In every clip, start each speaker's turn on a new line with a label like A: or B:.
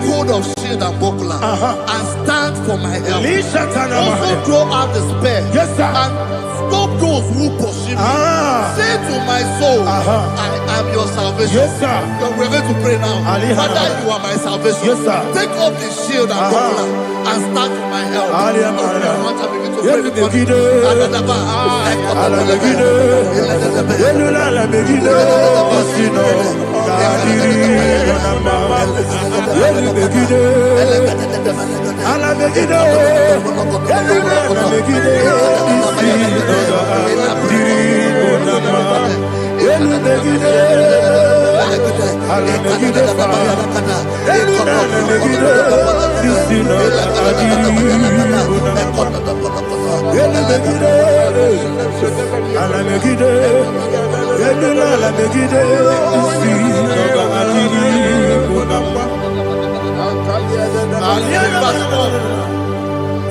A: take hold of shield and buckler and stand for my help. Also throw out despair and stop those who pursue me. Say to my soul, I am your salvation. We're going to pray now. Father, you are my salvation. Take off the shield and buckler and stand for my help.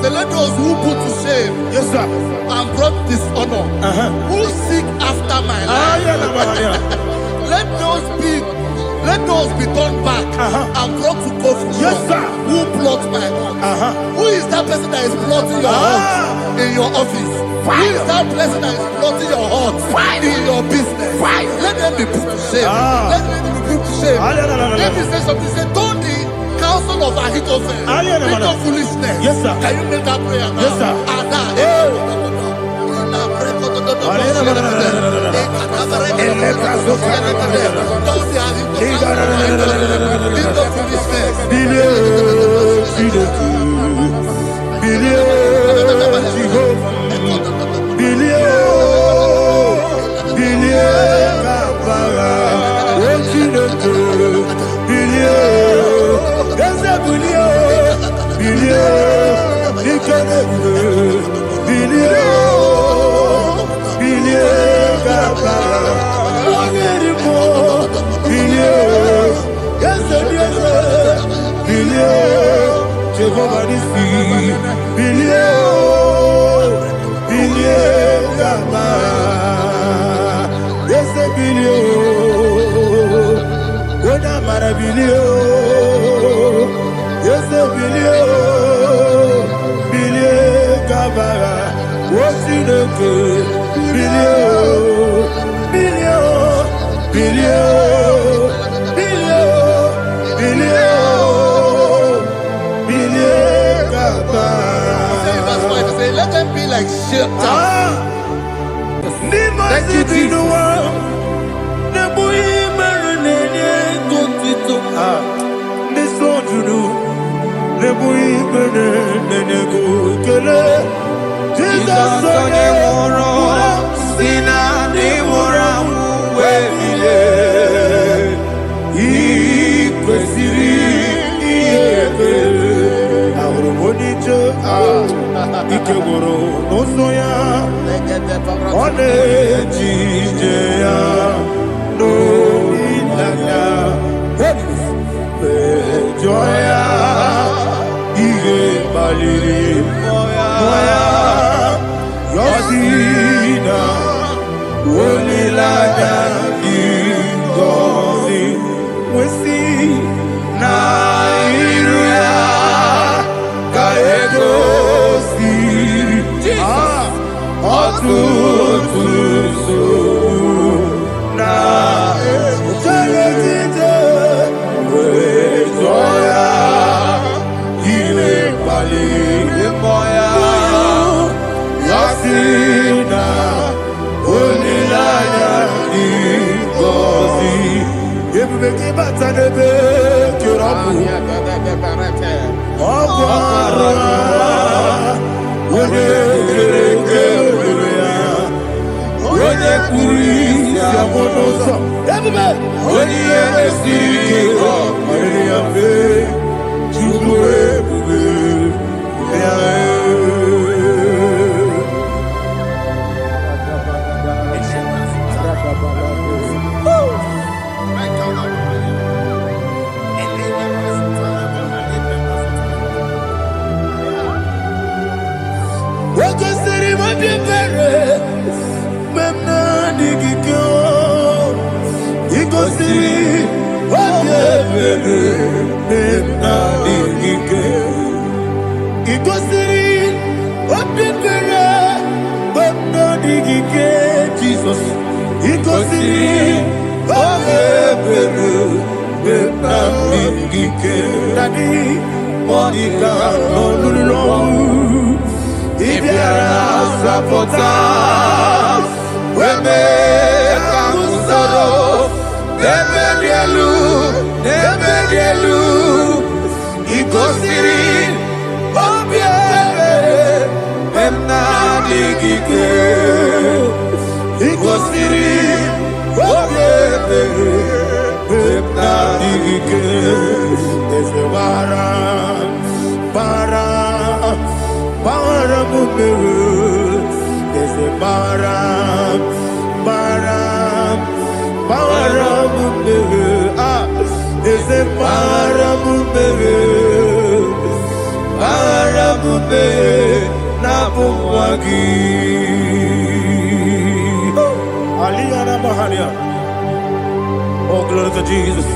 A: So let those who put to shame and brought dishonor, who seek after my life, let those be turned back and brought to confusion. Who plot my heart? Who is that person that is plotting your heart in your office? Who is that person that is plotting your heart in your business? Let them be put to shame. Let them be put to shame. Let me say something. Say, don't the counsel of Ahithophel, think of foolishness. Can you make that prayer now? Let them be like shelter. Thank you, Jesus.
B: Ikegoro nosoya one jijeya no ilaya joya ige baliri moya yosina olilaya ingozi wesi na iruya kaego
C: What
B: Ikosi Obebere Benamikike Dadi Monica Nolulu Ibiara Sapota Weme Kamusoro Debedielu Ikosiri Obebere Benamikike Ikosiri Obebere Benamikike Ese Bara Mumere Ese Bara Mumere Ese Bara Mumere Nabumwagi Aliyana Mahalia. Oh, glory to Jesus.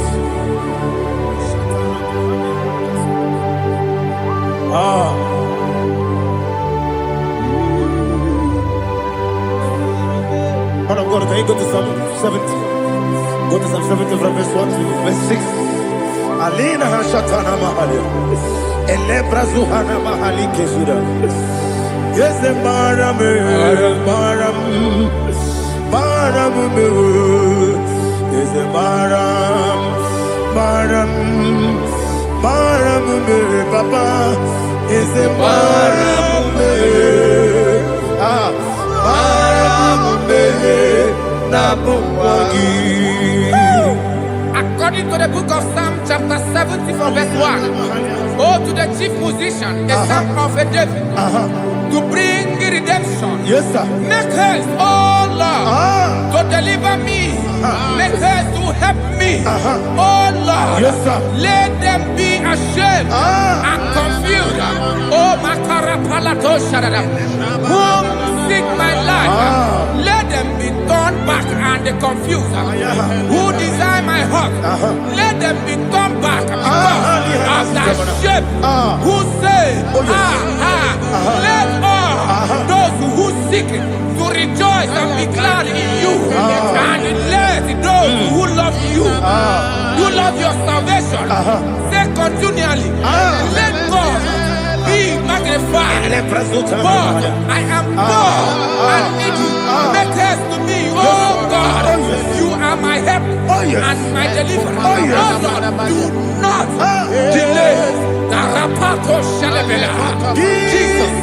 B: Man of God, can you go to Psalm 70? Go to Psalm 70 from verse 1 to verse 6. Alina Hashatana Mahalia. Elebra Zuhana Mahali Kesuda. Yes, the Maram. Is a Maram, Papa. Is a Maram,
C: According to the book of Psalm chapter 70 from verse 1, oh, to the chief musician, a psalm of a David, to bring redemption.
B: Yes, sir.
C: Make haste, oh Lord, to deliver me. Make haste to help me. Oh Lord,
B: Yes, sir.
C: let them be ashamed and confused. Oh, Makara Palato Shadada, whom seek my life, let them be turned back and confused. Who desire my heart, let them be turned back because of that shape. Who say, let all those who seek to rejoice and be glad in you, and let those who love you, who love your salvation, say continually, let God be magnified. But I am poor and needy. Make haste to me, oh God. You are my help and my deliverer. Oh Lord, do not delay. Tarapato Shalabela. Jesus.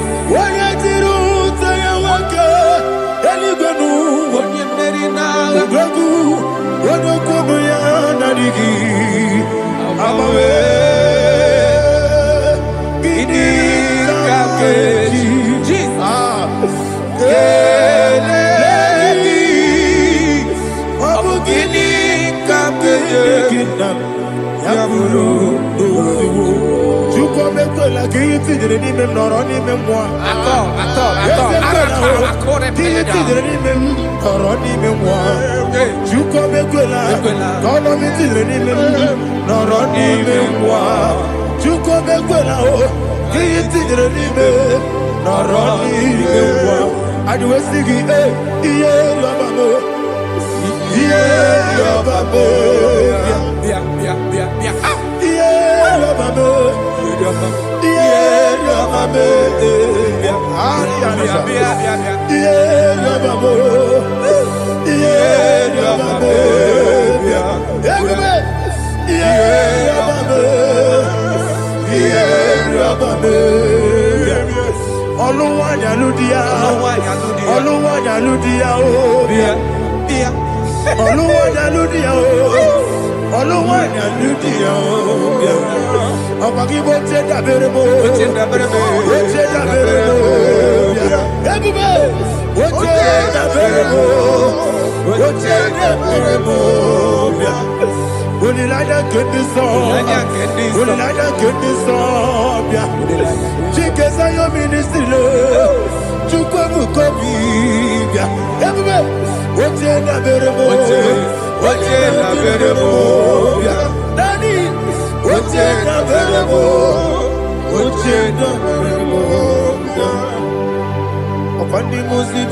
B: Upon the Muslim,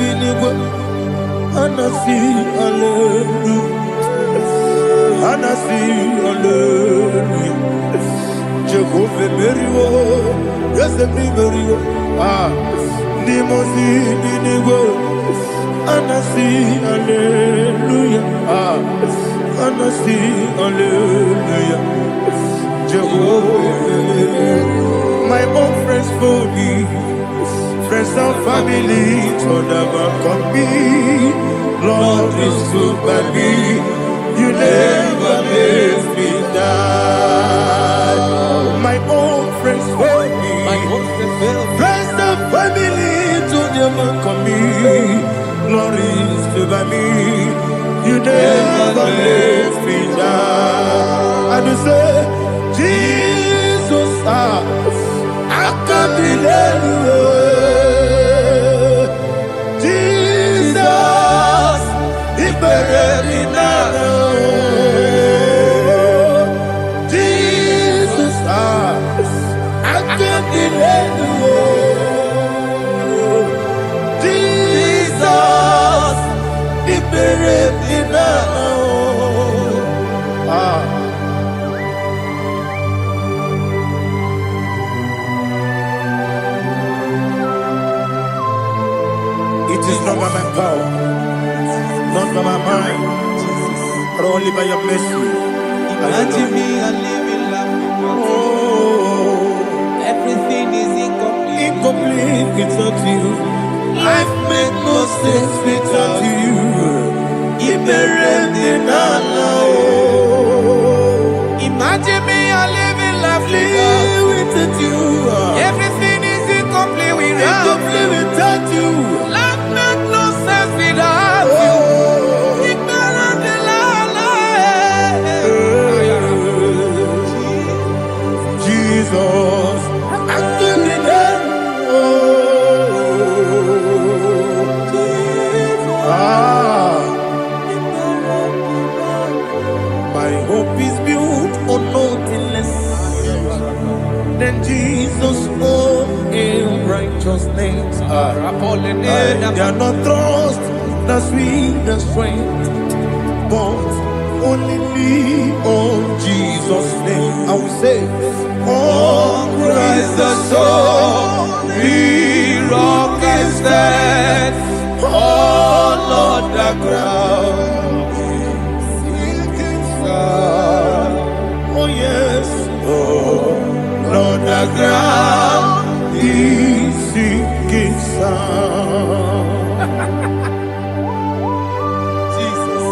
B: Anasi, hallelujah. Anasi, hallelujah. Jehovah Merio, yes, the Merio. Nimosi, Ninigo. Anasi, hallelujah. Anasi, hallelujah. Jehovah, my own friends for me, friends and family, told them come me. Lord is good by me. You never let me die. My own friends for me, friends and family, told them come me. Lord is good by me. You never let me die. And you say, Jesus, I can't believe you. Jesus, He buried me now. Jesus, I can't believe you. Jesus, He buried me now. It is not by my power, not by my mind, but only by your mercy.
C: Imagine me a living life.
B: Oh,
C: Everything is incomplete.
B: incomplete without you. Life makes no sense without you.
C: Imagine me a living life
B: Without you.
C: Everything is incomplete without
B: Incomplete without you.
C: Life makes no sense without you.
B: Jesus, I give you that. My hope is built on nothing less than Jesus' own righteousness. They are not trust the sweetest strength, but only lean on Jesus' name. I will say, on Christ the solid rock I stand, all on the ground sinking sand. Oh yes, all on the ground is sinking sand. Jesus,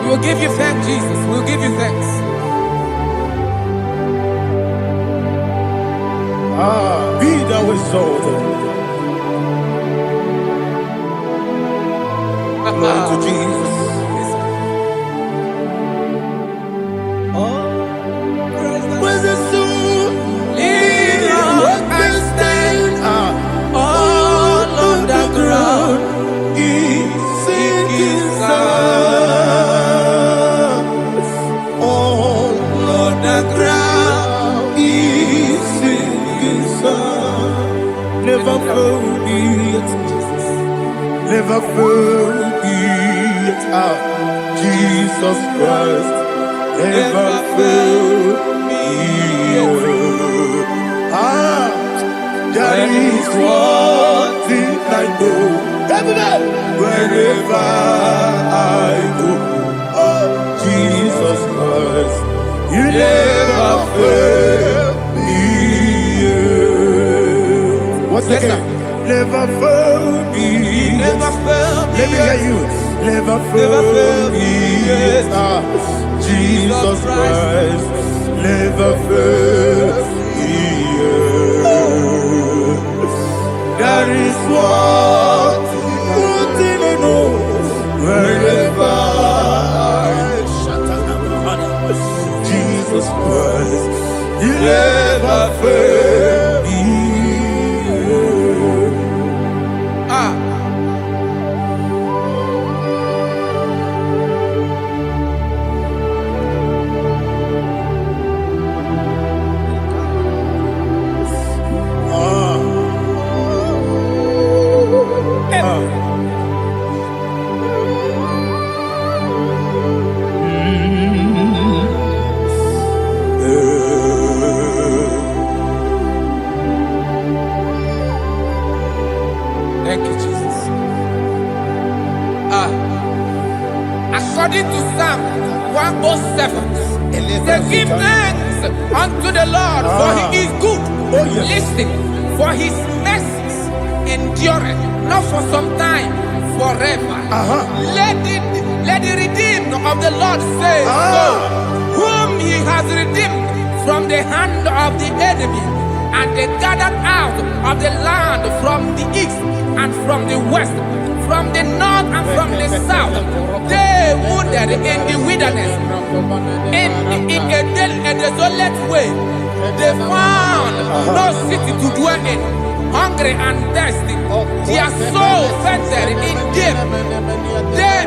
C: We will give you thanks, Jesus. We will give you thanks.
B: Be thou exalted. Glory to Jesus. Where's the soul? What can stand? All on the ground is sinking sand. All on the ground is sinking sand. Never forget, never forget, Jesus Christ. Never forget. There is one thing I know. Wherever I go, oh Jesus Christ, you never fail me. What's the name? Never fail me.
C: Never fail me.
B: Let me hear you. Never fail me. Jesus Christ, never fail me. There is one thing I know. Wherever Jesus Christ, you never fail me.
C: According to Psalm 107, they give thanks unto the Lord, for he is good.
B: Oh, yes.
C: Listen, for his mercies endureth, not for some time, forever. Let the redeemed of the Lord say so, whom he has redeemed from the hand of the enemy, and they gathered out of the land from the east and from the west, from the north and from the south. They wandered in the wilderness, in a desolate way. They found no city to dwell in, hungry and thirsty. Their soul fainted in deep. Then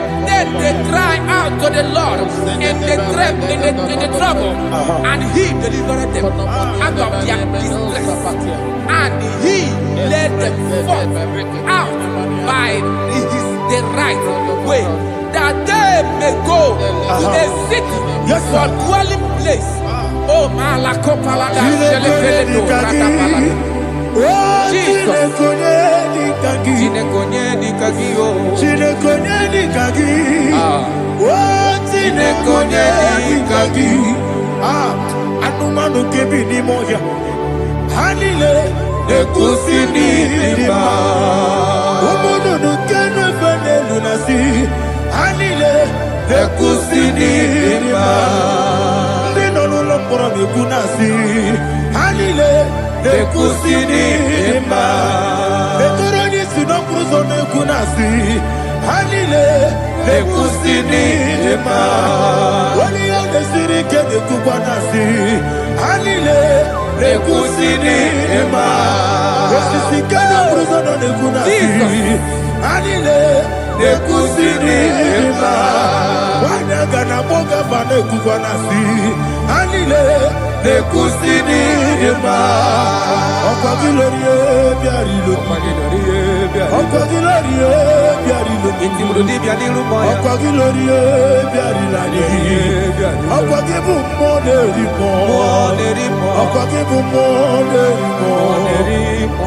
C: they cry out to the Lord in the trouble, and he delivered them out of their distress, and he led them forth out by the right way, that they may go to a city for dwelling place. Oh, Malakopalada, Jesus.
B: Anumanu kebi ni moya Hanile Nekusini lima Umudu nukene fene lunasi Hanile Nekusini lima Nino nulopura mikunasi Hanile Nekusini lima Neturani sinokruzo nekunasi Hanile Nekusini lima Wali yane sirike nekubanasi Hanile Nekusini lima Wasisikana bruzo nekunasi Hanile Nekusini lima Wanaga na boga bane kubanasi Hanile Nekusini lima Okwa gilorie biarilo Okwa gilorie biarilo Okwa gilorie biarilani Okwa gibu monerimo Okwa gibu monerimo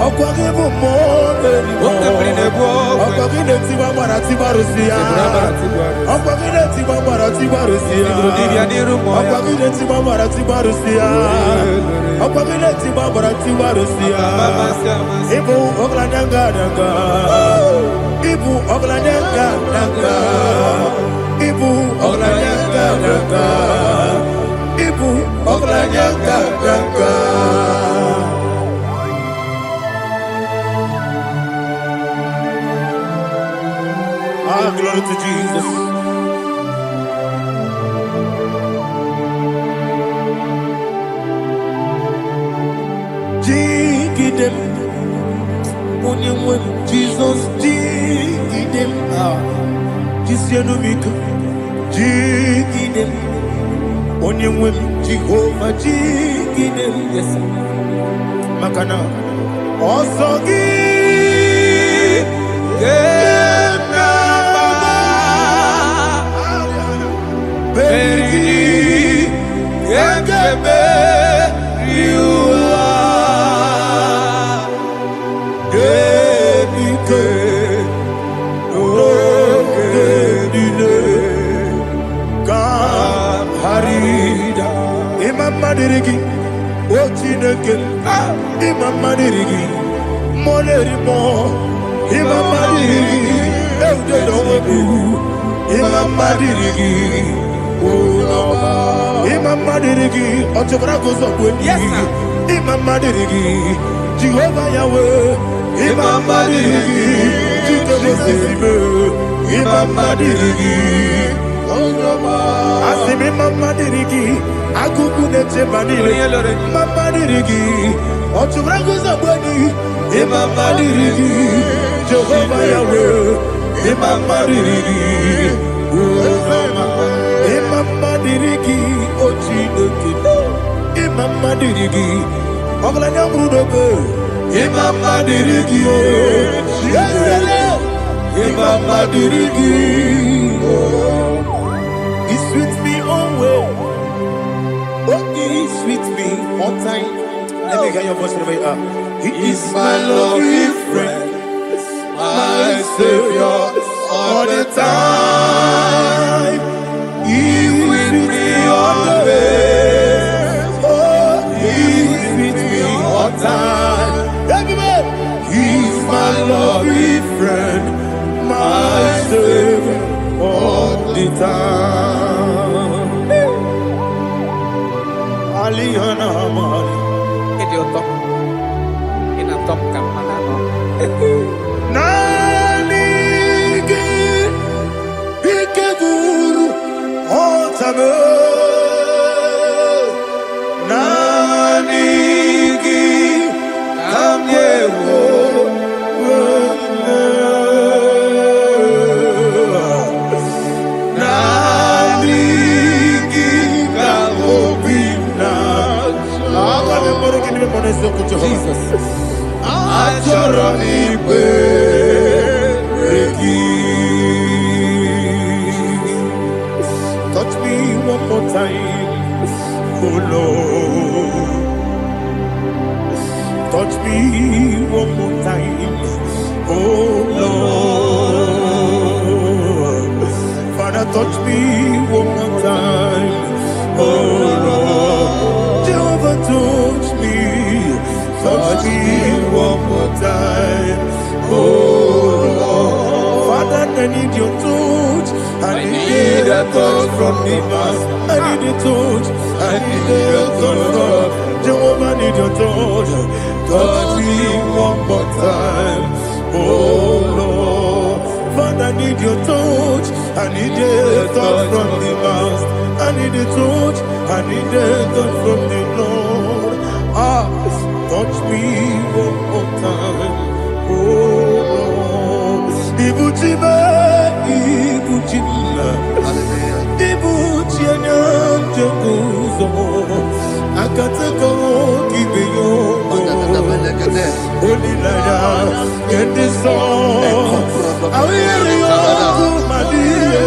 B: Okwa gibu monerimo Okwa gileti mamara tibarusia Okwa gileti mamara tibarusia Okwa gileti mamara tibarusia Okwa gileti mamara tibarusia Ibu oglanyanga nanga Ibu oglanyanga nanga Ibu oglanyanga nanga Ibu oglanyanga nanga Glory to Jesus. Jigidem, Onyemwem, Jesus, Jigidem, Jisianumika, Jigidem, Onyemwem, Jehovah, Jigidem, yes, Makana, Osogi, Madirigi, Ochineke, Imam Madirigi, Monerimo, Imam Madirigi, Eudedobu, Imam Madirigi, Imam Madirigi, Otobragos of Winnie, Imam Madirigi, Jehovah Yahweh, Imam Madirigi, Imam Madirigi, Asimi Mama Dirigi, Akuku Nete Manile, Mama Dirigi, Oturango Zabani, Mama Dirigi, Jehovah Yahweh, Mama Dirigi, Mama Dirigi, Ochinoki, Mama Dirigi, Oglanya Mudobe, Mama Dirigi, Mama Dirigi. He's with me always. Oh, he's with me all time. Let me hear your voice from here. He is my lovely friend, my Savior all the time.
C: Jesus.
B: Touch me one more time, oh Lord. Touch me one more time, oh Lord. Father, touch me one more time, oh Lord. Jehovah, touch me one more time, oh Lord. Father, I need your touch. I need a touch from the past. I need a touch. I need a touch from Jehovah. I need your touch. Touch me one more time, oh Lord. Father, I need your touch. I need a touch from the past. I need a touch. I need a touch from the Lord. Touch me one more time, oh Lord. Ibuchima, Ibuchima, Ibuchina, Jeguzo, Akatako, Kibeyo, Olilaya, get this song. I will you, Madia,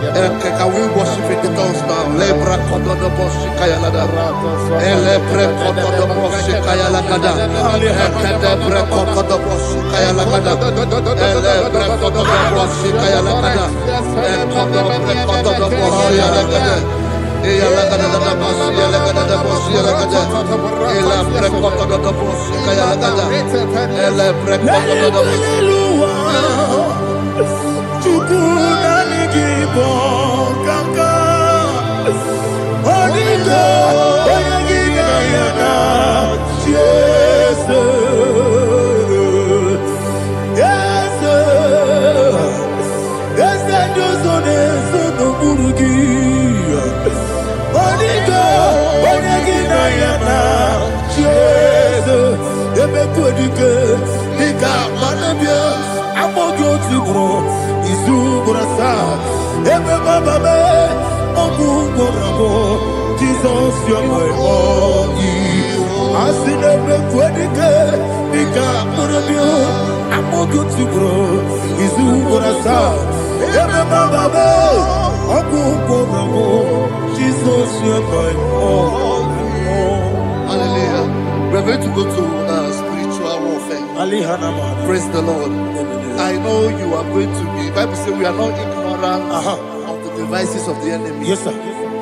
A: Can we worship in the tongues now? Lebra koto do boshi kaya lada. Ele pre koto do boshi kaya lada. Ekede pre koto do boshi kaya lada. Ele pre koto do boshi kaya lada. Ekodo pre koto do boshi lada. Eya lada da boshi lada da boshi lada. Ele pre koto do boshi kaya lada. Ele pre koto do boshi.
B: IGBO kaka Onigo Oyagina yana Yes Yes Yes Josone Sono Burugi Onigo Oyagina yana Yes Ebe Kodike Nika Manabia Amogo Tibro Izubrasa Ebe Baba Me Ogugorabo Jesus you're my all Asinebe Kwedike Nika Manabia Amogo Tibro Izubrasa Ebe Baba Me Ogugorabo Jesus you're my all.
A: Hallelujah. We're going to go to spiritual warfare. Praise the Lord. I know you are going to be. Bible says we are not ignorant of the devices of the enemy.
B: Yes, sir.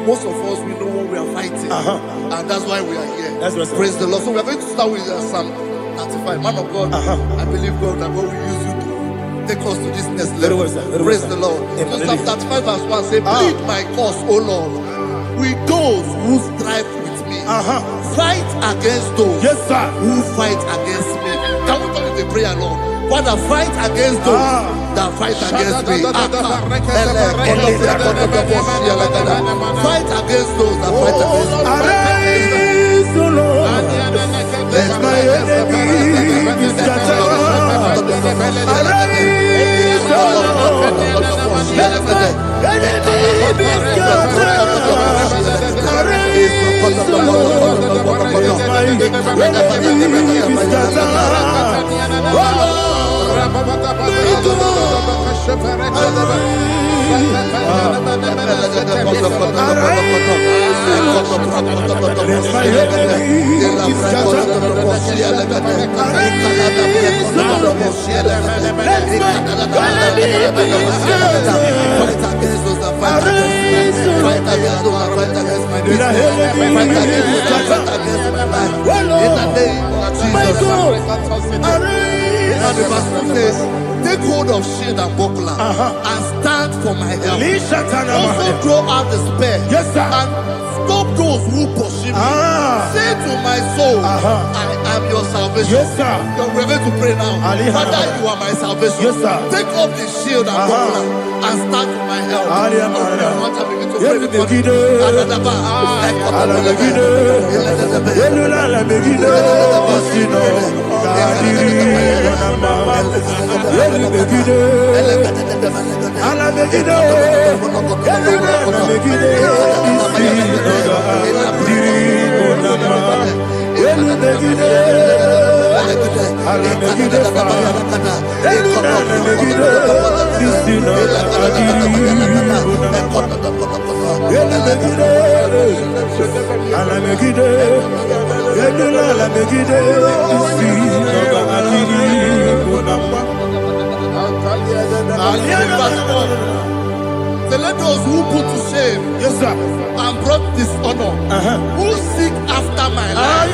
A: Most of us, we know what we are fighting, and that's why we are here.
B: That's right, sir.
A: Praise the Lord. So we are going to start with Psalm 95. Man of God, I believe God that God will use you to take us to this next level. Praise the Lord. So Psalm 35 verse 1 say, plead my cause, O Lord, with those who strive with me. Fight against those who fight against me. Can we call it a prayer, Lord? Father, fight against those that fight against me. Fight against those that fight against me.
B: Arise, O Lord. Let my enemy be scattered. Arise, O Lord. Let my enemy be scattered. Arise, O Lord. Let my enemy be scattered. O Lord.
A: And the verse says, take hold of shield and buckler and stand for my help. Also throw out the spear and stop those who pursue me. Say to my soul, I am your salvation.
B: Yes, sir.
A: We're going to pray now. now. Father, you are my salvation.
B: Yes, sir.
A: Take off the shield and buckler and stand for my help. So let those who put to shame,
B: yes, sir,
A: and brought dishonor, who seek after my life,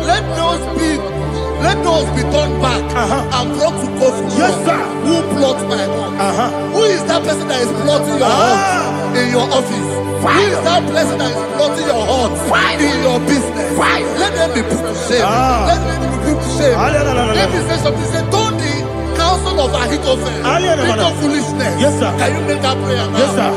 A: let those be turned back and brought to go for
B: yes, sir,
A: who plot my home. Who is that person that is plotting your heart in your office? Who is that person that is plotting your heart in your business? Let them be put to shame. Let them be put to shame. Let me say something. Say, don't the counsel of Ahithophel think of foolishness.
B: Yes, sir.
A: Can you make that prayer now?
B: Yes, sir.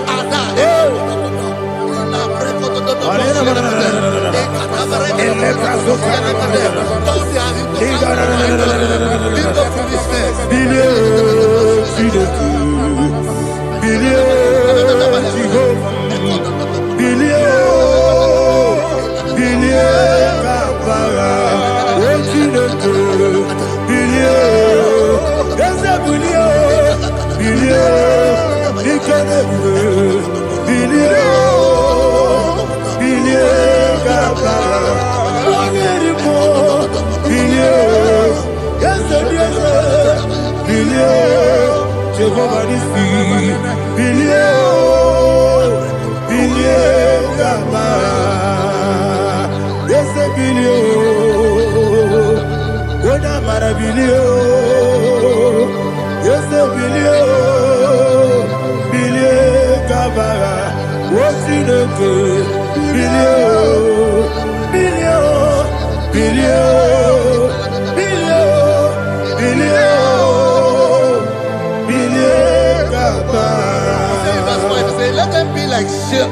A: Let them be like chaff.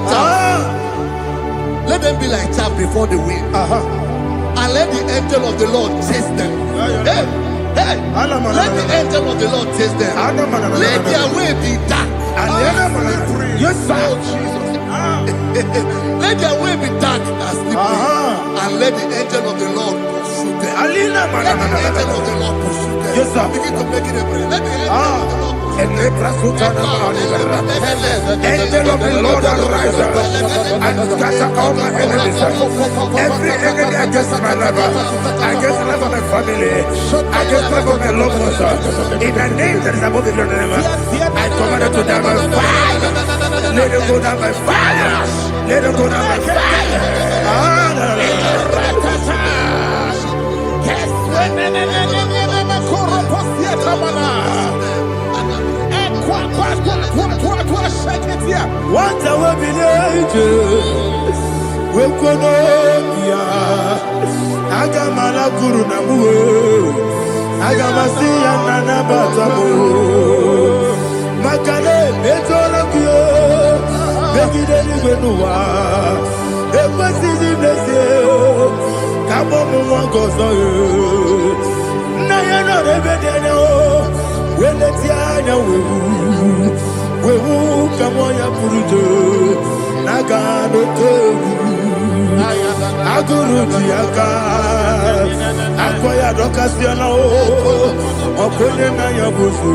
A: Let them be like chaff before the wind. And let the angel of the Lord chase them. Hey, hey. Let the angel of the Lord chase them. Let their way be dark.
B: Yes, sir.
A: Let their way be dark and slippery. And let the angel of the Lord pursue them. Let the angel of the Lord pursue them.
B: Yes, sir.
A: Begin to make it a prayer. Let the angel of the Lord
B: Angel of the Lord arise and scatter all my enemies. Every enemy against my life, against the life of my family, against the life of my loved ones. In the name that is above your name, I command it to die by fire. Let it go down by fire. Let it go down by fire. What a village, we could Agamala Guru Namu, Agamasia Nana Batamu, Makale, Betolakio, Begideni Benua, Equasi Blessio, Kabomu Wangozo, Nayana Rebedeno, Wenetiana we will come on your Purujo, Nagano Togu, Aguru Tiaka, Aquaya Docasiano, Oponena Yabusu,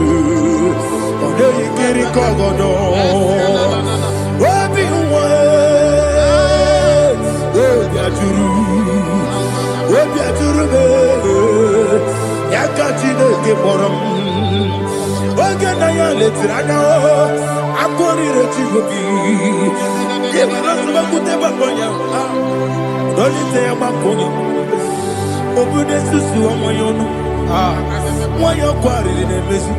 B: Ode Kiri Kogodo, Wabi Wabiaturu, Yakachino Giborum. Oganaya letrana, akori rechivobi. Yebara sabakute bakonya. Dolite yabakonya. Obude susu amoyono. Moyo kwari nemesi.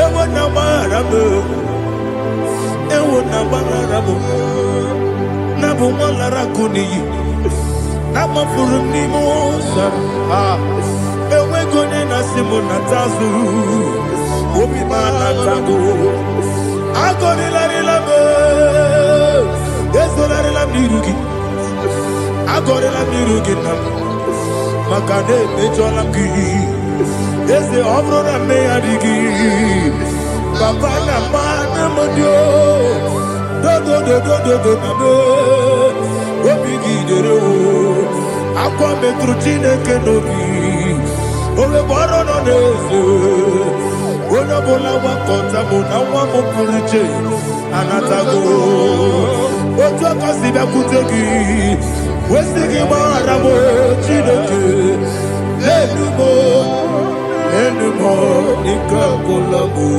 B: Ewo na marabu. Ewo na marabu. Nabu malara kuni. Nama furuni mosa. Ewe munatazu. Obi manatago. Agoni la rilame. Yeso la rilam nirugi. Agoni la nirugi nam. Makane mejolam ki. Yese obro na me adigi. Papa na mana modio. Do na me. Obi gidero. Akwa metru chineke nobi. Ole boro no neze. Ona bola wakota mona wamo puriche. Anatago. Otua kasida kutegi. Wesigi maramo chineke. Enumo nikakolamu.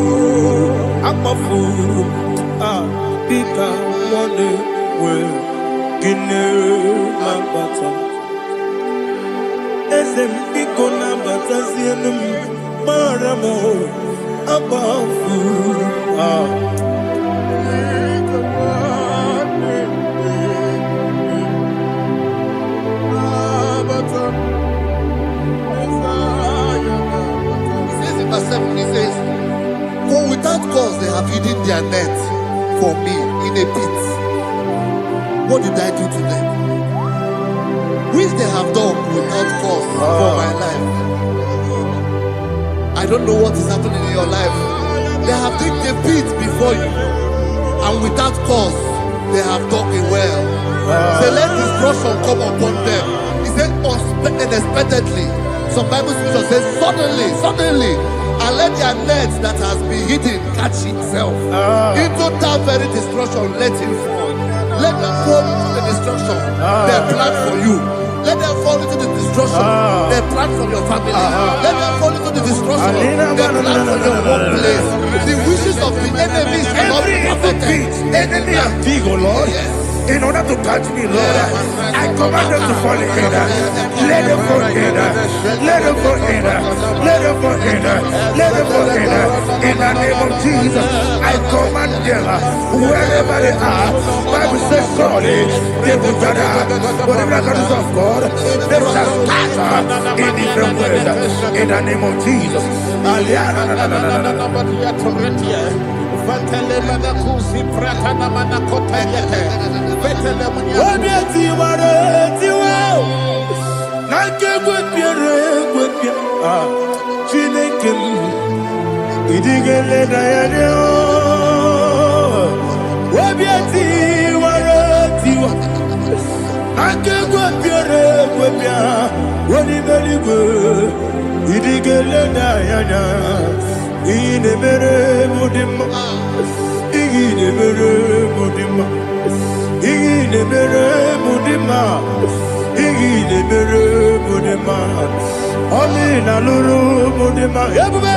B: Amafu. Pika one we. Kine lambata. Esem piko lambata sienum maramo abafu.
A: Verse 7, he says, for without cause they have hidden their net for me in a pit. What did I do to them? Which they have done without cause for my life. I don't know what is happening in your life. They have digged a pit before you, and without cause they have dug a well. Say, let destruction come upon them. He said, unexpectedly. Some Bible scripture says, suddenly, and let their nets that has been hidden catch itself. Into that very destruction, let it fall. Let them fall into the destruction they plan for you. Let them fall into the destruction they plan for your family. Let them fall into the destruction they plan for your workplace. The wishes of the enemies shall not be perfected.
B: Enemy of dig, oh Lord.
A: Yes.
B: In order to catch me, Lord, I command them to fall in. Let them fall in. Let them fall in. Let them fall in. Let them fall in. In the name of Jesus, I command them wherever they are. Bible says, surely they will gather. But the miracles of God, they shall scatter in different ways. In the name of Jesus. Ine mere mudima, ine mere mudima, ine mere mudima, ine mere mudima. Oli na luru mudima, yabube.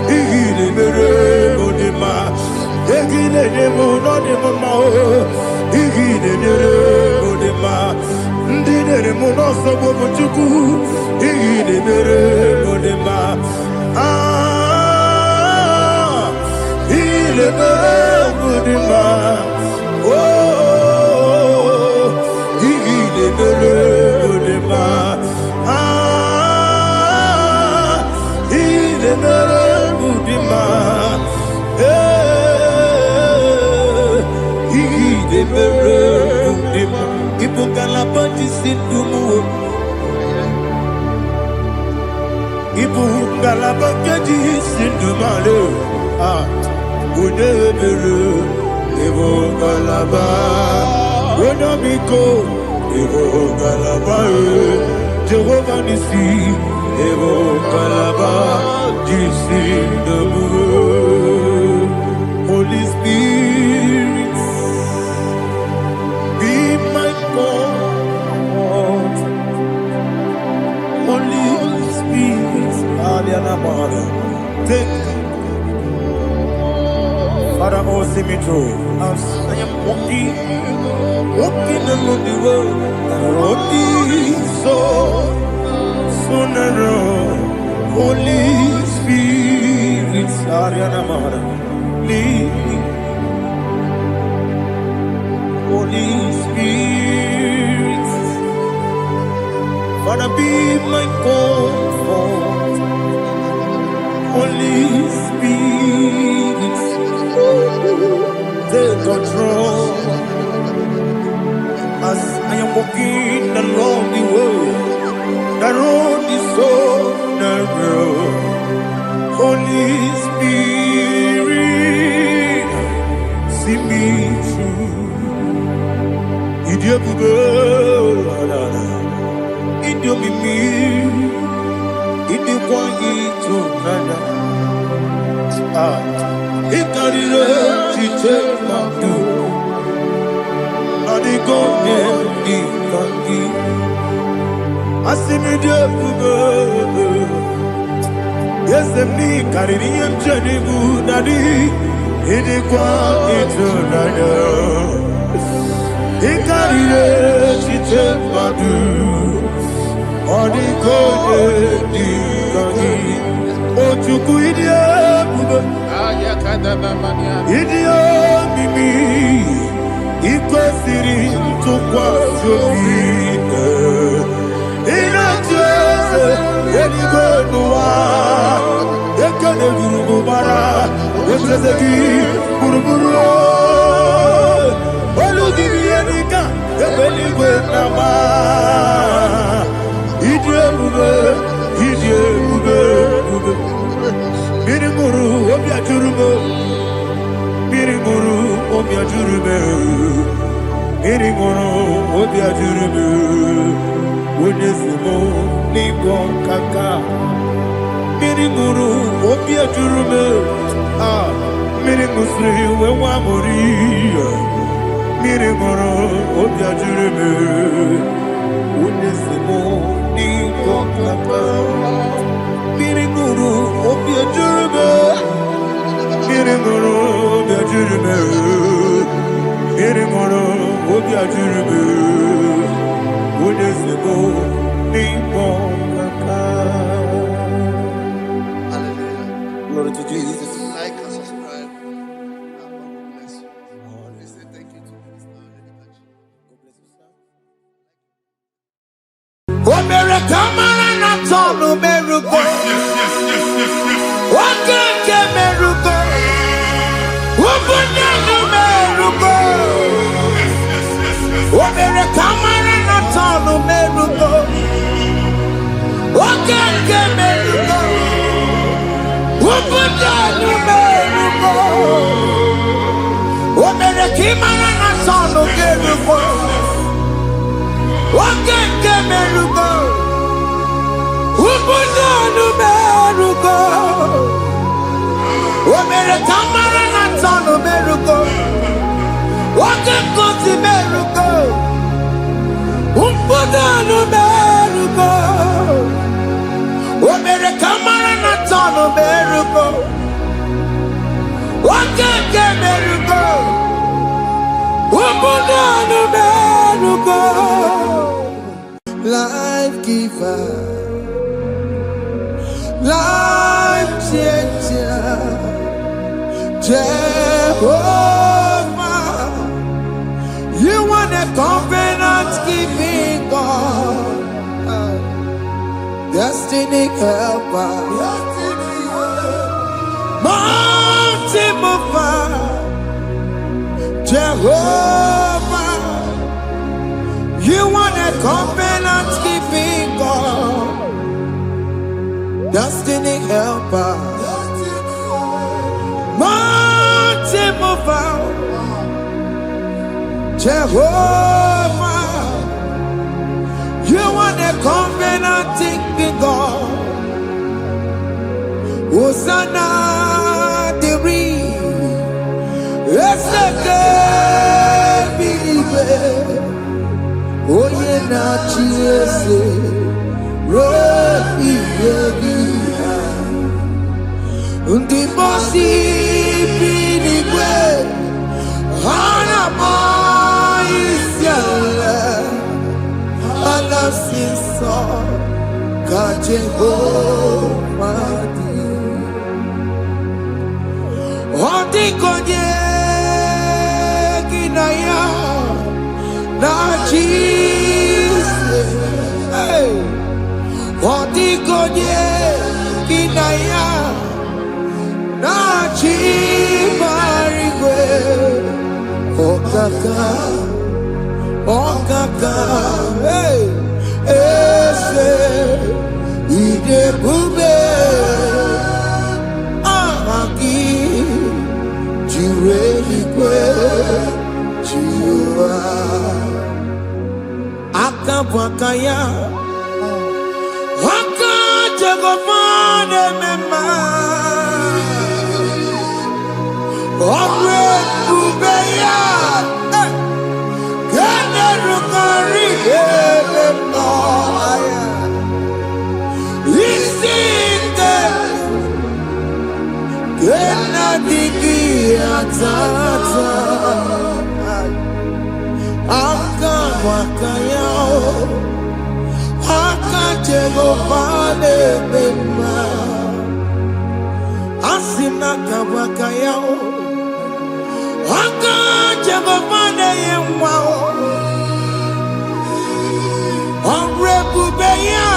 B: Ine mere mudima, ine demo no demo mo. Ine mere mudima, ndine demo no sobo buchuku. Ine mere mudima. Il est heureux de ma, oh, il est heureux de ma, il est heureux de ma, il est heureux de ma. Il faut qu'à la bâtisse du mot. Il faut qu'à la bâtisse du malheur. Unebere, Evo Galaba, Unamiko, Evo Galaba, Jehovah Nissi, Evo Galaba, Jisi Debu, Holy Spirit, be my God, Holy Spirit, Aliana Mara, take. Father, oh, see me through. As I am walking along the road, so narrow. Holy Spirit, Ariana Mara, lead me. Holy Spirit, Father, be my comfort. Holy Spirit, take control as I am walking along the way. The road is so narrow. Holy Spirit, see me through. Idiobube, Idiobimi, Idiokwanyi Tonada. Ikarire Chitemadu, Adigone Ikangi, Asimidiobu. Yes, me Caribbean Janibu Nadi, Idigwanyi Tonada. Ikarire Chitemadu, Adigone Ikangi. Ojuku Idiobube, Idiomimi, Ikwesiri Tukwa Jovine, Inatese, Edigonua, Ekane Gurubara, Etrezeki, Buruburu, Olugibi Enika, Ebeligwe Nama, Idiobube, Idiobube. Mirimuru obia jurume, Mirimuru obia jurume, Mirimuru obia jurume. Wonesimo ningo kaka, Mirimuru obia jurume. Mirimusri wewa mori, Mirimuru obia jurume. Wonesimo ningo kaka. Mirimuru obia jurume, Mirimuru obia jurume, Mirimuru obia jurume. Wonesimo ningo kaka.
A: Hallelujah.
B: Glory to Jesus.
A: Like and subscribe. And God will bless you. We say thank you to Minister Lady Kachi.
B: God bless you, sir.
C: America, man, I'm talking America. What can America? What can America? America, man, I'm talking America. What can America? What can America? America, man, I'm talking America. What can America? What can America? America, man, I'm talking America. What can America? What can America? America, man, I'm talking America. What can America? What can America? Life giver, life changer, Jehovah, you want a covenant keeping God, destiny helper, mountain mover, Jehovah, you want a covenant keeping God, destiny helper, mountain mover, Jehovah, you want a covenant keeping God. Hosanna, the it's the believer. Oh, yeah, not Jesus. Rocky, the bossy believer. Hana is yellow. Allah says, God Jehovah. Konye kinaya na Jesus, hey. Konye kinaya
B: hey, ese, ide bube, amaki, jirelikwe, jiwa, akabwakaya, akajegomane mema. Asina kabakayao Waka jagomane yemwao Onrebubeya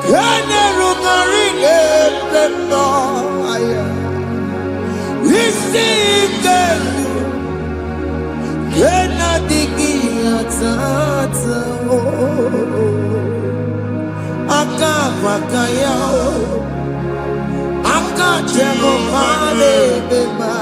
B: Kene rungarine pendo aya Isike Kena digi atata Aka bakayao Aka jagomane bema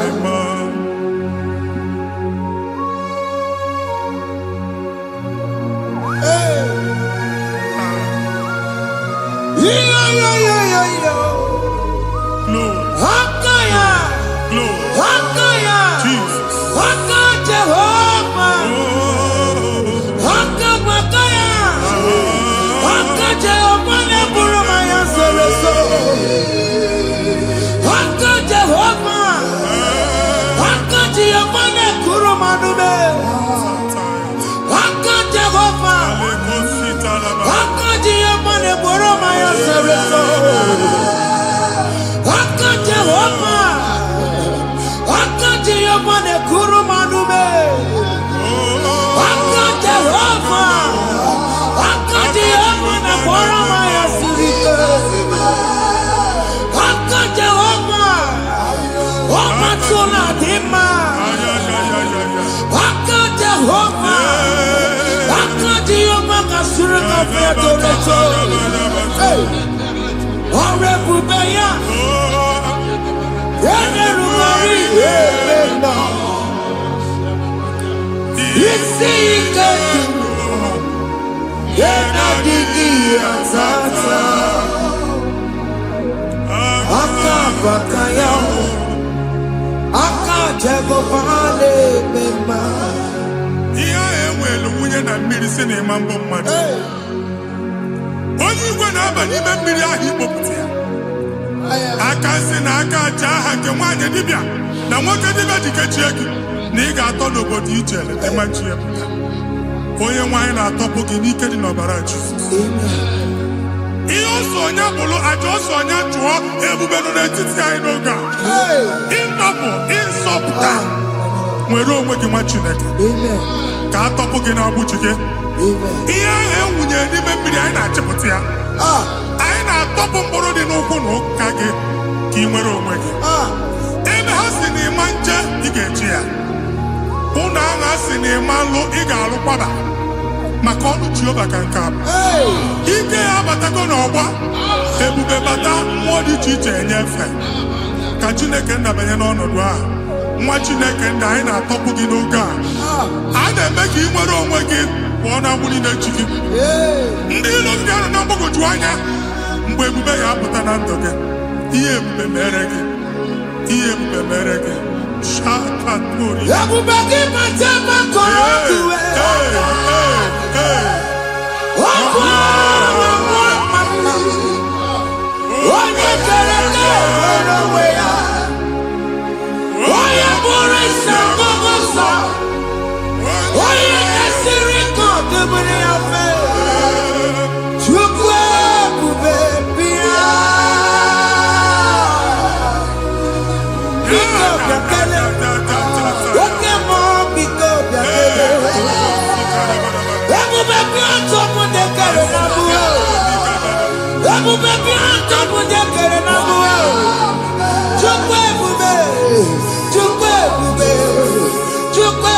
B: Chukwe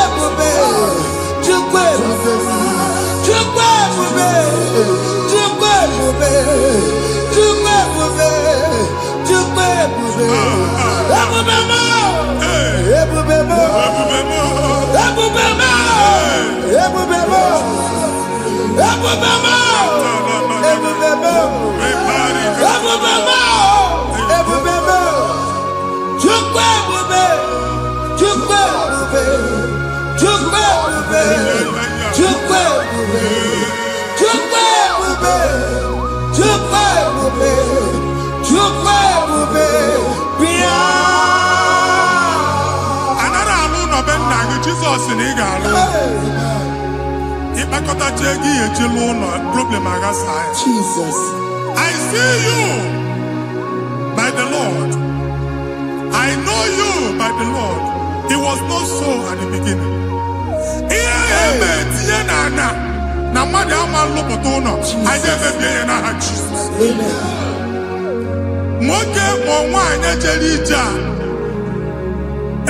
D: Jesus in Igalo.
A: Jesus.
D: I see you by the Lord. I know you by the Lord. It was not so at the beginning.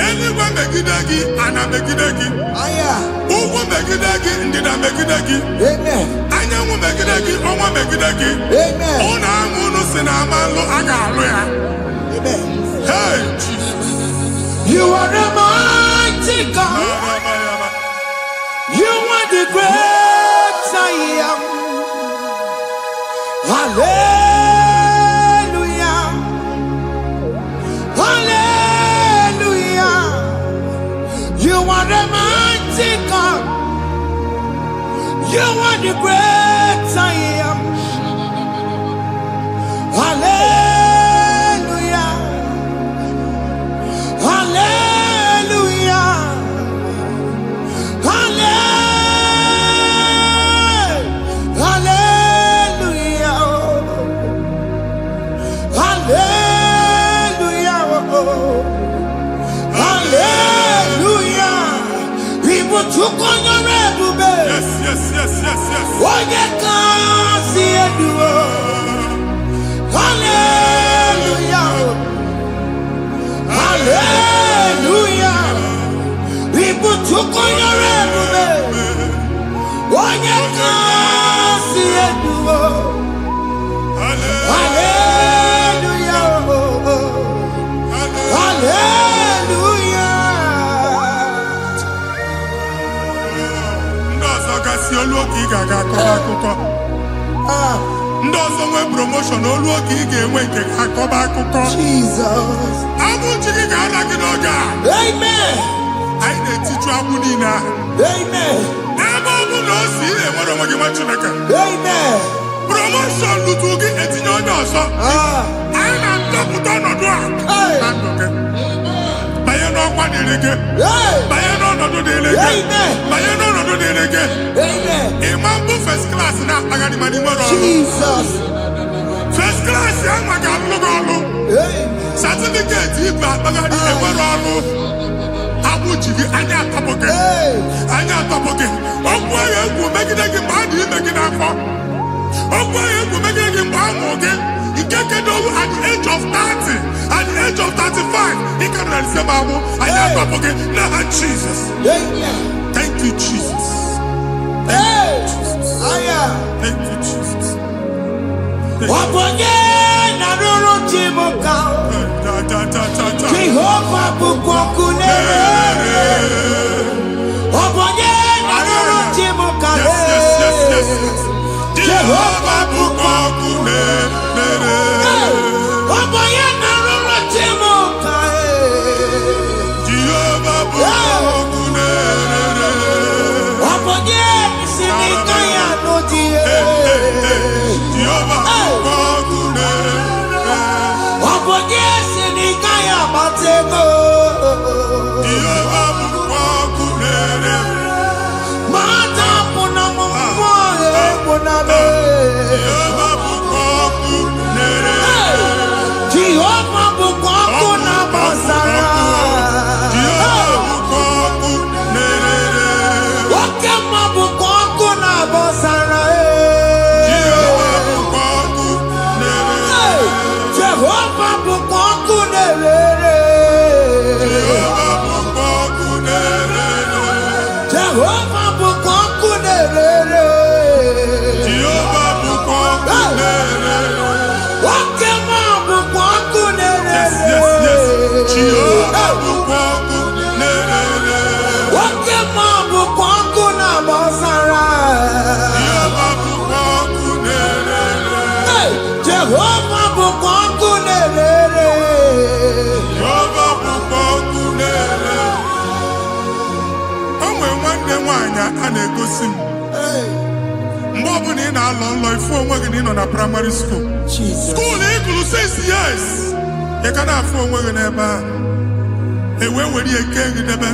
D: Anywhere megidagi, ana megidagi. Ugu megidagi, ndina megidagi. Anyangu megidagi, onwa megidagi. Ona amunu sinamalo agalu ya. Hey, Jesus.
C: You are the mighty God. You are the great I am. Hallelujah. Hallelujah. You are the mighty God. You are the great I am. Hallelujah. Hallelujah. Hallelujah. Hallelujah. Hallelujah. People took on your red.
D: Yes.
C: What you can see it do. Hallelujah. Hallelujah. People took on your red. What you can see it do. Hallelujah. Hallelujah.
D: Ndozo nwe promotion olu oge ị ga-enwe nke akọba akụkọ.
C: Jesus.
D: Abụ chiki ga-ala gị n'oge a.
C: Amen.
D: Anyị na-etiju abụ niile ahụ.
C: Amen.
D: Ebe ọ bụ na o si enwere onwe gị nwa Chineke.
C: Amen.
D: Promotion lutu gị etinye onye ọzọ. Anyị na-atọpụta ọnọdụ a na ndụ gị. Banye n'ọkwa dịrị gị. Banye n'ọnọdụ dịrị gị. Banye n'ọnọdụ dịrị gị. Ịma mbụ first class na-akpagharị ma n'ime ọrụ.
C: Jesus.
D: First class ya nwa ga-alụ gị ọrụ. Certificate ibu akpagharị enwere ọrụ. Abụ ji gị anya atọpụ gị. Anya atọpụ gị. Okwu ahụ egwu megide gị mgbe a dị ime gị n'afọ. Okwu ahụ egwu megide gị mgbe a mụrụ gị. Nke kedu at the age of 30, at the age of 35, he can receive abu. I am up again. Now, Jesus. Thank you, Jesus. Thank you, Jesus. Thank you, Jesus. Jehovah Bukokune. Yes. anya a na-egosi m mgbe ọbụla ị na-alọ nlọ ifu onwe gị na ị nọ na primary school skuul ị gụrụ 6 years ị ka na-afụ onwe gị n'ebe a ewee were eke gị debe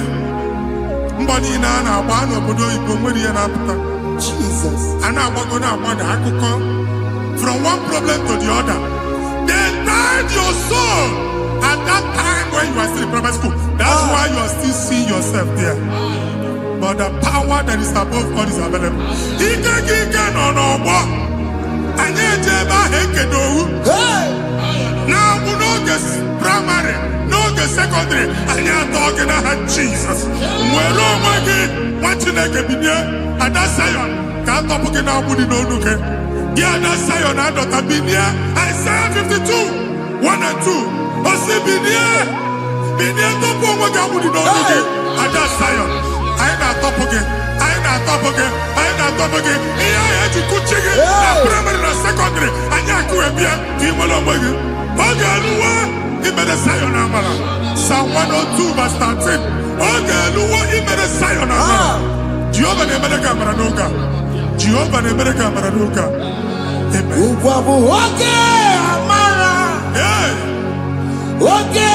D: mbọ niile a na-agba n'obodo oyibo nwere ihe na-apụta a na-agbago na-agbada akụkọ from one problem to the other. They tied your soul at that time when you are still in primary school. That's why you are still seeing yourself there. But the power that is above God is available. Ike no more. Anye jeba hekedowu. Now we no get primary, no get secondary. Anye talking about Jesus. Mwero mwagi wachineke binie adasayon. Kanto puke na budi no nuke. Yeah, that's Zion and Dr. Binia. Isaiah 52, 1 and 2. Osi Binia to go with the Lord. And that's Zion. I ain't not top again. Here I had to cook chicken. Primary and secondary. And I could be a female of my God. He made a Zion Amala. Psalm 102 verse 13. He made a Zion Amala. Jehovah never camera noga. Jehovah never camera noga.
B: Oke amara, oke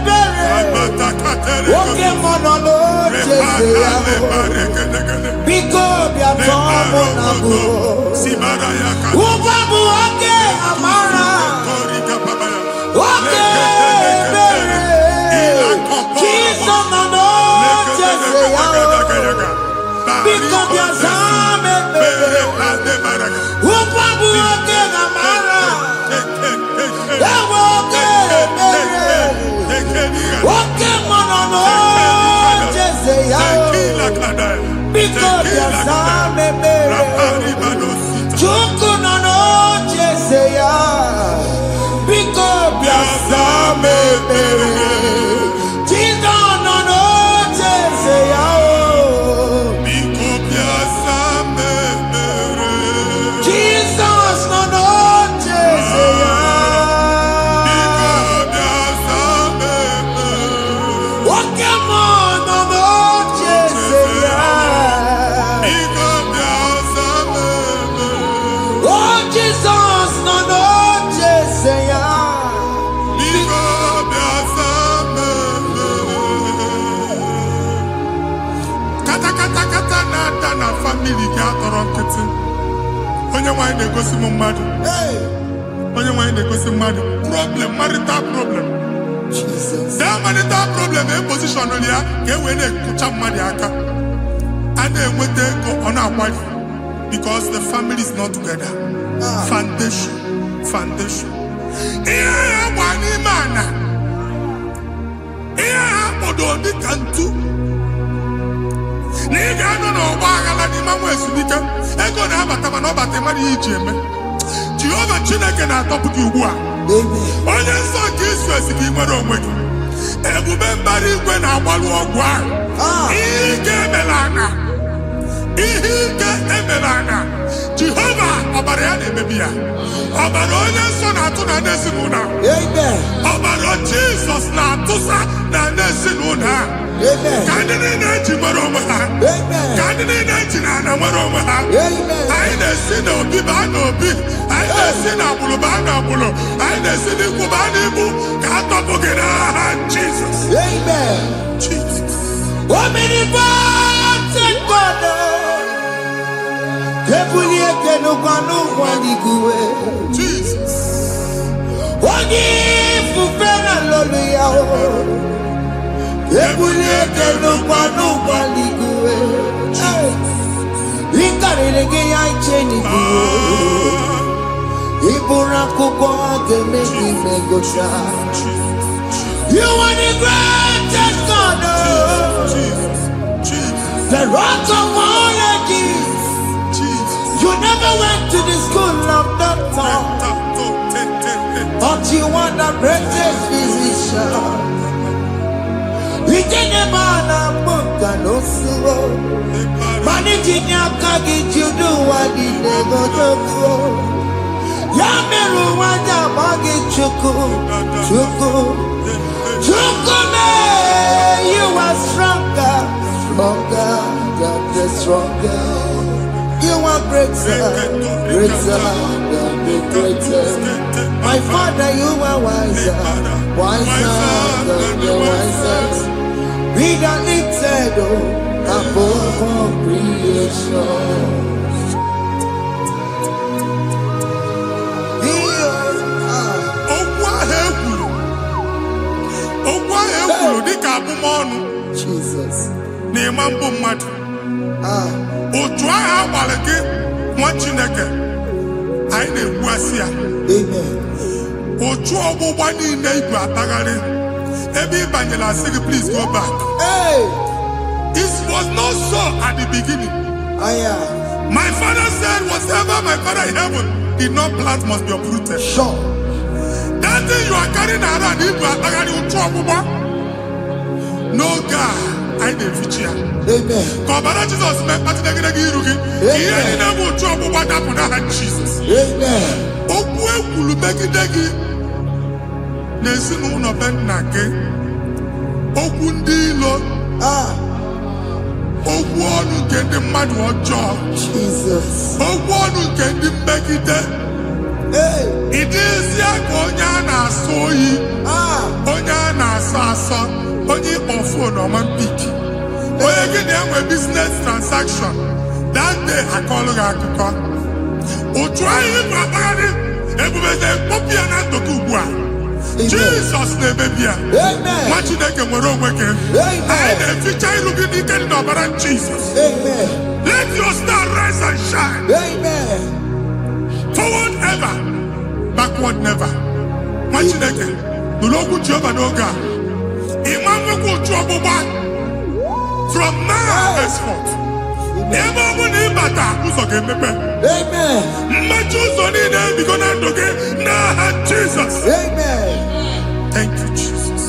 B: bere, oke monolo jese ya, biko bia tomo nabu. Ubabu oke amara, oke bere, kiso nono jese ya, biko bia zame bere. Ubabu oke amara, oke bere, oke monolo jese ya, biko bia zame bere. Chuku nono jese ya, biko bia zame bere. Chido nono jese ya.
D: Na family ga atọrọ nkịtị onye nwanyị na-egosi m mmadụ onye nwanyị na-egosi mmadụ problem marital problem that marital problem e position ya ka e wee na-ekụcha mmadụ aka a na-enweta ego ọ na-akwali because the family is not together. Foundation ihe ya gba n'ime ana ihe ha kpọdo dị ka ntu n'iga anọ n'ọgba aghala n'ime nwa ezumike ego na-abata mana ọ bata mmadụ ihe iji eme Jehova Chineke na-atọpụ gị ugbu a onye nsọ nke Izrel gị nwere onwe gị ebube mbara igwe na-agbalụ ọgwụ ahụ ihe ike emela anya Jehova ọbara ya na-emebi ya ọbara onye nsọ na-atụ na n'ezinụlọ ọbara Jizọs na-atụsa na n'ezinụlọ a ka ndị niile eji nwere onwe ha ka ndị niile eji na ana nwere onwe ha anyị na-esi na obi baa na obi anyị na-esi na agbụrụ baa na agbụrụ anyị na-esi n'ikwu baa n'ikwu ka a tọpụ gị n'aha Jizọs. Jesus.
B: Onye ifufe na lolu ya ebulie kenukwa n'ụgwọ n'igwe ịkarịrị gị ya iche n'igwe ịbụrụ akwụkwọ ga-eme gị megocha. You are the greatest God, the rock of all ages. You never went to the school of doctor, but you are the greatest physician. Ijenemana muka no suo, manijinya kagi judu wadi negodogo. Yameru wada magi chuku. Me, you are stronger than the
A: stronger. You are greater, greater than the greatest. My Father, you are wiser, wiser than the wisest. Be that lifted above all creation. Jesus.
D: Otu agha agbara gị nwa Chineke anyị na-egbu asị ya.
A: Amen.
D: Otu ọgbụgba niile igwe atagharị ebe ị banyere asị gị please go back.
A: Hey.
D: It was not so at the beginning. My father said whatever my father in heaven did not plant must be uprooted.
A: Sure.
D: That thing you are carrying around igwe atagharị otu ọgbụgba. No God, I didn't feature.
A: Amen.
D: Kọbara Jesus mee kpatị negidegi iru gị. Ihe niile bụ otu ọgbụgba dapụ n'aha Jesus.
A: Amen.
D: Okwu ekwuru megide gị n'ezinụlọ be nna gị. Okwu ndị ilo. Okwu ọnụ nke ndị mmadụ ọjọọ.
A: Jesus.
D: Okwu ọnụ nke ndị mmegide. Ị dịzịa ka onye a na-asọ oyi. Onye a na-asọ asọ. Onye ịkpọ fon ọma mpiki. Onye gị na-enwe business transaction. That day akọlụ gị akụkọ. Otu anyị bụ akpagharị ebubeze mkpọpụ ya na ntụtụ ugbu a. Jesus na-emebi ya. Nwa Chineke nwere onwe gị. Anyị na-eficha iru gị n'ike dị n'ọbara Jesus. Let your star rise and shine. Forward ever, backward never. Nwa Chineke nụrụ okwu Jehova n'oge a. From now henceforth, ebe ọ bụ na ịbata ụzọ ga-emepe. Mmechi ụzọ niile ebigo na ndụ gị n'aha Jesus. Thank you, Jesus.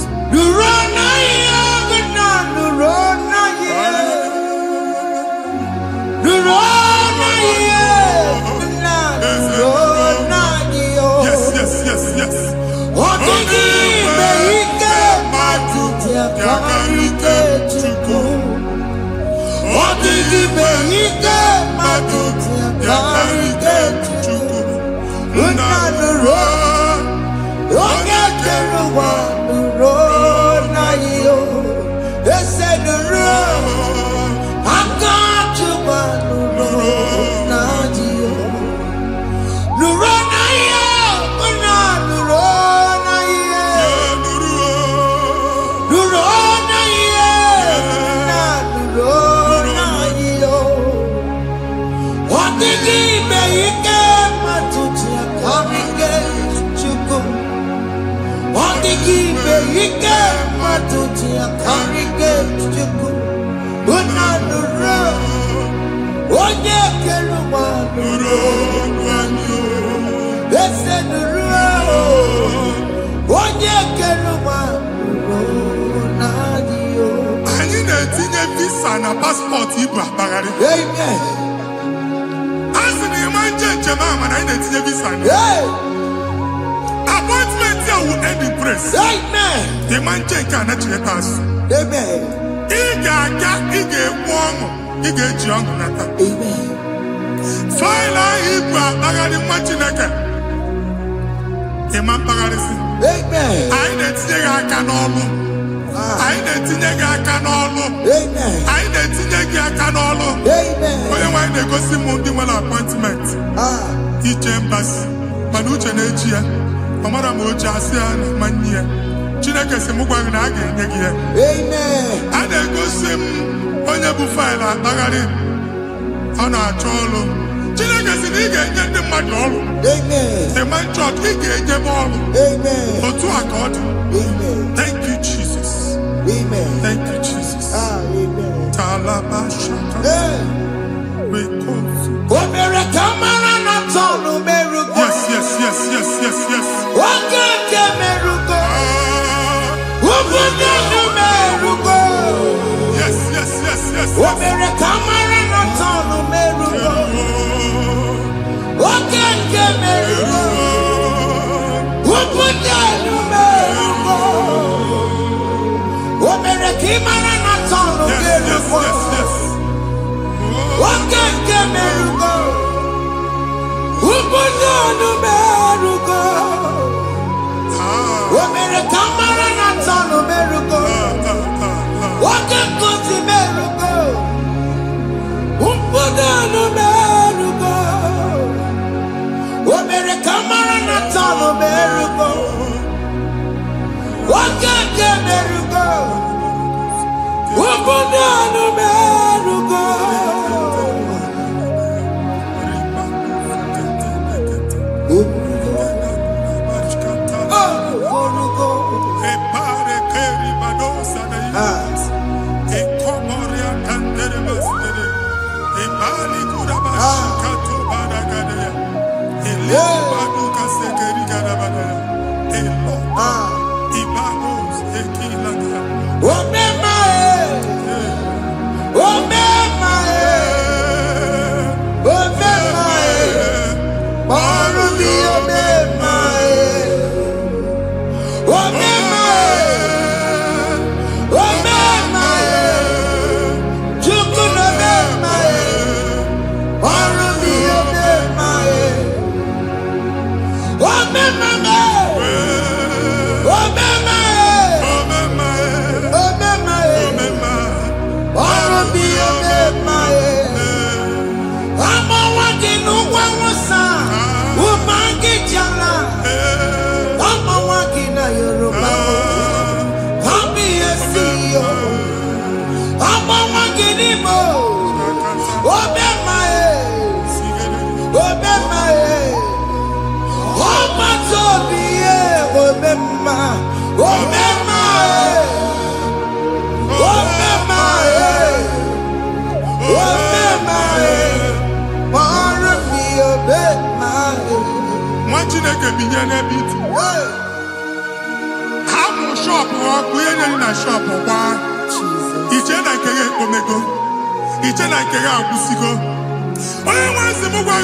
D: Yes, yes, yes, yes. Yakarike Chukwu. Odigime ike mmadụ yakarike Chukwu. Nna nụrụ onye kere ụwa nụrụ na ihe ese nụrụ aka Chukwu nụrụ na ihe nụrụ na ihe nna nụrụ na ihe nụrụ na ihe nna nụrụ na ihe ọ dịghị ime ike mmadụ ji akarịke Chukwu. Ọ dịghị ime ike mmadụ ji akarịke Chukwu. Nna nụrụ onye kere ụwa nụrụ ese nụrụ onye kere ụwa nụrụ n'adịghị. Anyị na-etinye visa na paspọtụ ibu akpagharị. A sị na ịma njem ahụ mana anyị na-etinye visa na appointment ya will end in praise. Ịma nke a na-echeta azụ. Ị ga-aga, ị ga-ekwu ọṅụ, ị ga-eji ọṅụ nata. Faịlụ ahụ ibu akpagharị nwa Chineke. Ịma mkpagharịsị. Anyị na-etinye gị aka n'ọlụ. Anyị na-etinye gị aka n'ọlụ. Anyị na-etinye gị aka n'ọlụ. Onye nwe anyị na-egosi m ndị nwere appointment ije mbasi mana uche na-eji ya. Ọ mara ma oche asị ya na mmanyi ya. Chineke sị m gwa gị na a ga-enye gị ya. A na-egosi m onye bụ faịlụ akpagharị ọ na-achọ ọlụ. Chineke sị na ị ga-enye ndị mmadụ ọrụ. Demand chọt ị ga-enyebe ọrụ. Otu a ka ọ dị. Thank you Jesus. Thank you Jesus. Talabashaka. O mere ka mara na tọnụ merugo. Yes, yes, yes, yes, yes, yes. Oge nke merugo. Obodo ndụ merugo. Yes, yes, yes, yes. O mere ka mara na tọnụ merugo. Oge nke merugo. Obodo
C: merugo. Ubunonu merugo. Omere kamara na tano merugo. Wake kuti merugo. Ubunonu merugo. Omere kamara na tano merugo. Wake merugo. Ubunonu merugo.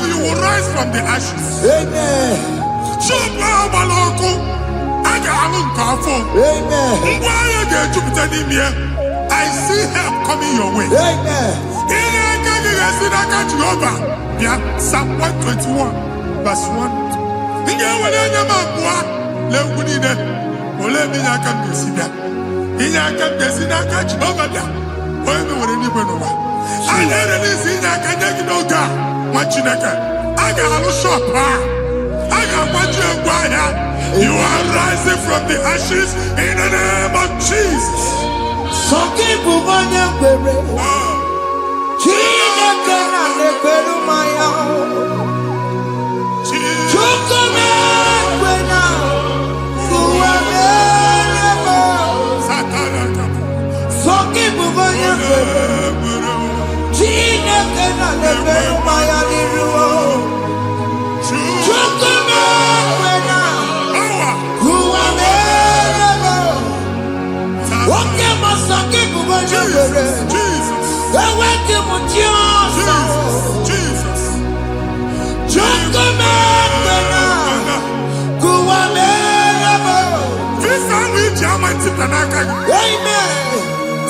D: You will rise from the ashes.
C: Amen.
D: I see help coming your way.
C: Amen.
D: Psalm 121, verse 1. You are rising from the ashes in the name of Jesus.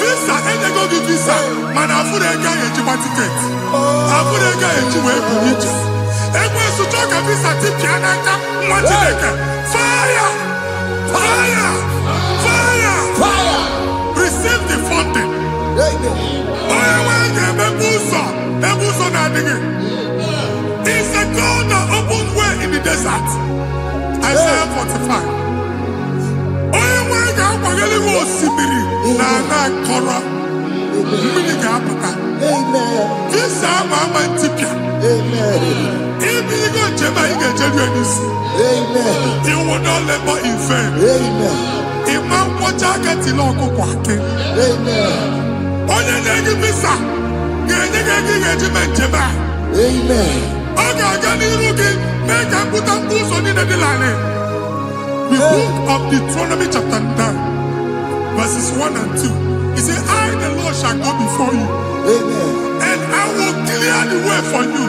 D: Visa, and they go give visa. Man, I put a guy in your ticket. I put a guy in your way. And when you talk a visa, tip Yanaka, fire! Fire! Fire!
C: Fire!
D: Receive the funding. It's a God that opens way in the desert. Isaiah 45. You will not labor in vain. Imam Wajagati Loko Kwake. Onye negi visa. Genye regiment jeba. Oga gani rugi. Make a put a boost on in the line. The book of Deuteronomy chapter 9, verses 1 and 2. He said, I, the Lord, shall go before you. And I will clear the way for you.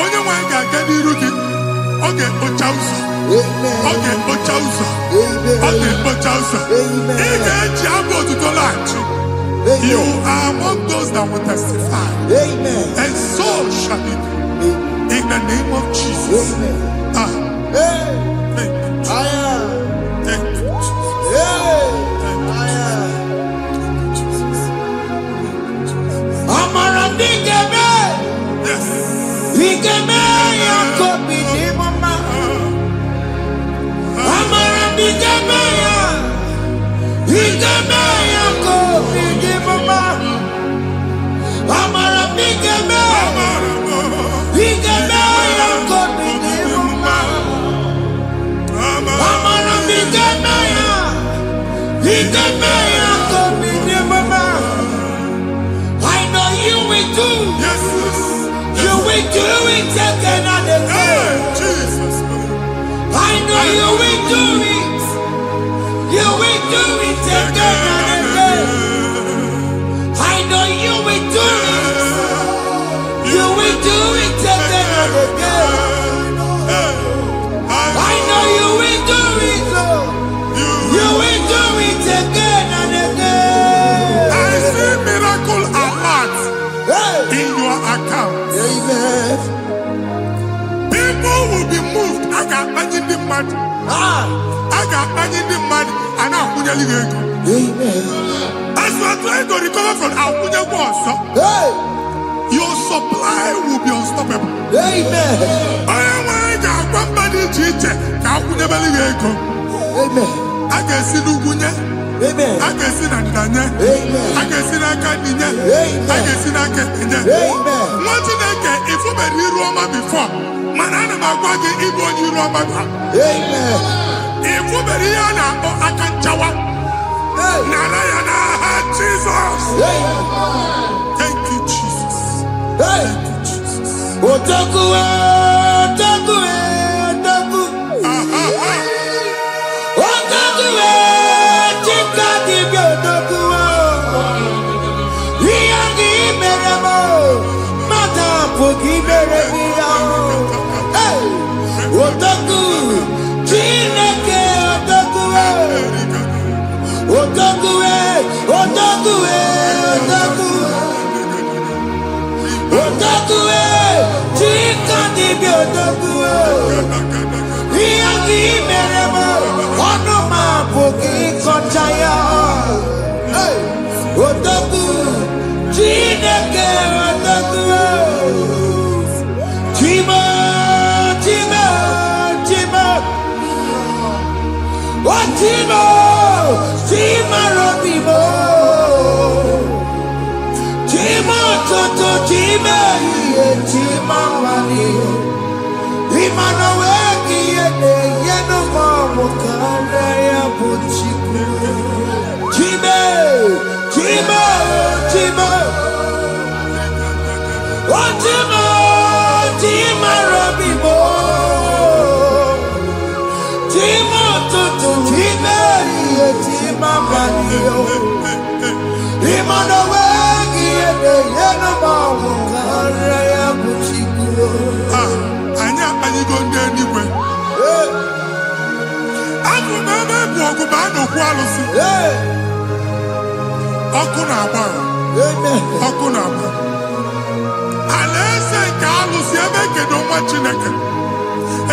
D: Onye wanga gani rugi. Okay, Ochausa. Okay, Ochausa. Okay, Ochausa. Ige Jabo to Tolachi. You are among those that will testify.
B: Amen.
D: And so shall it be. In the name of Jesus.
B: Amen.
D: Thank you. Thank you,
C: I know you will do.
D: Yes,
C: You will do it again and again.
D: Jesus.
C: I know you will do it. You will do it again and again. I know you will do it. You will do it again and again. I know you will do it, Lord. You will do it again and again.
D: I see miracle alert in your account.
B: Amen.
D: People will be moved. I got imagine the mad. I got imagine the mad. And I'm going to leave.
B: Amen.
D: As you are trying to recover from Abuja Boss, your supply will be unstoppable.
B: Amen.
D: I am one body teacher. Abuja Believe.
B: Amen.
D: I can see Lugunya.
B: Amen.
D: I can see Nadanya.
B: Amen.
D: I can see Nakaninya.
B: Amen.
D: I can see Nakaninya.
B: Amen.
D: What did I get? If you were here Roma before, Manana Magwagi, Ibo, you Roma.
B: Amen.
D: If you were here now, I can Jawa. Narayana, Jesus. Thank you, Jesus. Thank you, Jesus.
B: Otaku, otaku, otaku. Otaku, chika dibi otaku. Iyagi meremo, mata pogi meremia. Otaku, chineke otaku. Otaku, otaku, otaku. Otaku, chika dibi otaku. Iyagi meremo, onoma pogi konchaya. Otaku, chineke otaku. Chima, chima, chima. Chima, chima robimo. Chima toto, chima iye, chima wali. Imano weki yene, yeno mamu kanda ya buchiku. Chima, chima, chima. Chima, chima robimo. Chima toto, chima iye, chima wali. Imano weki yene, yeno mamu kanda ya buchiku.
D: Anya anyị go ndị eluigwe. Abụ m ebe bụ ọgụ ma a na-okwu alụsị. Ọkụ na-agba. Ọkụ na-agba. Alaeze nke alụsị ebe kedu nwa Chineke.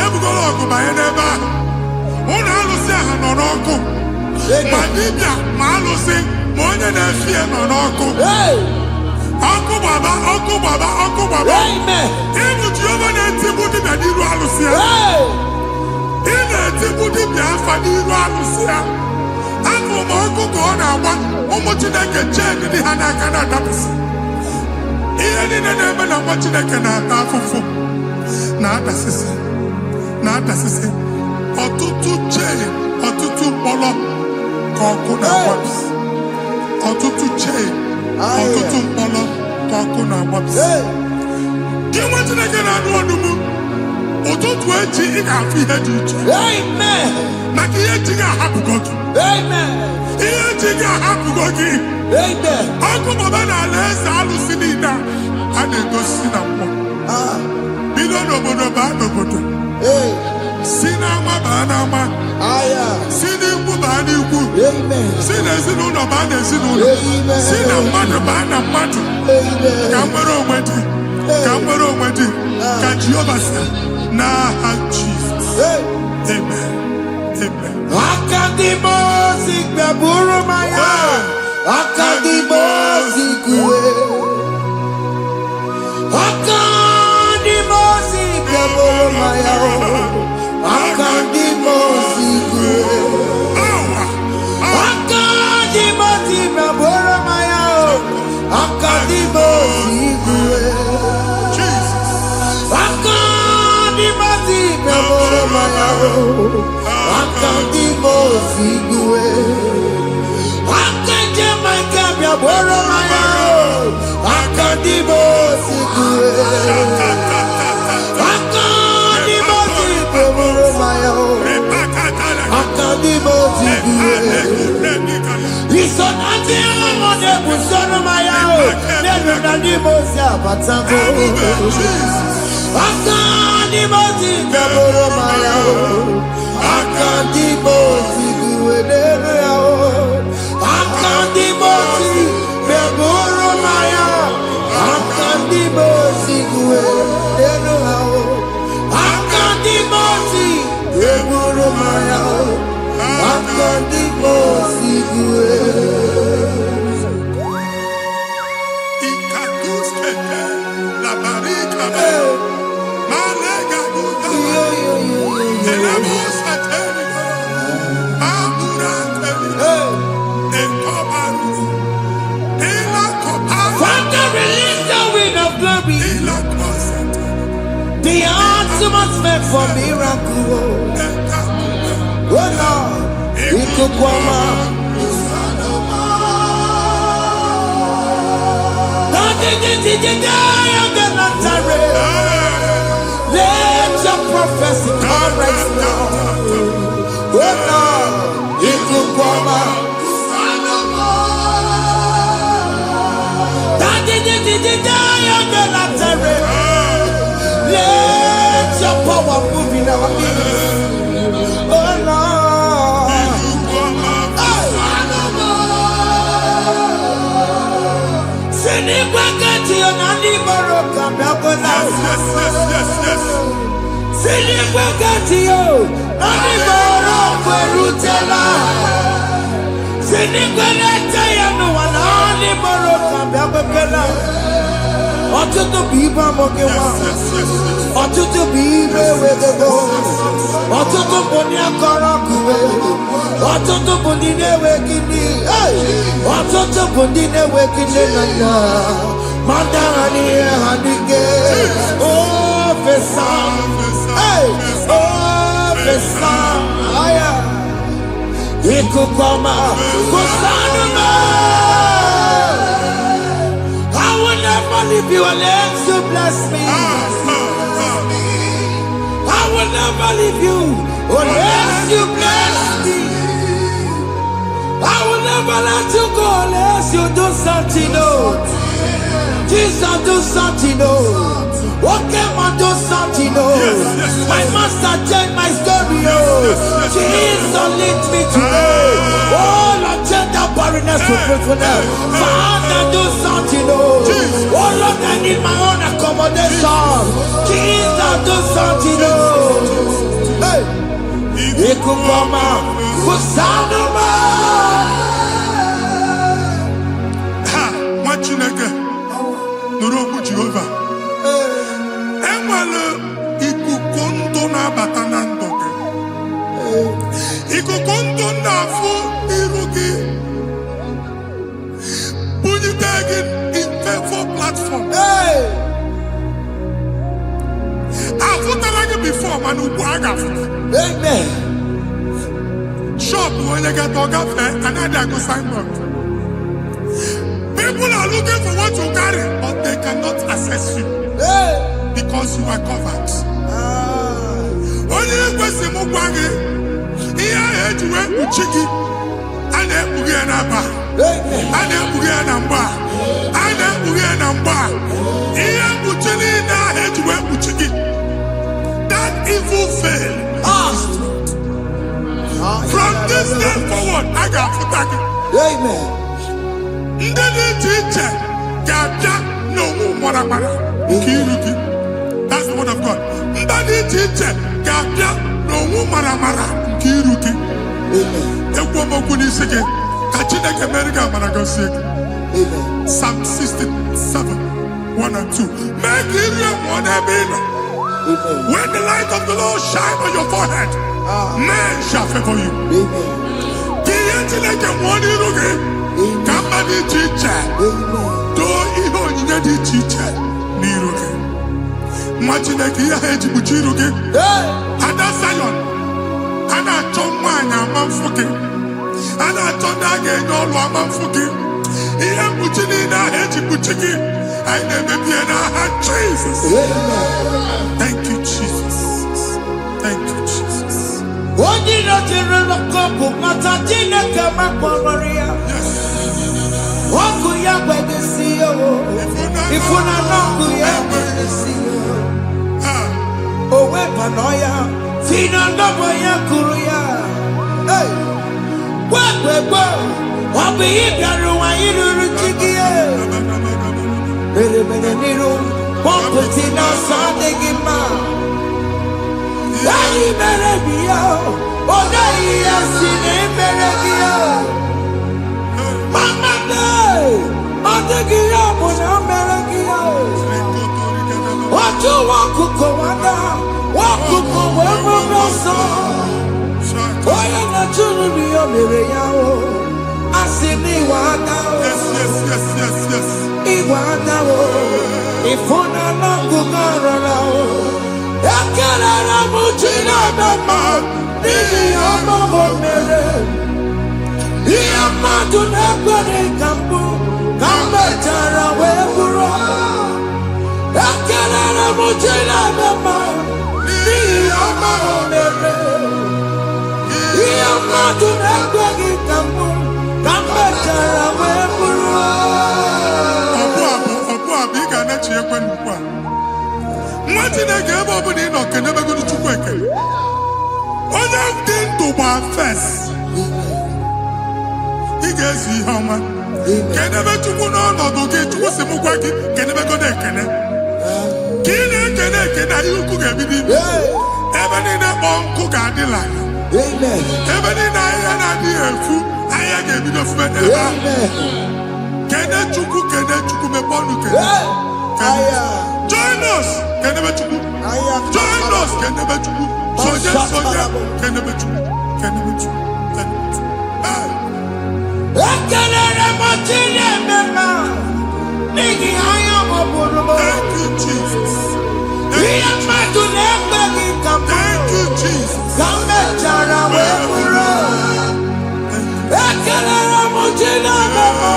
D: Ebugoro ọgụ banye n'ebe ahụ. Ụlọ alụsị ahụ nọ n'ọkụ. Ma dibịa ma alụsị ma onye na-efi ya nọ n'ọkụ. Ọkụ gbaba, ọkụ gbaba, ọkụ gbaba. Ịbụ Jehova na-etigbu dibịa n'iru alụsị ya. Ị na-etigbu dibịa afa n'iru alụsị ya. Afọ ma ọkụ ka ọ na-agba ụmụ Chineke chee ndị ha n'aka na-adapụsị. Ihe niile na-eme na nwa Chineke na-ata afụfụ na-adasịsị na-adasịsị. Ọtụtụ chee, ọtụtụ mkpọrọ ka ọkụ na-agbapụsị. Ọtụtụ chee, ọtụtụ mkpọrọ ka ọkụ na-agbapụsị. Gị nwa Chineke na-anụ ọdụmụ, ụtụtụ echi ị ga-afụ ihe dị iche. Maka ihe echi ga-ahapụgo gị. Ihe echi ga-ahapụgo gị. Ọkụ baba na alaeze alụsị niile a na-egosi na mmụọ. Bido n'obodo baa n'obodo. Si n'ama baa n'ama. Si n'ikwu baa n'ikwu. Si n'ezinụlọ ezinụlọ baa n'ezinụlọ, si na mmadụ baa na mmadụ, ka nwere onwe dị, ka nwere onwe dị, ka Jehova sị n'aha Jizọs. Amen. Amen.
B: Akadimosi gbẹ̀bùrú maya, akadimosi kúwe. Akadimosi gbẹ̀bùrú maya, akadimosi kúwe. Akadimosi gbẹ̀bùrú maya, akadimosi kúwe. Akadimosi gbẹ̀bùrú maya, akadimosi kúwe. Akadimosi gbẹ̀bùrú maya, akadimosi kúwe. Akadimosi gbẹ̀bùrú maya, akadimosi kúwe. Isonati amone busono maya, nenu nadimosi abatango. Akadimosi gbẹ̀bùrú maya, akadimosi kúwe nenu yao. Akadimosi gbẹ̀bùrú maya, akadimosi kúwe nenu yao. Akadimosi gbẹ̀bùrú maya, akadimosi kúwe.
D: Ikaduskete, la barika, malega duta, elemos ateligo, amura ateligo, enkobaru, elakobaru,
B: Father, release the wind of glory,
D: elakosete,
B: the atmosphere for miracle. Oh Lord, ikukwama. Let your prophecy come right now. Oh Lord, ikukwama. Let your power move in our midst. Oh Lord. Sinikwakati onani boroka biakola. Sinikwakati yo nani boroka erutela. Sinikwakati ya no wanani boroka biakola. Ọtụtụ bụ ibe amụghị nwa, ọtụtụ bụ ibe ewegego, ọtụtụ bụ ndị akọrọ akụwe, ọtụtụ bụ ndị na-enweghị nne, ọtụtụ bụ ndị na-enweghị nne na nna, ma ndị agha n'ihe ha n'ike. Ofesa, ofesa, aya, ikuku ọma, kụsanụ m. I will never leave you unless you bless me. I will never leave you unless you bless me. I will never let you go unless you do something new. Jesus, do something new. Okay, man, do something new. My master changed my story. Jesus, lead me today. Oh, Lord, change that barrenness to fruitfulness. Father, do something new. Oh, Lord, I need my own accommodation. Jesus, do something new. Hey, Ikukoma, Kusanuma.
D: ha, nwa Chineke, nụrụ okwu Jehova. Enwere ikuku ndụ na-abata na ndụ gị. Ikuku ndụ na-afụ iru gị, bunyite gị infevo platform. Afụtala gị before, mana ugbu a ga-afụta.
B: Amen.
D: Shop onye ga-eto gafee, anaghị agụ signboard. People are looking for what you carry, but they cannot access you because you are covered. Onye kwesị m gwa gị, ihe ahụ eji wee kpuchi gị, a na-ekpughe ya n'aba, a na-ekpughe ya na mgba, a na-ekpughe ya na mgba. Ihe mkpuchi niile ahụ eji wee kpuchi gị, that evil veil. From this day forward, I got to
B: Amen.
D: Ndị dị iche iche ga-abịa n'onwe mara mara nke iru gị. That's the word of God. Ndị dị iche iche ga-abịa n'onwe mara mara nke iru gị. Ekwu okwu n'isi gị ka Chineke mere gị amara gọzie gị. Psalm 67, 1 and 2. Make it real one every night. When the light of the Lord shine on your forehead, men shall favor you. Kiye Chineke nwere iru gị ka mma dị iche iche doo ihe onyinye dị iche iche n'iru gị. Nwa Chineke ihe ha eji kpuchi iru gị. Ada Zion, a na-achọ nwaanyị ama mfụ gị. A na-achọ ndị a ga-enye ọlụ ama mfụ gị. Ihe mkpuchi niile ahụ eji kpuchi gị anyị na-emebie n'aha Jesus. Thank you, Jesus. Thank you, Jesus.
B: Onye na-ejere n'ọkụ mata Chineke makpọrọ ọkụ ya gbedesi ifuna n'ọkụ ya gbedesi o wepụnọ ya fina ndọbọ ya kụrụ ya gwagbegbo ọ bụ ihe bịara ụwa iruru chi gị mere mere n'iru pọmpụti n'ọsọ adịghị mma anyị mere bi ya ọ naghị ya si na emere gị ya mama ọ dịghị ya bụ na o mere gị ya otu nwaọkụkọ nwada nwaọkụkọ wee bụrụ ọsọ onye na-achụrụ m ya mere ya o asị m ịwa ada ịwa ada o ịfụ na n'ọkụkọ rọrọ o ekelere m chi na-eme mma n'ihi ya ọmụmụ mere ihe mmadụ na-ekwere ka mbụ ka m mechara wee bụrụ ekelere m chi na-eme mma n'ihi ya ọmụmụ mere ihe mmadụ na-ekweghị ka mbụ ka m mechara wee bụrụ
D: ọbụ ị ga na-echi ekwe n'ukwu a nwa Chineke ebe ọ bụla ị nọ kenebegoro Chukwu ekele onye dị ndụ gba fes ị ga-ezi ihe ọma kenebe Chukwu n'ọnọdụ gị Chukwu si m gwa gị kenebegoro ekele ka ị na-ekene ekene ihe ukwu ga-ebido ibe ebe niile kpọọ nkụ ga-adịla ebe niile ahịhịa na-adịghị efu ahịhịa ga-ebido fube n'ebe ahụ kene Chukwu mepe ọnụ kene join us kenebe Chukwu join us kenebe Chukwu sonye kenebe Chukwu
B: ekelere m chi na-eme mma n'ihi anya m bụrụ m
D: thank you Jesus
B: ihe mmadụ na-ekweghị ka m
D: thank you Jesus
B: ka m mechara wee bụrụ ekelere m chi na-eme mma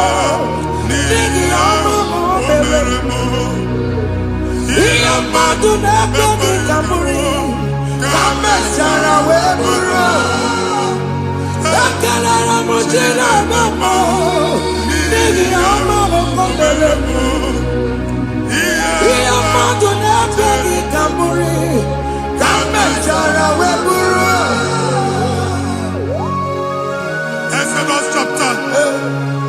B: n'ihi ọmụmụ mere ihe mmadụ na-ekweghị ka m bụrụ ka m mechara wee bụrụ ekelere m chi na-eme mma n'ihi ọmụmụ mere ihe mmadụ na-ekweghị ka m bụrụ ka m mechara wee bụrụ
D: Exodus chapter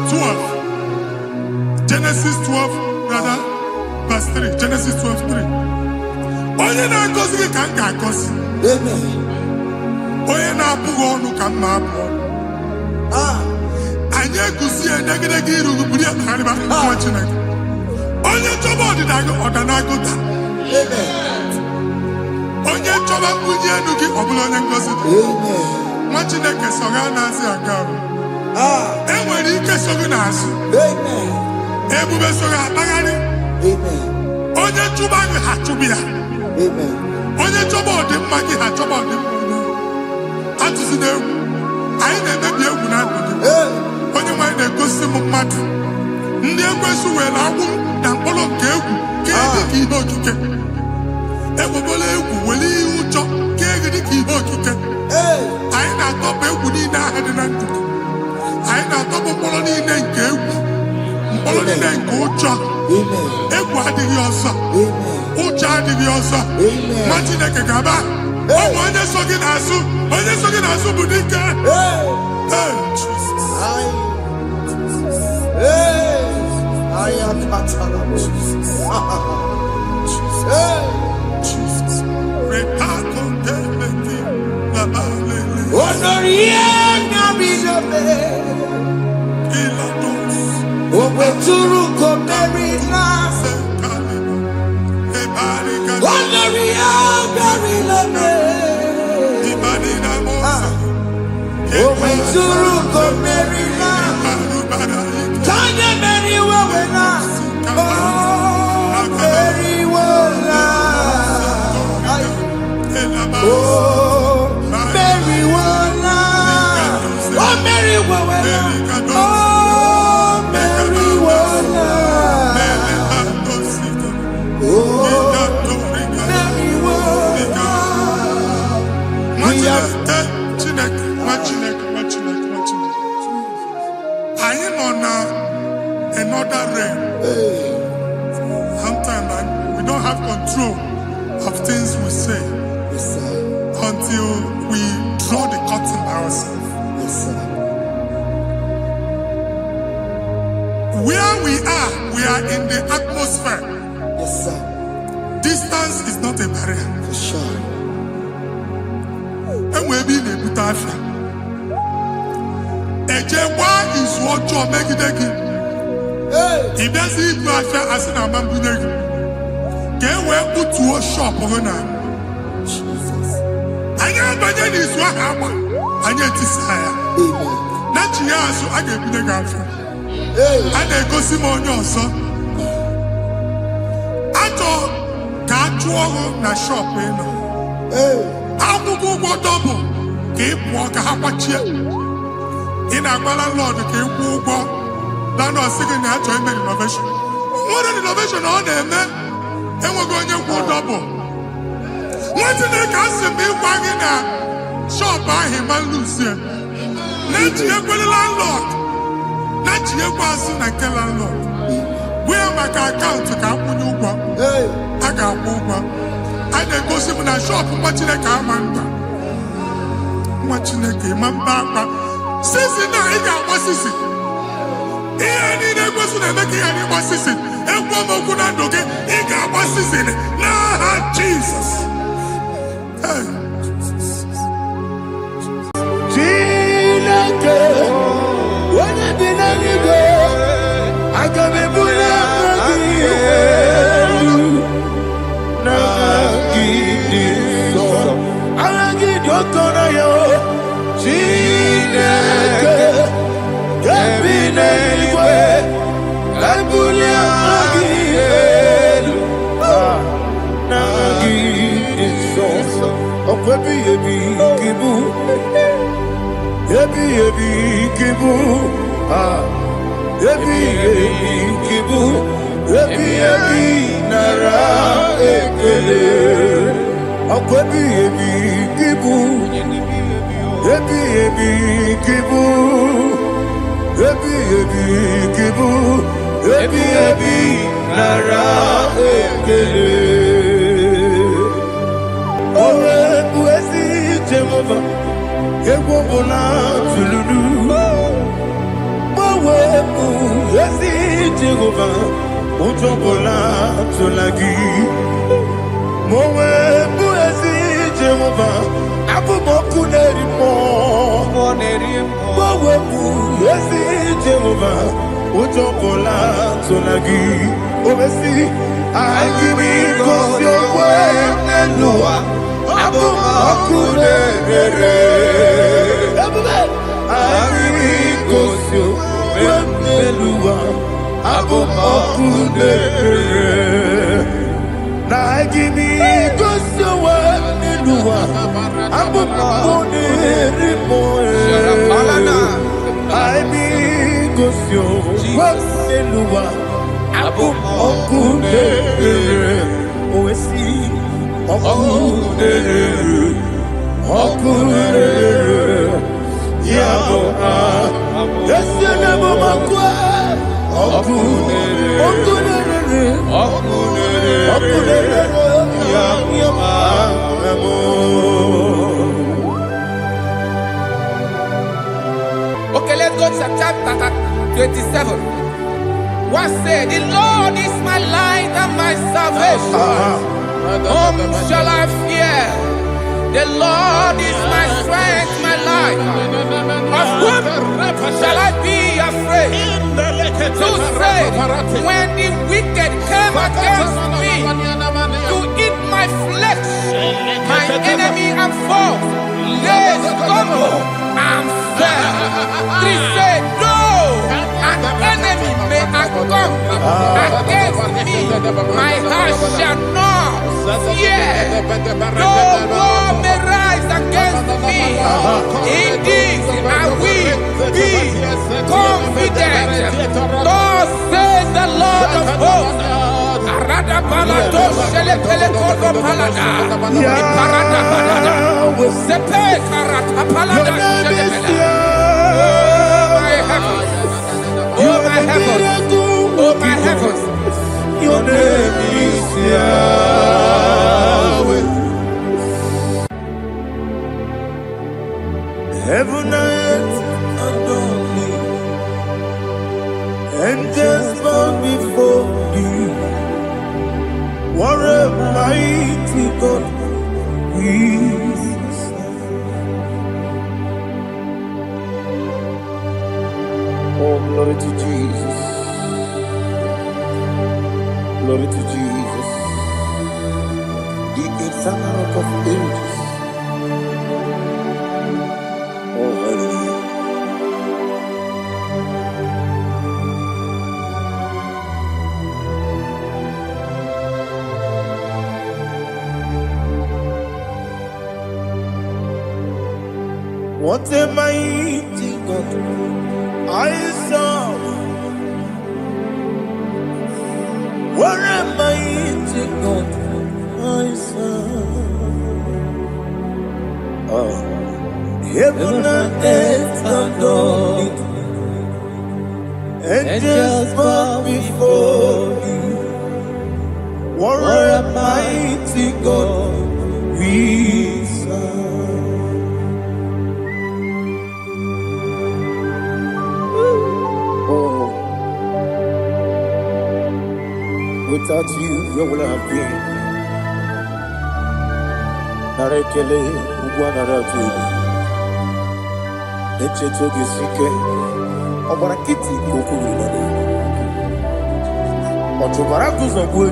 D: 12 Genesis 12 rather verse 3 Genesis 12:3 onye na-agọzi gị ka m ga-agọzi onye na-abụghị ọnụ ka m na-abụ anyị eguzie negedege iru gị buru ya kparịba nwa Chineke onye chọba ọdịda gị ọdanagụta onye chọba mbunye elu gị ọ bụla onye ngọzi dị nwa Chineke so gị na-azị aga e nwere ike so gị n'azụ ebube so gị akpagharị onye chụba gị ha chụbụ ya onye chọba ọdịmma gị ha chọba ọdịmma atụzi n'egwu anyị na-emebi egwu na ndụ gị onye nwanyị na-egosi m mmadụ ndị ekwensu were agwụ na mkpọrọ nke egwu ka dị ka ihe okike ewebola egwu were ihe ụjọ ka dị ka ihe okike anyị na-atọpụ egwu niile ahụ dị na ndụ gị anyị na-atọpụ mkpọrọ niile nke egwu mkpọrọ niile nke ụjọ egwu adịghị ọzọ ụjọ adịghị ọzọ nwa Chineke ga-aba ọ bụ onye so gị n'azụ bụ dike
B: Suruko Merina. Tanya Mary Wawena. Oh, Mary Wawena. Oh, Mary Wawena. Oh, Mary Wawena. Oh, Mary Wawena. Oh, Mary Wawena.
D: I am on another realm. Sometimes we don't have control of things we say until we draw the curtain by ourselves. Where we are in the atmosphere. Distance is not a barrier.
B: For sure.
D: And we'll be in a butafia. Ejewa is what you make it again. If there's a butafia as an amambuneg, can we put to a shop over now? I know but that is what happened. I get desire. Not you, so I get the girlfriend. And I go see more your son. I thought, can't you na shop, you know? I'm going to go double. Keep walk a half a chair. In a landlord, keep walk. Landlord singing that joint innovation. What an innovation on them, man. And we're going to go double. What did they cast me wagging at? Shop by him and Lucian. Let you go the landlord. Let you go as soon as landlord. Where my account to come when you go? I got one. I then go see when I shop watching a car man. Watching a game and back. Since now he got what is it? He ain't a person making any what is it? And one more good and okay, he got what is it? Nah, Jesus.
B: When I did any go, I can be put
C: Okay, let's go to chapter 27. What said, the Lord is my light and my salvation. Whom shall I fear? The Lord is my strength, my life. Of whom shall I be afraid? Who said, when the wicked came against me to eat my flesh, my enemy and foe they stumble and fell. Three say, no, an enemy may have come against me. My heart shall not fear. No war may rise against me. In this I will be confident. Thus says the Lord of hosts. Arada balado shele pele kodo palada. Iparada balada. Sepe karata palada shele pele. Oh my heavens. Oh my heavens.
B: Your name is Yahweh. Heaven and earth adore me, angels bow before you. What a mighty God we serve. Oh, glory to Jesus. Glory to Jesus. The eternal rock of ages. Oh, hallelujah. What a mighty God I serve. What a mighty God I serve. Oh. Heaven and earth adore it. Angels bow before you. What a mighty God we serve. Oh, without you, where would I have been? Narekele, Ugwanaratu. Echetoge sike, Obara kiti kokuru nade. Otobara kuzogwe.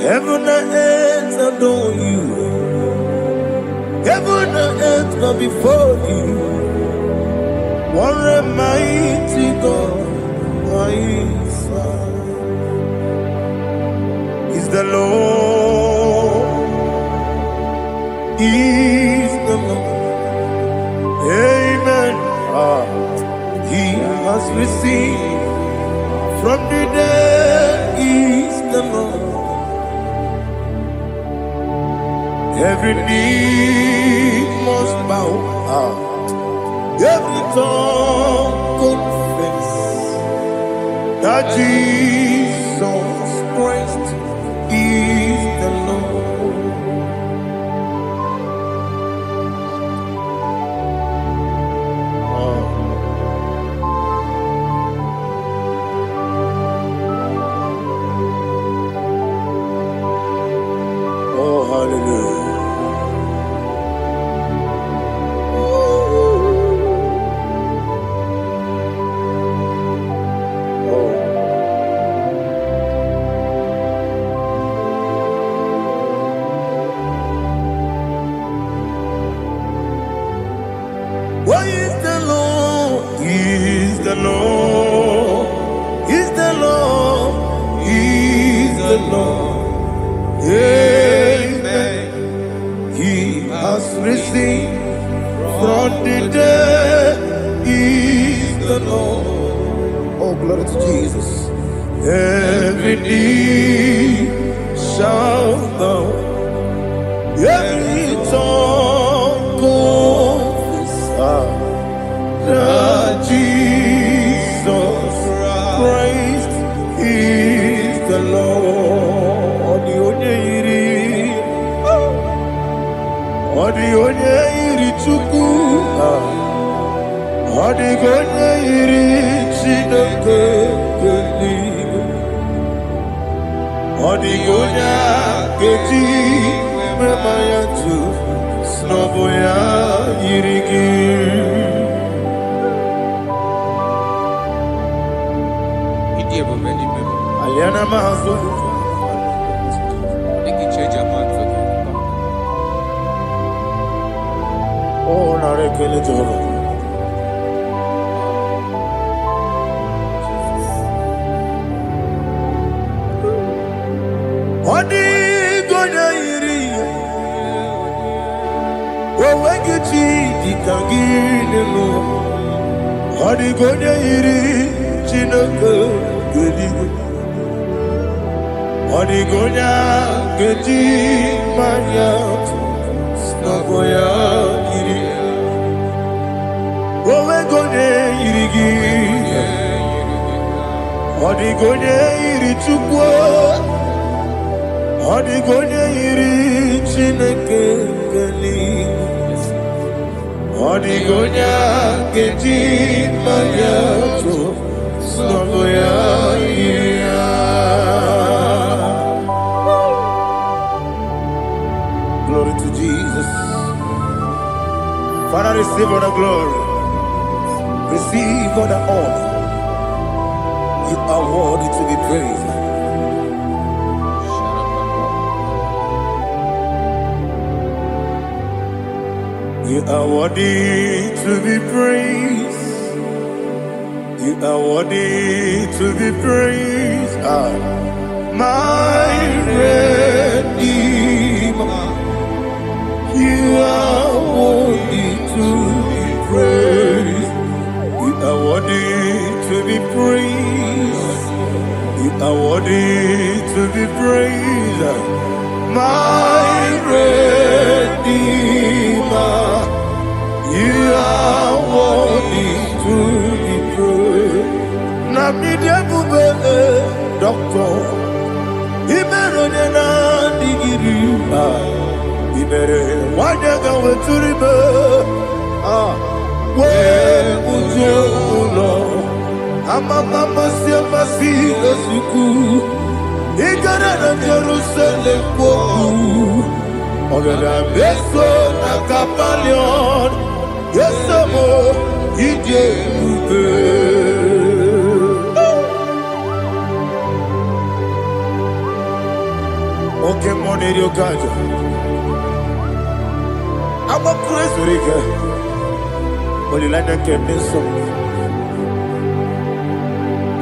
B: Heaven and earth adore you. Heaven and earth bow before you. What a mighty God I serve. Is the Lord. Is the Lord. Amen. He has received from the dead. Is the Lord. Every knee must bow. Every tongue confess that Jesus Christ is the Lord. Oh, hallelujah. Why is the Lord? He is the Lord. He's the Lord. He's the Lord. Amen. He has risen from the dead. He's the Lord. Oh, glory to Jesus. Every knee shall bow. Every tongue confess that Jesus Christ is the Lord. Onye iri Chukwu, ọdịghị onye iri Chineke eluigwe, ọdịghị onye a ga-eji mmemme ya tụ n'ọbụ ya yiri gị. Aliana Mahazo.
C: They can change your mind for you.
B: Oh, narekele Jehovah. Odi gonya iri, wawegiti dikangine mo. Odi gonya iri, chineke gedi. Odi gonya gedi manya, snagoya iri. Wawegonya iri gi, odi gonya iri chukwa. Odigonya iri chineke geli, odigonya gedi mayato snagoya ira. Glory to Jesus. Father, receive all the glory, receive all the honor. You are worthy to be praised. You are worthy to be praised. You are worthy to be praised. My Redeemer. You are worthy to be praised. You are worthy to be praised. You are worthy to be praised. My Redeemer. You are worthy to be praised. Namidia bube doctor, imero nena digiri. Imere wanyaga weturibe. We ujulo, amama siapa si lesuku. Igara na Jerusalem koku. Ogada beso na kapalion. Yesamo ije ube. Oke mone rio kaja. Amo kuresu rike. Olilanya kemeso.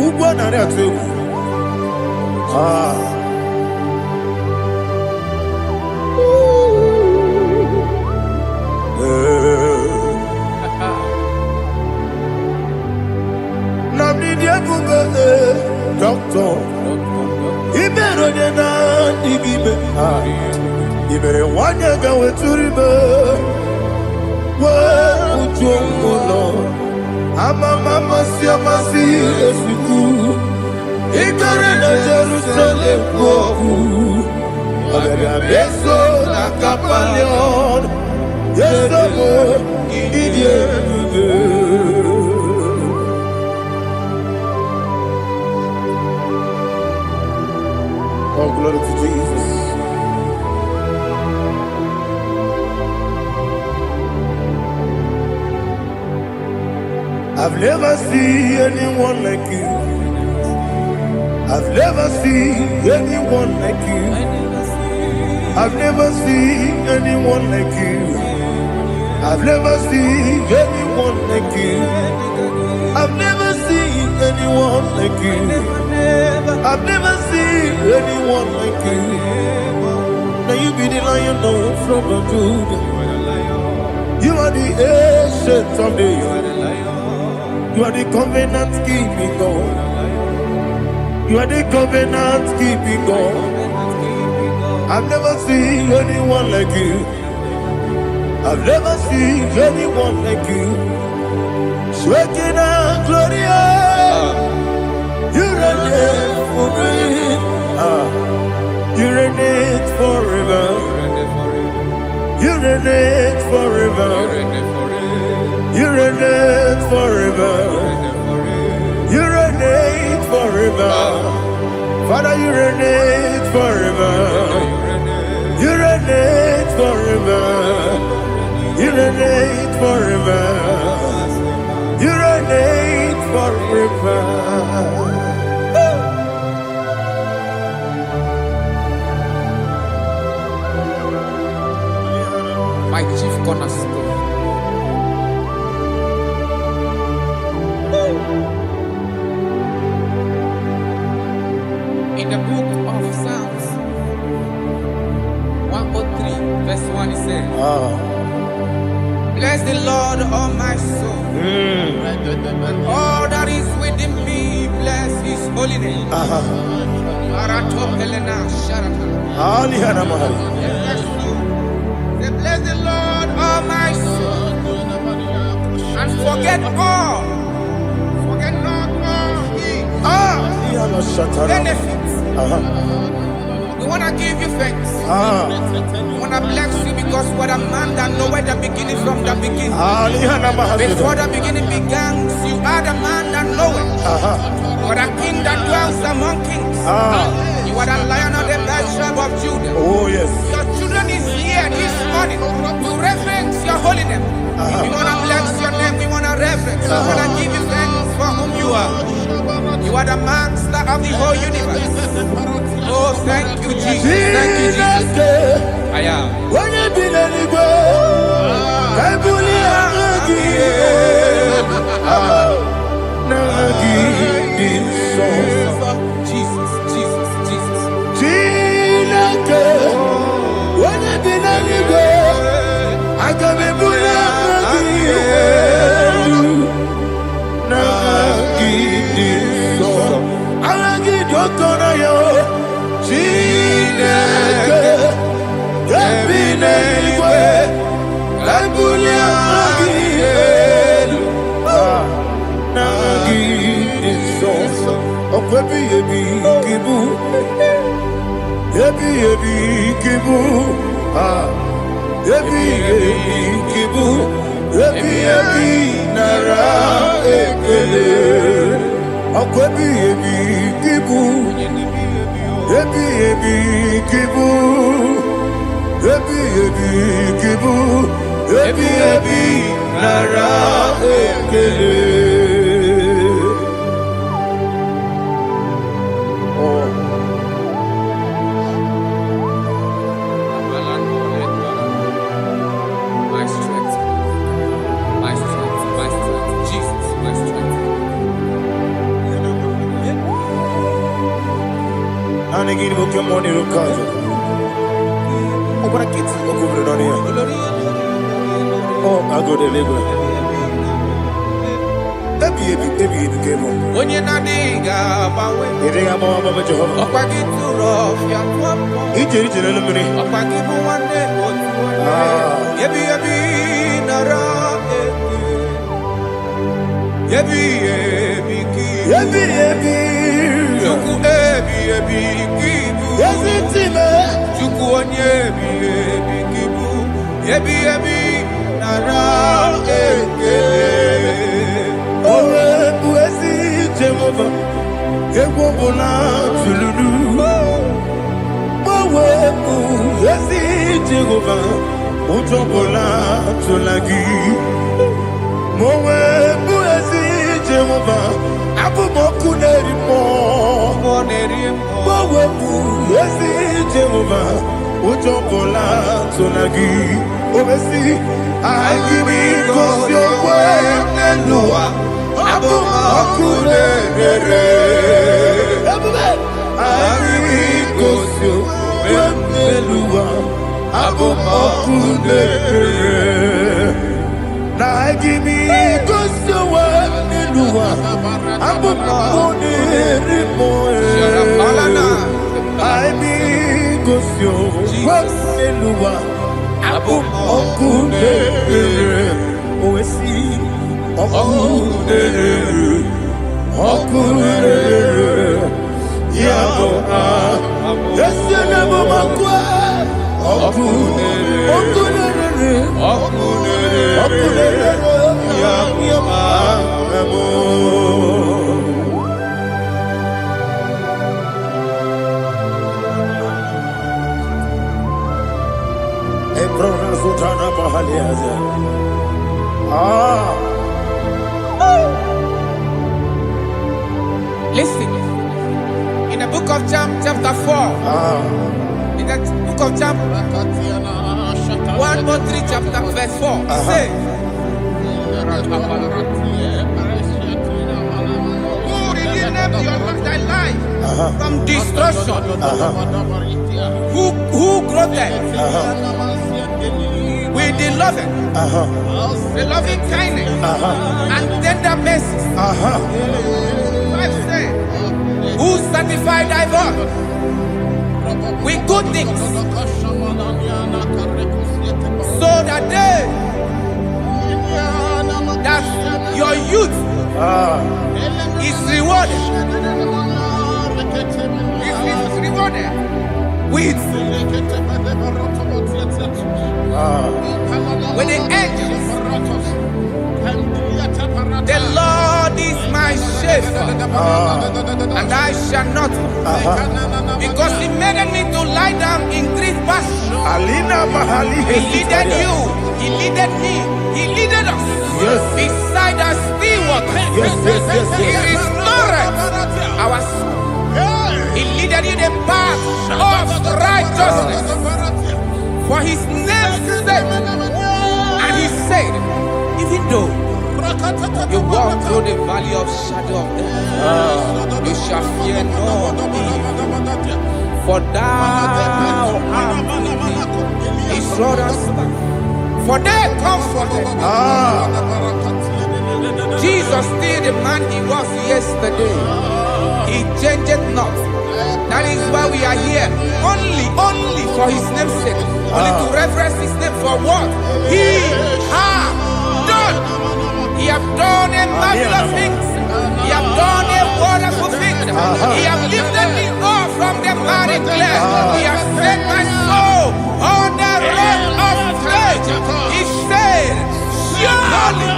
B: Ugwa na reatu. Doctor, Ibero na digibe. Ibere wanyaga weturibe. We ujongulo. Mama siamasi esiku. Igare na Jerusalem koku. Ogada beso na kapalion. Yesamo idie. Oh, glory to Jesus. I've never seen anyone like you. I've never seen anyone like you. I've never seen anyone like you. I've never seen anyone like you. I've never seen anyone like you. I've never seen anyone like you. Now you be the Lion from the Judah. You are the ancient of days. You are the covenant keeping God. You are the covenant keeping God. I've never seen anyone like you. I've never seen anyone like you. Shaking and glorious. You reign for me. You reign forever. You reign forever. You reign forever. You reign forever. Father, you reign forever. You reign forever. You reign forever. You reign forever.
C: My chief cornerstone. Bless the Lord, all my soul. All that is within me, bless His holy name. Bless the Lord, all my soul, and forget not all His benefits. We want to give you thanks. We want to bless you because what a man that knoweth the beginning from the beginning. Before the beginning began, you are the man that knoweth. What a king that dwells among kings. You are the Lion of the tribe of Judah.
B: Oh yes.
C: Your children is here this morning to reverence your holy name. We want to bless your name. We want to reverence. We want to give you thanks for whom you are. You are the master of the whole universe. Oh, thank you, Jesus. Thank you, Jesus. I am.
B: When you be the go, I
C: Jesus, Jesus, Jesus.
B: When you be the go, I can be
C: Listen, in the book of John, chapter 4, in the book of John 1:3, chapter verse 4, it says, who redeemed your thy life from destruction, who clothed with the loving, the loving kindness, and tender mercies. Five say, who sanctify thy voice with good things, so that your youth is rewarded. Is rewarded with the angels. The Lord is my shepherd, and I shall not want, because He made me to lie down in green pastures. He leaded you, He leaded me, He leaded us beside the still waters. He restored our soul. He leaded you the path of righteousness for His name's sake. And He said, even though you walk through the valley of shadow of death, you shall fear no evil, for thou art with me. His rod and staff, for they comforted. Jesus still the man He was yesterday. He changed not. That is why we are here. Only for His name's sake. Only to reverence His name for what He has done. He has done a marvelous things. He has done a wonderful thing. He has lifted me up from the miry clay. He has set my soul on the rock of faith. He said, surely,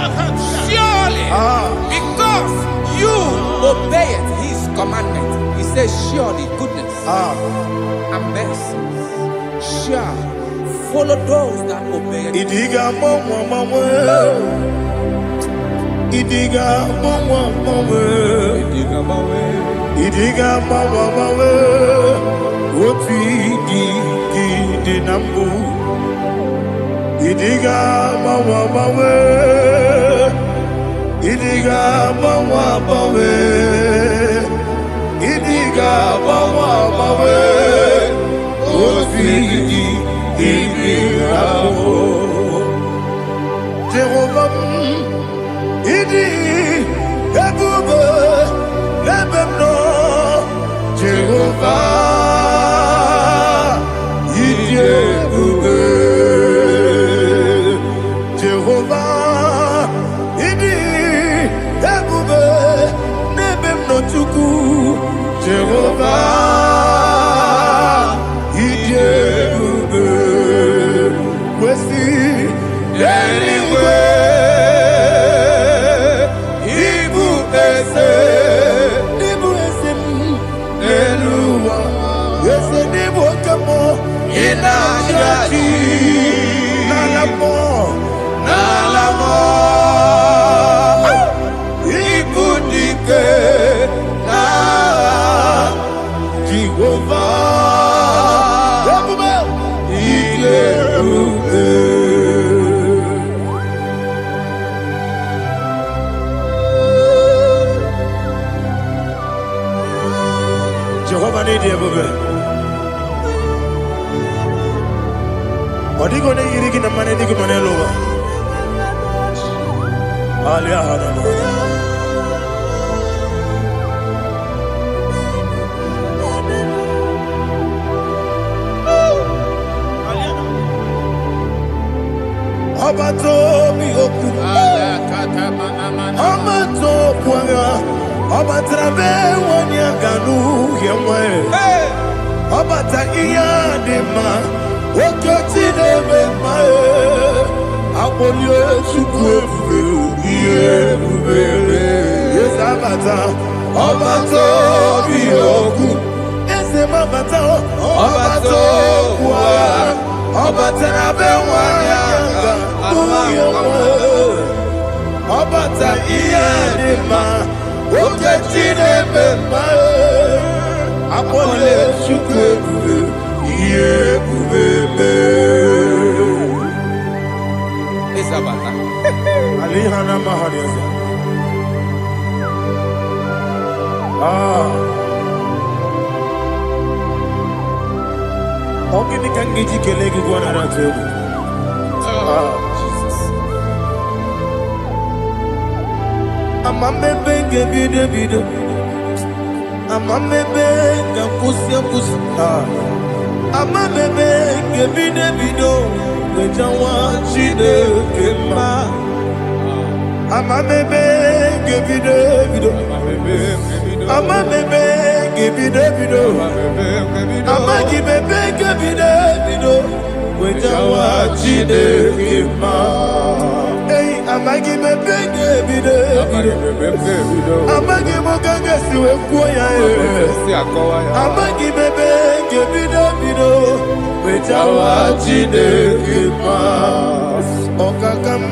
C: because you obeyed His commandment. He says, surely goodness and mercy shall follow those that obey it.
B: Idiga mama, Idiga mama, what we did nambu. Idiga mama, Idiga mama, Idiga mama, what we Jehovah, Idi, Ebube, Lebemno, Jehovah, Idi, Ebube, Jehovah, Idi, Ebube, Lebemno Chuku, Jehovah, Idi, Ebube, Wesi, anyway. Jehovah need you, baby. What are you going to eat in the money? You can lower. Abato mi oku, Amato kwanga, Abatrabe wanya ganu yemwe, Abata iya dema, Okoti deme mae, Abolio chukwe iye bubele, Yes Abata, Abato mi oku, Ese mabata, Abato kwa. Obata bewanya Obata iyadima Oketine bema Apole chukwe Iye bubebe
C: Isabata
B: Alihana mahaliasa Ogini kangiji kelegi gwana ratebu. Amamebe gebide bide. Amamebe gakusi. Amamebe gebide bido. Wejawa chide kema. Amamebe gebide bido. Amamebe gebide bido. Amagibebe gebide bido. Wejawa chide kema. Hey, amagibebe gebide bido. Amagimogaga siwe kuya amagibebe gebide bido. Wejawa chide kema. Okakam.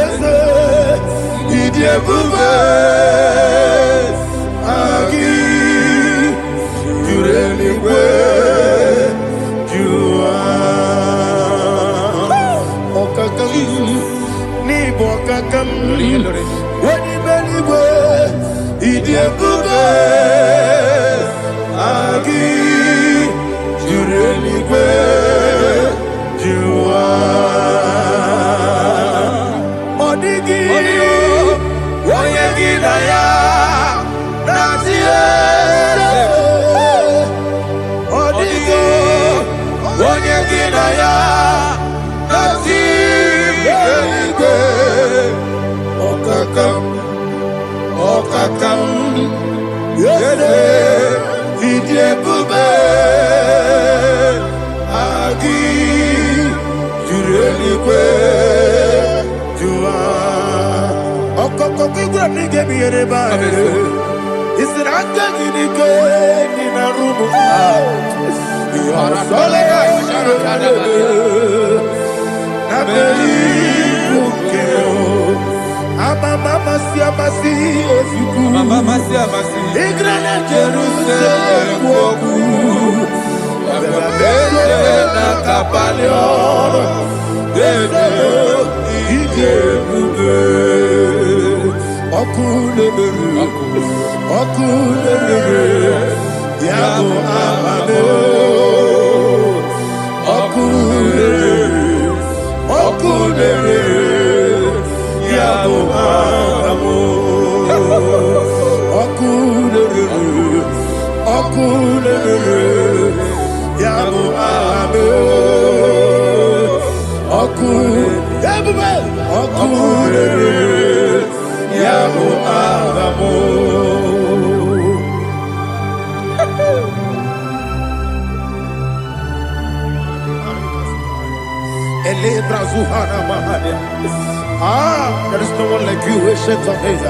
B: Eze idiebube agi jureligwe jua okakam ni bokakam wadi beligwe idiebube agi jureligwe jua odigi oyegi na ya nazie odigi oyegi na ya nazie okakam yede idiebube agi jureligwe jua okokokigura nige miyereba isiranga nige nina rumu yarasolega na beri bukeo amama siamasi efiku igrana Jerusalem woku bebe na kapalion bebe idiebube Okulere Yabo Amado Okulere Yabo Amado Okulere Yabo Amado Okulere Yabo Amado there is no one like you, ancient of days.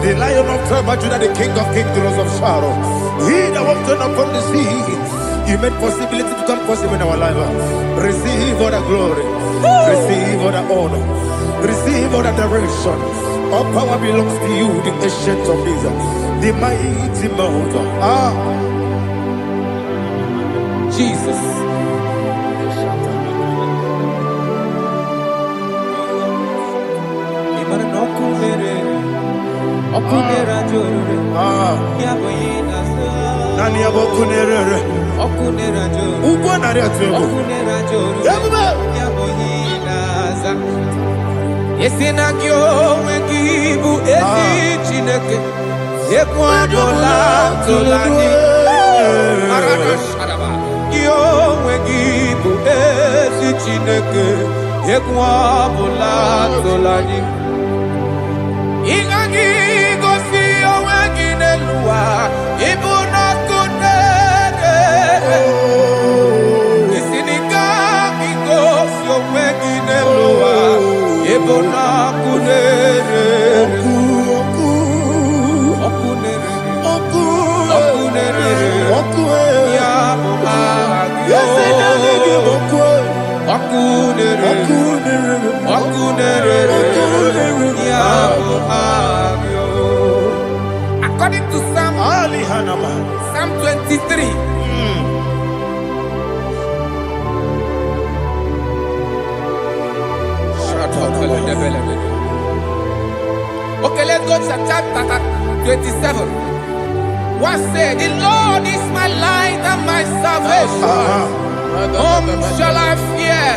B: The Lion of tribe of Judah, the King of kings, the Rose of Sharon. He that walked upon the sea, you made possibility to come possible in our life. Receive all the glory, receive all the honor, receive all the direction. All power belongs to you, the ancient of days, the mighty mountain.
C: Jesus.
B: Nani abokunere ugwo nari atego
C: Yesinagyo wengibu ezi chineke Ekwadola tolani Yo wengibu ezi chineke Ekwadola tolani Ingagi gosi owengi nelua Ibuna kunere Isinigagi gosi owengi nelua Ibuna kunere Okunere Yabo agyo Okunere Yabo agyo. According to Psalm 23 Okay, let's go to chapter 27. What say? The Lord is my light and my salvation. Whom shall I fear?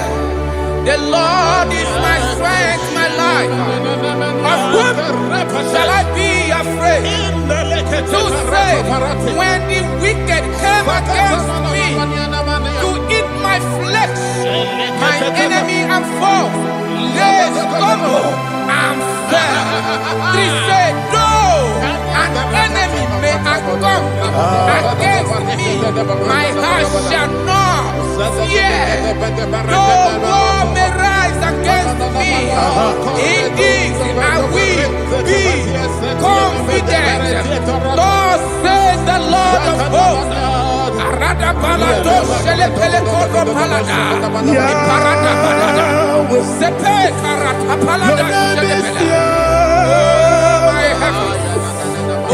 C: The Lord is my strength, my life. Of whom shall I be afraid? To say, when the wicked came against me to eat my flesh, my enemy and foe, they stumble and fell. They say, though an enemy may come against me, my heart shall not fear. Though war may rise against me, in this I will be confident. Thus says the Lord of hosts.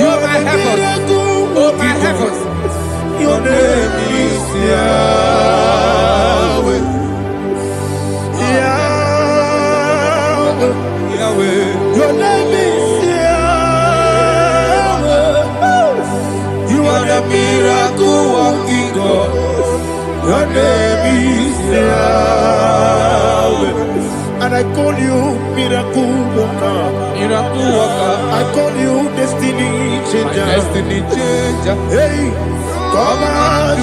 C: Oh my heavens, oh my heavens,
B: your name is Yahweh. Yahweh, Yahweh, your name is Yahweh. You are the miracle working God. Your name is Yahweh. And I call you miracle worker. Miracle worker. I call you destiny changer. Destiny changer. Hey, come on,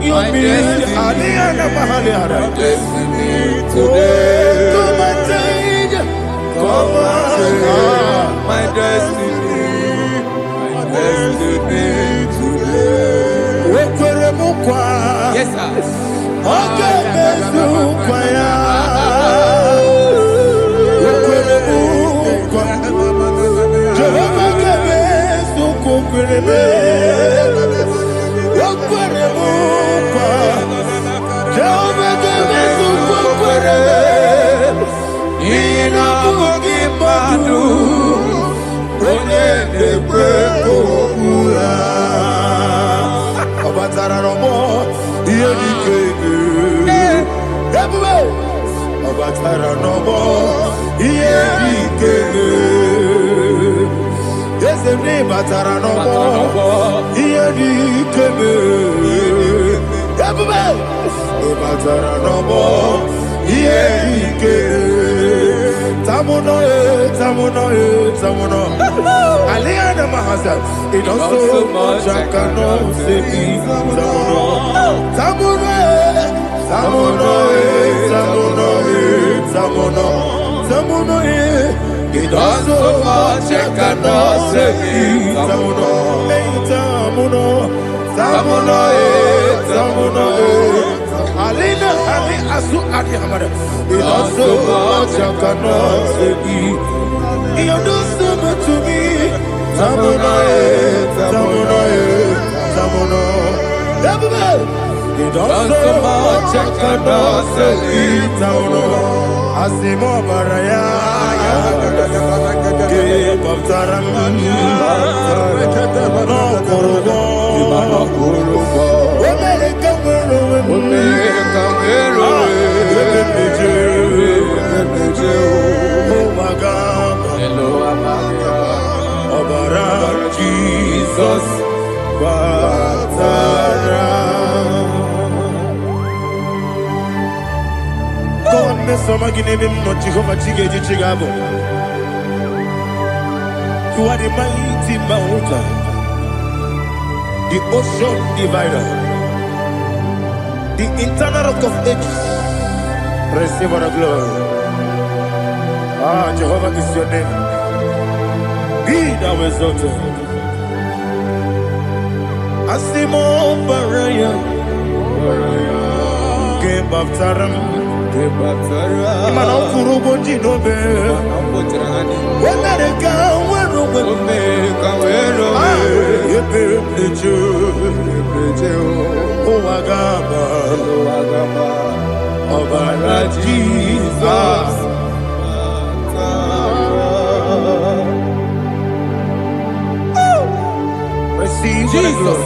B: you mean Aliana Mahaliana. Destiny today. Come on, change. Come on, my destiny. My destiny today.
C: yes sir.
B: Okay, it does so much I cannot say. It does so much I cannot say. Alina Ali Asu Adi Hamada. It does so much I cannot say. You do so much to me. Tamuno. You don't so much I cannot say. Tamuno. Asimo Baraya. Give up Taran. No Kurubo. Oh my God. Hello, Jesus, God, me some again no Jehovah Chigedi Chigabo. You are the mighty mountain, the ocean divider, the internal rock of ages. Receive our glory. Ah, Jehovah is your name. Be thou exalted. Asimo Baraya, Game of Taram, Imano Kurubo Jinobe, when they come, when oh Agaba, Obara Jesus. Receive Jesus.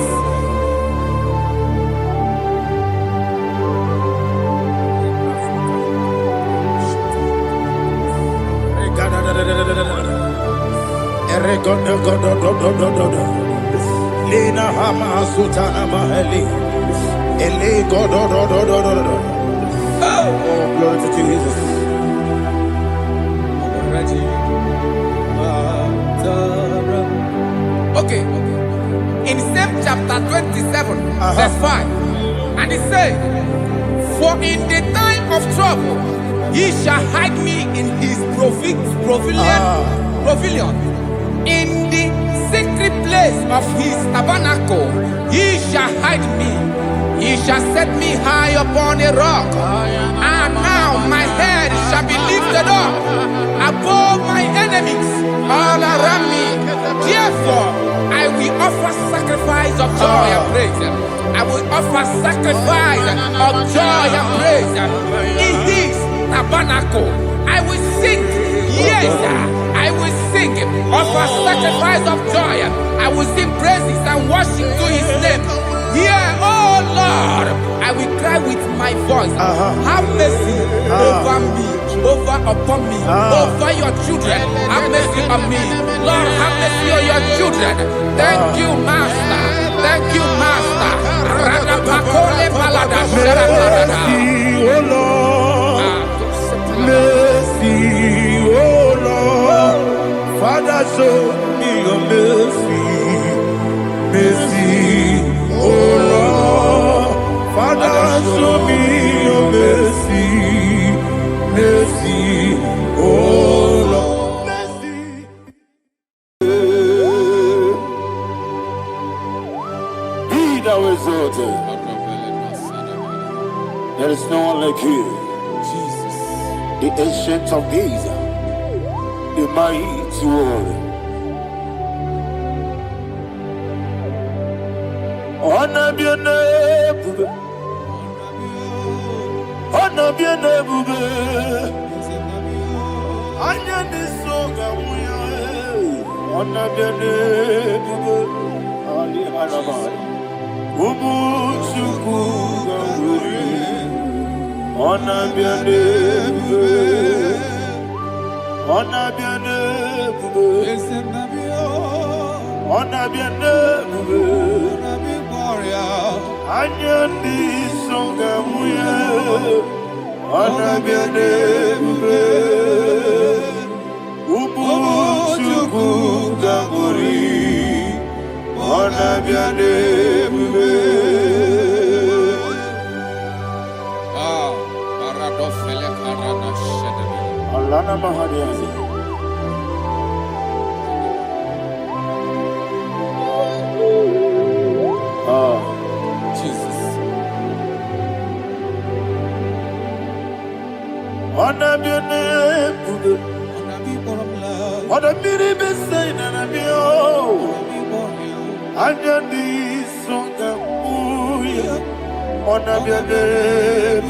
B: Lena Hama Sutana Mahali. Ele God. Oh, glory to Jesus.
C: Okay. In same chapter 27, verse 5. And it says, for in the time of trouble, he shall hide me in his pavilion. In the secret place of his tabernacle, he shall hide me. He shall set me high upon a rock. And now my head shall be lifted up above my enemies all around me. Therefore, I will offer sacrifice of joy and praise. I will offer sacrifice of joy and praise in his tabernacle. I will sing, yes, I will sing, offer sacrifice of joy. I will sing praises and worship to his name. Yeah, oh Lord, I will cry with my voice. Have mercy over me, upon me, over your children. Have mercy on me. Lord, have mercy on your children. Thank you, Master. Thank you, Master.
B: Mercy, oh Lord. Mercy, oh Lord. Father, show me your mercy. Mercy, oh Lord. Father, show me your mercy. Mercy, oh Lord. Mercy. Be thou exalted. There is no one like you.
C: Jesus.
B: The ancient of days, the mighty warrior. Honor be your name, honor be your name, honor be so good. Honor be your name, Ali Alaba. Ubu chuku gamburi. Honor be your name, honor be your name, honor be your name. Anya di songa muya, honor be your name, ubu chuku gamburi, honor be your name. Alana Mahadiazi.
C: Jesus.
B: Honor be your name, honor be the same, honor be your. Anya di songa muya, honor be your name.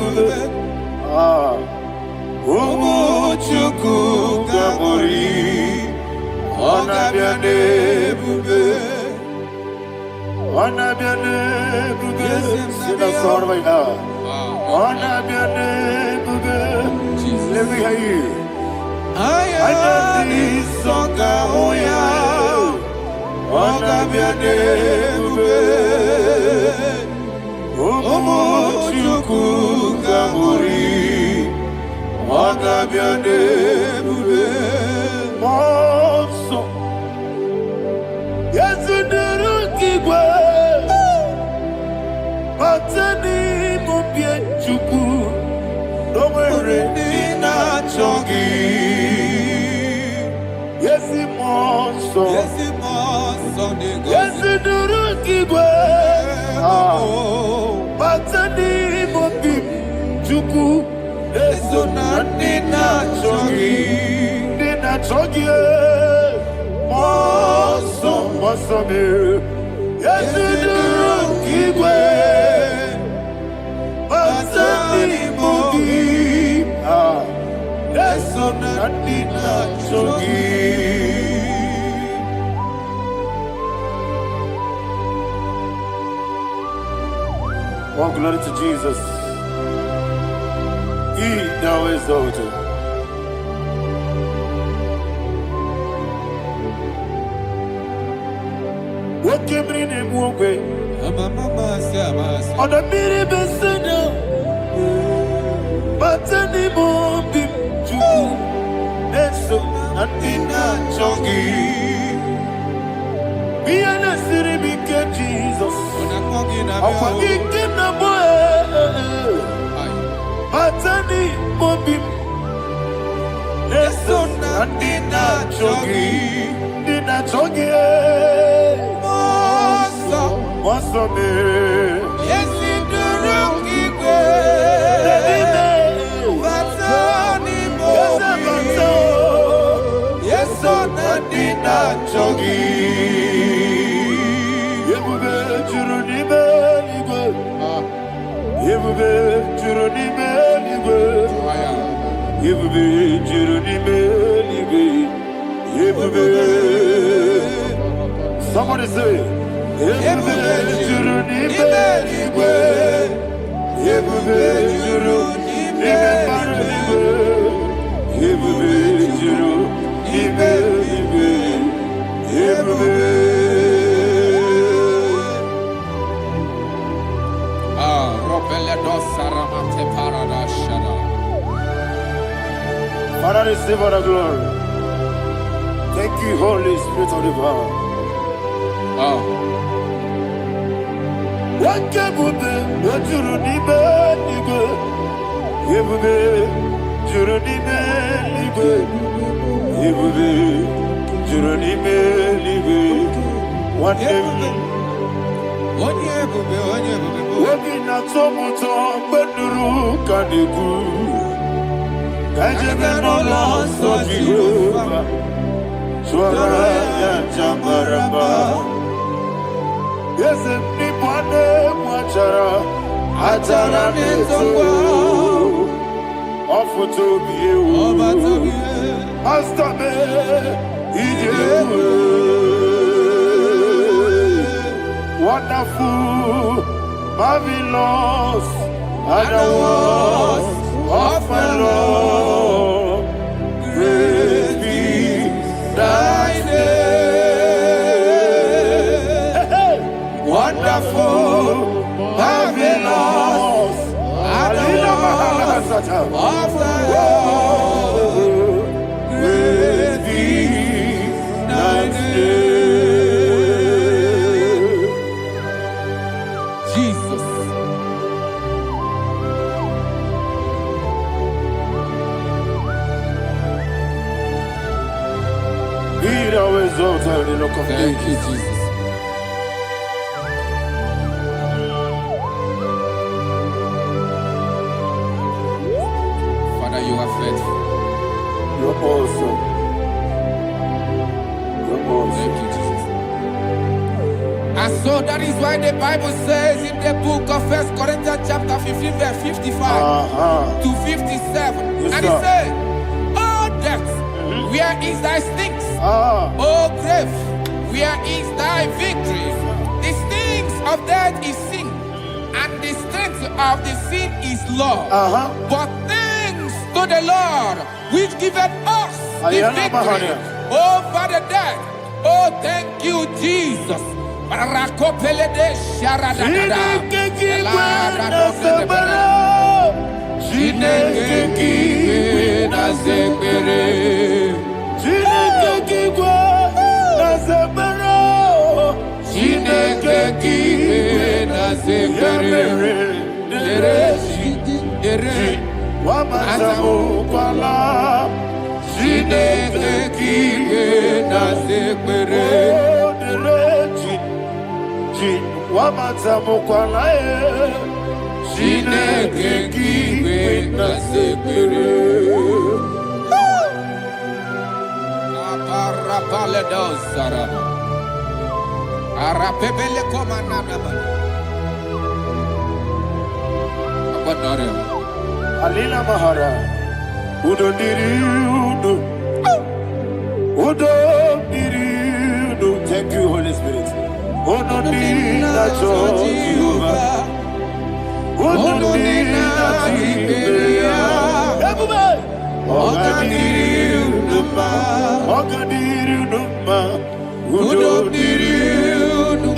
B: Umuchuku Gabori, Onabiane Bube, Onabiane Bube, sing a song right now. Onabiane Bube, let me hear you. Ayani Songa Oya, Onabiane Bube, Umuchuku Gabori. Honor be your name, Monso. Yes, you do keep Matani Mupie Chuku. Don't worry, Nina Chongi. Yes, Monso. Yes, you do keep Matani Mupie Chuku. Eso na dina chogi, moso me. Yesu duru kigwe, masani mogi. Eso na dina chogi. Oh, glory to Jesus. He now exalted. Woke brine muogwe. Oda miri besena. Batani mombi chuku. Neso andina chongi. Biana siribike Jesus. Akwagikina boe. Batani mombi. Neso andina chongi. Dina chongi. Moso me.
C: Yes, in the room, Batani mombi. Yes, on andina chongi.
B: Yebube churuni beligwe. Yebube churuni beligwe. Yebube churuni beligwe. Yebube. Somebody say. Yebube churuni beligwe. Yebube churuni beligwe. Yebube churuni beligwe. Yebube. Father, receive all the glory. Thank you, Holy Spirit of the power. What can we do? What you need, nigga? You be, you need, nigga. You be, you need, nigga. What day? Wabina tomuto beduru kaniku. Kajebe no loso Jehovah. Swara ya jambaramba. Yese nipane mwachara. Atara netongwa. Ofuto biyewu. Astame ijewu. Wonderful, marvelous, are the words of my Lord. Praise be thy name. Wonderful, marvelous, are the words of my Lord. Praise be thy name. Thank you, Jesus. Father, you are faithful. You're awesome. You're awesome.
C: Thank you, Jesus. And so that is why the Bible says in the book of 1 Corinthians chapter 15, verse 55 to 57.
B: Yes,
C: and it says, "Oh death, where is thy stings? Oh grave, where is thy victory? The stings of death is sin, and the strength of the sin is law. But thanks to the Lord, which giveth us the victory over the death." Oh, thank you, Jesus.
B: Alina Mahara, Udo Diriudo, Udo Diriudo. Thank you, Holy Spirit. Udo Diriudo, Udo Diriudo,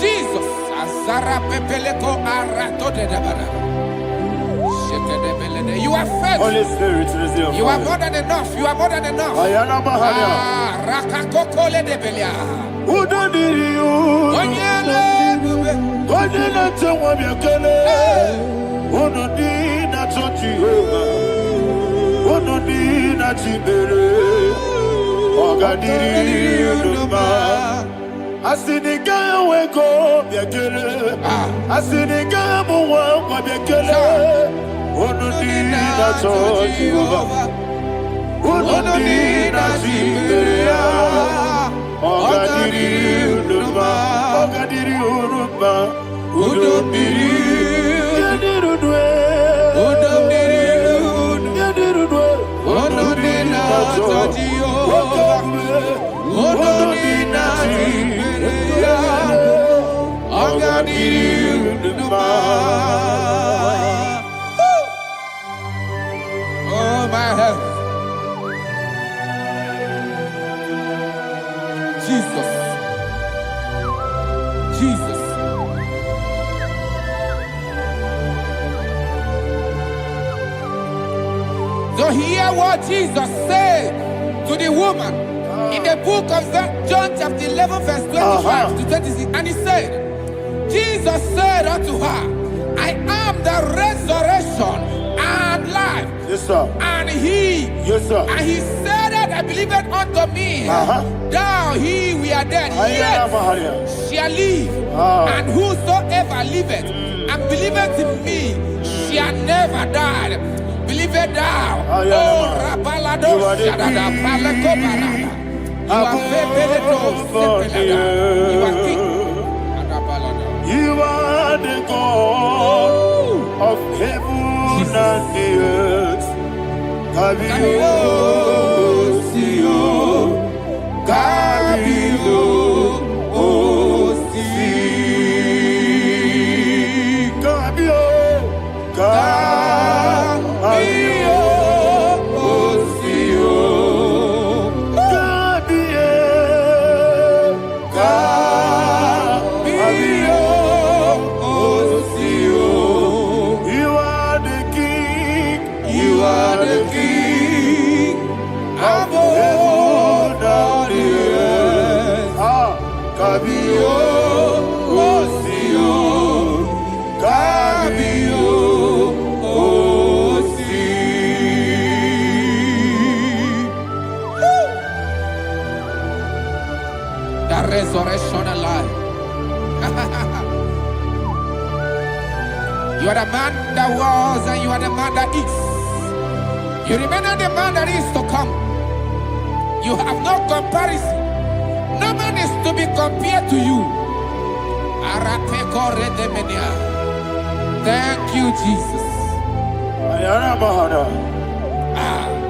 C: Jesus, Azara Pepeleko Arato de Dabara. You are faithful.
B: Holy Spirit, receive
C: You are more than enough. You are more than enough.
B: Ayana Mahania.
C: Rakakokole de Belia.
B: Udodiriu.
C: Onyele.
B: Onyele tewa miakele. Onodina Jehovah. Onodina Chibere. Ogadiriu Numa. Asiniga weko miakele. Asiniga muwa miakele. Onodina Jehovah. Onodina Chibere. Ogadiriu Numa. Ogadiriu Numa.
C: Oh my head. Jesus. Jesus. So hear what Jesus said to the woman in the book of John chapter 11 verse 25 to 26. And he said, Jesus said unto her, I am the resurrection and life.
B: Yes, sir.
C: And he,
B: Yes, sir.
C: and he said that I believed unto me, thou he we are dead,
B: Ayana Mahania.
C: yet shall live. And whosoever liveth and believeth in me shall never die. Believe it thou.
B: Ayana
C: Oh,
B: Mahania.
C: Rabalado,
B: You are the
C: Shadada, Palako, Barada. You are Febeledo, Sepelada. You are king. Adabalada.
B: You are the God of heaven and the earth. Kabio, Sio, Kabio, Si, Kabio, Kabio, Sio, Kabio, Sio. You are the king. You are the king of heaven and the earth. Kabio, Sio, Kabio, Si.
C: The resurrection alive. You are the man that was and you are the man that is. You remain the man that is to come. You have no comparison. No man is to be compared to you. Thank you, Jesus.
B: Ayana Mahana.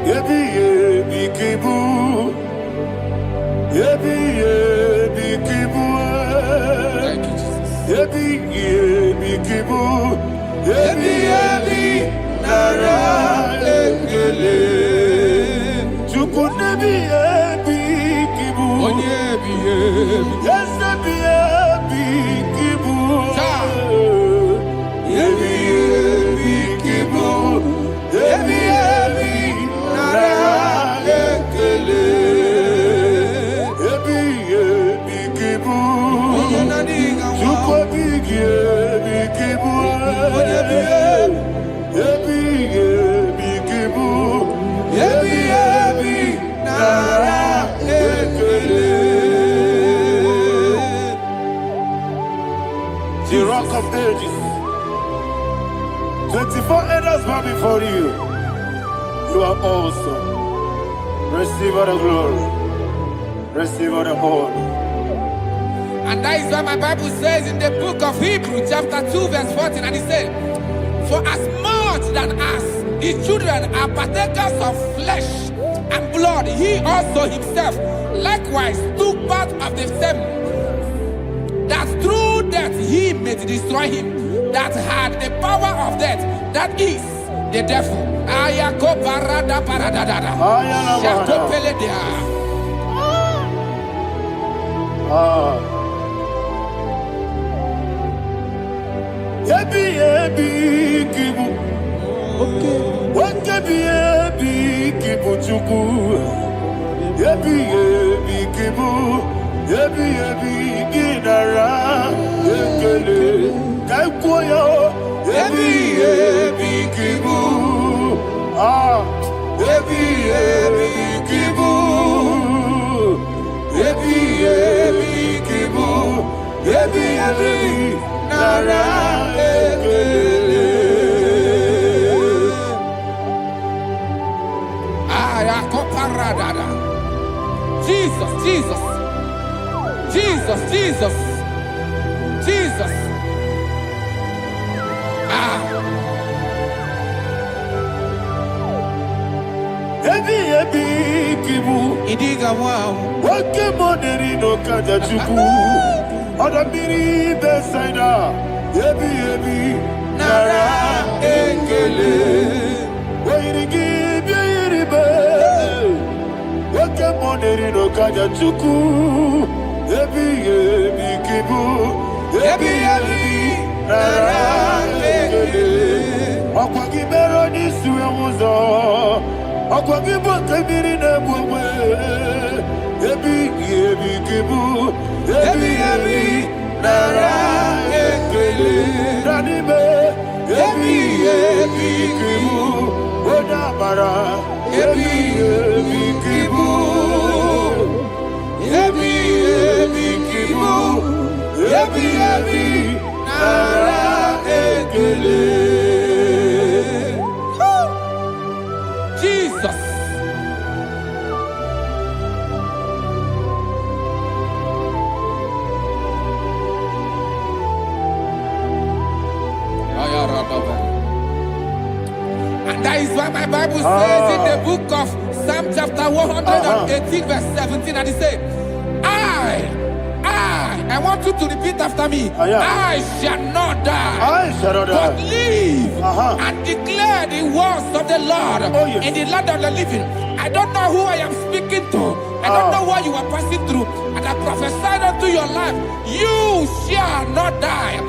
B: Yebi yebi kibu. Yebi yebi kibu.
C: Thank you, Jesus.
B: Yebi yebi kibu. Yebi yebi nara ekele. Chuku nebi yebi kibu.
C: Onyebi, yebi.
B: Yes, nebi yebi kibu. Yebi yebi kibu. Yebi yebi nara ekele. Yebi yebi kibu. Chuku bigi yebi kibu. Yebi yebi kibu. Yebi yebi nara ekele. The rock of ages. 24 elders bow before you. You are awesome. Receive all the glory. Receive all the honor.
C: And that is what my Bible says in the book of Hebrews chapter 2 verse 14. And it said, for as much than us, the children are partakers of flesh and blood, he also himself likewise took part of the same, that through death he may destroy him that had the power of death, that is the devil. Ayako parada paradada. Shako peledea.
B: Yebi kibu. Yebi kibu chuku. Yebi kibu. Yebi ginara. Yekele. Kaikoyo. Yebi kibu. Yebi kibu. Yebi kibu. Yebi nara.
C: Jesus, Jesus, Jesus, Jesus, Jesus.
B: Yebi kibu.
C: Idiga wow.
B: Wake money no kaja chuku. Oda miri besaida. Yebi nara ekele. Wairigi biiribe. Wake money no kaja chuku. Yebi kibu. Yebi nara ekele. Akwagi mero ni suwe muzo. Akwagi bote miri ne bwe. Yebi kibu. Yebi nara ekele. Nanibe. Yebi kibu. Oda mara. Yebi kibu. Yebi kibu. Yebi nara ekele.
C: Jesus. And that is why my Bible says in the book of Psalm chapter 118 verse 17, and it says, I want you to repeat after me. I shall not die, but live and declare the words of the Lord in the land of the living. I don't know who I am speaking to. I don't know what you are passing through. And I prophesy unto your life, you shall not die.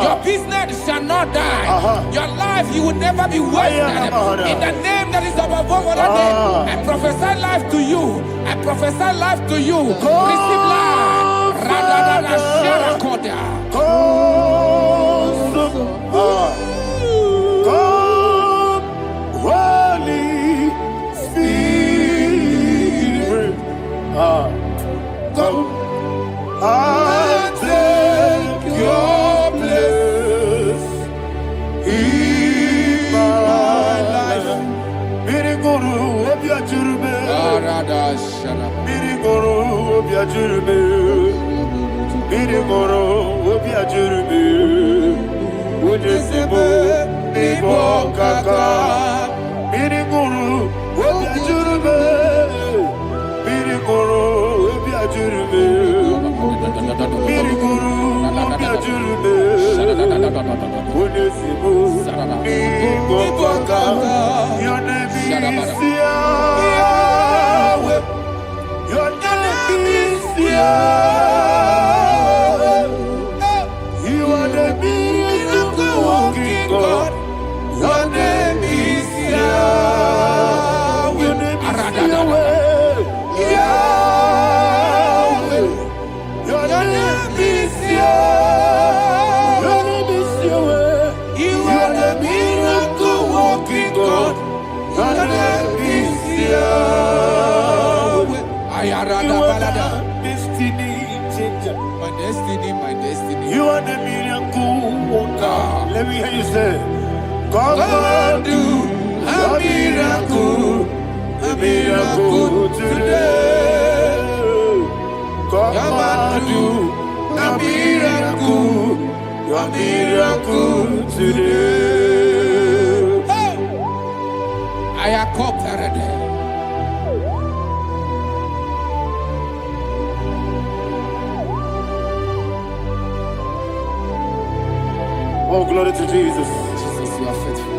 C: Your business shall not die. Your life, you will never be wasted. In the name that is above all other name, I prophesy life to you. I prophesy life to you. Receive life. Radadada Sharakoda.
B: Come, Holy Spirit. Come and take your place in my life. Miriguru obiajurube. Miriguru obiajurube. Miriguru obiajurube. Ujesebo nibo kaka. Miriguru obiajurube. Miriguru obiajurube. Miriguru obiajurube. Ujesebo nibo kaka. Your name is Yahweh. Your name is Yahweh. You are the miracle working God. Your name is Yahweh. Your name is Yahweh. Yahweh. Your name is Yahweh. Your name is Yahweh. You are the miracle working God. Your name is Yahweh. You are the destiny changer.
C: My destiny, my destiny.
B: You are the miracle worker. Let me hear you say, come and do a miracle today. Come and do a miracle today.
C: I am cooperative.
B: Oh, glory to Jesus.
C: Jesus, you are faithful.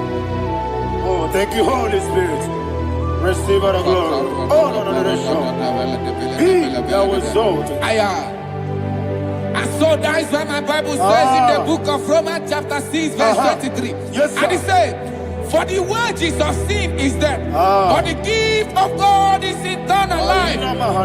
B: Oh, thank you, Holy Spirit. Receive all the glory. Oh, no, that was so.
C: And so that is why my Bible says in the book of Romans chapter 6 verse 23.
B: Yes, sir.
C: And it says, for the wages of sin is death, but the gift of God is eternal life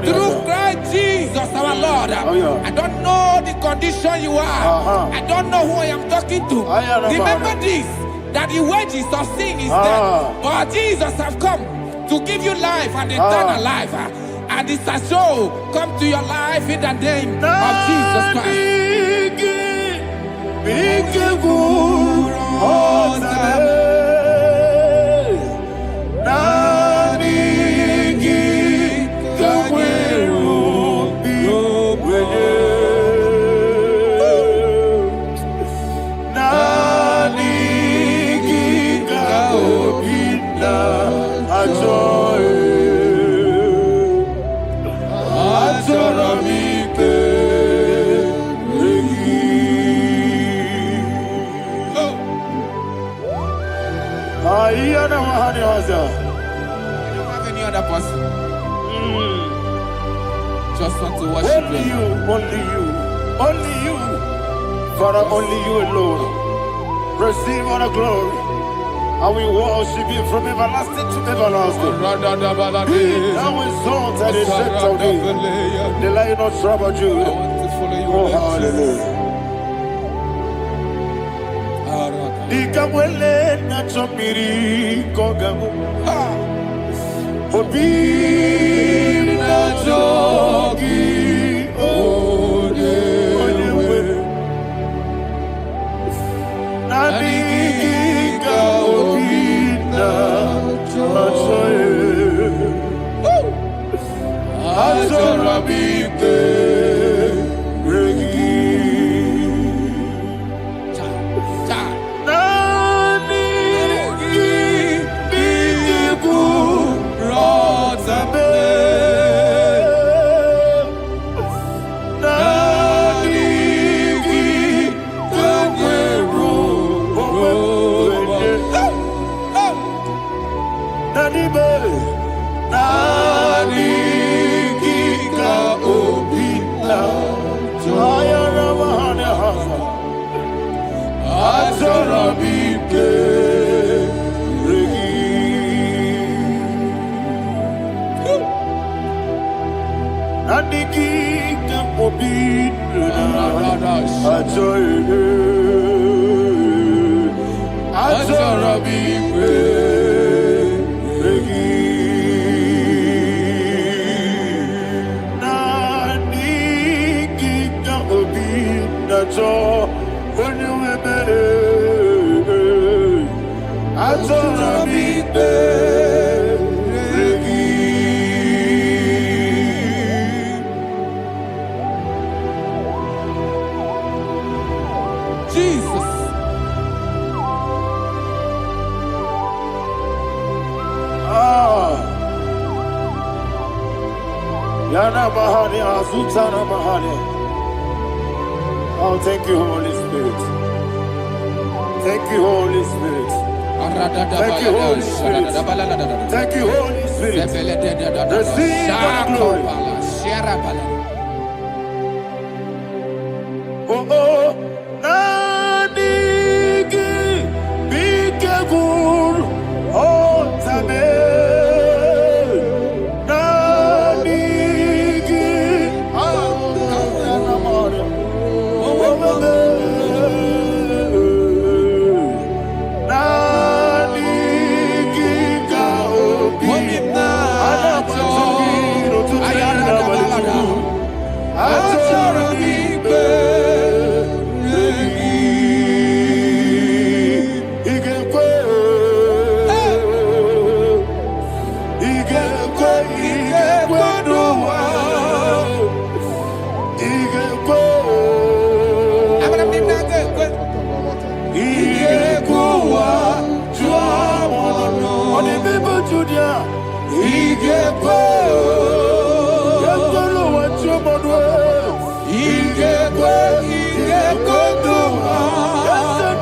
C: through Christ Jesus our Lord. I don't know the condition you are. I don't know who I am talking to. Remember this, that the wages of sin is death, but Jesus has come to give you life and eternal life. And it shall so come to your life in the name of Jesus Christ.
B: I
C: don't have any other person. Just want to worship
B: only you, only you, only you. Father, only you alone. Receive all the glory. And we worship you from everlasting to everlasting. Be thou exalted and set of thee. The Lion of Tribe Judah. Oh, hallelujah. Ikamwele na chomiri kogamu. Obi na jogi onewe. Nabika obi na jogi. Azorabike regi. Oh, thank you, Holy Spirit. Thank you, Holy Spirit. Thank you, Holy Spirit. Thank you, Holy Spirit. Receive the glory. Oh, oh, Nadigi, Bikagur, oh, Tame.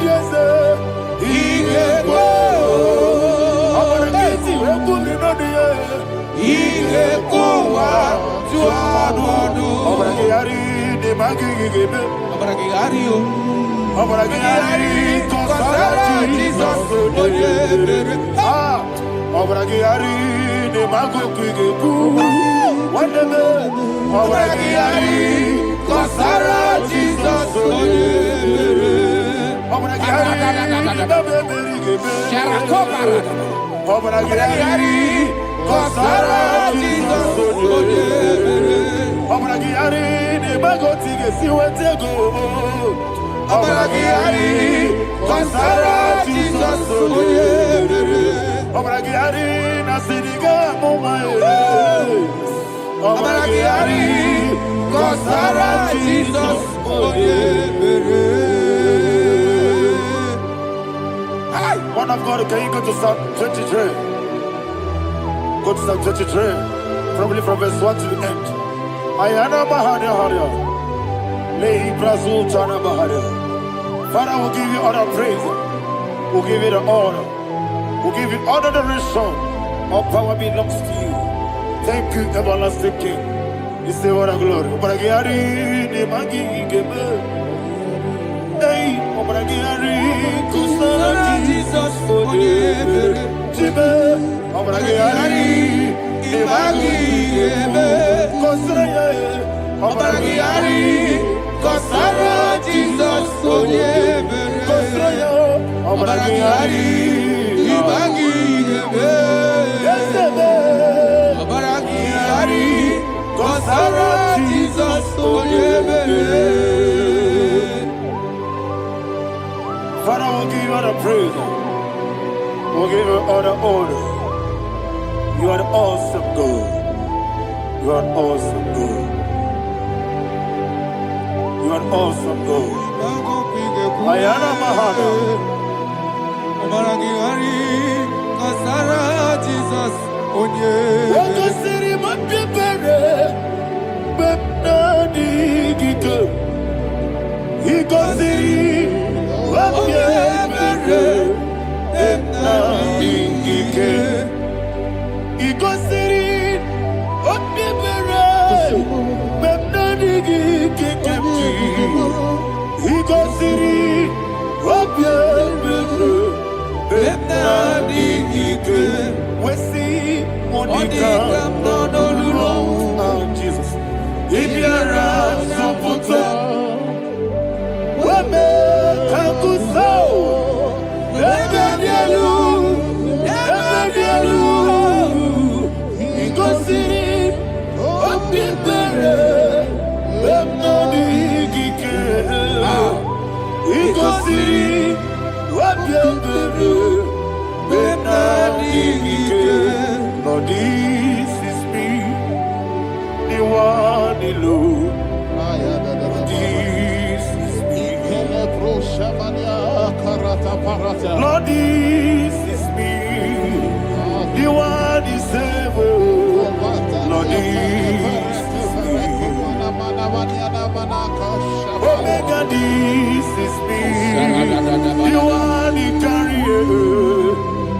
B: Yes, magigebe.
C: Abragiario.
B: Obragiari, Kosara, Jesus, Obragiari, the Mago Kigebu, whatever, Obragiari, Kosara, Jesus, Obragiari, Obragiari, Kosara, Jesus, Obragiari, the Mago Kigebu, Obragiari, Kosara, Jesus, Obragiari, Nasidiga, Momae. Obragiari, Kosara, Jesus, One of God, can you go to Psalm 23? Go to Psalm 23, probably from verse 1 to the end. Ayana Mahania Haria. Father, we'll give you all the praise. We'll give you the honor. We'll give you all the adoration. All power belongs to you. Thank you, everlasting King. You say what a glory. Obragiari, the Magi, hey, Obragiari, Kusara, Jesus, Obragiari, the Magi, Kusara, Obragiari, Kosara, Jesus, Kosara, Obragiari, Obragiari, Kosara, Jesus, Father, we'll give you all the praise. We'll give you all the honor. You are the awesome God. You are an awesome God. You are awesome, God. Ayana Mahana.
C: Obragiari, Kosara, Jesus,
B: Waka Siri Mapipere, Bepnadi Giko. Iko Siri, Wapipere, Bepnadi Gike. Iko Siri, Wapipere, Bepnadi Gike. Iko Siri, Wapipere, Bepnadi Gike. Wesi Monica, oh Jesus. Ibiara Soputo, Wame Kankuso, Ebedielu, Iko Siri, Wapipere, Bepnadi Gike. Iko Siri, Wapipere, Bepnadi Gike. Lord, this is me, the one alone. This is me. Lord, this is me, the one is able. Lord, this is me. Omega, this is me, the one in carrier.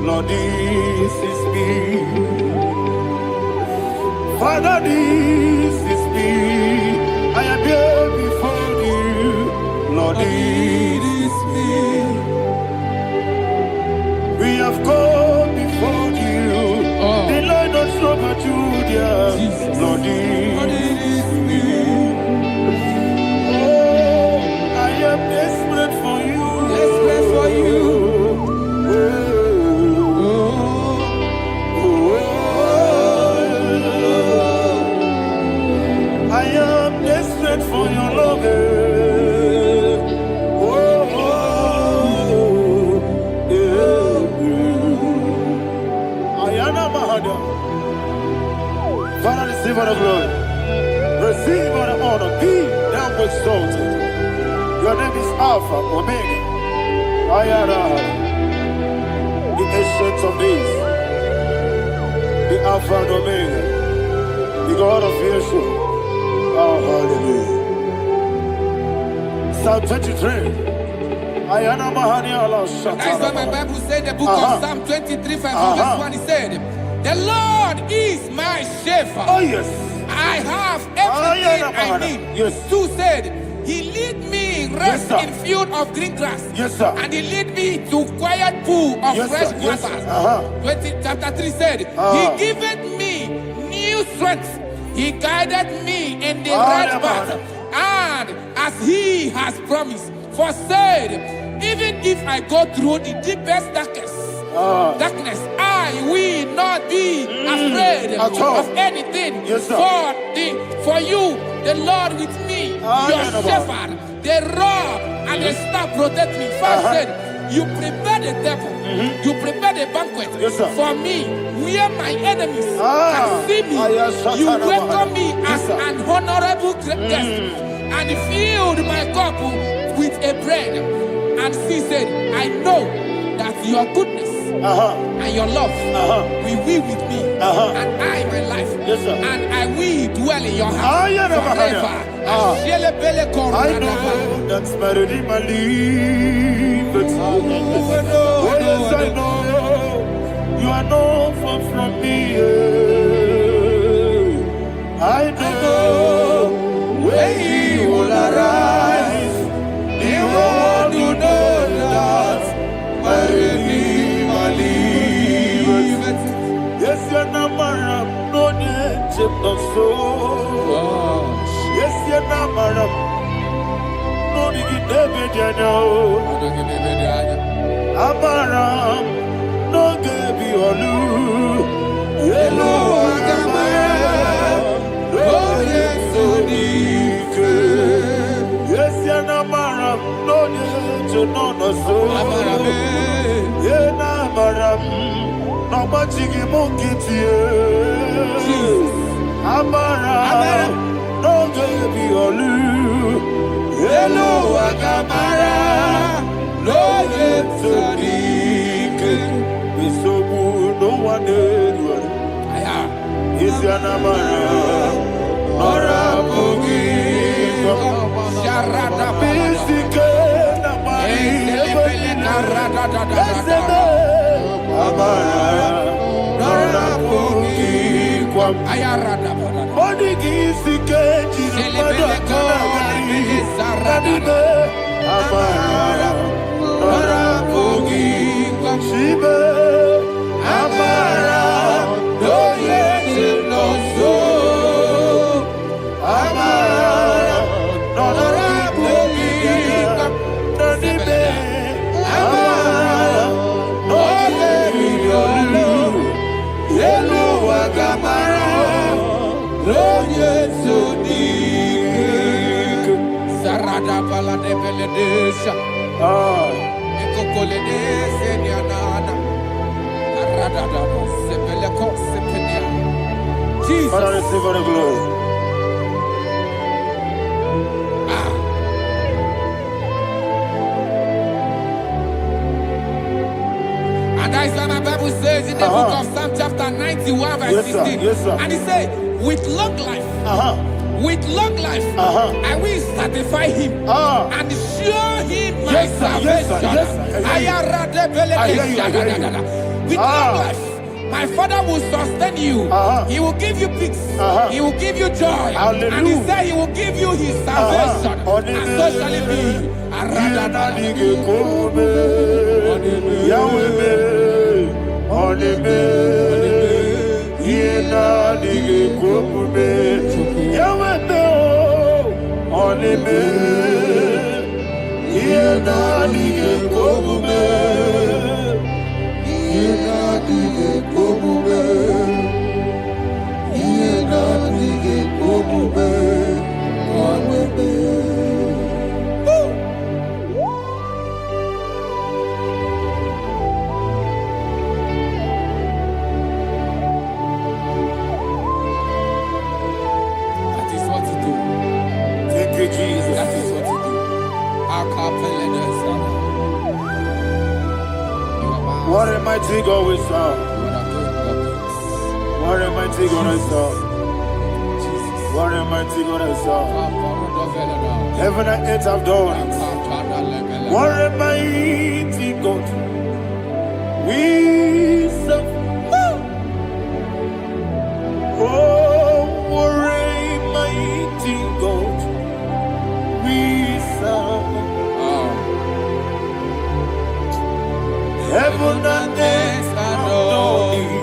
B: Lord, this is me. Father, this is me. I am here before you. Lord, this is me. We have come before you. The Lord not so but you, dear. Lord, this is me. Oh, I am desperate for you.
C: Desperate for you.
B: I am desperate for your love. Ayana Mahada. Father, receive all the glory. Receive all the honor. Be thou exalted. Your name is Alpha, Omega. Ayana. The ancient of days. The Alpha and Omega. The God of Yeshua. Oh, hallelujah. Psalm 23. Ayana Mahani Allah
C: That's what my
B: Shatana.
C: Bible said, the book of Psalm 23, verse 1. He said, the Lord is my shepherd.
B: Oh, yes.
C: I I have everything I need.
B: Yes.
C: 2 said, He lead me rest
B: Yes,
C: in field of green grass.
B: Yes, sir.
C: And He lead me to quiet pool of
B: Yes,
C: fresh
B: sir. Yes,
C: waters.
B: sir.
C: 20, chapter 3 said, He giveth me new strength. He guided me in the right path. And as He has promised, for said, even if I go through the deepest darkness, I will not be afraid of anything.
B: Yes, sir.
C: For you, the Lord with me, your shepherd, the rod and the staff protect me. 5 said, you prepare the table, you prepare the banquet for me, where my enemies can see me. You welcome me as an honorable guest, and filled my cup with a bread. And she said, I know that your goodness and your love will be with me, and I, my life, and I will dwell in your house forever.
B: I know that's better than my leave. Yes, I know you are not far from me. I know when He will arise, He will do that. Better than my leave. Yes, you're not my no need of soul. Yes, you're not my no need to Amaram, no give you a loo. Yellow, no yes, so deep. Yes, you're not Maram, no need to know no soul. Yeah, Maram, no much you monkey to you. Amaram, no give you a loo. Yellow, Agamara. No yet so deep. We so good, no one did. Is your number? Nora Bogi.
C: Sharada
B: Bisike Namari. Nora Bogi.
C: Ayarada.
B: Body Gisike. Amara. Nora Bogi. Shibe. Amara. No yet no so. Amara. Nora Bogi. Nonibe. Amara. No yet no. Yellow Agamara. No yet so deep.
C: Sarada bala de beledesha. Ekokoledese nianana. Arada sebeleko sepenia. Jesus.
B: Father, receive all the glory.
C: And that is why my Bible says in the book of Psalm chapter 91 verse 16.
B: Yes, sir.
C: And He said, with long life, with long life, I will satisfy him and show him my salvation. With long life, my Father will sustain you. He will give you peace. He will give you joy.
B: Hallelujah.
C: And He said He will give you His salvation. And so shall it be.
B: What a mighty God we serve. What a mighty God I serve. What a mighty God I serve. Heaven and earth have done it. What a mighty God we serve. Oh, what a heaven and earth adore thee.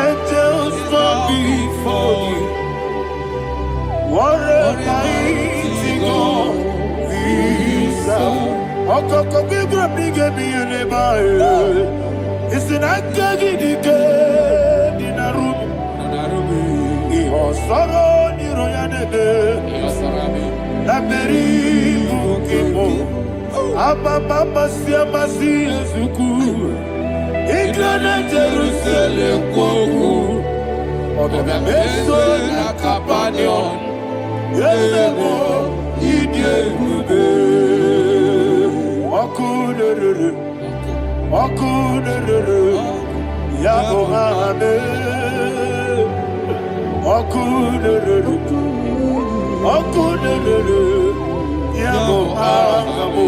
B: Angels bow before thee. What a mighty God we serve. Okoko bigro bige bi elebae. Isinakagi dike dinarubi. Iho soro ni royanebe. Laberi bukimo. Ababa siamasi ezuku. Iglana Jerusalem koku. Obebe meso na kapanion. Yesemo idye gube. Okunere. Okunere. Yabo hame. Okunere. Okunere. Yabo hame.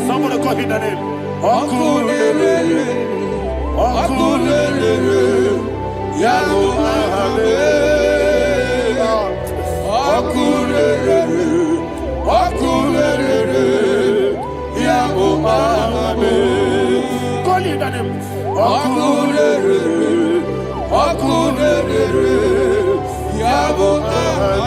B: Somebody call him the name. Okunere. Okunere. Yabo hame. Okunere. Okunere. Yabo hame. Call him the name. Okunere. Okunere. Yabo hame.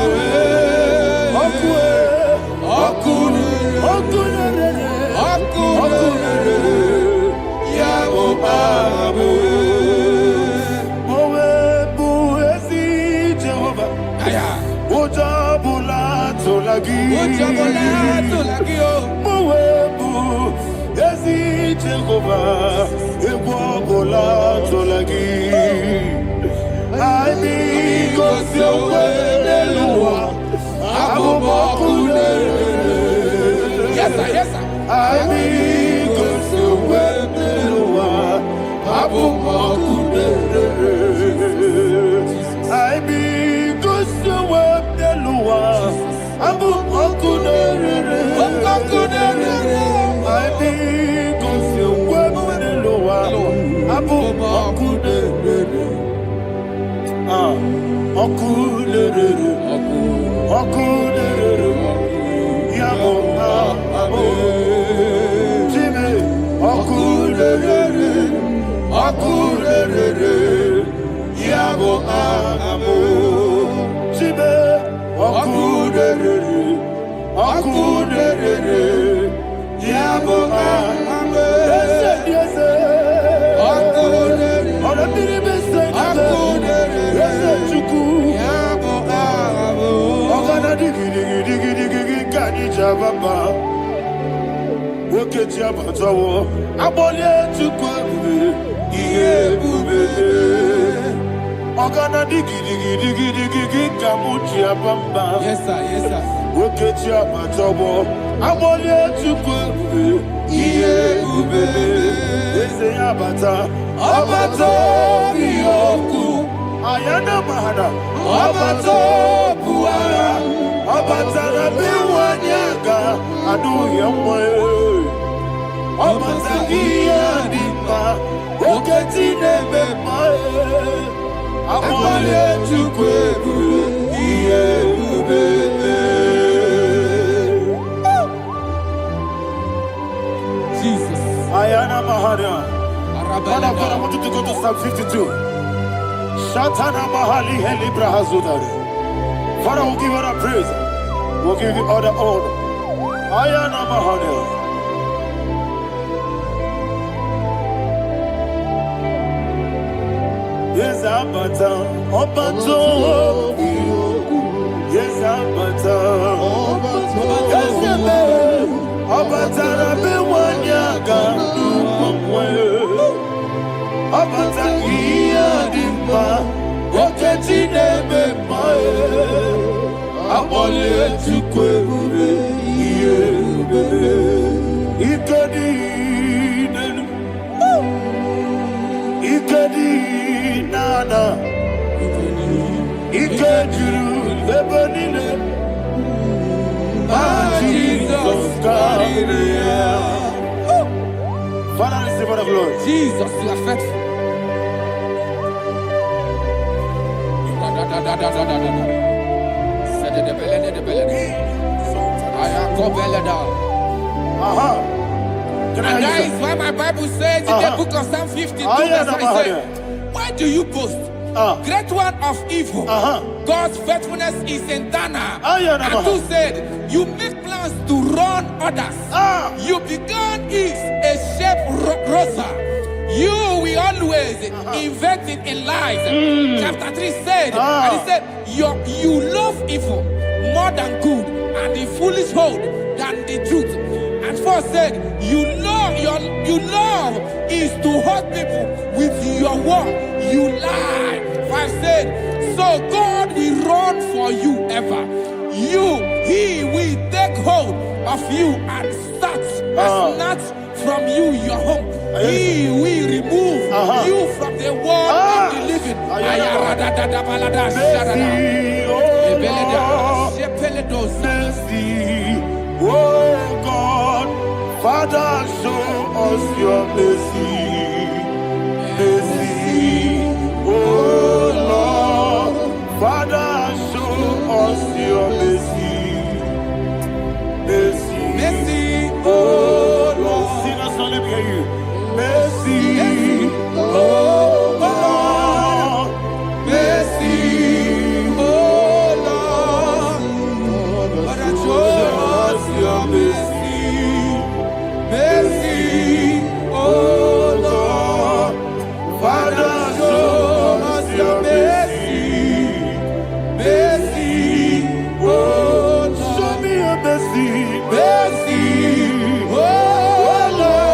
C: Yes, sir. Yes, sir. Yes, sir. Yes, sir.
B: Ayana mahana, abato buara, abatara biwanyaga, adu yamwe, abatagia dimba, oketi nebe mae, amale chukwebu, iye ubebe.
C: Jesus.
B: Ayana mahana. Father, I want you to go to Psalm 52. Shatana Mahali Helibra Hazudari. Father, we'll give you the praise. We'll give you all the honor. Ayana Mahali. Yes, Abata. Obato. Yes, Abata. Yes, Abata. Rabe Wanyaga. Abata iya dimba, oketi nebe mae, abole tukwe iye ube, ikedi nenu, ikedi nana, ikediru lebenile, Jesus God. Father, receive the glory.
C: Jesus, you are faithful.
B: Can I
C: And
B: hear
C: that
B: you,
C: is why my Bible says in the book of Psalm 52, verse 36, why do you boast? Great one of evil. God's faithfulness is eternal. And two said, you make plans to run others. You began is a shape rosa. You will always invent it in lies. Chapter 3 said, and he said, you love evil more than good, and the foolish hold than the truth. And 4 said, you love is to hurt people with your word. You lie. 5 said, so God will run for you ever. He will take hold of you and snatch from you your home. He will remove you from the world of the living.
B: Mercy, oh God, Father, show us your mercy. Mercy, oh Lord, Father, show us your mercy. Mercy, oh Lord. Sinners, so let me hear you. Mercy, oh Lord, mercy, oh Lord, Father, show us your mercy. Mercy, oh Lord, Father, show us your mercy. Mercy, oh Lord, show me your mercy. Mercy, oh Lord.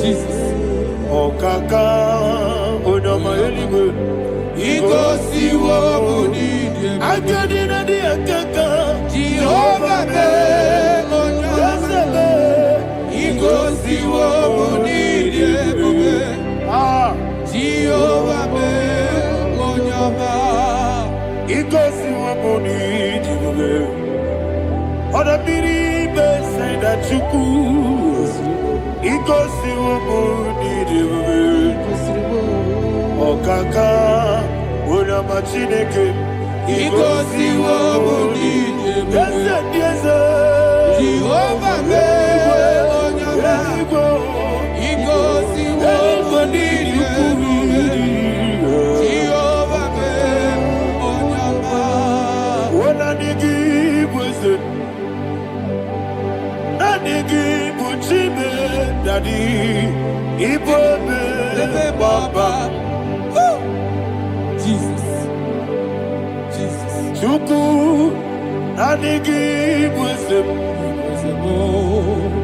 B: Jesus. Oh, Kaka, oh, no, my good. Ego, see what we need. I got in a dear Kaka. Jehovah, oh, no, Ego, see what we need. Jehovah, oh, no, Ego, see what we need. Other people say that you could. Ikosi wumuni Okaka una machineke. Ikosi wumuni Jehovah me onyama. Ikosi wumuni Jehovah me onyama. Ona nigi bwese Nigi buchime daddy ibobe baba. Jesus Chuku nigi bwese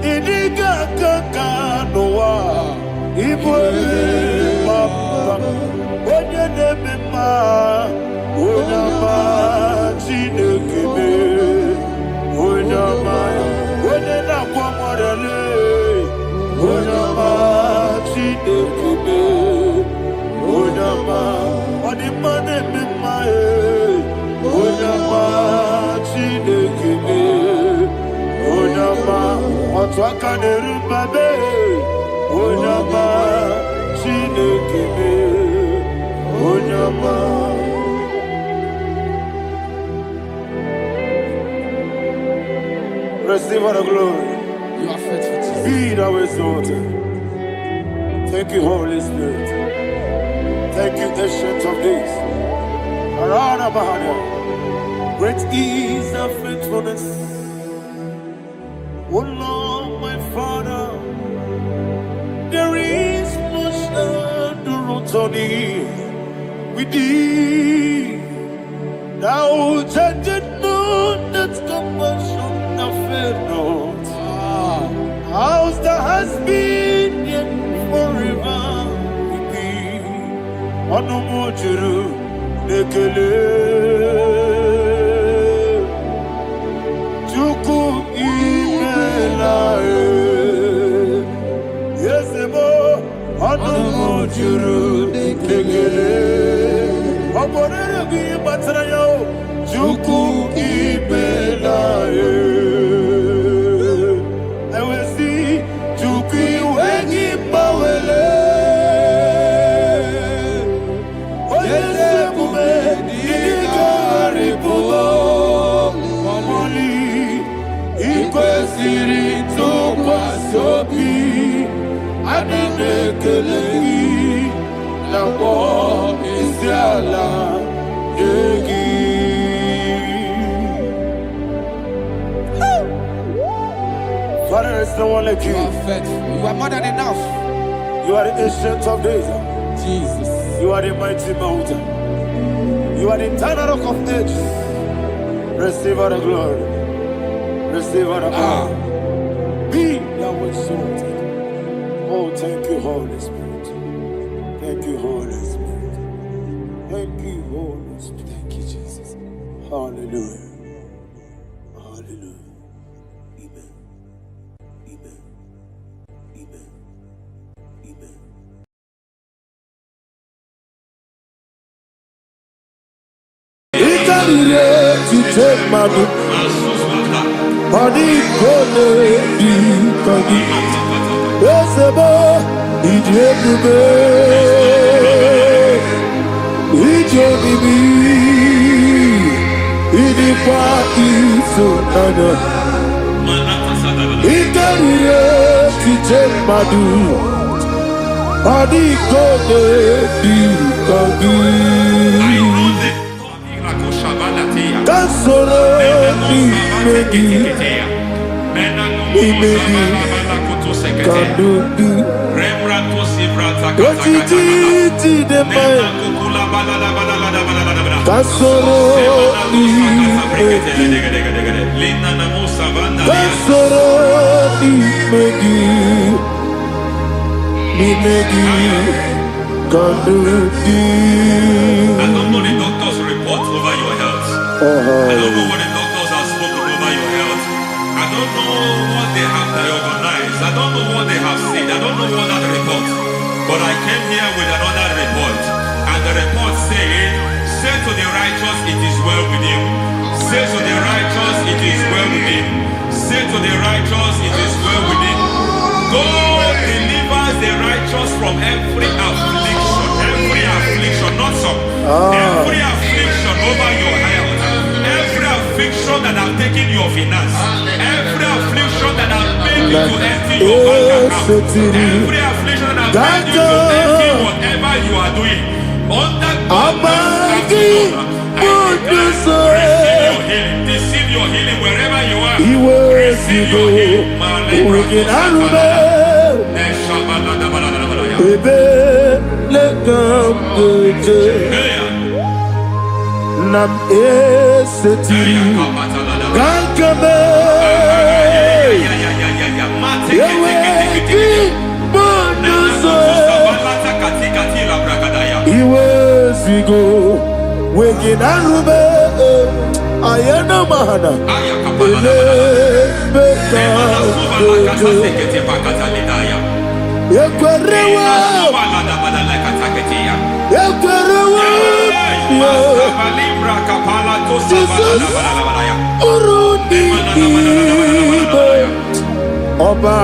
B: Iniga kaka noa ibobe baba. Onye nebema Onyama chinekebe Onyama Onena kwa morele, Onama chidekube, Onama Onimane mimae, Onama chidekube, Onama Otwaka nerubabe, Onama chidekube, Onama. Receive all the glory.
C: You are faithful, Jesus.
B: Be thou exalted. Thank you, Holy Spirit. Thank you, Ancient of Days. Arana Bahania. Great is thy faithfulness. O Lord, my Father, there is much endurance on thee. With thee, thou judgest not that compassion. Not. House that has been yet forever with thee. Onomojuru nekele. Chuku Chuku ibelaye. I will see Chuku wengi bawele. Oyese kume ilikari pulo. Mamoli ikwesiri tukwa sobi. Adine kelegi nabo isiala yegi. Father, there is no one like you.
C: You are faithful. You are more than enough.
B: You are the ancient of days.
C: Jesus.
B: You are the mighty mountain. You are the eternal rock of ages. Receive all the glory. Receive all the honor. Be thou exalted. Oh, thank you, Holy Spirit. Thank you, Holy Spirit. Thank you, Holy Spirit.
C: Thank you, Jesus.
B: Hallelujah. Hallelujah. Amen. Amen. Amen. Amen. Ikarire tite madu. Adi kone di kagi. Esebo idiebube. Idionibi. Idikwa isonana. Ikarire tite madu. Adi kone di kagi. Kasoro imegi kadudu Ojiji deme Kasoro imegi Kasoro imegi Imegi kadudu.
D: I don't know the doctor's report over your health. I don't know what the doctors have spoken over your health. I don't know what they have diagnosed. I don't know what they have said. I don't know what that report. But I came here with another report. And the report said, say to the righteous, it is well with him. Say to the righteous, it is well with him. Say to the righteous, it is well with him. God delivers the righteous from every affliction. Every affliction, not some. Every affliction over your health. Every affliction that have taken your finance. Every affliction that have made you to empty your bank account. Every affliction that have made you to empty whatever you are doing. Under God's receive your healing wherever you are. Receive your healing.
B: Nam eseti gankame yeweki bonuso iwezigo weginarube ayana mahana ele beka yekwerewa Jesus Urundi Oba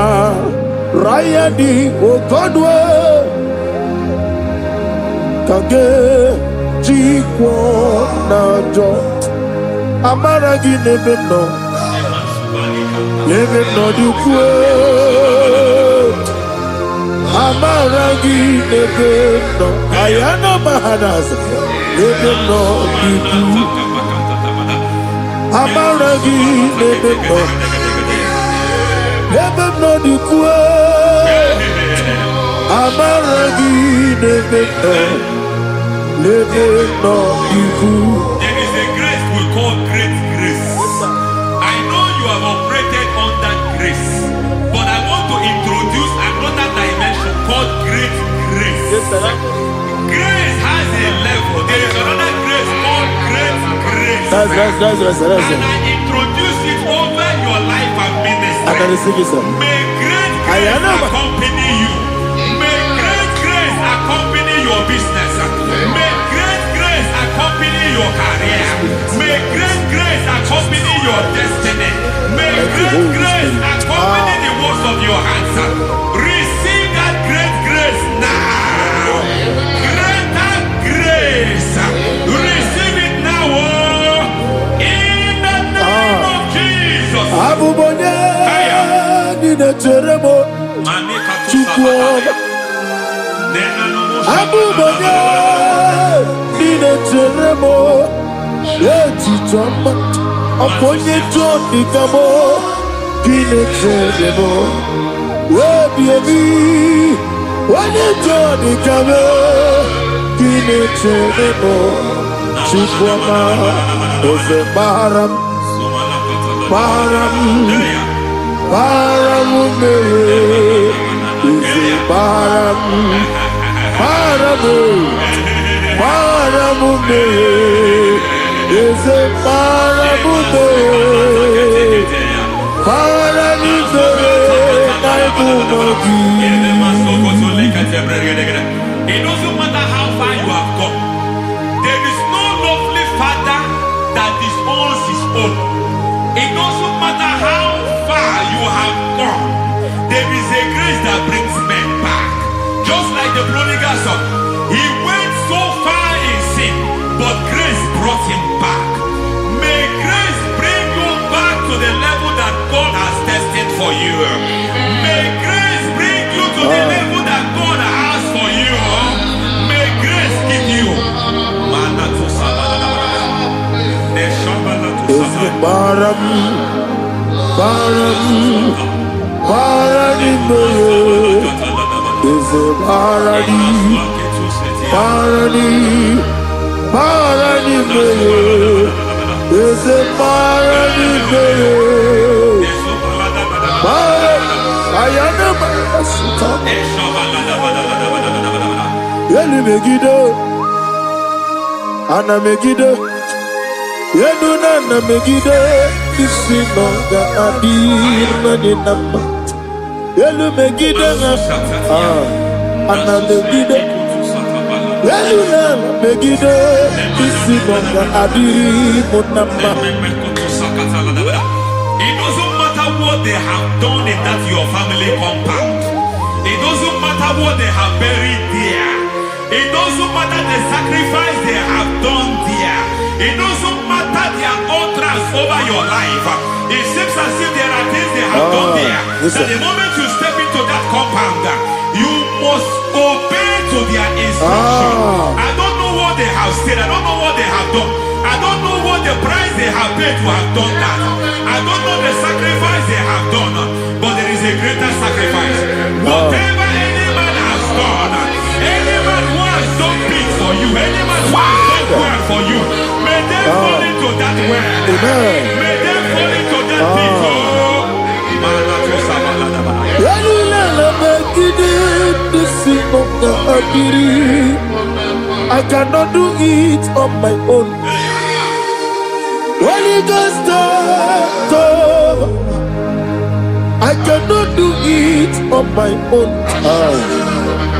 B: Rayadi Ogodwe Kage Jikwo Najo Amaragi Nebeno Nebeno Dukwe Amaragi Nebeno Ayana Mahanas Nebeno Dukwe Amaragi Nebeno Nebeno Dukwe Amaragi Nebeno Nebeno Dukwe.
D: There is a grace we call great grace. I know you have operated on that grace, but I want to introduce another dimension called great grace.
B: Yes, sir.
D: Grace has a level. There is another grace called great grace.
B: That's
D: And I introduce it over your life and ministry.
B: I can receive it, sir.
D: May great grace accompany you. May great grace accompany your business. May great grace accompany your career. May great
C: your destiny. May
B: Thank you,
C: great
B: Holy
C: grace
B: Spirit.
C: accompany the works of your hands. Receive that great grace now. Greater grace. Receive it now. In the name of Jesus.
B: Abubonye nina teremo chukwu. Abubonye nina teremo etichoma. Aponye jodi kamo nina teremo. Webi wanye jodi kamo nina teremo chukwu. Oze baram. Param me, easy param me, easy param me,
C: It doesn't matter how far you have come. There is no lovely father that disowns his own. It doesn't matter how far you have gone. There is a grace that brings men back. Just like the prodigal son. He went so far in sin, but grace brought him back. May grace bring you back to the level that God has destined for you. May grace bring you to the level that God has for you. May grace give you.
B: Param me, easy Ana Megiddo, Yeduna na Megiddo, Isinonga Adir Maninama. Yelu Megiddo, Ana Megiddo, Yeduna na Megiddo, Isinonga Adir Munama.
C: It doesn't matter what they have done in that your family compound. It doesn't matter what they have buried there. It doesn't matter the sacrifice they have done there. It doesn't matter their utterance over your life. It seems as if there are things they have done there.
B: Listen.
C: That the moment you step into that compound, you must obey to their instruction. I don't know what they have said. I don't know what they have done. I don't know what the price they have paid to have done that. I don't know the sacrifice they have done. But there is a greater sacrifice. Whatever any man has done, any man who has done big for you, any man who has done well for you, may they fall into that well. May they fall into that pit.
B: I cannot do it on my own. Holy Ghost, I cannot do it on my own.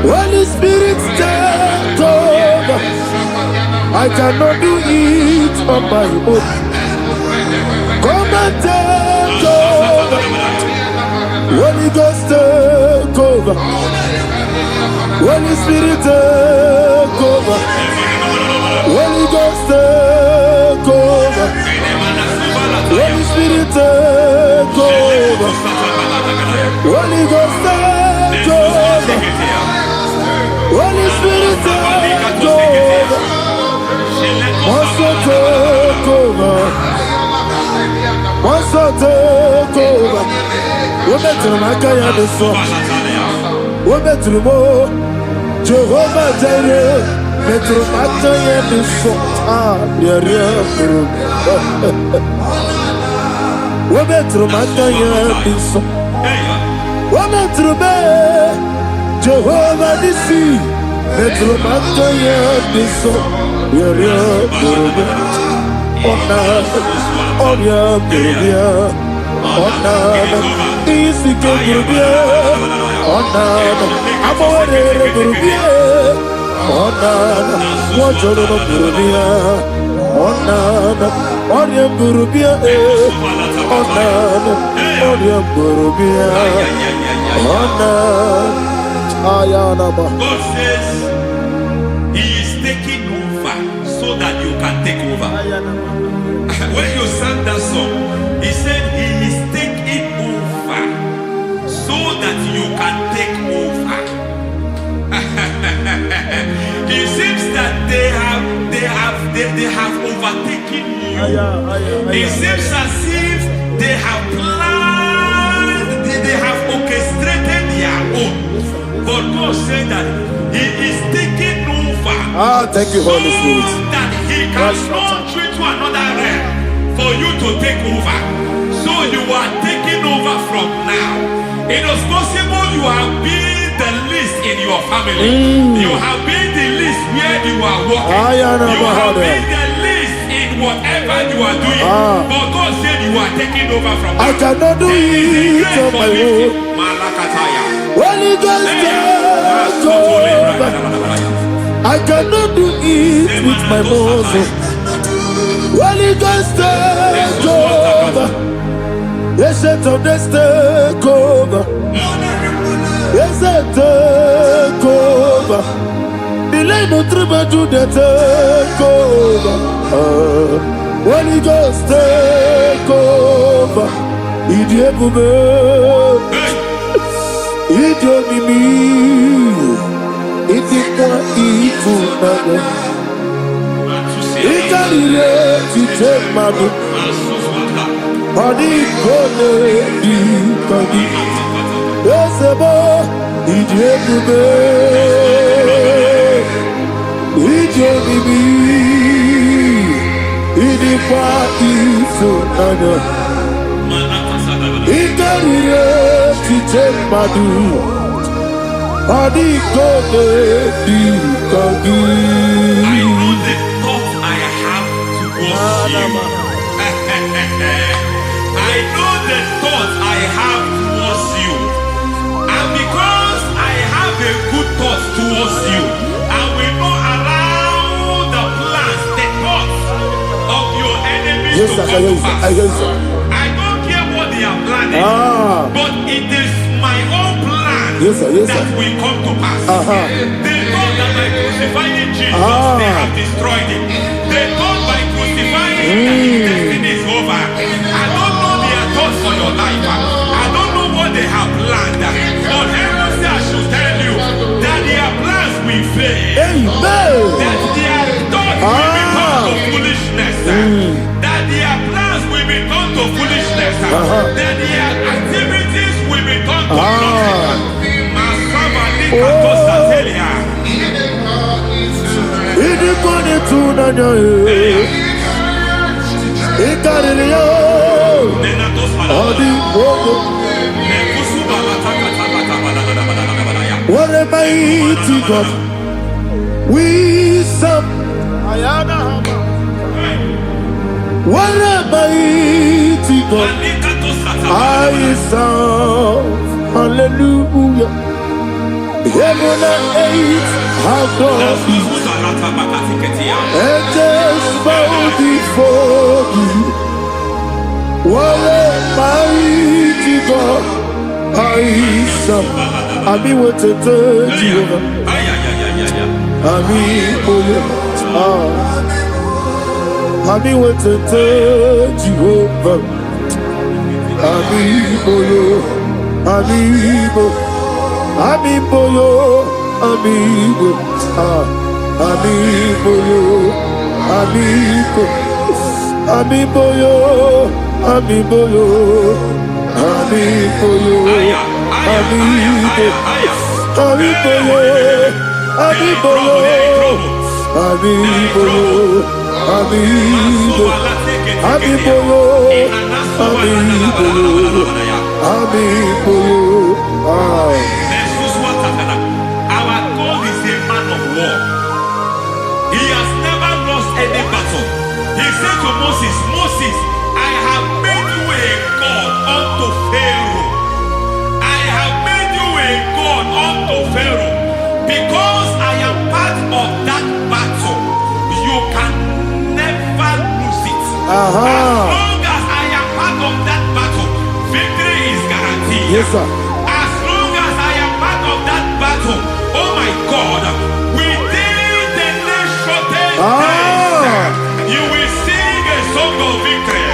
B: Holy Spirit, take over. I cannot do it on my own. Come and take over. Holy Ghost, take over. Holy Spirit, take over. Holy Ghost, take over. Holy Spirit, take over. Holy Ghost, take over. Holy Spirit, take over. Master, take over. Master, take over. Women to my kaya the song. Women to the more. Jehovah Jireh. Metro Mataya the song. Women to my kaya the song. Women to me. Jehovah the sea. Metro Mataya the song. Onana, Onion Burubia, Onana, Onion Burubia, Onana, Ayanaba.
D: God says He is taking over so that you can take over. When you sang that song, He said He is taking over so that you can take over. It seems that they have overtaken you. It seems as if they have planned, they have orchestrated their own. But God said that He is taking over.
B: Thank you, Holy Spirit.
D: So that He can launch you to another realm for you to take over. So you are taking over from now. It is possible you have been the least in your family. You have been the least where you are working. You have been the least in whatever you are doing. But God said you are taking over from now.
B: I cannot do it on my own. Holy Ghost, take over. I cannot do it with my muscle. Holy Ghost, take over. Yes, it's on this take over. Yes, it's take over. Delay no trouble to the take over. Holy Ghost, take over. Idiebube, idiomimi, idikwa ifunage. Ikarire titemadu. Body gone di kadi. Esebo idiebube, idiomimi, idikwa ifunage. Ikarire titemadu. Body gone di kadi.
D: I know the thoughts I have towards you. I know the thoughts I have towards you. And because I have a good thought towards you, I will not allow the plans, the thoughts of your enemies to come to pass. I don't care what they are planning, but it is my own plan that will come to pass. They thought that by crucifying Jesus, they have destroyed him. They thought by crucifying that his destiny is over. I don't know their thoughts for your life. I don't know what they have planned. But heaven says I should tell you that their plans will fail. That their thoughts will be turned to foolishness. That their plans will be turned to foolishness. That their activities will be turned to nothing.
B: What a mighty God we serve. What a mighty God I serve. Hallelujah. Heaven and earth have done it. Angels bow before you. What a mighty God I serve. Ami wetete Jehovah. Ami boyo. Ami wetete Jehovah. Ami boyo. Ami boyo. Amigo yo, amigo, amigo yo, amigo, amigo yo, amigo yo, amigo yo, amigo, amigo yo, amigo yo, amigo yo, amigo, amigo yo, amigo yo, amigo yo.
D: Our God is a man of war. He has never lost any battle. He said to Moses, Moses, I have made you a God unto Pharaoh. I have made you a God unto Pharaoh. Because I am part of that battle, you can never long as I am part of that battle, victory is guaranteed.
B: Yes, sir.
D: As long as I am part of that battle, oh my God, within the next shortest days, you will sing a song of victory.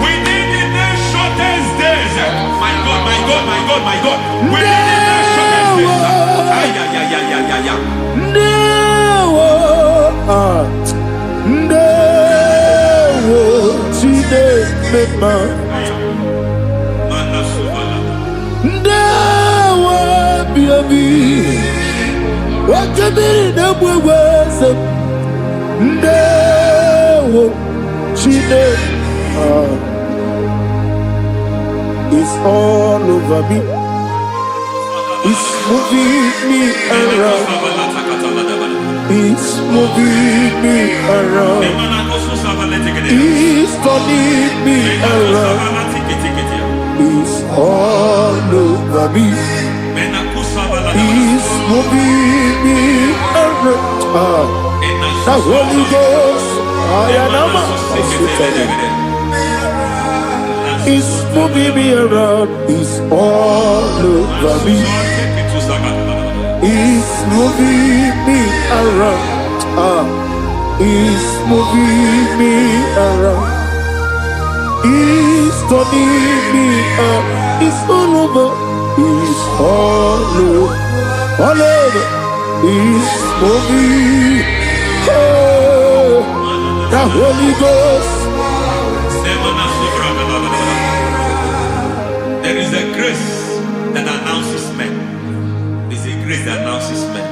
D: Within the next shortest days, my God, my God, my God, my God. Within the next shortest days,
B: It's all over me. It's moving me around. It's moving me around. It's turning me around. It's all over me. It's moving me around. The Holy Ghost, it's moving me around. It's all over me. It's moving me around. It's moving me around. It's turning me up. It's all over. It's all over. All over. It's moving. Oh, the Holy Ghost.
D: There is a grace that announces men. There is a grace that announces men.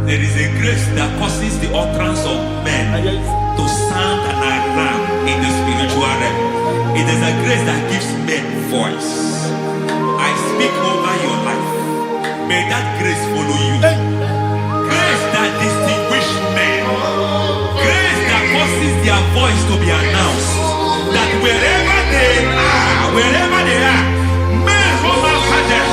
D: There is a grace that causes the utterance of men to sound an alarm in the spiritual realm. It is a grace that gives men voice. I speak over your life. May that grace follow you. Grace that distinguishes men. Grace that causes their voice to be announced. That wherever they are, men from after them,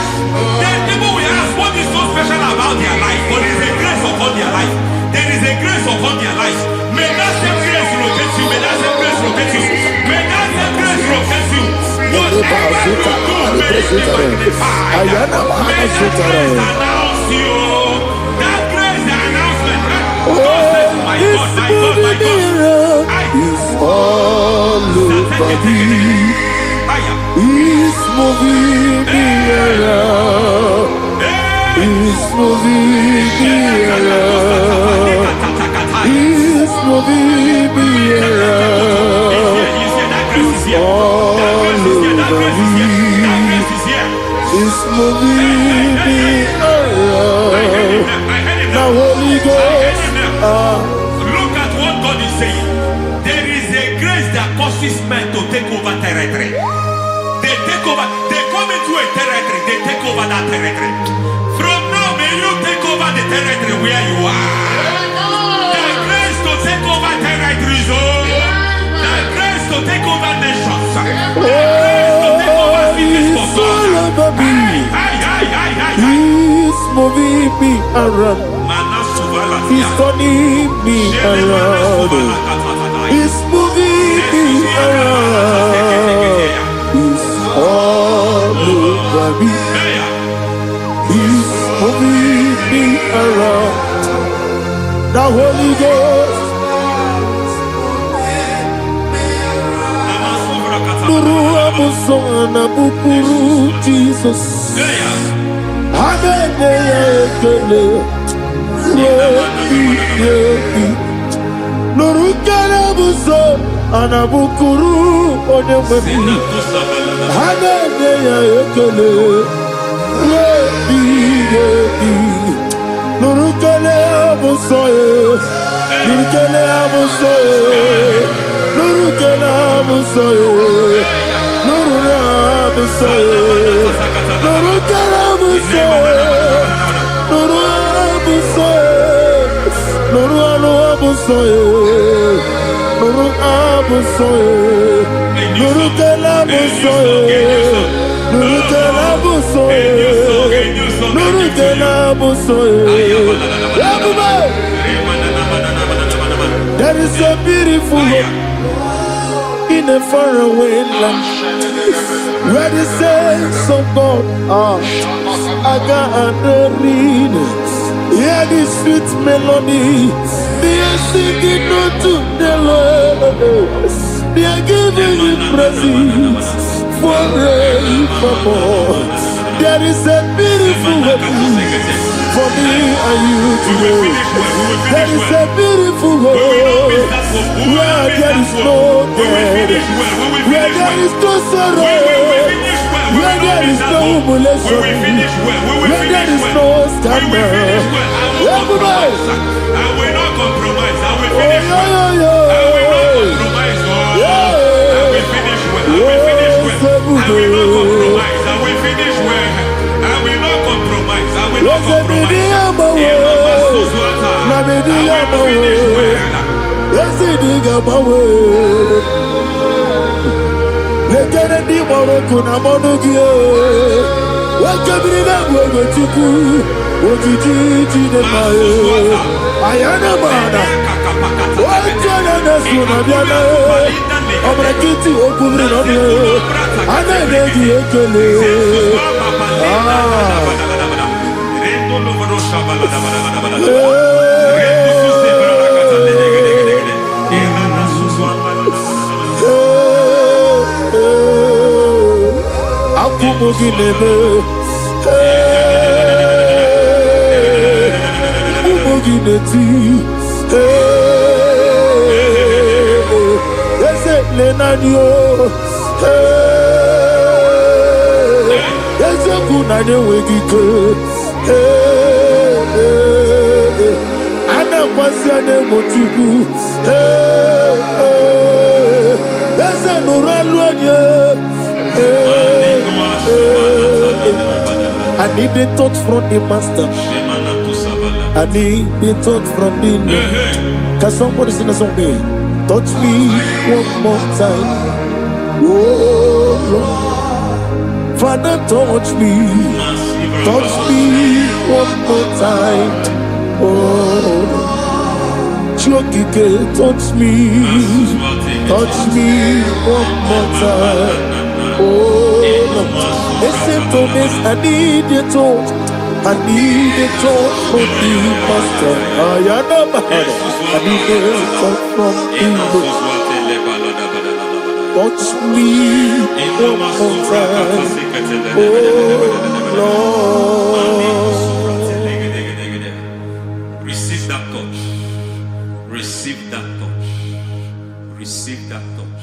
D: then people will ask what is so special about their life. But there is a grace upon their life. There is a grace upon their life. May that same grace locate you. May that same grace locate you. May that same grace locate you. Whatever you do, may it be magnified. May that grace announce you. That grace, the announcement. My God, my God, my God.
B: It's all over me. It's moving me around. It's moving me around. It's moving me around. It's all over me. It's moving me around. The Holy Ghost.
D: Look at what God is saying. There is a grace that causes men to take over territory. They take over, they come into a territory, they take over that territory. From now, may you take over the territory where you are. The grace to take over territories, the grace to take over nations, the grace to take over cities for God.
B: He's moving me around. He's turning me around. He's moving me around. He's all over me. He's moving me around. The Holy Ghost. Nuru amusona bukuru Jesus. Hanene ekele. Nurukana buso anabukuru onyemeni hanene ya ekele nurukana buso nurukana buso nurukana buso nurukana buso nurukana buso Nuru abusoye, nuru abusoye, nuru kelabusoye, nuru kelabusoye, nuru kelabusoye. There is a beautiful hope. in a faraway land where the saints of God are. I got the read. Hear the sweet melody. They are singing unto the Lord. They are giving you praise forevermore. There is a beautiful way for me and you today. There is a beautiful way where there is no death, where there is no sorrow, where there is no humiliation, where there is no scandal. Everybody,
D: I will not compromise. I will finish well. I will not compromise. I will finish well. I will finish well. I will not compromise. I will finish well. I will not compromise. I will not compromise. I will finish well.
B: Yes, it is about way. Let it be more kuna monogia. What can be that way to do? What did you do the fire? I am a man. What can I do? I'm a kitty open on you. And I made you a colleague. I need the touch from the master. I need the touch from the Lord. Can somebody sing a song there? Touch me one more time. Oh Lord, Father, touch me. Touch me one more time. Oh, Chokike, touch me. Touch me one more time. Oh Lord. Listen to this, I need your touch. I need a touch from the master. I am a man. I need a touch from the Lord. Touch me one more time. Oh
D: Lord. Receive that touch. Receive that touch. Receive that touch.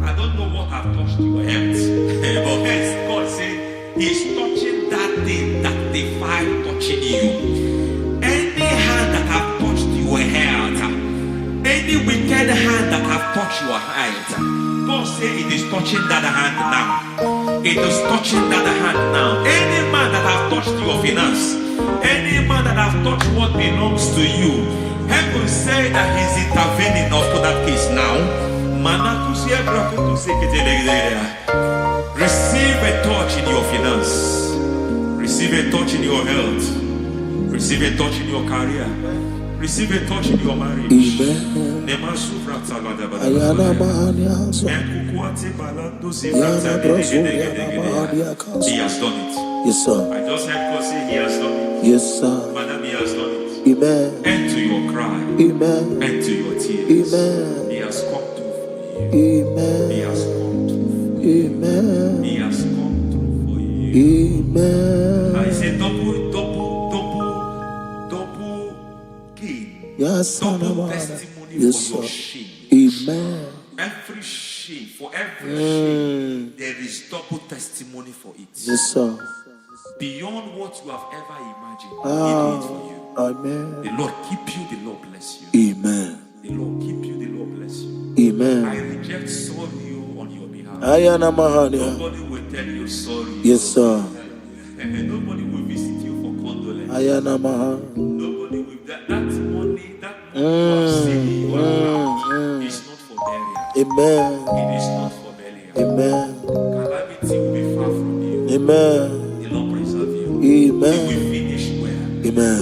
D: I don't know what I've touched your health, but hence God said He's touching that thing that defied touching you. Any hand that have touched your health, any wicked hand that have touched your health, God said it is touching that hand now. It is touching that hand now. Any man that have touched your finance, any man that have touched what belongs to you, heaven say that He's intervening up to that case now. Receive a touch in your finance. Receive a touch in your health. Receive a touch in your career. Receive a touch in your marriage.
B: Amen.
D: He has done it.
B: Yes, sir.
D: I just heard God say He has done it.
B: Yes, sir.
D: Madam, He has done it.
B: Amen.
D: End to your cry.
B: Amen.
D: End to your tears.
B: Amen.
D: He has come through for you.
B: Amen.
D: He has come through for you.
B: Amen.
D: He has come through for you.
B: Amen.
D: I say double gain.
B: Yes,
D: Double testimony
B: yes,
D: for your
B: sir.
D: shame.
B: Amen.
D: Every shame, for every shame, there is double testimony for it.
B: Yes, sir.
D: Beyond what you have ever imagined, He did it for you.
B: Amen.
D: The Lord keep you, the Lord bless you.
B: Amen.
D: The Lord keep you, the Lord bless you.
B: Amen.
D: I reject sorrow on your behalf.
B: Ayana Mahania.
D: Nobody will tell you sorry.
B: Yes, sir.
D: And nobody will visit you for condolence.
B: Ayana Mahania.
D: Nobody will that money you have seen you have is not for burial.
B: Amen.
D: It is not for burial.
B: Amen.
D: Calamity will be far from you.
B: Amen.
D: The Lord preserve you.
B: Amen.
D: You will finish well.
B: Amen.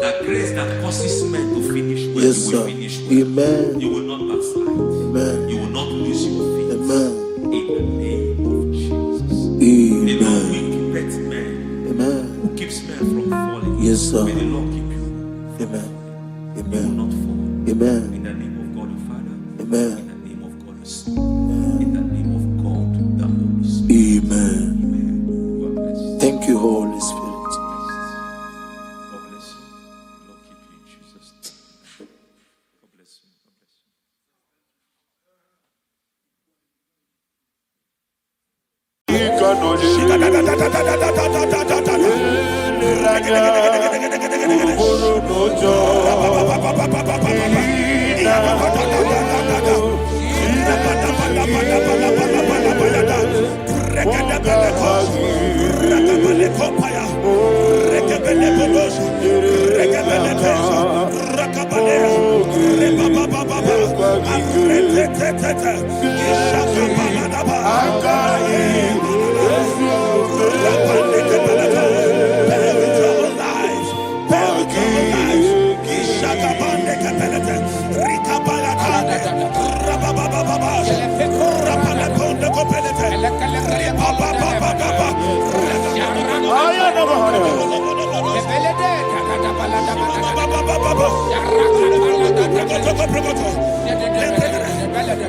D: That grace that causes men to finish well,
B: Yes,
D: you
B: sir.
D: will finish well.
B: Amen.
D: You will not backslide.
B: Amen.
D: You will not lose your faith.
B: Amen.
D: In the name of Jesus.
B: Amen.
D: The Lord will keep men.
B: Amen.
D: Who keeps men from falling.
B: Yes, sir.
D: May the Lord keep you.
B: Amen.
D: You will
B: Amen.
D: not fall.
B: Amen.
D: In the name of God the Father.
B: Amen.
D: In the name of God the Son. In the name of God the Holy Spirit.
B: Amen.
D: Amen. You are blessed.
B: Thank you, Holy Spirit.
D: God bless you. The Lord keep you in Jesus' name. God bless you. God bless you.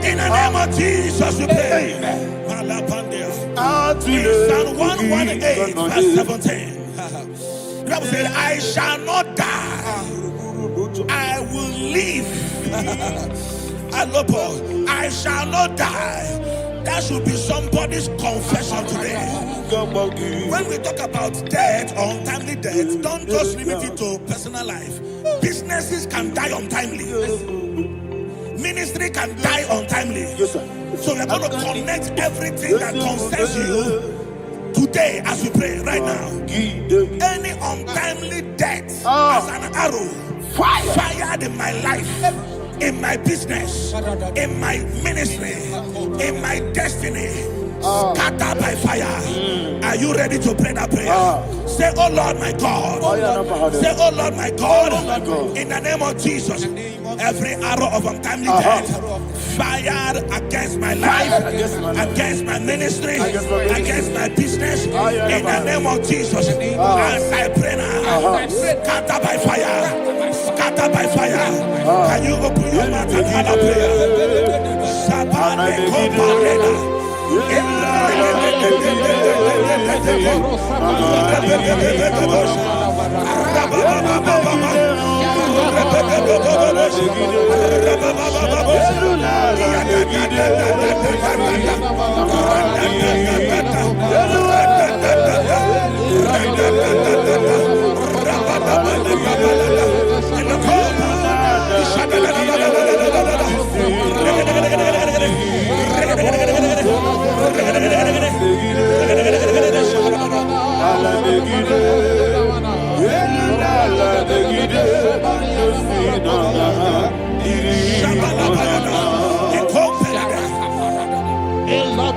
B: In the name of Jesus, we pray. In Psalm 118, verse 17, the Bible said, I shall not die, I will live. Alopo, I shall not die. That should be somebody's confession today. When we talk about death or untimely death, don't just limit it to personal life. Businesses can die untimely. Ministry can die untimely. Yes, sir. So we're going to connect everything that concerns you today as we pray right now. Any untimely death as an arrow fired in my life, in my business, in my ministry, in my destiny, scattered by fire. Are you ready to pray that prayer? Say, oh Lord my God. Say, oh Lord my God. In the name of Jesus, every arrow of untimely death fired against my life, against my ministry, against my business, in the name of Jesus, as I pray now, scattered by fire, scattered by fire. Can you open your mouth and have a prayer? Sabane Kopalena.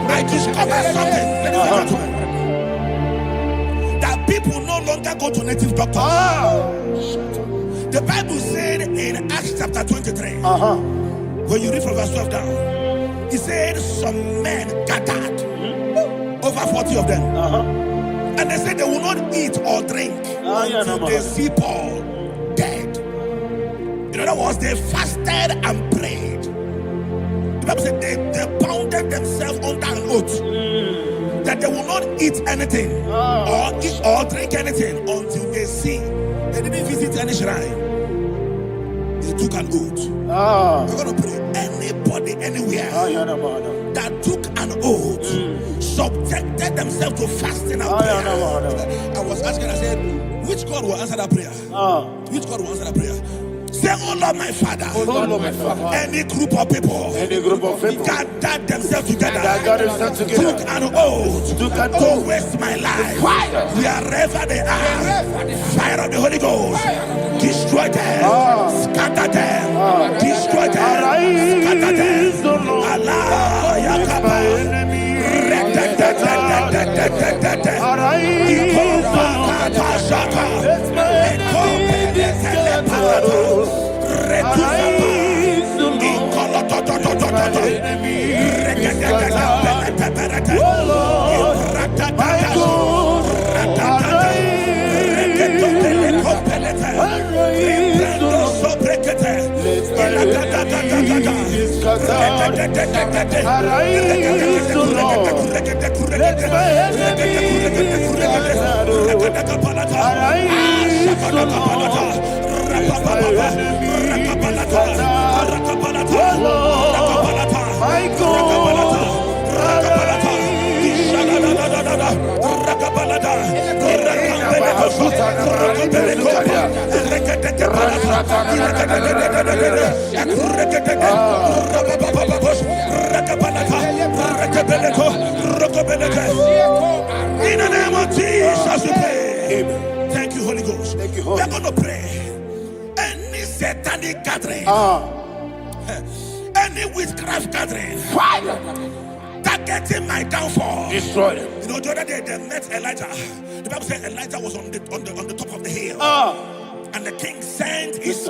B: I discovered something that people no longer go to native doctors. The Bible said in Acts chapter 23, when you read from verse 12 down, it said some men gathered, over 40 of them, and they said they will not eat or drink until they see Paul dead. In other words, they fasted and prayed. The Bible said they bounded themselves under an oath that they will not eat anything or eat or drink anything until they see. They didn't visit any shrine. They took an oath. We're going to pray. Anybody, anywhere that took an oath, subjected themselves to fasting and prayer. I was asking, I said, which God will answer that prayer? Which God will answer that prayer? Say, oh Lord my Father, any group of people gathered themselves together, took an oath to waste my life. Wherever they are, fire of the Holy Ghost, destroy them, scatter them, destroy them, scatter them. Allah, Yakaba. Arise, O Lord. Let my enemies be scattered. Arise, O Lord. Let my enemies be scattered. O Lord, my God.
D: In the name of Jesus, we pray. Thank you, Holy Ghost.
B: Thank you,
D: We
B: Holy
D: are going to pray. Any satanic gathering, any witchcraft gathering, targeting my downfall,
B: Destroy them.
D: You know, the other day they met Elijah. The Bible said Elijah was on the top of the hill, and the king sent his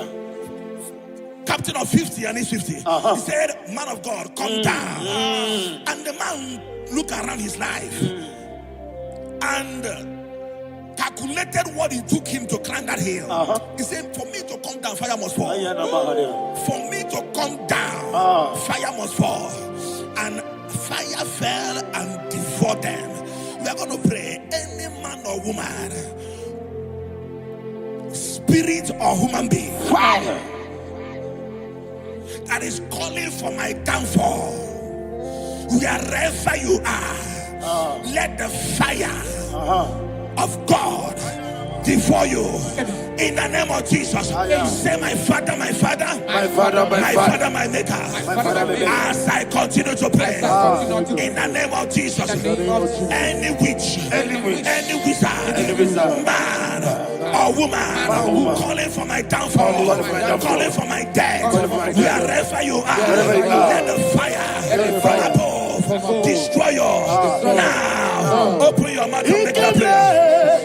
D: captain of 50 and his 50. He said, "Man of God, come down." And the man looked around his life and calculated what it took him to climb that hill. He said, "For me to come down, fire must fall. For me to come down, fire must fall." And fire fell and devoured them. We are going to pray. Any man or woman, spirit or human being, that is calling for my downfall, wherever you are, let the fire of God devour you. In the name of Jesus, say, "My Father, my Father,
B: My Father, my Father,
D: my Maker."
B: my Father, my Maker.
D: As I continue to pray, in the name of Jesus, any witch, any wizard, man or woman, calling for my downfall, calling for my death, wherever you are, let the fire from above destroy you now. Open your mouth and make a prayer.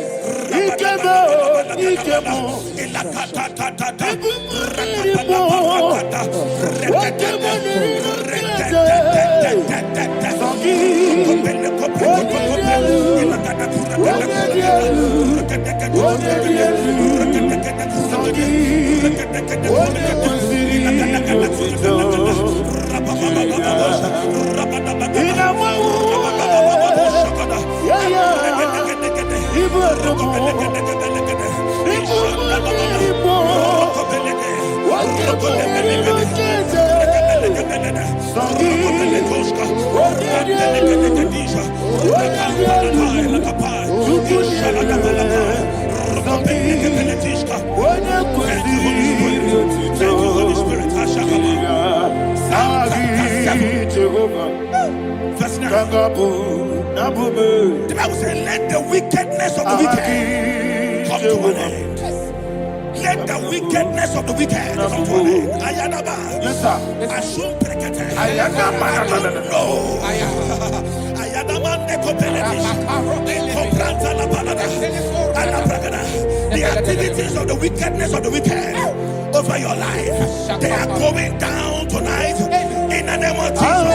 D: The Bible says, "Let the wickedness of the wicked come to an end." Let the wickedness of the wicked come to an end. Ayadaba.
B: Yes, sir.
D: Assume prekete.
B: Ayadaba.
D: No. Ayadaba nekopeletis. Kompranta la balada. Ala pragada. The activities of the wickedness of the wicked over your life, they are going down tonight. In the name of Jesus,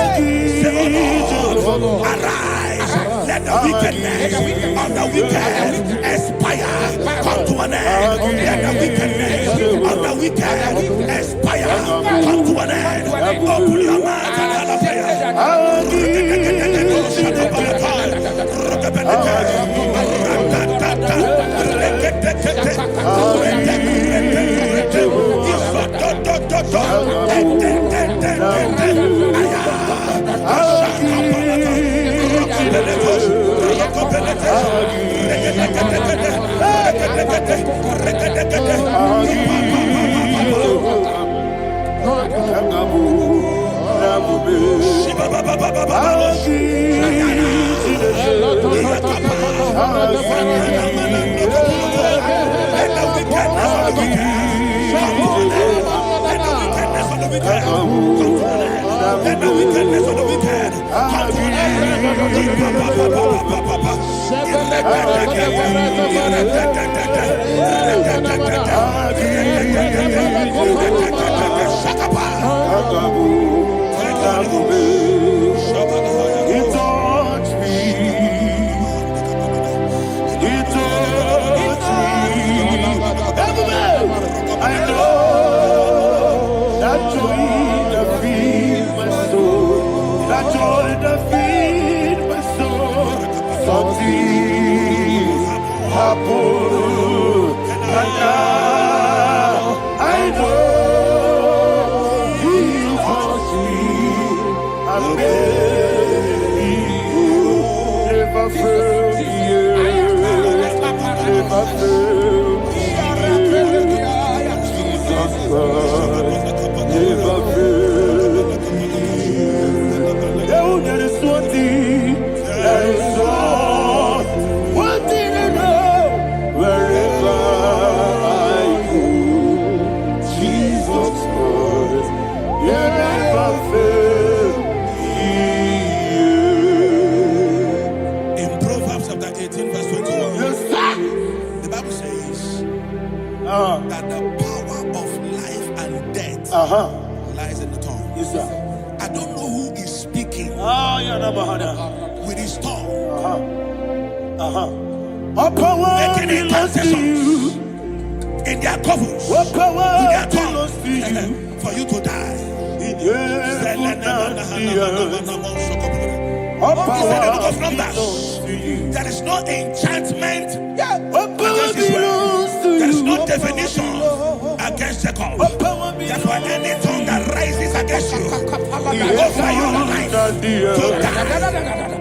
D: say, "Oh Lord, arise. Let the wickedness of the wicked expire. Come to an end. Let the wickedness of the wicked expire. Come to an end." Open your mouth and have a prayer. Let the wickedness of the wicked come to an I know that joy that fills my soul.
B: Apple. And now I know He wants me. I'm never failed you. Never failed Jesus Christ. Never failed. There is one thing. There is one thing I know. Wherever I go, Jesus Christ, you never fail me.
D: In Proverbs chapter 18, verse 21,
B: Yes, sir.
D: the Bible says that the power of life and death lies in the tongue.
B: Yes, sir.
D: I don't know who is speaking with his tongue,
B: All power
D: making
B: belongs to you.
D: incantations in their covens
B: All power
D: with their
B: belongs to you.
D: tongue for you to die.
B: All
D: He said in the book
B: power
D: of Numbers,
B: belongs to you.
D: there is no enchantment
B: All power
D: against Israel.
B: belongs to you.
D: There is no
B: All power
D: definition
B: belongs.
D: against Jacob.
B: All power
D: Therefore,
B: belongs.
D: any tongue that rises against you over your life to die,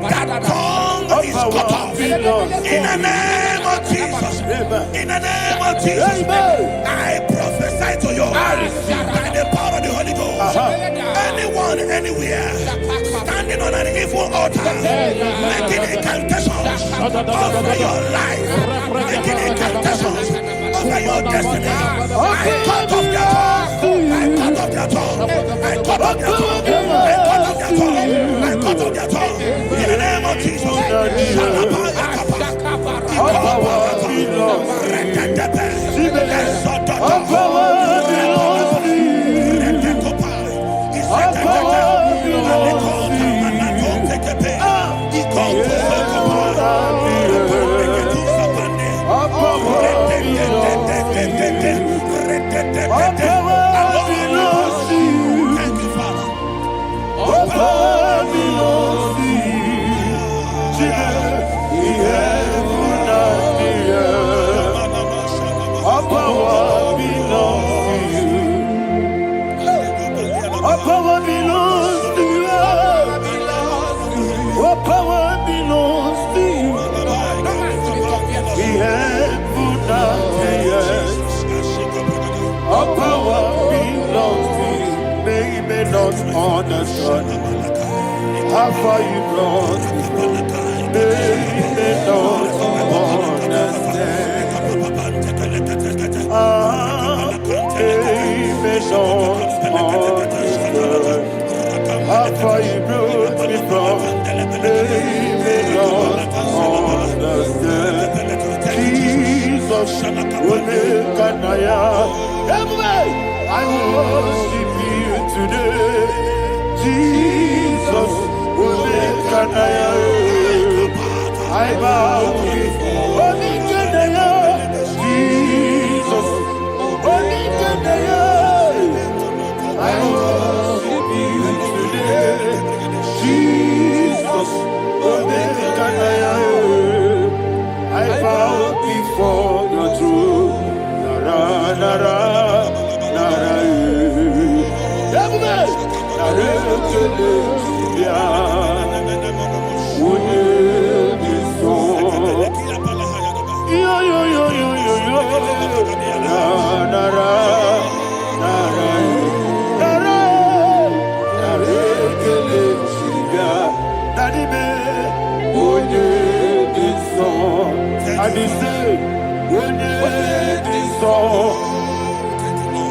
D: that tongue is cut off. In the name of Jesus. In the name of Jesus. I prophesy to you by the power of the Holy Ghost. Anyone, anywhere, standing on an evil altar, making incantations over your life, making incantations over your destiny, I cut off their tongue. I cut off their tongue. I cut off their tongue. I cut off their tongue. I cut off their tongue. In the name of Jesus.
B: All power belongs to you. All power belongs to you. All power belongs to you. All power belongs to you.
D: Thank you, Father.
B: All power belongs to you. All power belongs to you. All power belongs to you. All power belongs to you. The heaven and the earth. All power belongs to you. They may not understand how far you brought me. They may not understand. They may not understand how far you brought me from. They may not understand. Jesus will make an I worship you today. Jesus will make an I bow before Jesus. I worship you today. Jesus will make an I bow before your throne. Nara, nara, nara,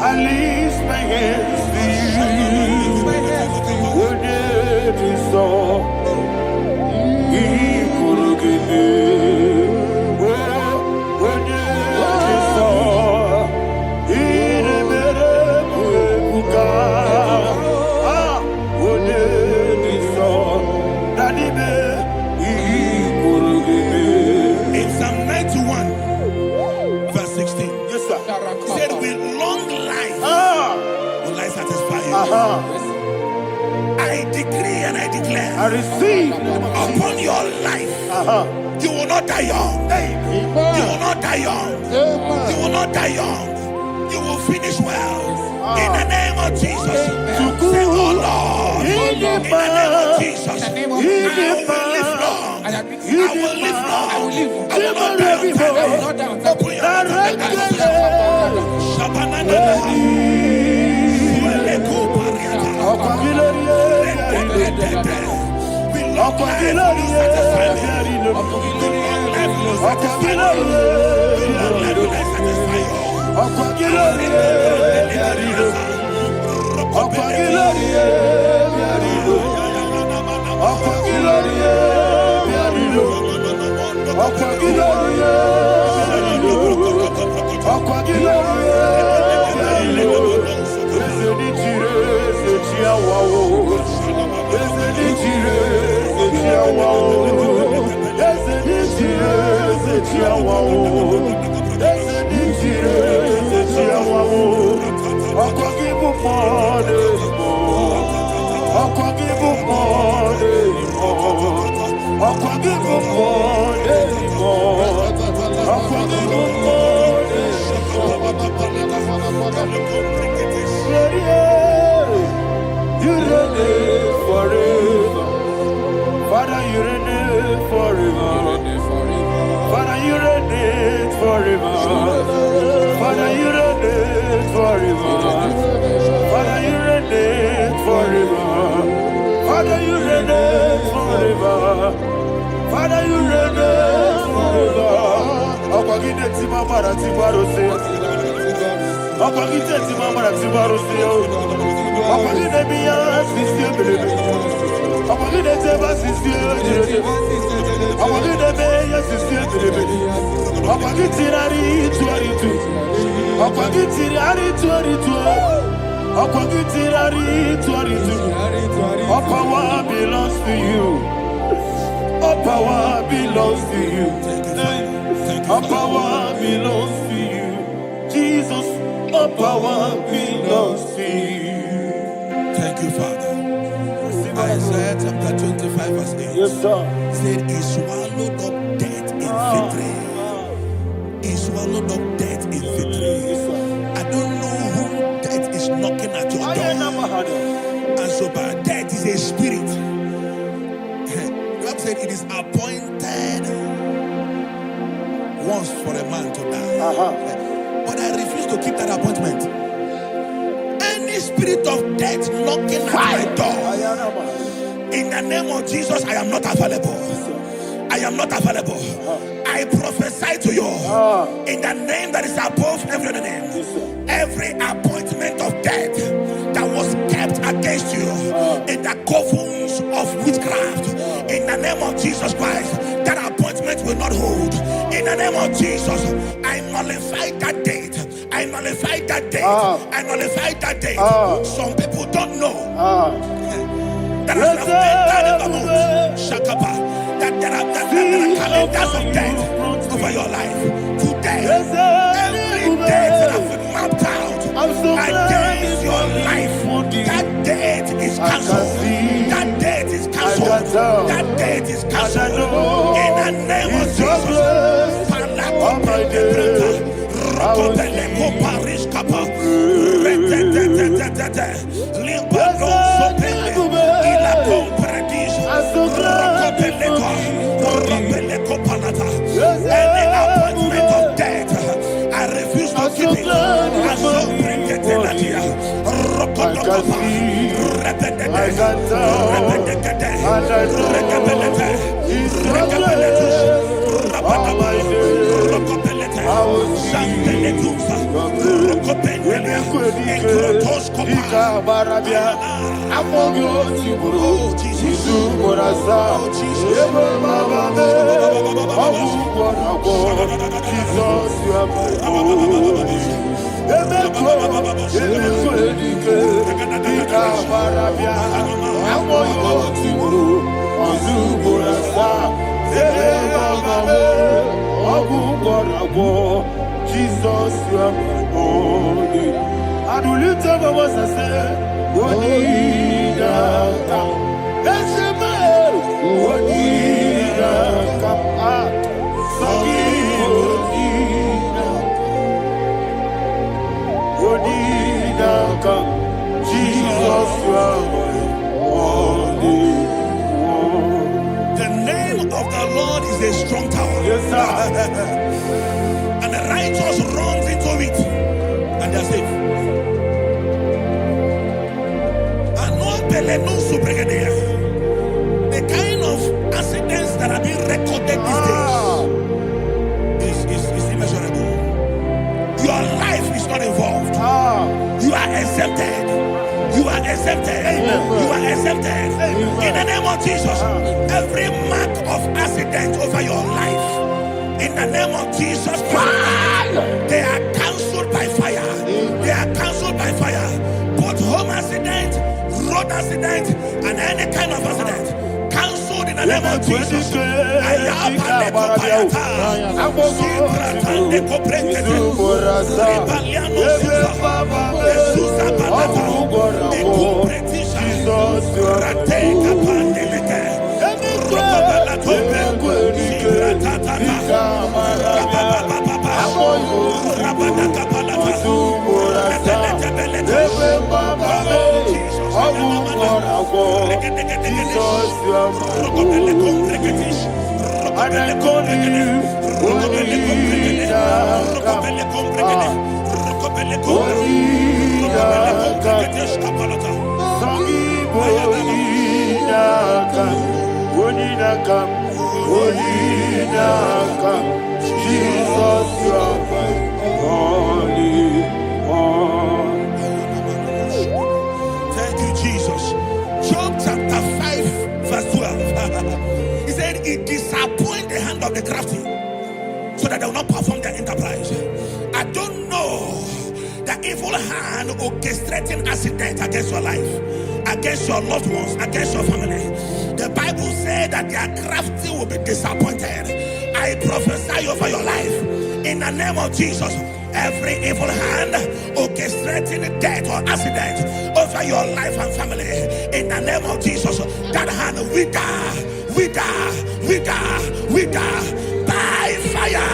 B: I lift my hands to you. Would it be so? He could give me. Would it be so? He never would would it be so? That he could give me.
D: In Psalm 91, verse 16,
B: Yes, sir.
D: he said, with long life will I satisfy you. I decree and I declare
B: I receive
D: upon your life You will not die young. You will not die young. You will not die young. You will finish well. In the name of Jesus. Say, oh Lord. In the name of Jesus. I will live long. I will live long. I will not die on time. Open your
B: You reign forever. Father, you reign forever. Father, you reign forever. Father, you reign forever. Father, you reign forever. Father, you reign forever. Father, you reign forever. Akwagide timamara tibarose. Akwagide timamara tibarose. Akwagide biya sistemele. Akwagide teba sistemele. Akwagide beya sistemele. Akwagide tirari tuaritu. Akwagide tirari tuaritu. Akwagide tirari tuaritu. All power belongs to you. All power belongs to you. All power belongs to you. Jesus, all power belongs to you.
D: Thank you, Father. Isaiah chapter 25 verse 8.
B: Yes, sir.
D: Said he swallowed up death in victory. He swallowed up death in victory. I don't know who death is knocking at your door. And so by death is a spirit. God said it is appointed once for a man to die. But I refuse to keep that appointment. Any spirit of death knocking at my door, in the name of Jesus, I am not available. I am not available. I prophesy to you in the name that is above every other name. Every appointment of death that was kept against you in the covens of witchcraft, in the name of Jesus Christ, that appointment will not hold. In the name of Jesus, I nullify that date. I nullify that date. I nullify that date. Some people don't know that as I've entered in the month, Shakapa, that there are calendars of death over your life. Today, every date that I've mapped out against your life, that date is cancelled. That date is cancelled. That date is cancelled. In the name of Jesus. Rokopeleko Paris Kappa. Limbado Sopele. Ila Compredis. Rokopeleko Panata. Any appointment of death, I refuse to keep it. I so bring it in the year. Rokopeleko.
B: Jesus, you are my holy. I do lift up my voice and say, Onida, that's a man. Onida, sir.
D: And the righteous runs into it, and they are safe. The kind of accidents that are being recorded these days is immeasurable. Your life is not involved. You are exempted. You are exempted. You are exempted. In the name of Jesus, every mark of accident over your life, in the name of Jesus Christ, they are cancelled by fire. They are cancelled by fire. Both home accident, road accident, and any kind of accident, cancelled in the name of Jesus. Thank you, Jesus. Job chapter 5, verse 12. He said, it disappoints the hand of the crafty, so that they will not perform their enterprise. I don't know the evil hand orchestrating accident against your life, against your loved ones, against your family. The Bible said that their crafty will be disappointed. I prophesy over your life in the name of Jesus. Every evil hand orchestrating death or accident over your life and family, in the name of Jesus, that hand wither by fire.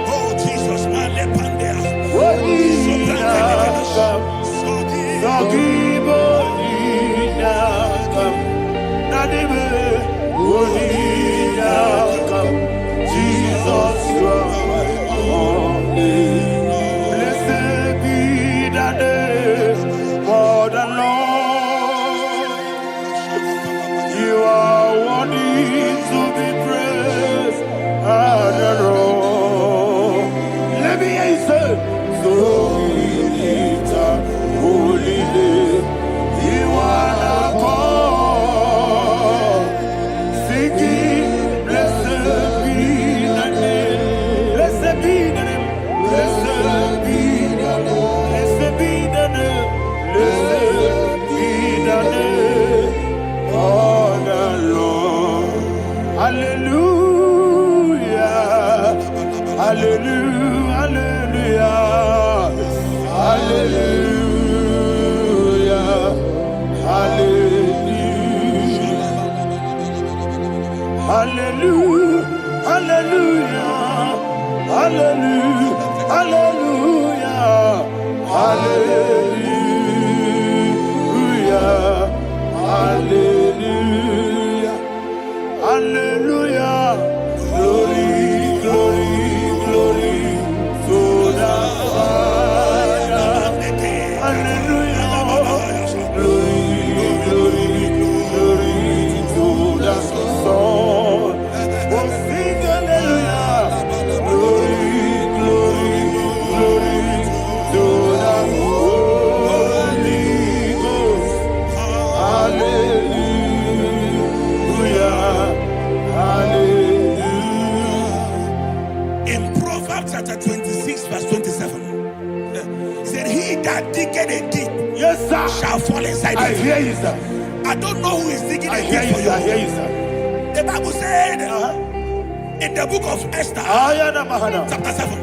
D: Oh Jesus, blessed be the name of the Lord. You are worthy to be praised and adored. Let me hear you say, so we lift up holy name. You are the God. Singing, blessed be the name. Blessed be the name. Blessed be the name. Blessed be the name. Blessed be the name of the Lord. Hallelujah. Hallelujah. Hallelujah. Hallelujah. Hallelujah. Hallelujah. Hallelujah. Hallelujah. Hallelujah. Hallelujah. Hallelujah. Glory, glory, glory to the Father. Hallelujah. Glory, glory, glory to the Son. Oh, sing hallelujah. Glory, glory, glory to the Holy Ghost. Hallelujah. Hallelujah. In Proverbs chapter 26, verse 27, he said, he that diggeth a deep, yes, sir, shall fall inside it. I hear you, sir. I don't know who is digging a deep for you. I hear you, sir. The Bible said in the book of Esther, chapter 7,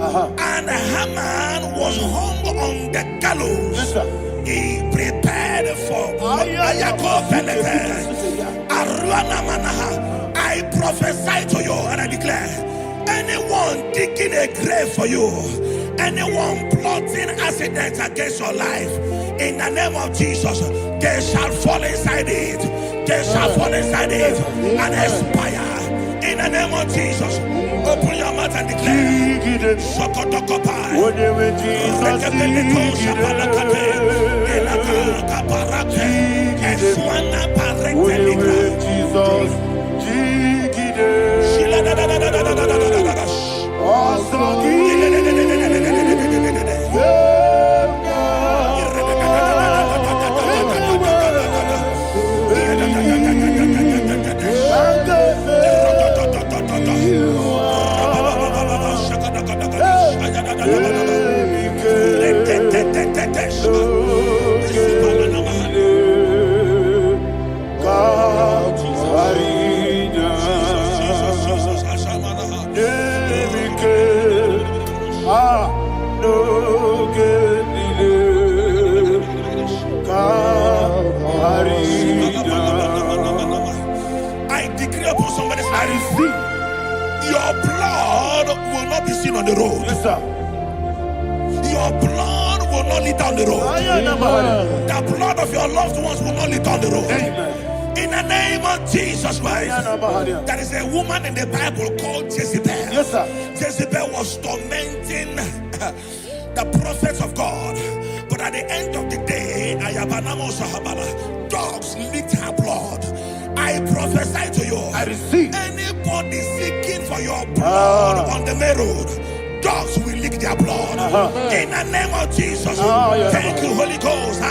D: And Haman was hung on the gallows.
B: Yes, sir.
D: He prepared for I prophesy to you and I declare, anyone digging a grave for you, anyone plotting accidents against your life, in the name of Jesus, they shall fall inside it. They shall fall inside it and expire. In the name of Jesus, open your mouth and declare. Shokotokopai.
B: When you with Jesus,
D: I decree upon somebody's life, your blood will not be seen on the road.
B: Yes, sir.
D: Your blood will not lead down the road. The blood of your loved ones will not lead down the road.
B: Amen.
D: In the name of Jesus Christ. There is a woman in the Bible called Jezebel.
B: Yes, sir.
D: Jezebel was tormenting the prophets of God. But at the end of the day, dogs licked her blood. I prophesy to you.
B: I receive.
D: Anybody seeking for your blood on the main road, dogs will lick their blood. In the name of Jesus. Thank you, Holy Ghost.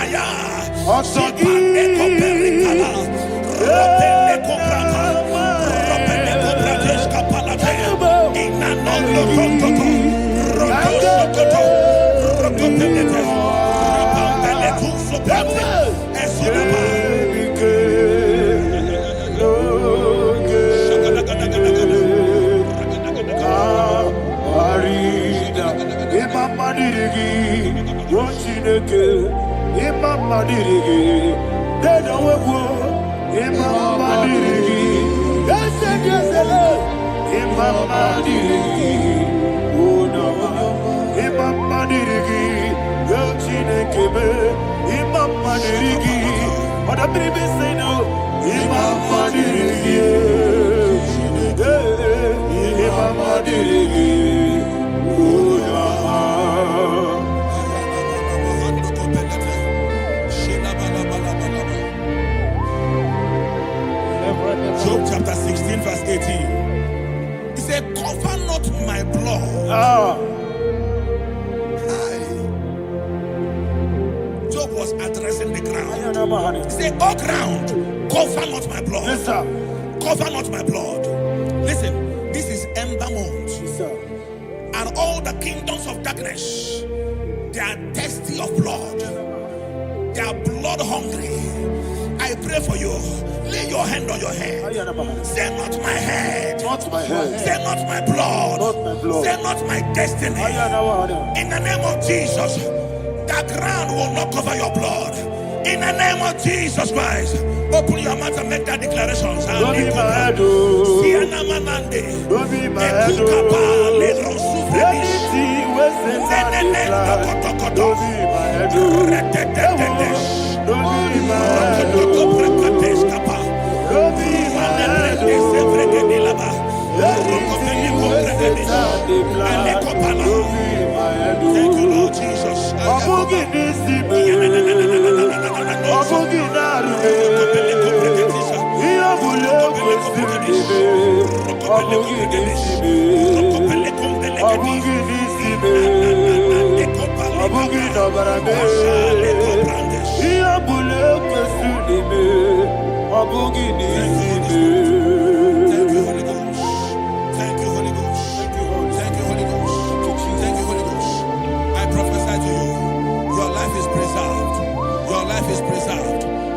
D: Job chapter 16 verse 18. He said, cover not my blood. Job was addressing the ground. He said, oh ground, cover not my blood.
B: Yes, sir.
D: Cover not my blood. Listen, this is ember month.
B: Yes, sir.
D: And all the kingdoms of darkness, they are thirsty of blood. They are blood hungry. I pray for you. Lay your hand on your head. Say not my head.
B: Not my head.
D: Say not my blood.
B: Not my blood.
D: Say not my destiny. In the name of Jesus, the ground will not cover your blood. In the name of Jesus Christ, open your mouth and make that declaration.
B: Don't be mad, oh. Don't be mad, oh. Anything was in that plan. Don't be mad, oh. Don't be mad, oh. Don't be mad, oh.
D: Thank you, Lord Jesus.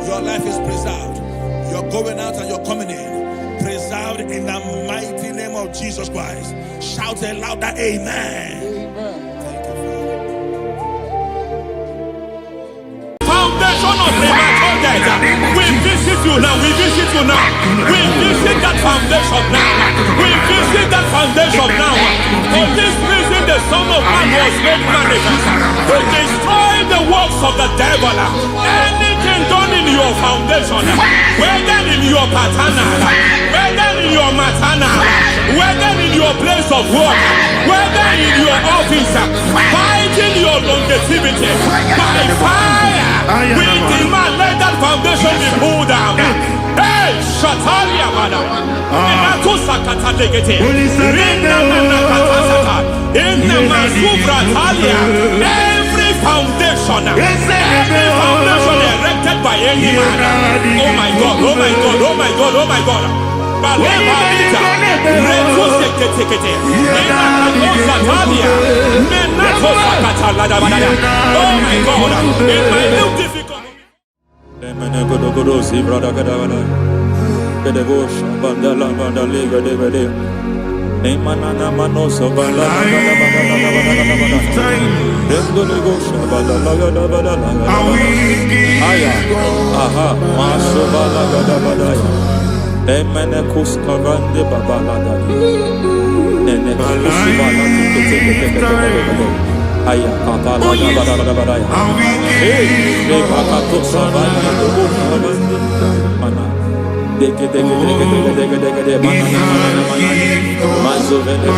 D: Your life is preserved. You're going out and you're coming in. Preserved in the mighty name of Jesus Christ. Shout a louder amen.
C: you now. We visit you now. We visit that foundation now. We visit that foundation now. For this reason, the Son of Man was made manifest to destroy the works of the devil. Anything done in your foundation, whether in your paternal, whether in your maternal, whether in your place of work, whether in your office, fighting your longevity by fire, we demand let that foundation be pulled down. Hey, Shatalia Bada, Sakata Legate, in the Masubra Talia, every foundation erected by any man. Oh my God, oh my God, oh my God, oh my God. Oh my God, in my new difficult.
E: Emenekus kavande babalada. Enekus balatu kete. Aya kapala badada. Hey, bakato sabani dobo kavande. Mana. Deke mana. Mazo vende.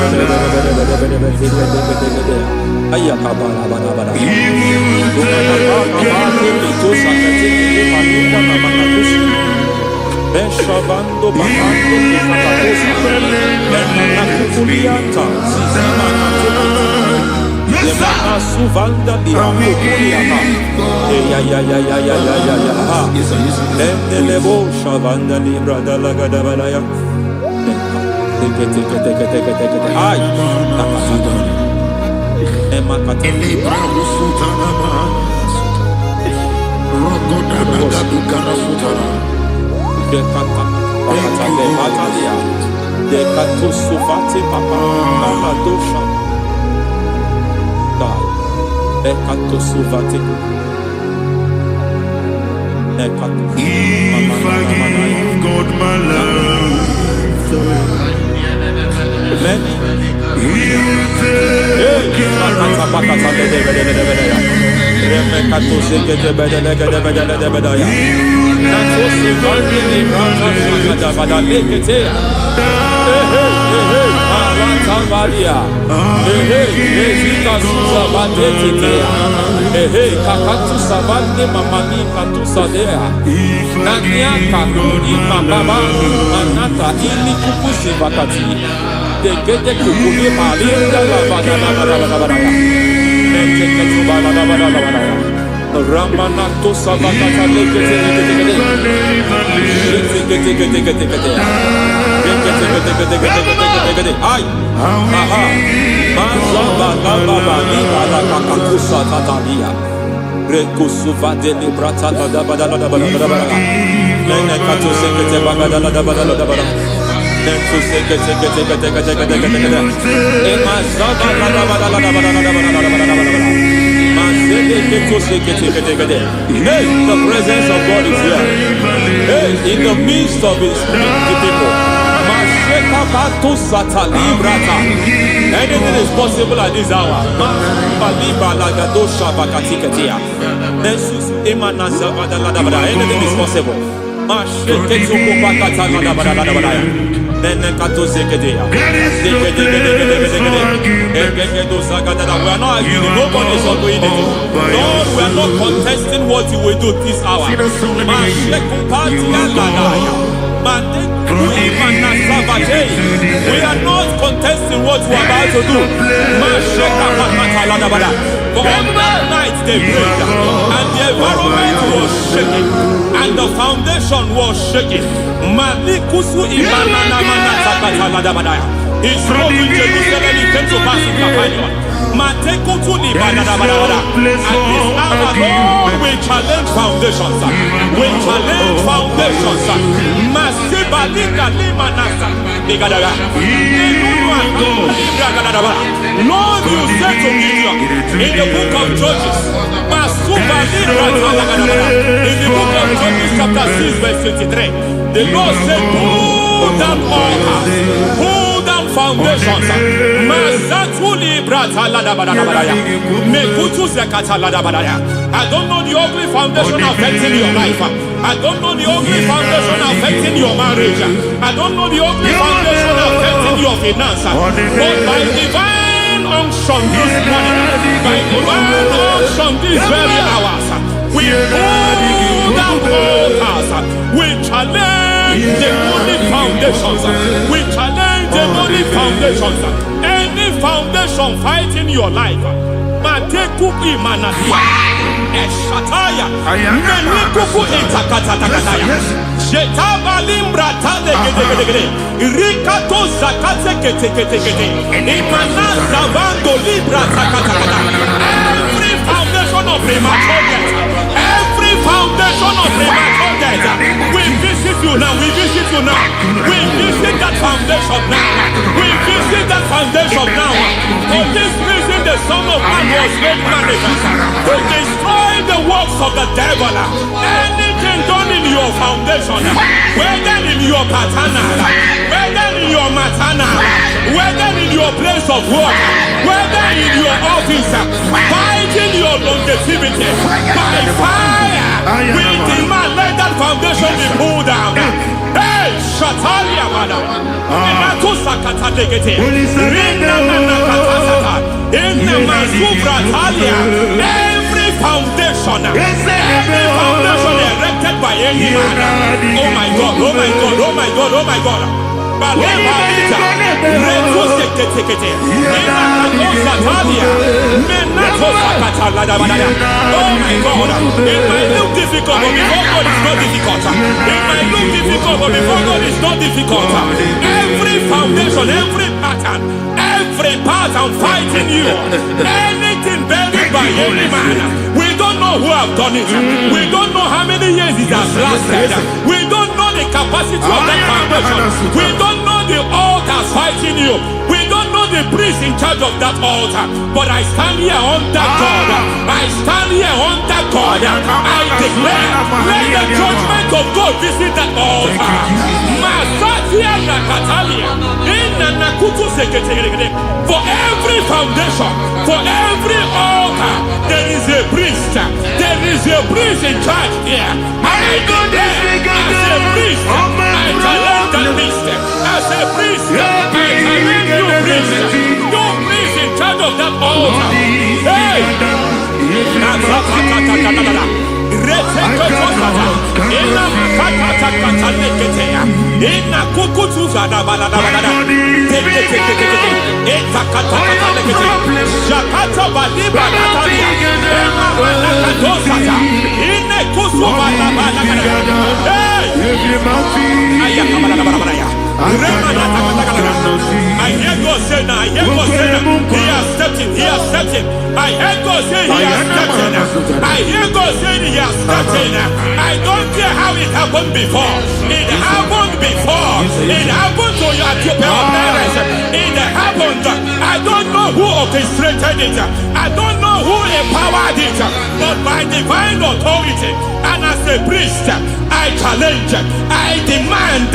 E: Aya kapala badada. Beshavando bakando kifakakosa Benana kukuliata Zizimana Lemana suvanda lihakukuliata Ya Lendelebo shavanda librada lagadabalaya Teke Ay Nakasado Emakata
B: Elibra usutana Rogoda nagadukara sutana
E: Dekata Batalia Dekato Suvati Papa Dosha Dekato Suvati Dekato
B: If I give God my love
E: Many
B: He'll take care
E: Ramanato Savakata Ay, aha, Mazaba Baba Libala Kakakusa Tatalia, Rekusuva de Librata da Badala, Nenekato Sekete Bagadala da Badala, Nentu Sekete, Emazaba Hey, the presence of God is here. Hey, in the midst of his people. Anything is possible at this hour. Anything is possible. We are not arguing, nobody is doing it. Lord, we are not contesting what you will do this hour. We are not contesting what you are about to do. For all night they prayed, and the environment was shaking, and the foundation was shaking. He spoke in Jerusalem, he came to pass in Capernaum. And this hour, Lord, we challenge foundations. We challenge foundations. Lord, you said to Gideon in the book of Judges, book of Judges chapter 6 verse 23, the Lord said, pull down altars, pull down foundations. I don't know the ugly foundation affecting your life. I don't know the ugly foundation affecting your marriage. I don't know the ugly foundation affecting your finance. But by divine unction this morning, by divine unction these very hours, we pull down altars. We challenge demonic foundations. We challenge demonic foundations. Any foundation fighting your life, Mateku Imanadia, Eshataya, Menikuku Itakatatakataya, Shetabalimbra Tadegede, Rikato Zakate, Imanaza Vando Libra Takataka. Every foundation of premature death, every foundation of premature death, we visit you now, we visit you now, we visit that foundation now, we visit that foundation now. For this reason, the Son of Man was made manifest to destroy the works of the devil. Anything done in your foundation, whether in your paternal, whether in your maternal, whether in your place of work, whether in your office, fighting your longevity by fire, we demand let that foundation be pulled down. Hey, Shatalia Mada, Sakata Degete, in the Masubra Talia, every foundation erected by any man. Oh my God, oh my God, oh my God, oh my God. Oh my God, it might look difficult, but before God is not difficult. It might look difficult, but before God is not difficult. Every foundation, every pattern fighting you, anything buried by any man, we don't know who have done it. We don't know how many years it has lasted. We don't know the capacity of that foundation. We don't know the altars fighting you. We don't know the priest in charge of that altar. But I stand here under God. I stand here under God. I declare, let the judgment of God visit that altar. Masatia Nakatalia. For every foundation, for every altar, there is a priest. There is a priest in charge here. I declare, as a priest, I challenge that priest. As a priest, I challenge you priest. You priest in charge of that altar. Hey! I hear God say now, I hear God say now, he has stepped in, he has stepped in. I hear God say he has stepped in. I hear God say he has stepped in. I don't care how it happened before. It happened before. It happened to your parents. It happened. I don't know who orchestrated it. I don't know who empowered it. But by divine authority and as a priest, I challenge, I demand,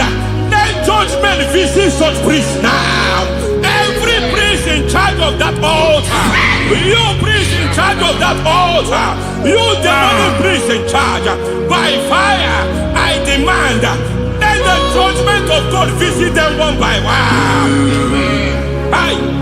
E: let judgment visit such priests now. Every priest in charge of that altar, you priest in charge of that altar, you demonic priest in charge, by fire, I demand, let the judgment of God visit them one by one. Aye.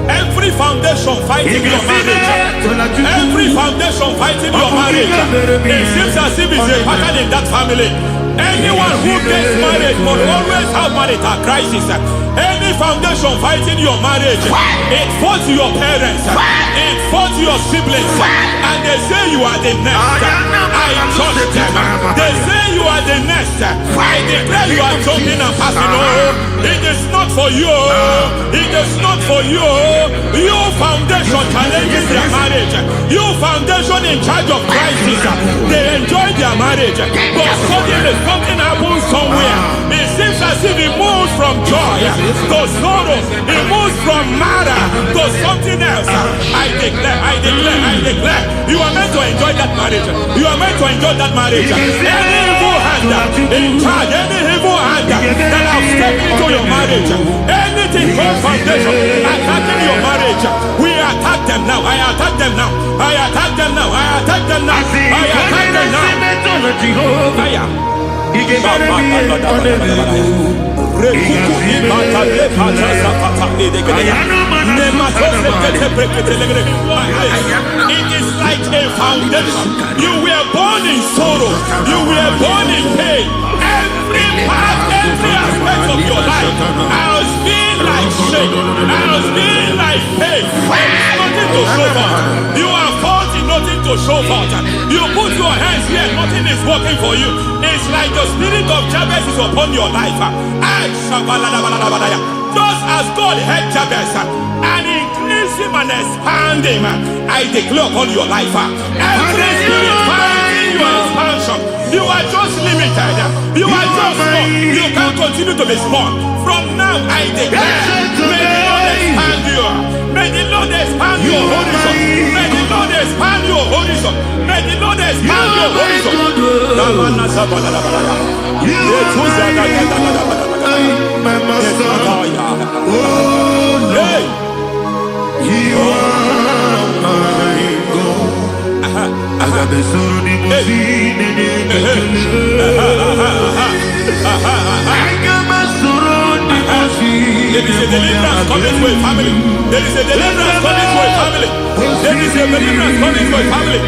E: Every foundation fighting your marriage, every foundation fighting your marriage, it seems as if it's a pattern in that family. Anyone who gets married will always have marital crisis. Any foundation fighting your marriage, it fought your parents, it fought your siblings, and they say you are the next. I judge them. They say you are the next. I declare you are jumping and passing. Oh, it is not for you. It is not for you. You foundation challenging their marriage. You foundation in charge of crisis. They enjoy their marriage, but suddenly something happens somewhere. It seems as if it moves from joy to sorrow. It moves from matter to something else. I declare, you are meant to enjoy that marriage. You are meant to enjoy that marriage. Any evil hand in charge, any evil hand that have stepped into your marriage, anything called foundation attacking your marriage, we attack them now. I attack them now. I attack them now. I attack them now. I attack them now. It is like a foundation. You were born in sorrow. You were born in pain. Every part, every aspect of your life has been like shame. Has been like pain. Nothing to show for. You are faulty, nothing to show for. You put your hands here, nothing is working for you. It's like the spirit of Jabez is upon your life. Just as God had Jabez and increased him and expand him, I declare upon your life. Every spirit finding your expansion, you are just limited. You are just small. You can't continue to be small. From now, I declare, may the Lord expand you. May the Lord expand your horizon. May the Lord expand your horizon. May the Lord expand your horizon.
B: My master, oh Lord, you are my God. Agabe soro ni mo si nene kekele. Agabe soro ni mo si.
E: There is a deliverance coming to a family. There is a deliverance coming to a family. There is a deliverance coming to a family.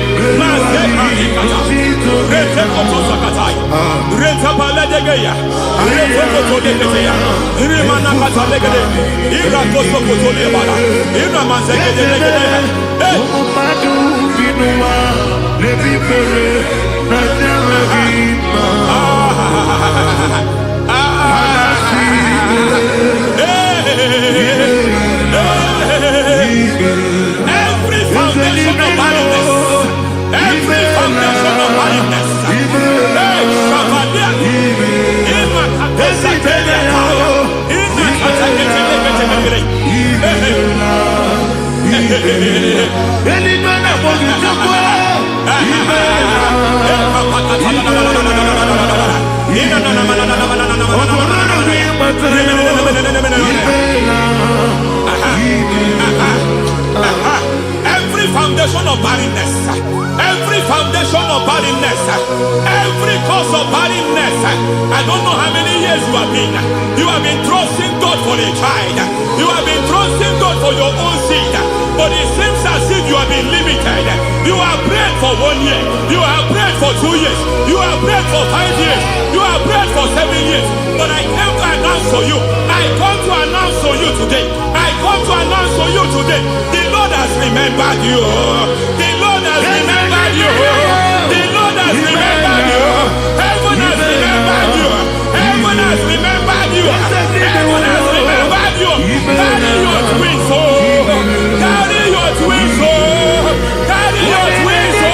E: Every foundation of barrenness, every foundation of barrenness, every foundation of barrenness, every foundation of barrenness, every cause of barrenness. I don't know how many years you have been trusting God for a child. You have been trusting God for your own seed, but it seems as if you have been limited. You have prayed for 1 year, you have prayed for 2 years, you have prayed for 5 years, you have prayed for 7 years. But I came to announce for you, I come to announce for you today, I come to announce for you today, the Lord has remembered you. The Lord has remembered you. The Lord has remembered you. Heaven has remembered you. Heaven has remembered you. Heaven has remembered you. Carry your twins, oh. Carry your twins, oh. Carry your twins, oh.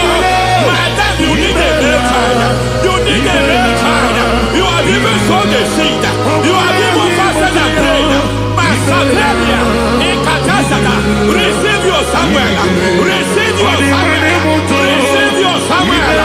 E: Madam, you need a real child. You need a real child. You have even sown the seed. You have even fasted and prayed. Masaperia, Ekatasata, receive your Samuel. Receive your Samuel. Receive your Samuel.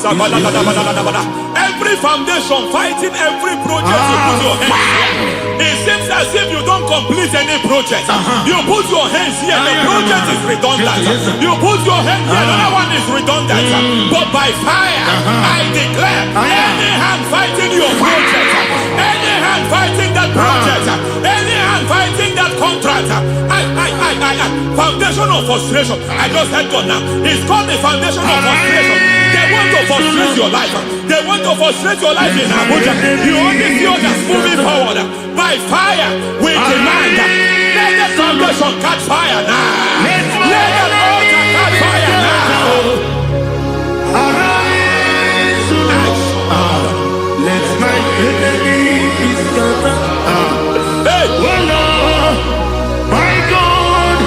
E: Every foundation fighting every project you put your hands. It seems as if you don't complete any project. You put your hands here, the project is redundant. You put your hand here, another one is redundant. But by fire, I declare, any hand fighting your project, any hand fighting that project, any hand fighting that contract, foundation of frustration. I just heard God now. It's called the foundation of frustration. They want to frustrate your life. They want to frustrate your life in Abuja. You only see others moving forward. By fire, we demand. Let the foundation catch fire now. Let the altar catch fire now.
B: Arise, let my enemies scatter.
E: Hey,
B: Oh Lord, my God,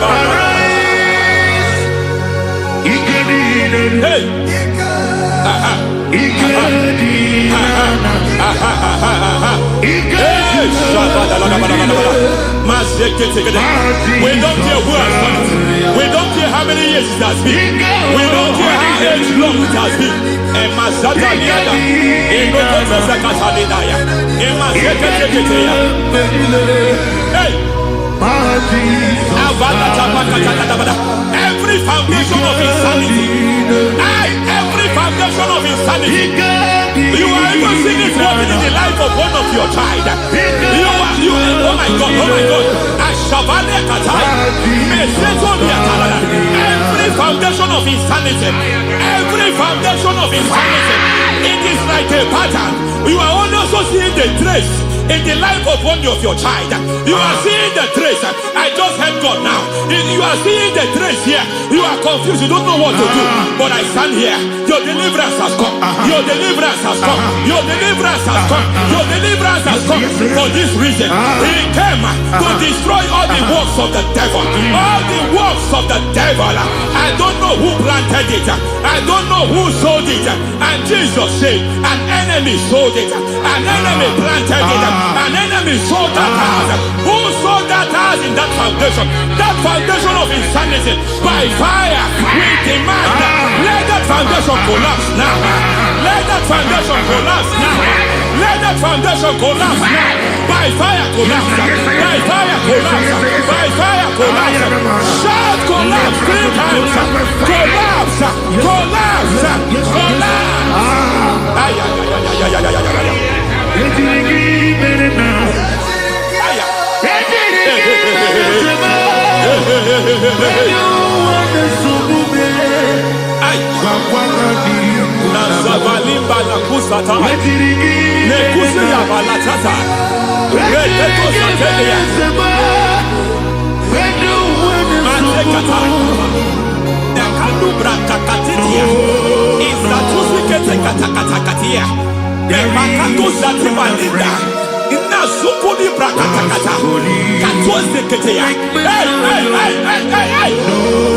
B: arise.
E: hey. We don't care who has done it. We don't care how many years it has been. We don't care how age long it has been. Every foundation of insanity. Every foundation of insanity. You are even seeing it working in the life of one of your child. Oh my God. Every foundation of insanity. Every foundation of insanity. It is like a pattern. You are also seeing the trace in the life of one of your child. You are seeing the trace. I just heard God now. You are seeing the trace here. You are confused. You don't know what to do. But I stand here. Your deliverance has come. Your deliverance has come. Your deliverance has come. Your deliverance has come. For this reason, He came to destroy all the works of the devil. All the works of the devil. I don't know who planted it. I don't know who sold it. And Jesus said, an enemy sold it. An enemy planted it. An enemy sold that house. Who sold that house in that foundation? That foundation of insanity. By fire, we demand. Let that foundation collapse now. Let that foundation collapse now. Let that foundation collapse now. By fire, collapse. By fire, collapse. By fire, collapse. Shout collapse 3 times. Collapse. Collapse. Collapse. Nazavalimba na kusata nekusi ya balatata reteto satelia matekata nekadu brakakatitia izatusi kete katakatakatia nekakatu zatibalinda ina sukuni brakatakata katuose ketea. Hey.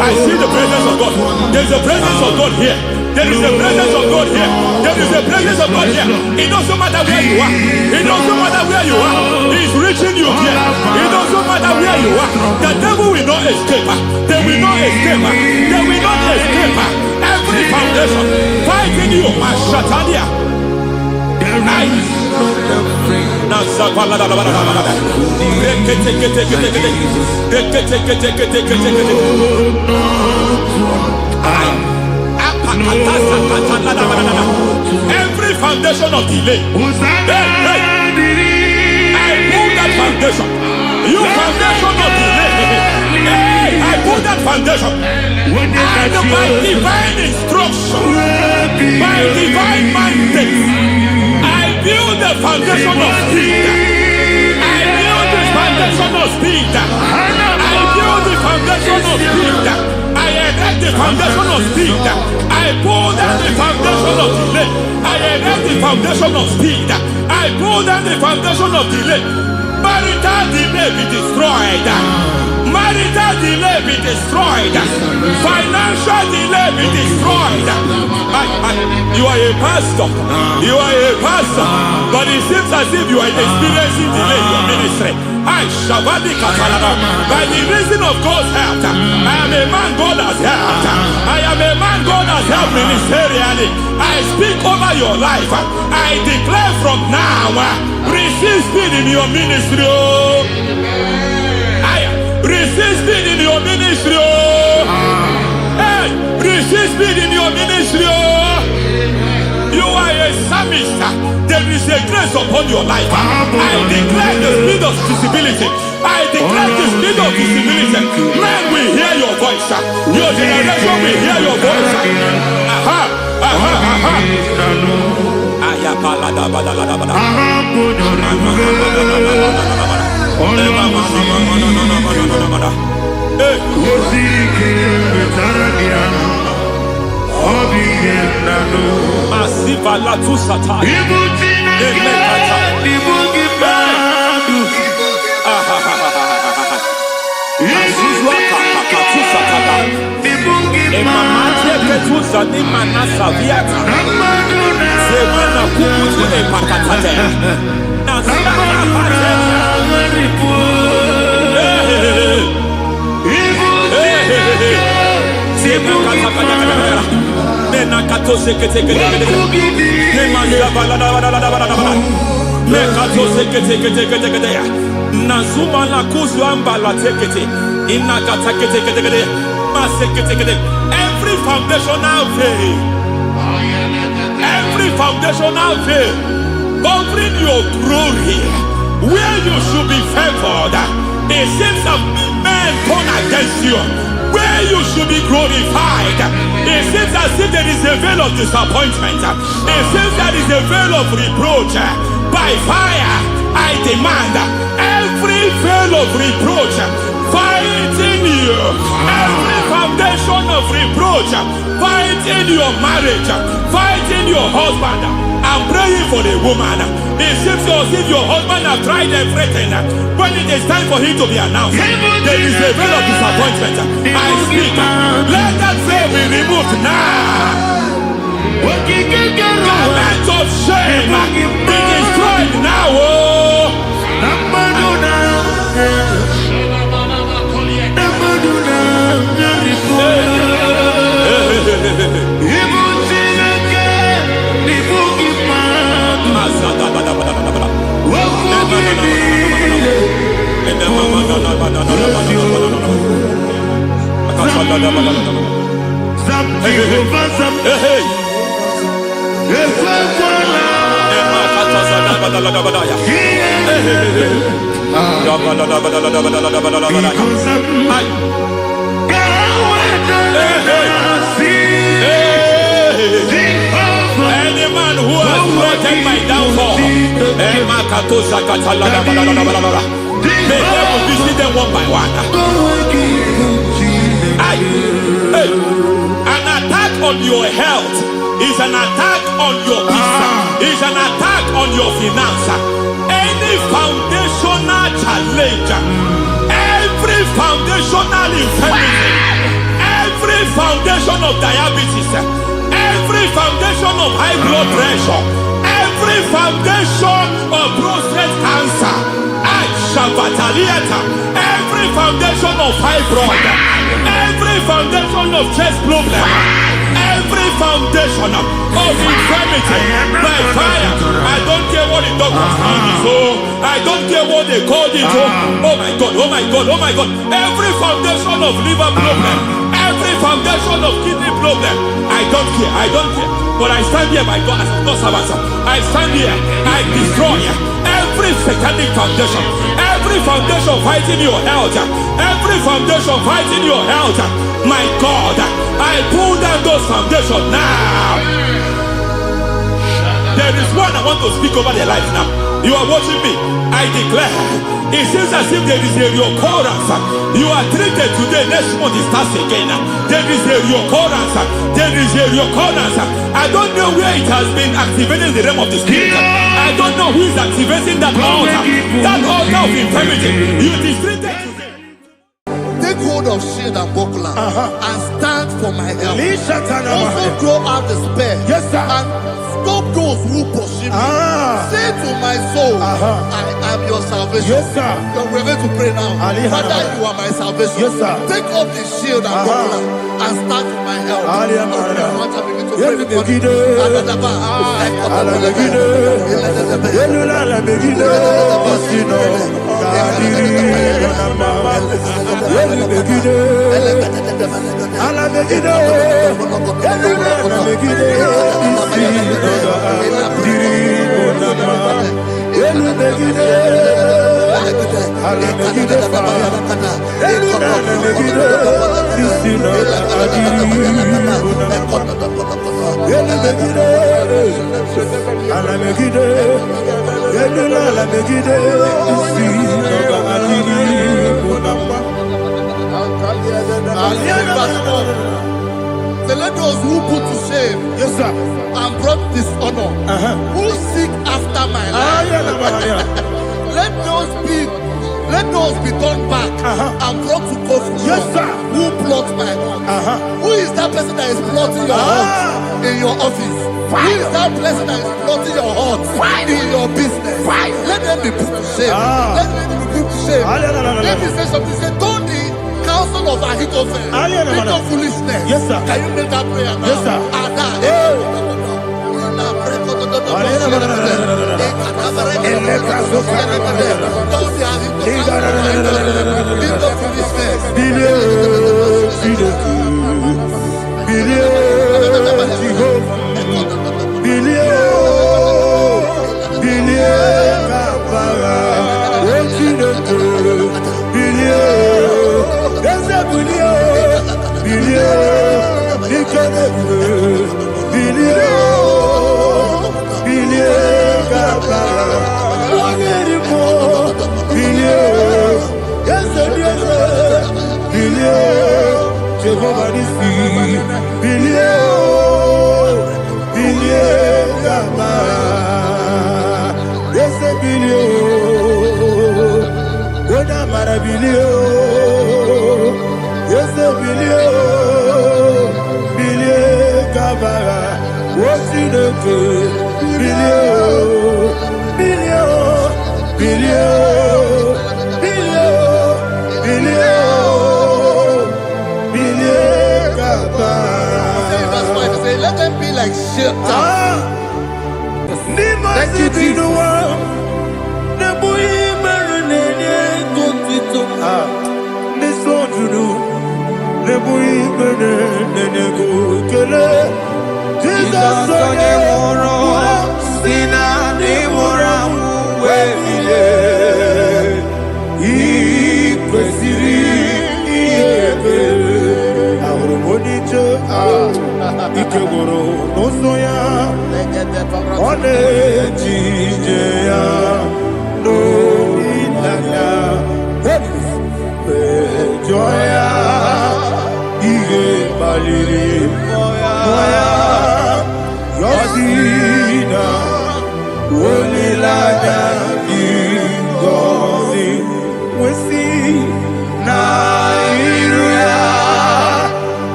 E: I see the presence of God. There's a presence of God here. There is a presence of God here. There is a presence of God here. It doesn't matter where you are. It doesn't matter where you are. He's reaching you here. It doesn't matter where you are. The devil will not escape. They will not escape. They will not escape. Every foundation fighting you, Mashatalia. Every foundation of delay. I pull that foundation. You foundation of delay. I pull that foundation. And by divine instruction, by divine mandate, I build the foundation of speed. I build the foundation of speed. I build the foundation of speed. I erect the foundation of speed. I pull down the foundation of delay. I erect the foundation of speed. I pull down the foundation of delay. Marital delay be destroyed. Marital delay be destroyed. Financial delay be destroyed. You are a pastor. You are a pastor. But it seems as if you are experiencing delay in your ministry. I Shabadi Katalaba. By the reason of God's help, I am a man God has helped. I am a man God has helped ministerially. I speak over your life. I declare from now, receive speed in your ministry. Receive speed in your ministry. Hey, receive speed in your ministry. You are a psalmist. There is a grace upon your life. I declare the speed of visibility. I declare the speed of visibility. Men will hear your voice. Your generation will hear your voice. Aha, aha, aha. Masiva la tu sata. Every foundational veil, every foundational veil covering your glory, where you should be favored, it seems that men turn against you. Where you should be glorified, it seems as if there is a veil of disappointment. It seems there is a veil of reproach. By fire, I demand every veil of reproach fighting you, every foundation of reproach fighting your marriage, fighting your husband. I'm praying for the woman. It seems as if your husband has tried everything. When it is time for him to be announced, there is a veil of disappointment. I speak. Let that veil be removed now. Garment of shame be destroyed now. Any man who has threatened my downfall, may devil visit them one by one. An attack on your health is an attack on your peace, is an attack on your finance. Any foundational challenge, every foundational infirmity, every foundation of diabetes, every foundation of high blood pressure, every foundation of prostate cancer, every foundation of fibroid, every foundation of chest problem, every foundation of infirmity, by fire. I don't care what the doctors call it, so I don't care what they call it. Oh my God, oh my God, oh my God. Every foundation of liver problem, every foundation of kidney problem, I don't care, I don't care. But I stand here, my God, as God's servant. I stand here, I destroy every satanic foundation, every foundation fighting your health, every foundation fighting your health. My God, I pull down those foundations now. There is one I want to speak over their life now. You are watching me. I declare, it seems as if there is a reoccurrence. You are treated today, next month it starts again. There is a reoccurrence. There is a reoccurrence. I don't know where it has been activated in the realm of the spirit. I don't know who is activating that altar of infirmity. You is treated today.
A: Take hold of shield and buckler and stand for my help. Also throw out the spear and those who pursue me. Say to my soul, I am your salvation.
B: Yes, sir.
A: We're going to pray now. Father, you are my salvation.
B: Yes, sir.
A: Take off the shield and buckler and start with my help. So let those who put to shame,
B: Yes, sir.
A: and brought dishonor, who seek after my life, let those be turned back and brought to confusion.
B: Yes, sir.
A: Who plot my heart? Who is that person that is plotting your heart in your office? Who is that person that is plotting your heart in your business? Let them be put to shame. Let them be put to shame. Let me say something. Say, don't the counsel of Ahithophel think of foolishness.
B: Yes, sir.
A: Can you make that prayer now?
B: Yes, sir.
A: Let them be like shelter.
B: Thank you, Jesus.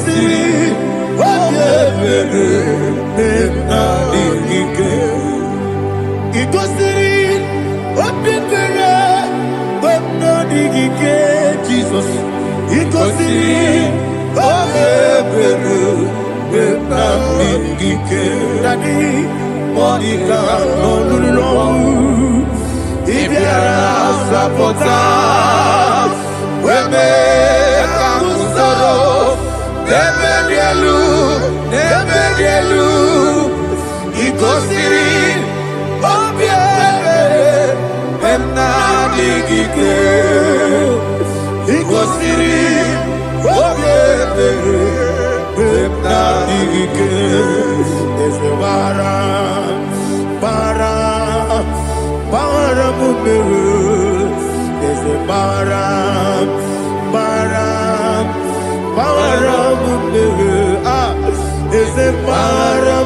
A: City,
B: digike Jesus ikosiri obebere na digike dadi monica no lulu ibiara sapota weme kamusoro nebedielu ikosiri obebere na digike ikosiri obebere na digike ese bara mumere ese bara mumere ese bara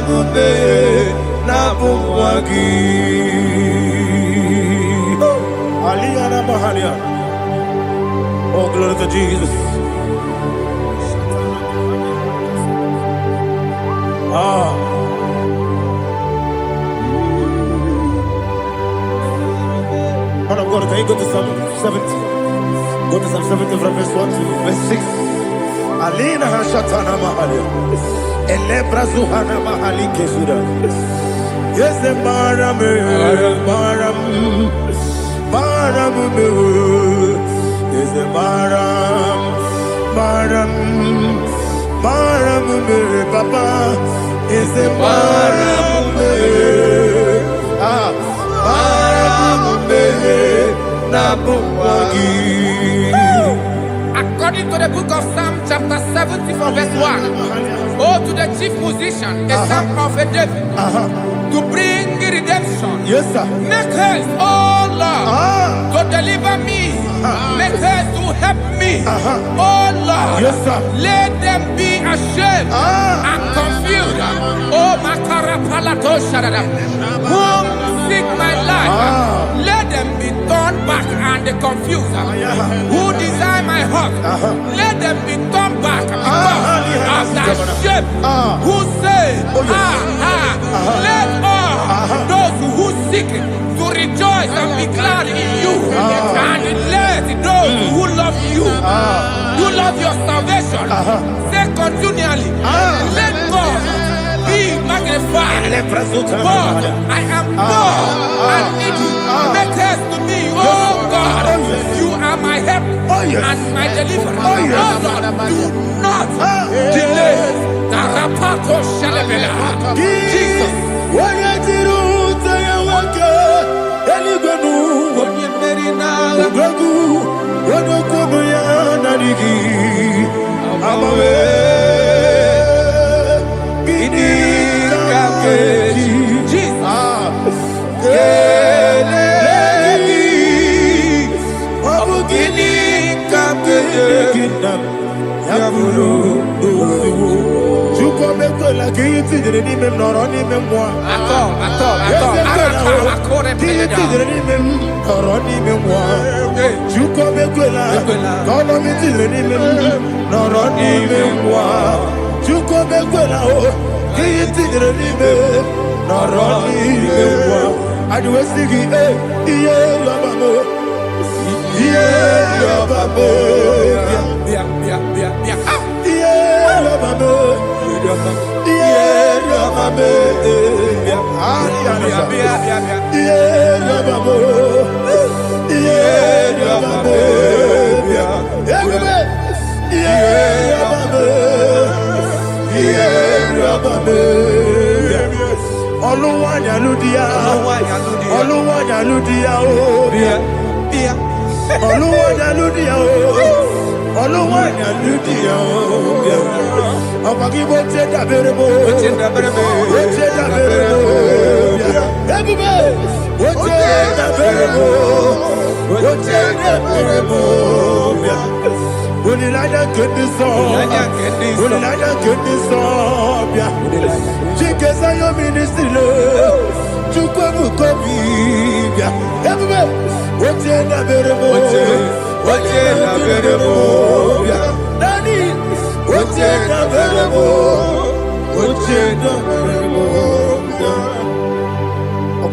B: mumere na bumwagi Aliyana Mahalia. Oh, glory to Jesus. Man of God, can you go to Psalm 70? Go to Psalm 70 from verse 1 to verse 6. Alina Hashatana Mahalia. Elebra Zuhana Mahali Kesura. Yes, the Baram. Is the Baram, Papa, is the Baram, Nabuwagi.
C: According to the book of Psalm chapter 70 from verse 1, oh, to the chief musician, a son of a David, to bring redemption.
B: Yes, sir.
C: Make haste, oh Lord, to deliver me. Make haste to help me. Oh Lord,
B: yes, sir.
C: Let them be ashamed and confused. Oh Makarapalatoshadada, whom seek my life, let them be turned back and confused. Who desire my heart, let them be turned back because of that shape. Who say, let all those who seek to rejoice and be glad in you, and let those who love you, who love your salvation, say continually, let God be magnified. God, I am poor and needy. Make haste to me, oh God. You are my help and my deliverer. Oh Lord, do not delay. Jesus.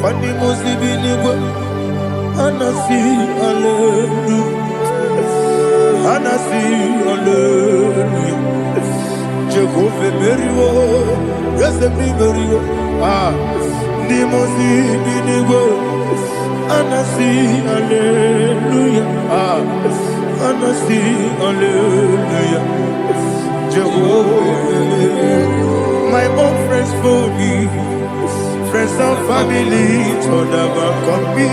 B: Fani Musibinigwe, Anasi, Hallelujah. Anasi, Hallelujah. Jehovah Meriwo, yes, Meriwo. Nimosi, Binigwe, Anasi, Hallelujah. Anasi, Hallelujah. Jehovah, my own friends for me. Friends and family told never come me.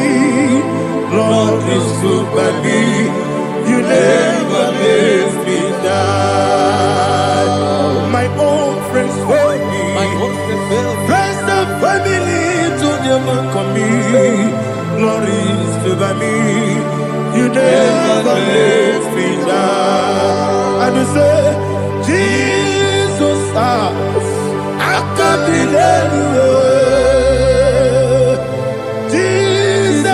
B: Lord is good by me. You never let me die. My own friends for me. Friends and family told never come me. Lord is good by me. You never let me die. And you say, Jesus, I can't be anywhere. Jesus,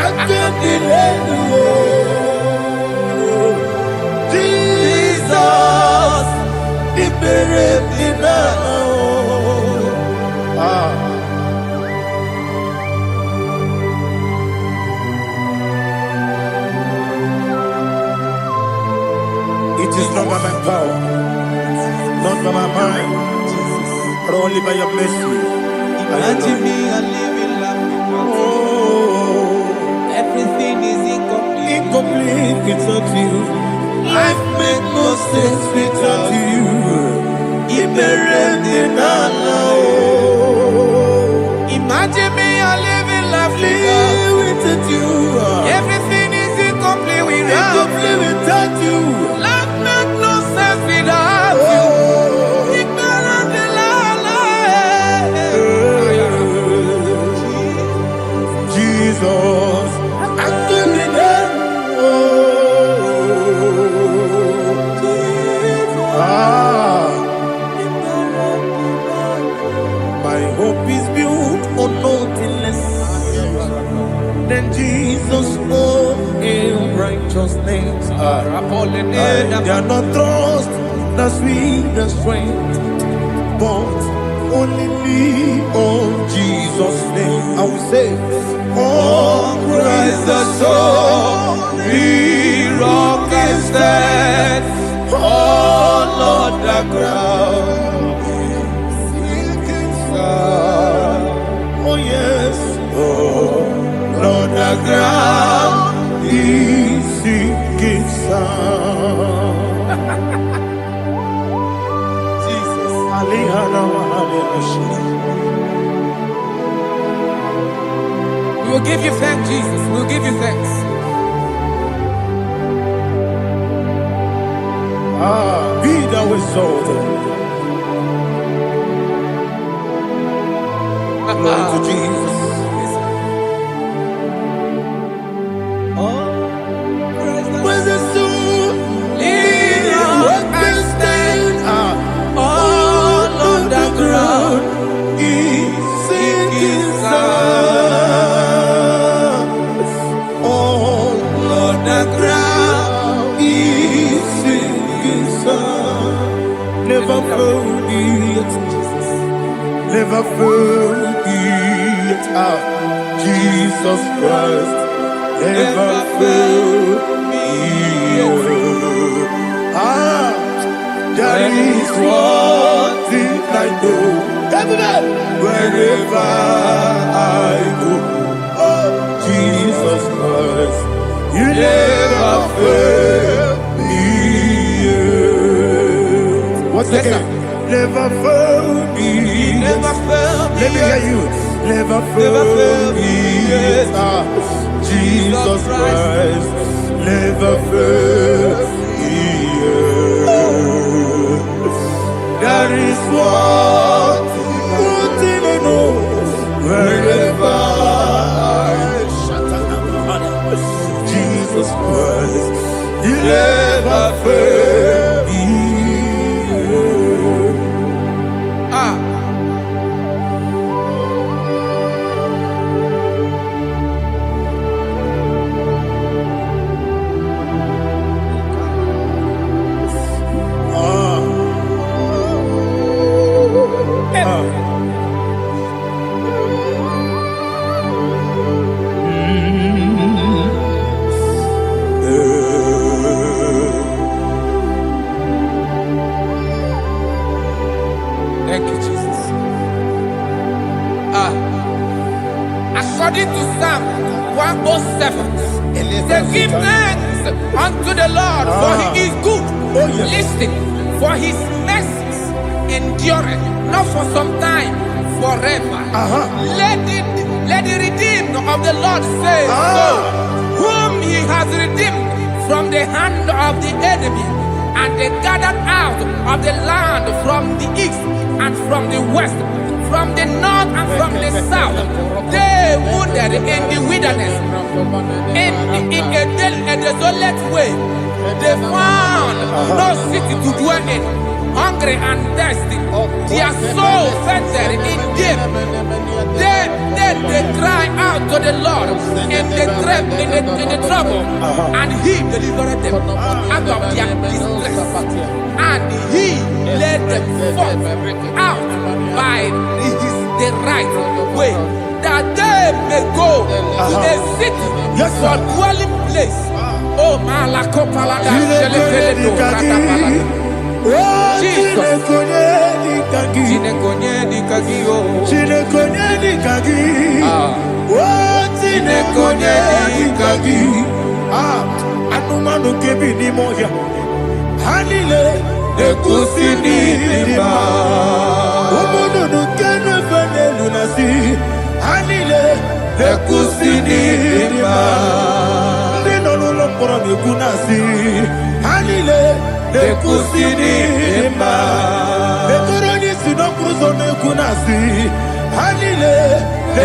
B: I can't delay you. Jesus, the buried It is not by my power, not by my mind, but only by your mercy.
C: Imagine me, I live in love.
B: Oh,
C: Everything is incomplete.
B: incomplete without you. I've made mistakes without you.
C: Imagine me, I live in love.
B: Without you.
C: Everything is incomplete without
B: you.
C: Life makes no sense without you. Ignorant in
B: Jesus, I give me that. My hope is built on nothing less than Jesus' own righteousness. I cannot trust the sweetest strength, but only lean on Jesus' name. I will say, oh, Christ the solid rock is dead. Oh, Lord, the ground is sinking sun. Oh, yes, oh, Lord, the ground is sinking sun. Jesus,
C: We will give you thanks, Jesus. We will give you thanks.
B: Be thou exalted. Glory to Jesus. Where's the soul? What can stand? All on the ground is sinking sun. All on the ground is sinking sun. Never forget, never forget, Jesus Christ. Never fail me. There is one thing I know. Wherever I go, oh, Jesus Christ, you never fail me. What's again? Never fail me.
C: Never fail me.
B: Let me hear you. Never fail me. Jesus Christ, never fail me. There is one thing I know. Wherever I Jesus Christ, you never fail me.
C: Thank you, Jesus. According to Psalm 107, say, give thanks unto the Lord, for he is good.
B: Oh, yes.
C: Listen, for his mercies endureth, not for some time, forever. Let the redeemed of the Lord say so, whom he has redeemed from the hand of the enemy, and they gathered out of the land from the east and from the west, from the north and from the south. They wandered in the wilderness, in a desolate way. They found no city to dwell in, hungry and thirsty. Their soul fainted in deep. They cry out to the Lord in the trouble, and he delivered them out of their distress, and he led them forth out by the right way, that they may go to a city for dwelling place. Oh, Malakopalada, Jesus.
B: Anumanu kebi ni moya Hanile Ekusini lima Omono nukene fene lunasi Hanile Ekusini lima Nino lulopora mikunasi Hanile Ekusini lima Ekoroni sinokruzo mekunasi Hanile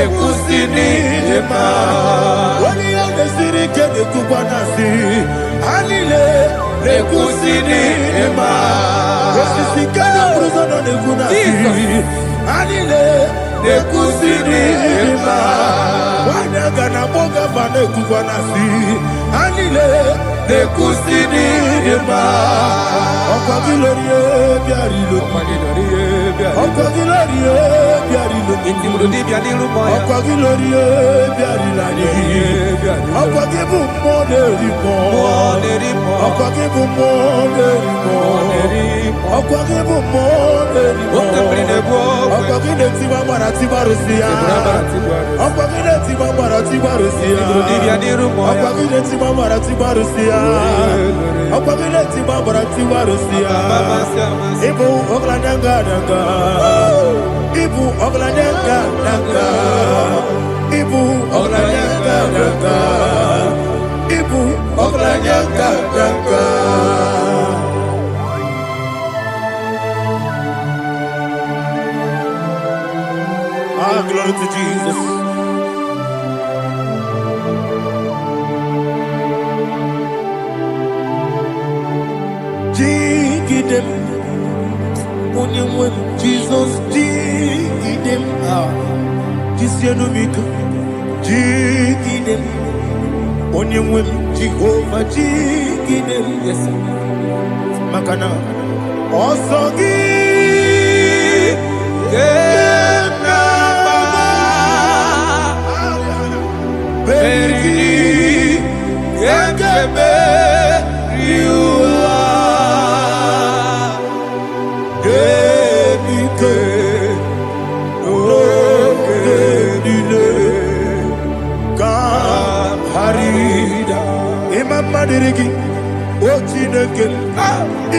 B: Ekusini lima Wani yone sirike nekubwanasi Hanile Ekusini lima Wasisikana kruzono nekunasi Hanile Ekusini lima Wanaga na boga vane kubwanasi Hanile Ekusini lima Okwa gilorie biarilo Okwa gilorie biarilo Okwa gilorie biarilani Okwa gibu monerimo Okwa gibu monerimo Okwa gibu monerimo Okwa gine tiba marati barusia Okwa gine tiba marati barusia Okwa gine tiba marati barusia Okwa gine tiba marati barusia Ibu oglananga nanga Ibu oglananga nanga Ibu oglananga nanga Ibu oglananga nanga. Glory to Jesus. Jigidem, Jesus, jigidem, Jisianumika, jigidem, Onyemwem, Jehovah, jigidem, yes, Makana, Osogi, Peri, Yakebe, Riua, Genike, Genile, Kam Harida, Imam Madirigi, Ochineke,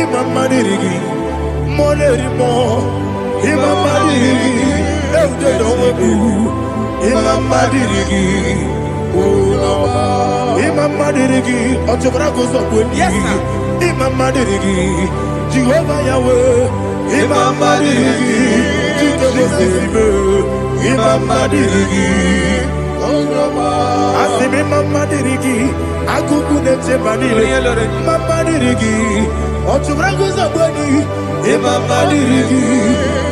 B: Imam Madirigi, Monerimo, Imam Madirigi, Eudedowebu, Imam Madirigi. Imam Madirigi, Ochobrago Zobweni, Imam Madirigi, Jehovah Yahweh, Imam Madirigi, Imam Madirigi, Asim Imam Madirigi, Akukune Chebanile, Imam Madirigi, Ochobrago Zobweni, Imam Madirigi,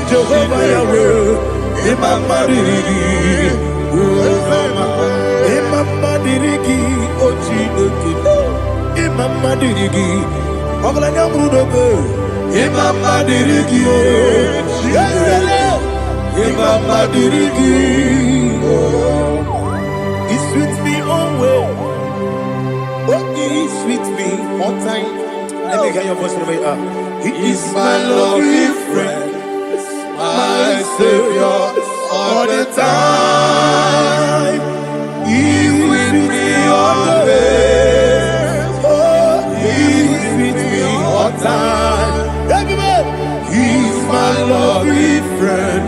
B: Jehovah Yahweh, Imam Madirigi, Imam Madirigi, Ochineke, Imam Madirigi, Oglanya Brudobe, Imam Madirigi, Imam Madirigi, he sweet me always, oh he sweet me on time. Let me hear your voice wherever you are. He is my lovely friend, my my Savior, all the time. He's with me always. Oh, He's with me all time. Everybody, He's my loving friend,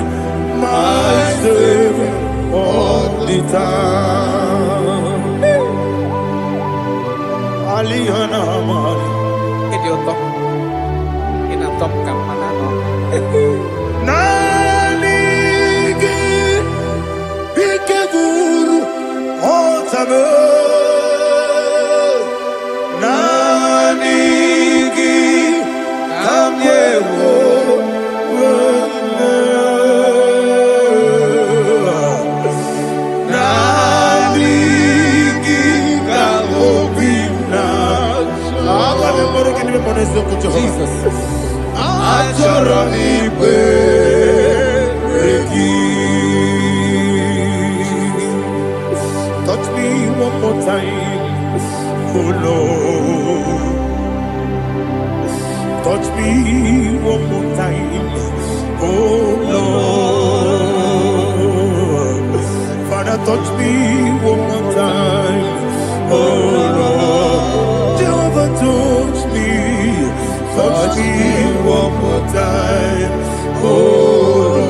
B: my Savior, all the time. Alihana Mali.
C: Idiotom. Inatom kang manano.
B: Nanigi Ikeguru Otame Nanigi Kamyewo Nanigi Kamobina Jesus touch me one more time, oh Lord. Touch me one more time, oh Lord. Father, touch me one more time, oh Lord. Jehovah, touch me. Touch me one more time, oh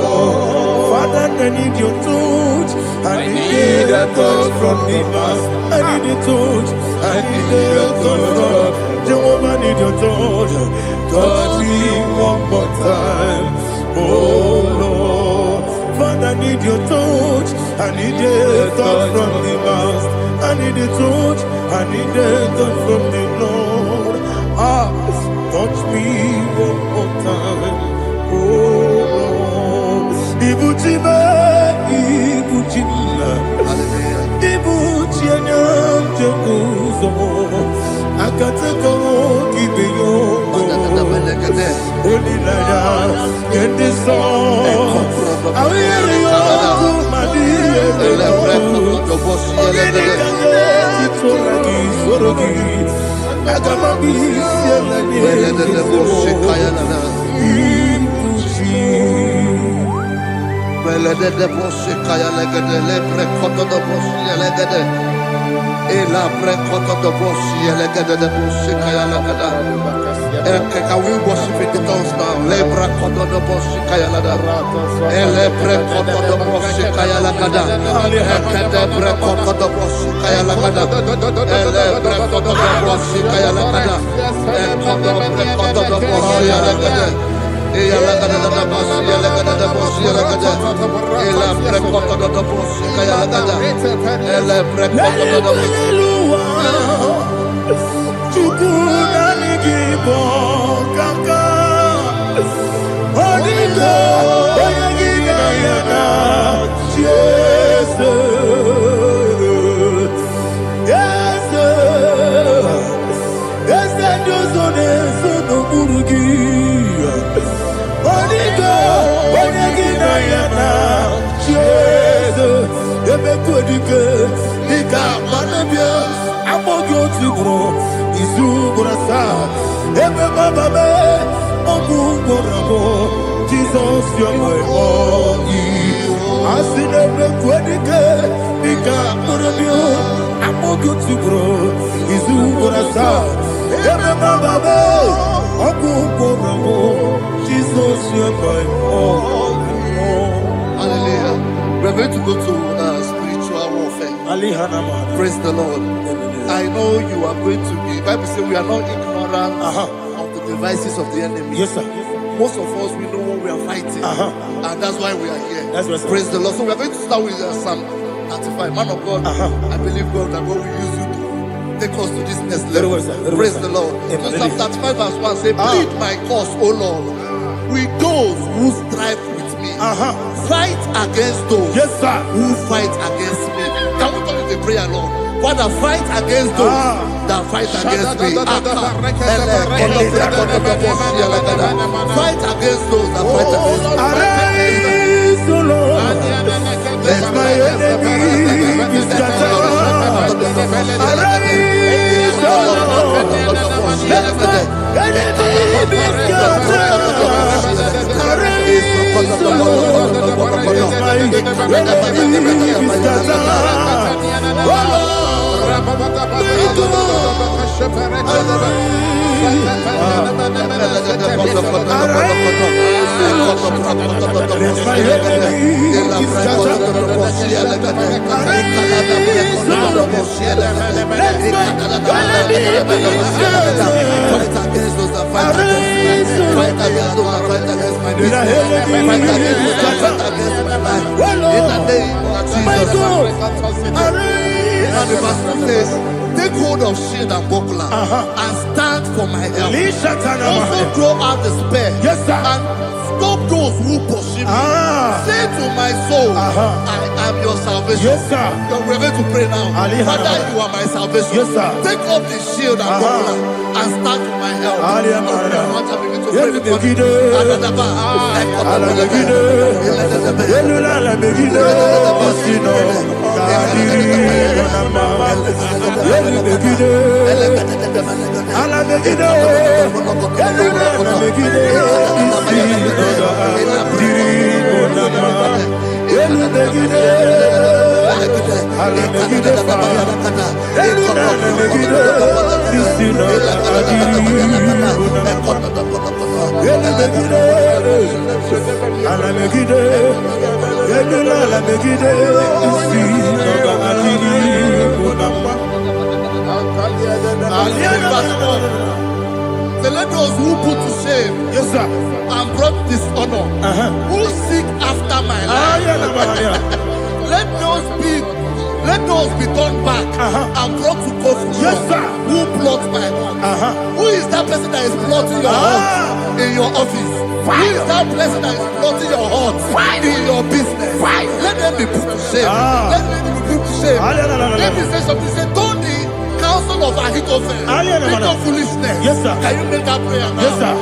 B: Lord. Father, I need your touch. I need a touch from the past. I need a touch. I need a touch from Jehovah. I need your touch. Touch me one more time, oh Lord. Father, I need your touch. I need a touch from the past. I need a touch. I need a touch from the Lord. Touch me one more time, oh Lord. Ibuchima, Ibuchima, Ibuchina, Jeruzo. Akateko kibeyo, Olilaya, get this song. I will hear you, Madia,
A: Can we worship in the tongues now? Lebra kodo do boshi kaya lada. Elebre kodo do boshi kaya lada. Elebre kodo do boshi kaya lada. Elebre kodo do boshi kaya lada. Elebre kodo do boshi lada. Eya lada da boshi lada da boshi lada. Elebre kodo do boshi kaya lada. Elebre kodo do boshi.
B: IGBO kaka Onigo Oyagina yana Jesus Yes Yes Josone Sono Burugi Onigo Oyagina yana Jesus Ebe Kodike Nika Manabia Amogyo Tibro Izuburasa, Ebe Bababe, Omuborabo, Jesus, you're my boy. Asinebe Kwadike, Nika Morabio, Amogo Tibro, Izuburasa, Ebe Bababe, Omuborabo, Jesus, you're my boy.
A: Hallelujah. We're going to go to spiritual warfare. Praise the Lord. I know you are going to be. Bible says we are not ignorant of the devices of the enemy.
B: Yes, sir.
A: Most of us, we know what we are fighting, and that's why we are here.
B: That's right, sir.
A: Praise the Lord. So we are going to start with Psalm 35. Man of God, I believe God that God will use you to take us to this next level.
B: Very well, sir.
A: Praise the Lord. So Psalm 35 verse 1 say, plead my cause, O Lord, with those who strive with me. Fight against those who fight against me. Can we call it a prayer, Lord? Father, fight against those that fight against me. Fight against those that fight against me.
B: Arise, O Lord. Let my enemy be scattered. Arise, O Lord. Let my enemy be scattered. Arise, O Lord.
A: Take hold of shield and buckler and stand for my help. Also throw out the spear and stop those who pursue me. Say to my soul, I am your salvation. You're ready to pray now. Father, you are my salvation. Take up the shield and buckler and stand for my help. Let those who put to shame and brought dishonor, who seek after my life, let those be turned back and brought to confusion. Who plot my heart? Who is that person that is plotting your heart in your office? Who is that person that is plotting your heart in your business? Let them be put to shame. Let them be put to shame. Let me say something. Say, don't the counsel of Ahithophel think of foolishness. Can you make that prayer now?
B: Yes, sir.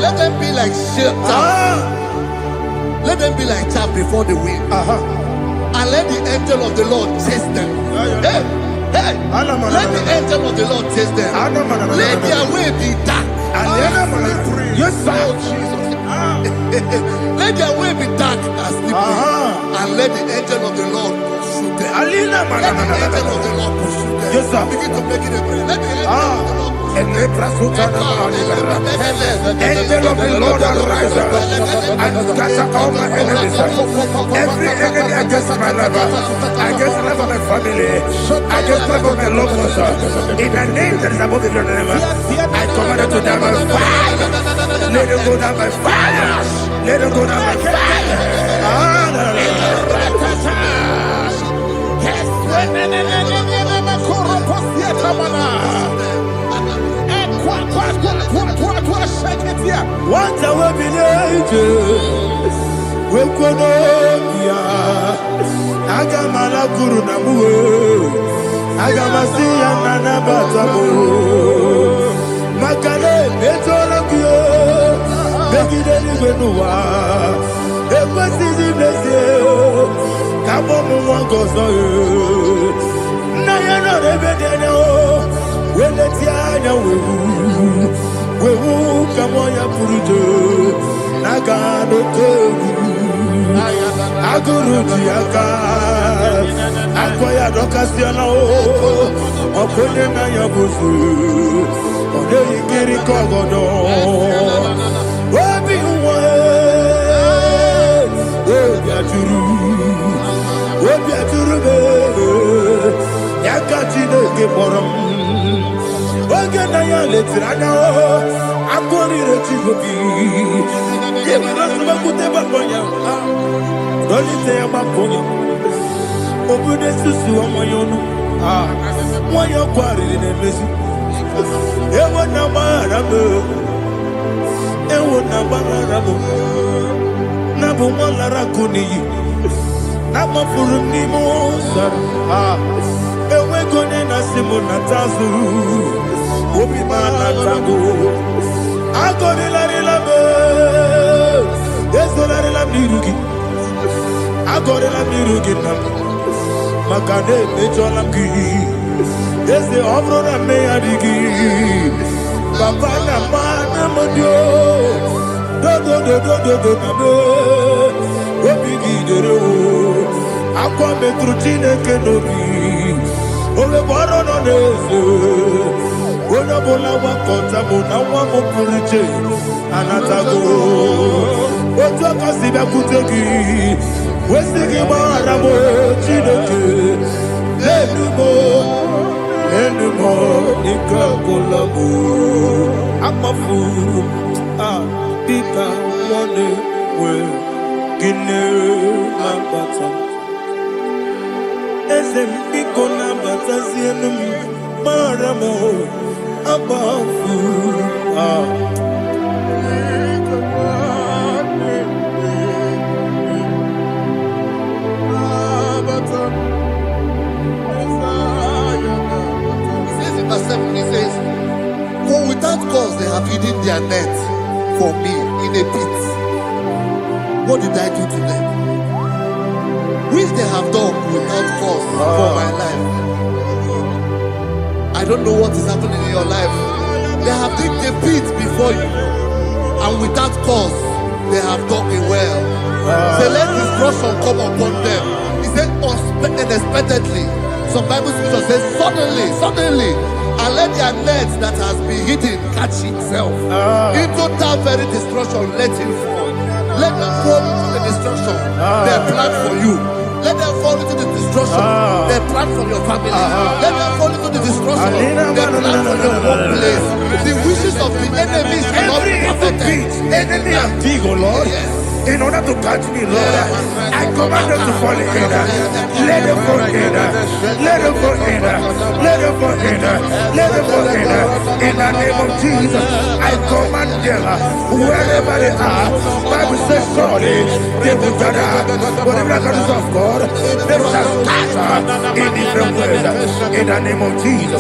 A: Let them be like let them be like chaff before the wind, and let the angel of the Lord chase them. Let the angel of the Lord chase them. Let their way be dark. Yes, sir. Let their way be dark as slippery, and let the angel of the Lord pursue them. Let the angel of the Lord pursue them. Yes, sir. Begin to make it a prayer. Let the angel of the Lord.
B: Angel of the Lord arise and scatter all my enemies. Every enemy against my life, against the life of my family, against the life of my loved ones, in the name that is above the name, I command it to die by fire. Let it go down by fire. Let it go down by fire. What a webinar! We could Agamala Guru Namu, Agamasi and Nabatamu, Makale, Betolakio, Begidani Benua, Equasi Blessio, Kabomu Gozo, Nayana Rebedeno, when the Tiana will come on your Purujo, Nagano Togu. Aguruji aka akwaya dokasiana o okonye na yabusu ode ikiri kogodo obi uwe obi aturu be yakati de borom oge na ya letirana o akori rechigobi ye mara kute babonya dolite ya babonya obude susu omoyonu moyo kwari nemezi ewo na marabu na bu molara kuni na mafuru ni mosar ewe gone na simo na tazu obi mana tago agori la be ezolari la mirugi agori la mirugi na makade mejola ki eze obro na me adigi papa na mana modio do na me obi gidere o akwa metrutine kenobi ole boro no neze ona bola wa kota bona wa mo puriche anatago ojo kasibia kutegi wesigi mara mo chineke lenumo ikakolamu amafu bika one we gine lambata ese biko lambata sienum maramo amafu
A: He says, for without cause they have hidden their net for me in a pit. What did I do to them? Which they have done without cause for my life. I don't know what is happening in your life. They have digged a pit before you, and without cause they have done it well. Say, let destruction come upon them. He said, unexpectedly. Some Bible scripture says, suddenly, and let their net that has been hidden catch itself. Into that very destruction, let it fall. Let them fall into the destruction they plan for you. Let them fall into the destruction they plan for your family. Let them fall into the destruction they plan for your workplace. The wishes of the enemies cannot be perfected.
B: Enemy of Tigo, Lord. Yes. In order to catch me, Lord, I command them to fall in. Let them fall in. Let them fall in. Let them fall in. Let them fall in. In the name of Jesus, I command them wherever they are. Bible says surely they will gather. But the miracles of God, they shall scatter in different ways. In the name of Jesus.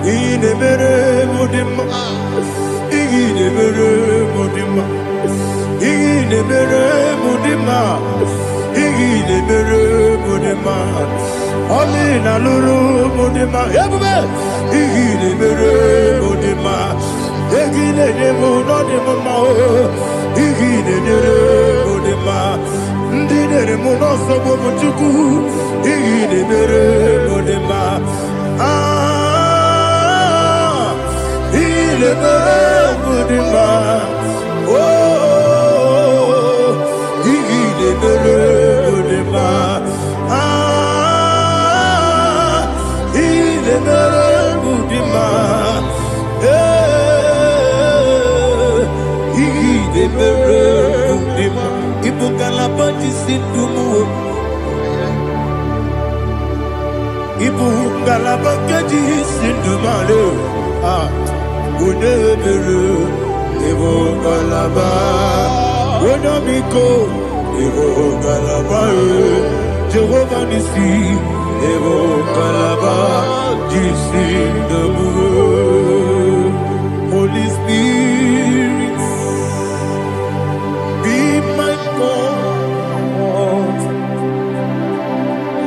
B: Ine mere mudima, ine mere mudima, ine mere mudima, ine mere mudima. Oli na luru mudima, ebube. Ine mere mudima, ine ne mudima, ine ne mudima. Ndine ne munoso bobuchuku, ine mere mudima. Il est heureux de moi. Oh, il est heureux de moi. Ah, il est heureux de moi. Il est heureux de moi. Il faut qu'à la bâtisse tout mou. Il faut qu'à la bâtisse tout malheur. Ah. Unebere evo kalaba unamiko Evo Galaba, Jehovah Nissi, Evo Galaba, Jesus the moon. Holy Spirit, be my God.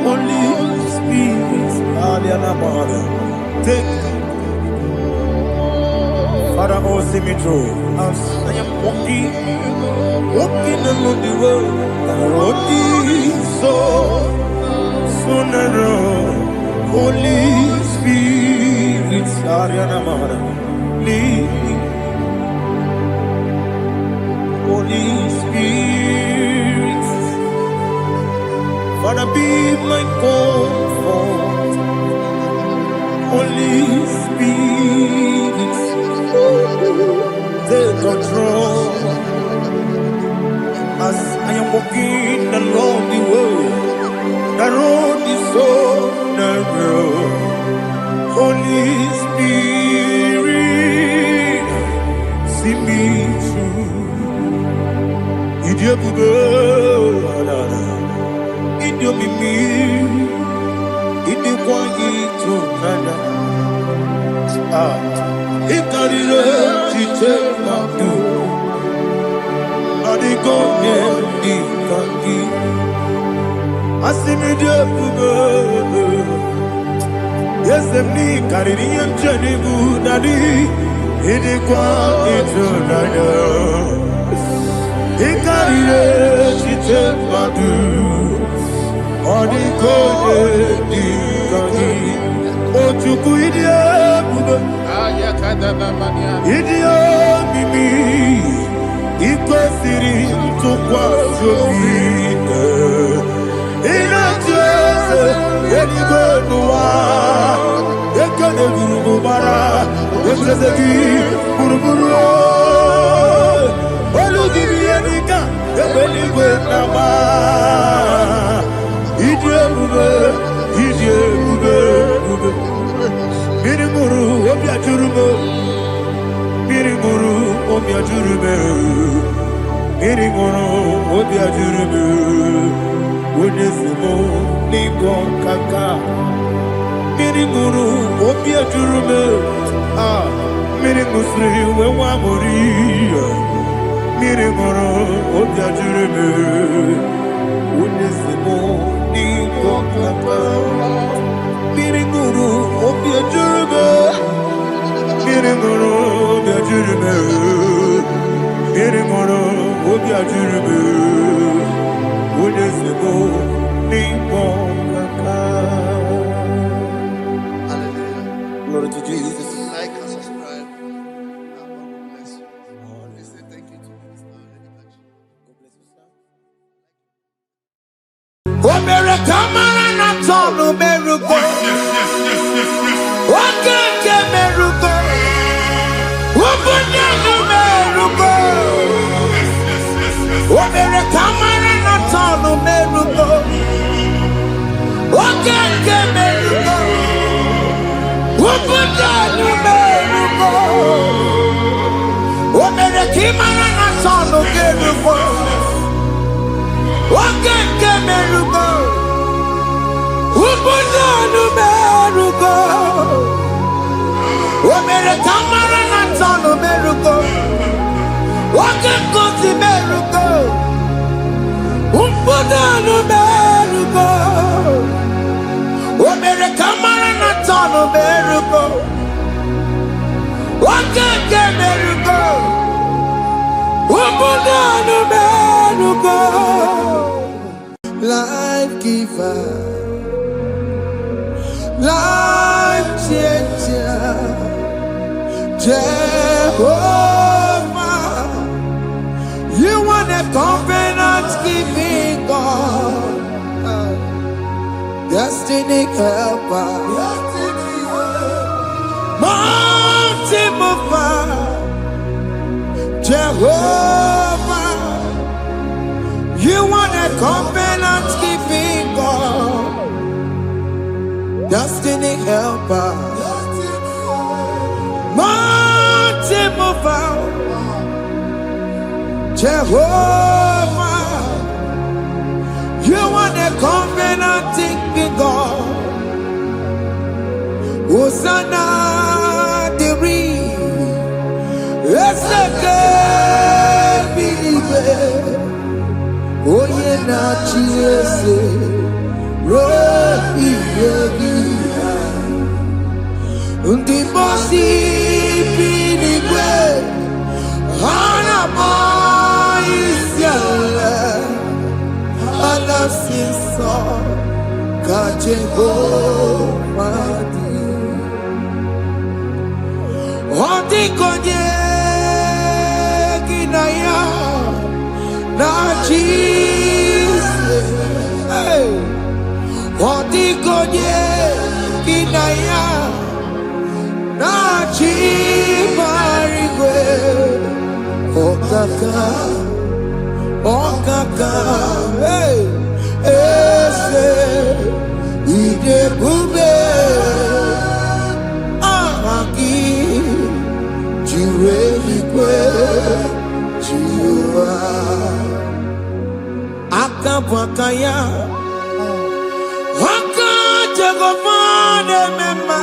B: Holy Spirit, take Father, oh, see me through. As I am walking along the road, the road is so narrow. Holy Spirit, lead me. Holy Spirit, Father, be my comfort. Holy Spirit, take control. As I am walking along the road is so narrow. Holy Spirit, see me through. Idiabube, Idiomimi, Idikwaitunana. Ikarire chichemadu, Adigonye Ikangi, Asimidiabube. Yes, me carry and Jenny Budadi, Idikwaitunana. Ikarire chichemadu, Adigonye Ikangi. Otuku Idiabube. Idio mimi iko siri tukwa jovine ina jese eligo nuwa ekane gurubu bara esezegi buruburu olu gibi enika ebeligwe nama Idio bube Mirimuru obiajurume Mirimuru obiajurume Mirimuru obiajurume Onesimo nigo kaka Mirimuru obiajurume Mirimusri wewa mori Mirimuru obiajurume Onesimo nigo kaka Miringuru obiajurume Miringuru obiajurume Miringuru obiajurume Onesimo nigo kaka. Glory to Jesus.
A: Like and subscribe. God bless you. We say thank you to Mr. Edikachi.
B: God bless you, sir.
C: Omere kamara na tonu merugo. Okeke merugo. Obunya merugo. Omere kamara na tonu merugo. Okeke merugo. Obunya merugo. Omere kamara na tonu merugo. Okeke merugo. Obunya merugo. Omere kamara na tonu merugo. Okeke merugo. Obunya merugo. Omere kamara na tonu merugo. Okeke merugo. Obunya merugo. Life giver, life changer, Jehovah, you want a covenant keeping God, destiny helper, mountain mover, Jehovah, you want a covenant keeping God, destiny helper, mountain mover, Jehovah,
B: a covenant-keeping God. Hosanna, the Oye na chiese rohi yegia undi bosi pinigwe hana maisiala alasinso kajego madi ondi konye kinaya na Jesus, hey, Odigonye kinaya na chimarigwe, okaka, hey, ese idebube, amaki, jireligwe, jiwa. Akabakaya Waka Jagomane Mema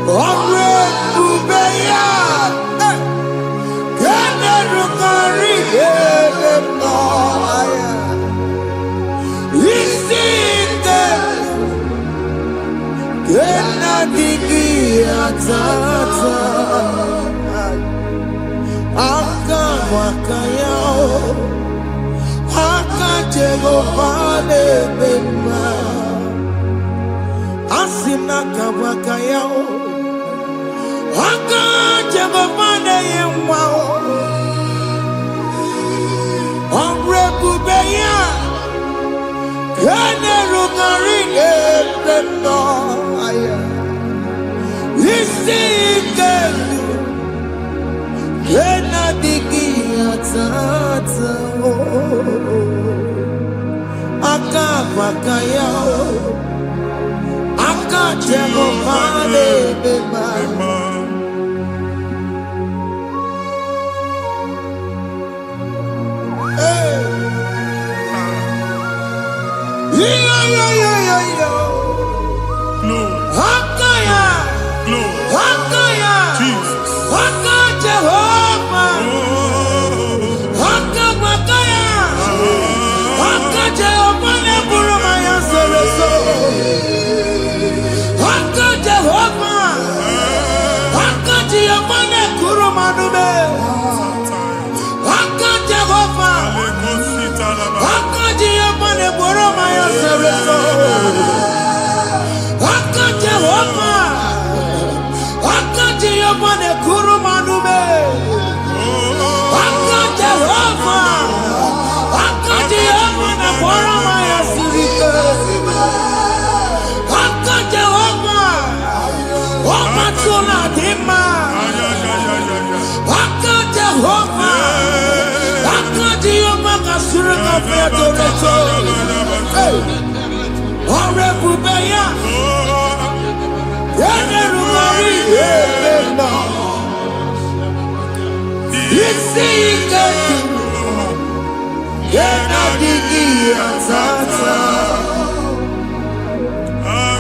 B: Omre Ubeya Kene Rukari Emaya Isite Kena Digi Atata Akabakaya Akajegopane Bema Asina Kabakaya Akajegopane Yemwao Omrebubeya Kene Rugarine Bema Isike Kena digi atata Akabakaya Akajegopane Bema Hey Yo Hakaya Hakaya
D: Jesus.
B: Jehovah, Hakabakaya, Jehovah, Neburumaya Sereso, Jehovah, Jehovah, Nekurumanume, Jehovah, Jehovah, Neburumaya Sereso, Jehovah, Jehovah, Nekurumanume.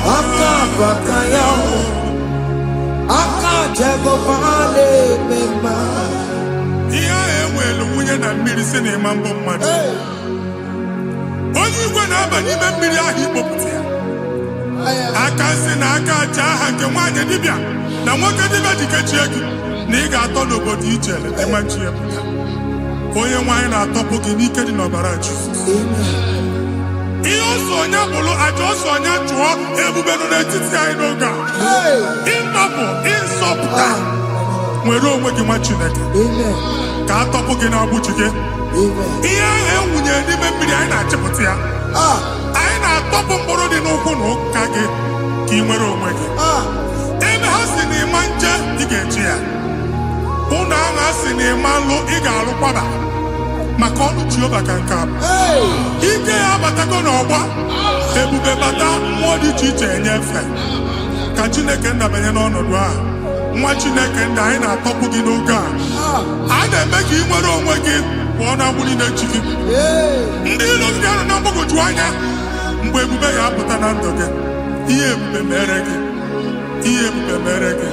B: Akabakaya Akajegopane Bema
D: Iya enwelu nwunye na mmiri si na ịma mbọ mmadụ. Onye igwe na-aba n'ime mmiri ahụ ikpopụta ya. Aka si na aka aja aha nke nwaanyị dibịa na nwoke dibịa ji kechie gị na ị ga-atọ n'obodo ijele ịma chi ya pụta. Onye nwaanyị na-atọpụ gị n'ike dị n'ọbara Jizọs. Ihe ọsọ onye bụrụ aja ọsọ onye chụọ ebube nọ n'etiti anyị n'oge a. Ịtọpụ ịsọpụta nwere onwe gị nwa Chineke ka atọpụ gị n'agbụchi gị. Ihe ahụ enwunye n'ime mmiri anyị na-achịpụta ya. Anyị na-atọpụ mkpụrụ dị n'ụkwụ na ụka gị ka ị nwere onwe gị. Ebe ha si na ịma nje ị ga-eji ya. Ụlọ ahụ ha si na ịma nlụ ị ga-alụkwaba maka ọnụ Jehova ka nke a bụ. Ike ya abatago n'ọgba ebube bata mmụọ dị iche iche enyefe ka Chineke ndabanye n'ọnọdụ ahụ. Nwa Chineke ndị anyị na-atọpụ gị n'oge a. A na-eme ka ị nwere onwe gị pụọ na mgbuli na-echi gị. Ndị ilo gị ga-anọ na mgbagwoju anya mgbe ebube ga-apụta na ndụ gị. Ihe ebube mere gị. Ihe ebube mere gị.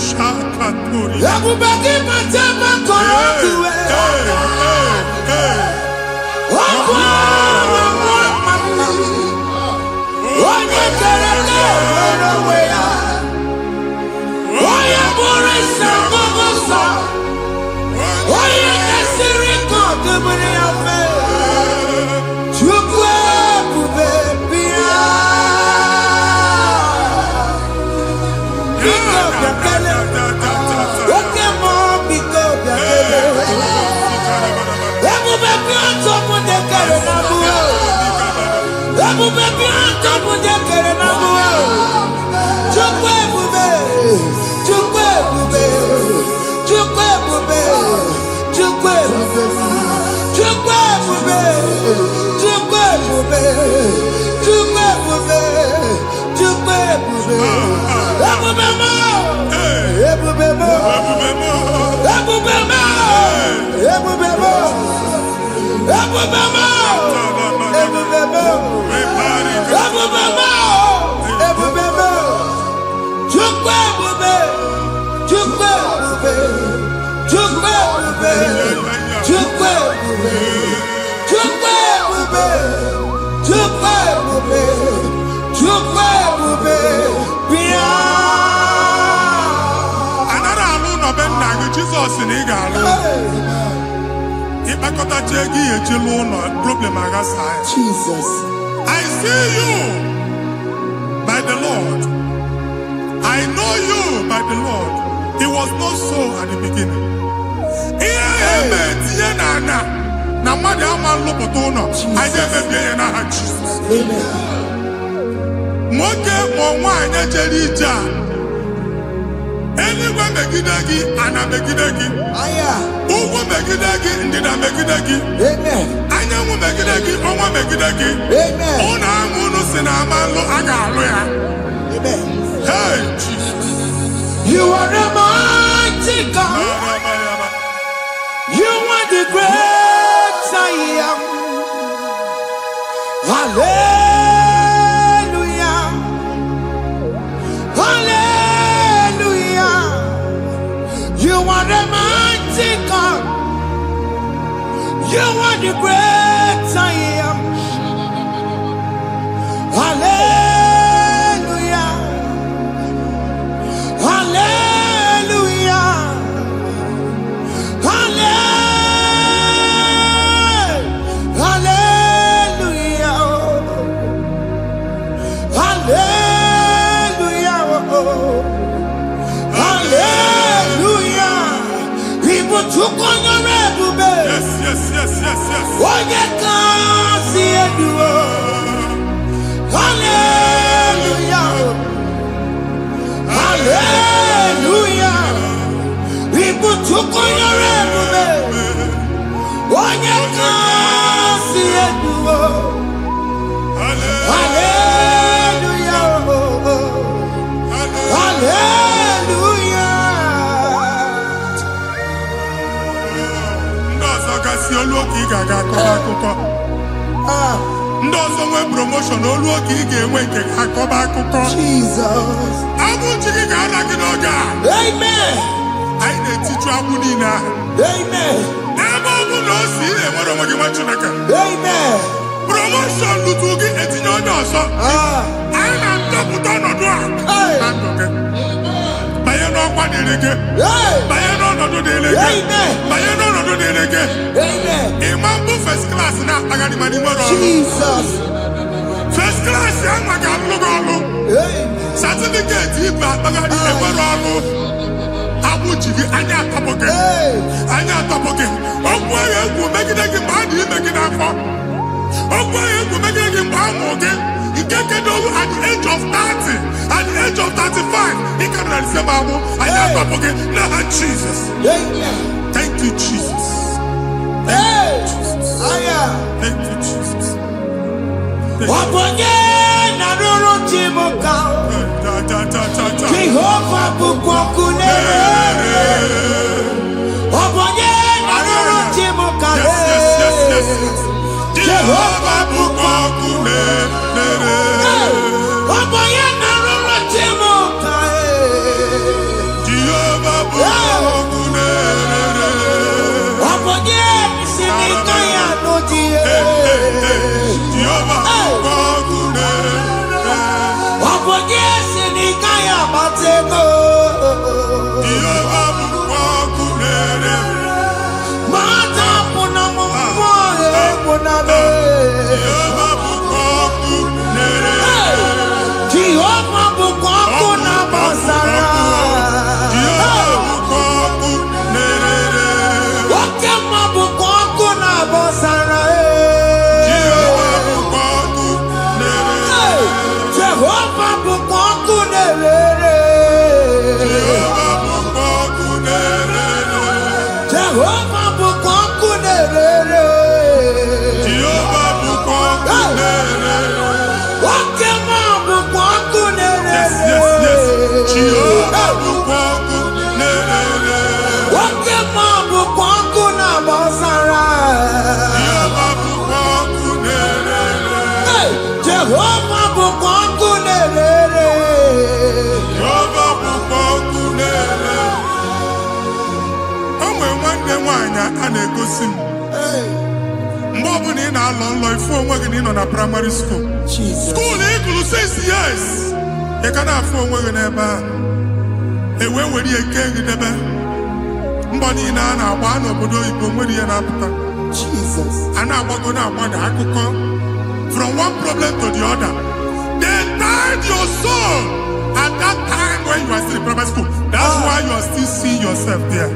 D: Shakatori.
B: Ebube gị matema kọrọ ọdụwe. Onye kere na-enwere onwe ya. Onye bụrụ isi ọgụgụ nsọ. Onye kesịrị ka ọdụmiri ya fe. Chukwu ebube bịa. Biko bịakele. Oke mmụọ biko bịakele. Ebube bịa tọpụ dekere na mbuo. Ebube bịa tọpụ dekere na mbuo. Chukwu ebube. Chukwu ebube. Chukwu ebube. Chukwu ebube. Chukwu ebube. Chukwu ebube. Chukwu ebube. Chukwu ebube. Ebube mo. Ebube mo. Ebube mo. Ebube mo. Ebube mo. Ebube mo. Ebube mo. Ebube mo. Ebube mo. Chukwu ebube. Chukwu ebube. Chukwu ebube. Chukwu ebube. Chukwu ebube. Chukwu ebube. Chukwu ebube. Bịa.
D: Anara alụ nọ be nna gị Jizọs na ị ga-alụ. Ịkpakọtacha ego ihe eji lụọ ụlọ problem aghasa ya.
B: Jesus.
D: I see you by the Lord. I know you by the Lord. It was not so at the beginning. Ihe eme tinye na ana na mmadụ ama nlụpụta ụlọ. Anyị emebie ya n'aha Jizọs. Nwoke ma nwaanyị jere ije a. Eluigwe megide gị, ana megide gị. Ugwu megide gị, ndịda megide gị. Anyanwụ megide gị, ọnwa megide gị. Ụlọ ahụ unu si na ama nlụ a ga-alụ ya. Hey, Jesus.
B: You are a mighty God. You are the great I am. Hallelujah. Hallelujah. You are a mighty God. You are the great I am. Hallelujah. Hallelujah. Hallelujah. Hallelujah. Hallelujah. People took on your red bed.
D: Yes, yes, yes, yes, yes.
B: Oh, you can't see it. Hallelujah. Hallelujah. People took on your red bed. Oh, you can't see it. Hallelujah. Hallelujah.
D: Ndị ọzọ gasị olu oke ị ga-aga akọba akụkọ. Ndị ọzọ nwee promoshọn olu oke ị ga-enwe nke akọba akụkọ.
B: Jesus.
D: Agbụ ji gị ga-ala gị n'oge a.
B: Amen.
D: Anyị na-etiju agbụ niile ahụ.
B: Amen.
D: Ebe ọ bụ na o si ị na-enwere onwe gị nwa Chineke.
B: Amen.
D: Promoshọn lutu gị etinye onye ọzọ. Anyị na-ndọpụta ọnọdụ a na ndụ gị. Banye n'ọkwa dịrị gị. Banye n'ọnọdụ dịrị gị. Banye n'ọnọdụ dịrị gị.
B: Amen.
D: Ịma mbụ first class na-akpagharị ma n'ime ọrụ.
B: Jesus.
D: First class ya nwa ga-alụ gị ọrụ. Certificate ibe akpagharị enwere ọrụ. Agbụ ji gị anya atọpụ gị. Anya atọpụ gị. Okwu agha egwu megide gị mgbe a dị ime gị n'afọ. Okwu agha egwu megide gị mgbe a mụ gị. Nke kedoru at the age of 30, at the age of 35, he can receive abu. I am forget. Now, Jesus. Thank you, Jesus. Thank you, Jesus. Thank you, Jesus.
B: Jehovah bukwakunere. Obonye naroro chimuka.
C: Jehovah bukokune nere. Oboye na roro chimo kae.
D: Jehovah bukokune nere.
C: Oboye sinika ya no die.
D: Jehovah bukokune nere.
C: Oboye sinika ya matego.
D: Jehovah bukokune nere.
C: Mata puna mo puna be.
D: Jehovah bukokune nere.
C: Jehovah bukokuna basara.
D: Jehovah bukokune nere.
C: Wakema bukokuna basara.
D: Jehovah bukokune nere.
C: Jehovah bukokuna nere.
D: Jehovah bukokune nere.
C: Jehovah bukokuna nere.
D: Jehovah bukokune nere.
C: Wakema bukokuna
D: Yes,
C: nere.
D: yes, yes. Jehovah bukokune nere.
C: Wakema bukokuna basara.
D: Jehovah bukokune nere.
C: Jehovah bukokuna nere.
D: Jehovah bukokune nere. O nwere nwanne nwaanyị a na-egosi m mgbe ọbụla ị na-alọ nlọ ifu onwe gị na ị nọ na praịmarị skuul skuul ị gụrụ 6 years ị ka na-afụ onwe gị n'ebe ahụ ewee were ihe kee gị debe mbọ niile a na-agba n'obodo oyibo nwere ihe na-apụta a na-agbago na-agbada akụkọ from one problem to the other. They tied your soul at that time when you are still in primary school. That's why you are still seeing yourself there.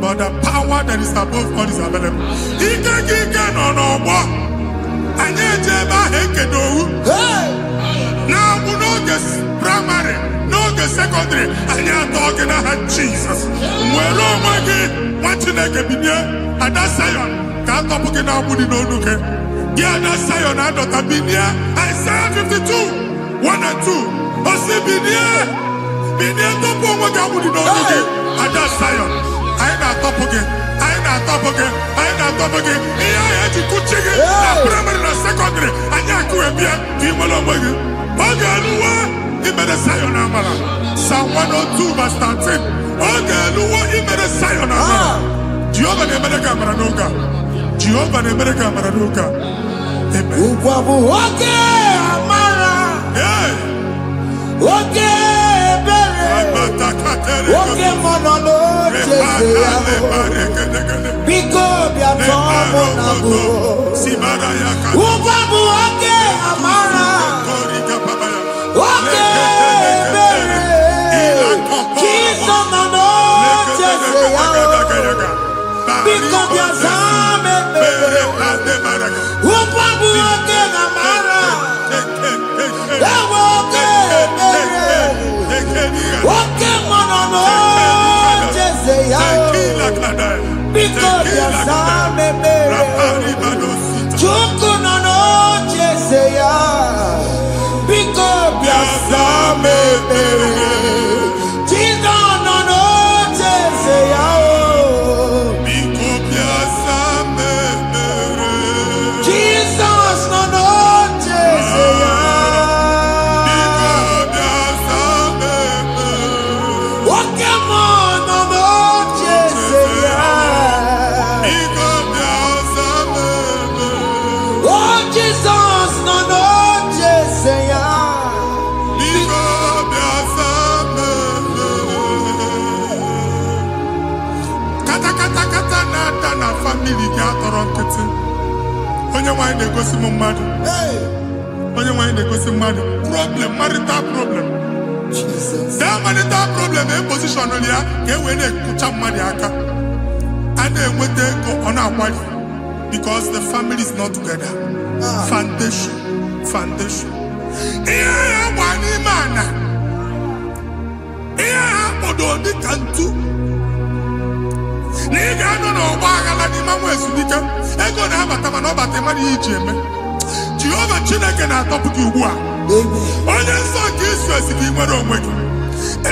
D: But the power that is above all is available. Ike no n'ọgbọ. Anyị eje ebe ahụ ekedowu. Na-abụ n'oge primary, n'oge secondary, anyị atọ gị n'aha Jizọs. Nwere onwe gị, nwa Chineke binye, Ada Zion, ka atọpụ gị na-agbụ dị n'onu gị. Gị Ada Zion adọta binye, Isaiah 52, 1 and 2. Osi binye tọpụ onwe gị agbụ dị n'onu gị, Ada Zion. Anyị na-atọpụ gị, anyị na-atọpụ gị, anyị na-atọpụ gị. Ihe anyị eji kụchi gị na primary na secondary, anyị akụwebie ka ị nwere onwe gị. Oge eluwa imere Zion amara. Psalm 102 verse 13. Oge eluwa imere Zion amara. Jehova na-emere gị amara n'oge a. Jehova na-emere gị amara n'oge a. Amen.
C: Ugwa bụ oge amara. Oge ebere. Oge mọnọ n'oche ya. Biko bịa tọọ mụ na bụ. Ugwa bụ oge amara. Oge ebere. Jizọs nọ n'oche ya. Biko bịa zaa m ekpere. Ugwa bụ oge amara. Ewe oge ebere. Oge mọnọ n'oche ya. Biko bịa zaa m ekpere. Chukwu nọ n'oche ya. Biko bịa zaa m ekpere. Jizọs nọ n'oche ya. Jesus nọ n'oche ya. Oke mmụọ nọ n'oche ya. Oh, Jesus nọ n'oche ya.
D: Kata na-ada na famili gị atọrọ nkịtị. Onye nwanyị na-egosi m mmadụ. Onye nwanyị na-egosi mmadụ. Problem, marital problem. That marital problem position ya ka e wee na-ekụcha mmadụ aka. A na-enweta ego ọ na-agbali because the family is not together. Foundation. Ihe ya gba n'ime ana. Ihe ha kpọdo dị ka ntu. Na ị ga-anọ n'ọgba aghara n'ime nwa ezumike ego na-abata mana ọ bata mmadụ ihe iji eme. Jehova Chineke na-atọpụ gị ugbu a. Onye nsọ nke isu esi gị nwere onwe gị.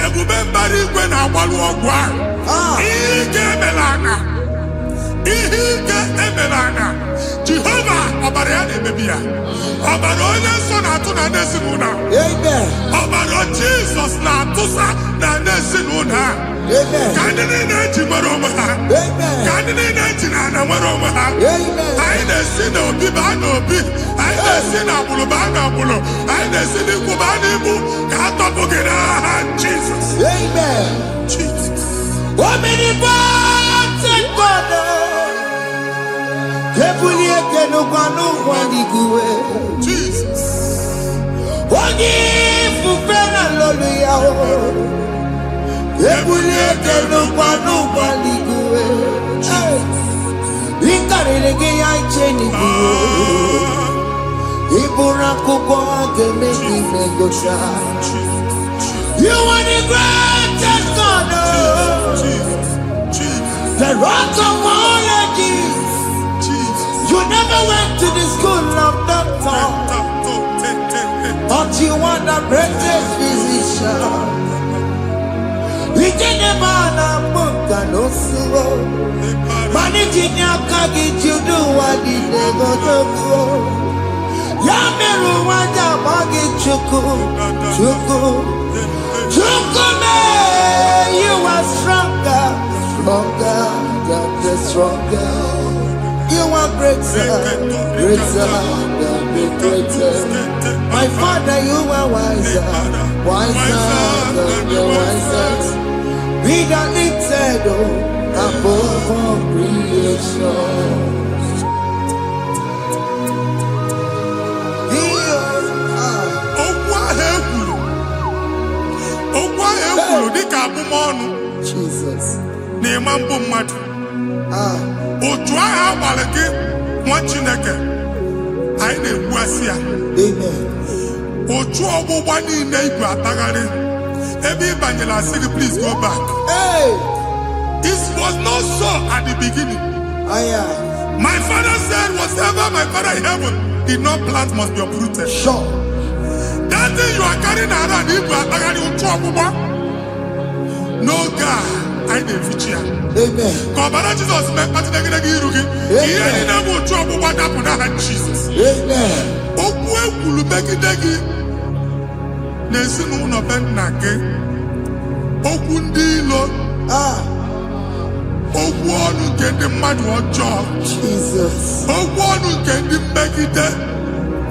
D: Ebube mbara igwe na-agbalụ ọgwụ ahụ. Ihe ike emela ana. Jehova na-emebi ya. Ọbara onye nsọ na-atụ na ndị ezinụlọ. Ọbara Jizọs na-atụsa na ndị ezinụlọ ha. Ka ndị niile eji nwere onwe ha. Ka ndị niile eji na nwere onwe ha. Anyị na-esi n'obi baa n'obi. Anyị na-esi n'agbụrụ baa n'agbụrụ. Anyị na-esi n'ikwu baa n'ikwu. Ka a tọpụ gị n'aha Jizọs. Jesus.
B: Omnipotent God, Kebulie Kenugwanu Waniguwe.
D: Jesus.
B: Ogi Fufena Loluya. Kebulie Kenugwanu Waniguwe. Inkarilege ya icheni guwe. Ibura kubwa gemeki negosha. You are the greatest God. The rock of all ages. You never went to the school of doctor, but you are the greatest physician. We didn't man a book and no slow. Managing your kagi, you do what you never do. Yameru wanja magi chuku, chuku. You are stronger, stronger than the stronger. You are greater, greater than the greatest. My Father, you are wiser, wiser than the wisest. Be the lifted above all creation. Jesus.
D: Nemambo madu. Otua abaleke mwachineke. Aine buasia.
B: Amen.
D: Otua obwa ni neibu atagare. Every banyela say please go back.
B: Hey.
D: This was not so at the beginning. My father said whatever my father in heaven did not plant must be uprooted.
B: Sure.
D: That thing you are carrying around ibu atagare otua obwa. No God, I didn't feature.
B: Amen.
D: Kobara Jesus me pati negi irugi. Iye ni na mo tu obu wada puna Jesus.
B: Amen.
D: Oku ekulu degi. Nesi no no ben nage. Oku ndilo. Oku onu kendi madu ojo.
B: Jesus.
D: Oku onu kendi mbegide.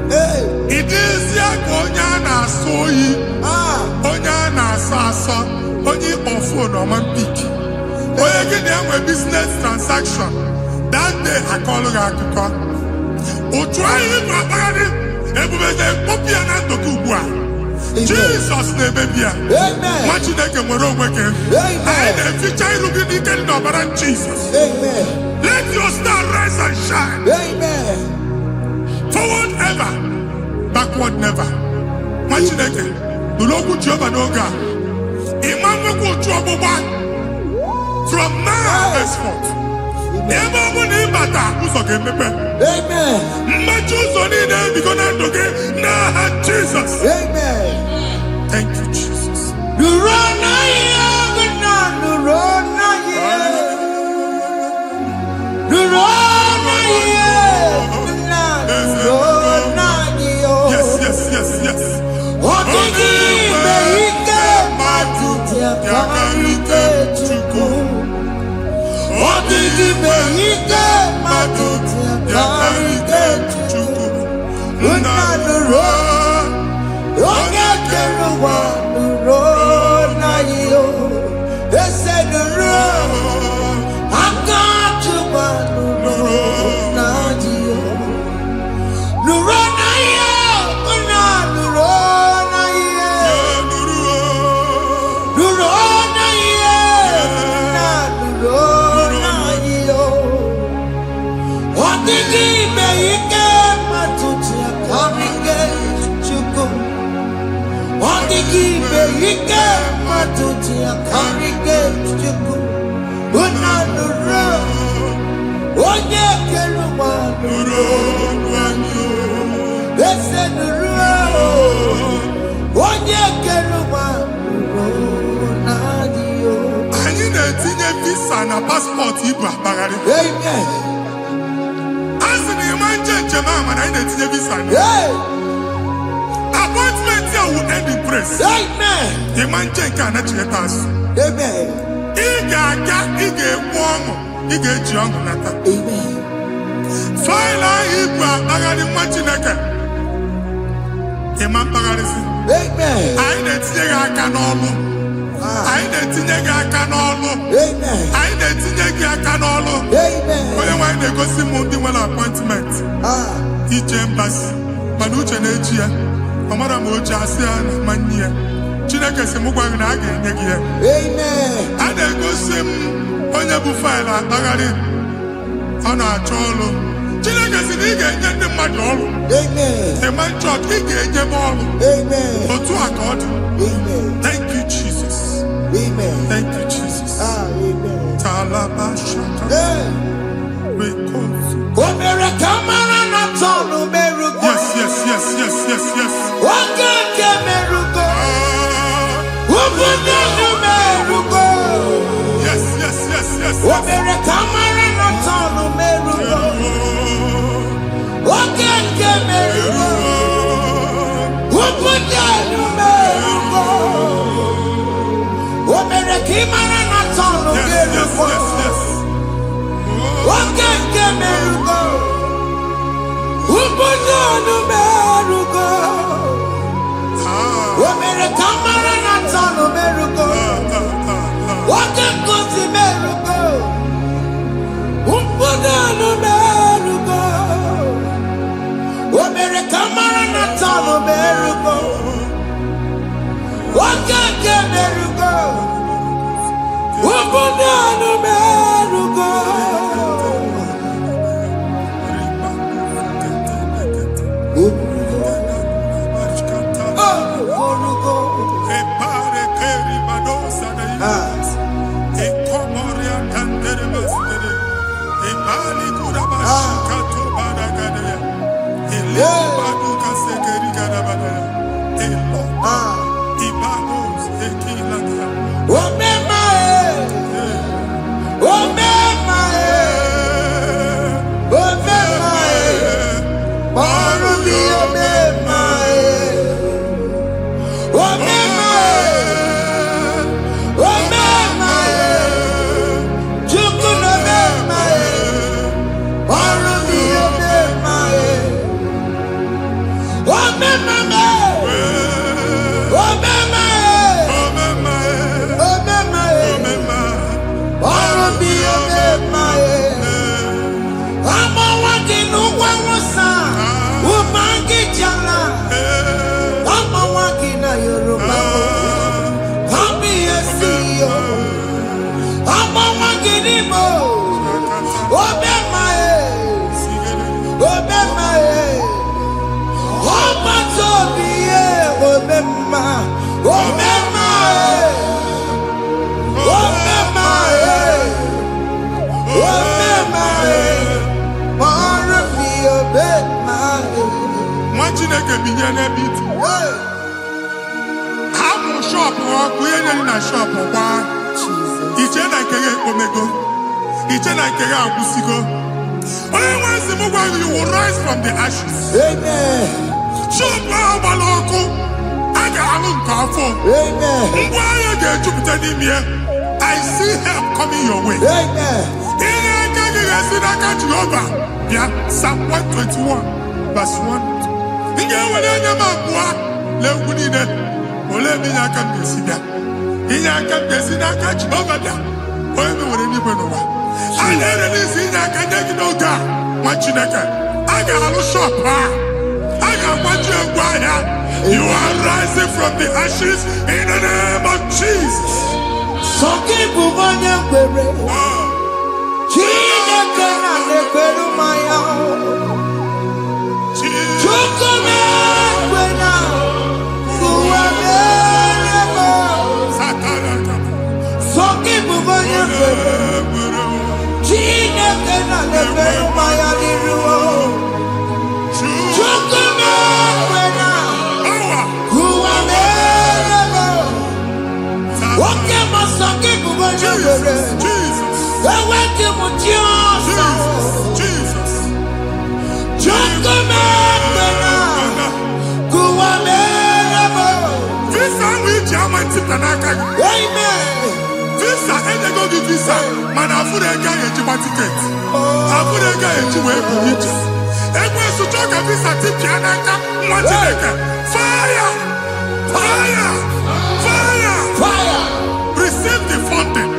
B: Hey.
D: It is ya konya na soyi. Onya na aso. Only on phone or man pick. When you get there with business transaction, that day I call you Akuka. O try it, everybody copy and hand to Kubua. Jesus name baby.
B: Amen.
D: What you make a moral working. And the future will be the end of Jesus.
B: Amen.
D: Let your star rise and shine.
B: Amen.
D: Forward ever, backward never. What you make it? The local job and Oga. From now henceforth, amen. Jesus.
B: Amen.
D: Thank you, Jesus. Yes. Passport,
B: Amen.
D: as in the Jemama, I need to visa. Appointment here will end in praise.
A: Amen.
D: The man can achieve us.
A: Amen.
D: Ige warm, Ige young nata.
A: Amen.
D: Fila Ibra, Bagadi Machinaka. Imam Bagadisi.
A: Amen.
D: I need to take a canolo. I need to take a canolo.
A: Amen.
D: I need to take a canolo.
A: Amen.
D: When they go see Mundi appointment. Each embassy. Manucha Nejia. Amara Moja Asiana Mania. Chinaka Semugwa Naga.
A: Amen.
D: And they go see Onyabu File Bagadi. On our cholo. Chinaka Siniga and the Madol.
A: Amen.
D: The man church, he gave them all.
A: Amen.
D: Or to accord.
A: Amen.
D: Thank you, Jesus.
A: Amen.
D: Thank you, Jesus.
A: Amen.
D: Talabashaka. Recover. Yes, yes, yes, yes, yes, yes. Yes, yes, yes, yes, yes. You will rise from the ashes.
A: Amen.
D: I see help coming your way.
A: Amen.
D: Psalm 121, verse 1. You are rising from the ashes in the name of Jesus. Jesus. Patanaka.
B: Amen.
D: Visa, and they go to visa. Man, I put a guy at your ticket. I put a guy at your way for you. And when you talk a visa, Tipianaka, fire! Fire! Fire!
B: Fire.
D: Receive the funding.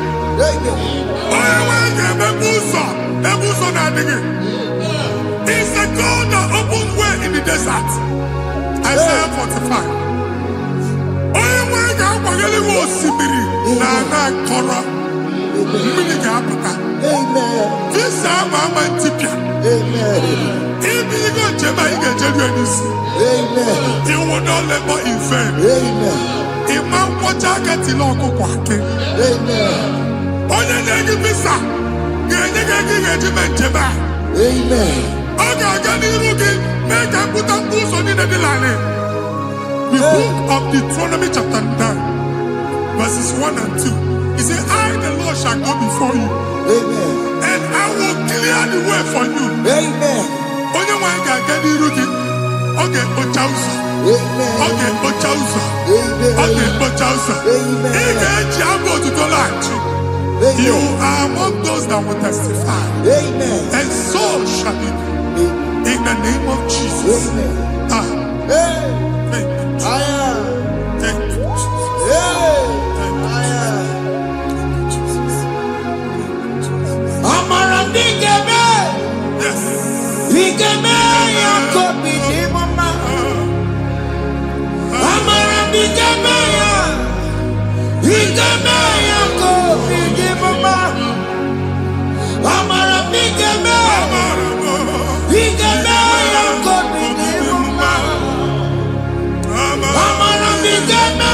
D: It's the God that opens way in the desert. Isaiah 45. This is Mama Tipia. If you go to you will not labor in vain. Imam Wajakati Loko Kwake. Onye na-egi visa ga-enye gị ego ga-eji mee njem a. Ọ ga-aga n'iru gị mee ka mpụta mkpu ụzọ niile dị n'ala. The book of Deuteronomy chapter 9 verses 1 and 2. He said, I the Lord shall go before you. And I will clear the way for you. Onye nwe anyị ga-aga n'iru gị. Ọ ga-ekpocha ụzọ. Ọ ga-ekpocha ụzọ. Ọ ga-ekpocha ụzọ. Ị ga-eji abụ otuto laghachi. You are among those that will testify. And so shall it be. In the name of Jesus. Thank you. Thank you, Jesus.
B: Amara Bigame.
D: Yes.
B: Bigame Yakobi Mama. Amara Bigame. Bigame Yakobi Mama. Amara Bigame. Bigame Yakobi Mama. Amara Bigame.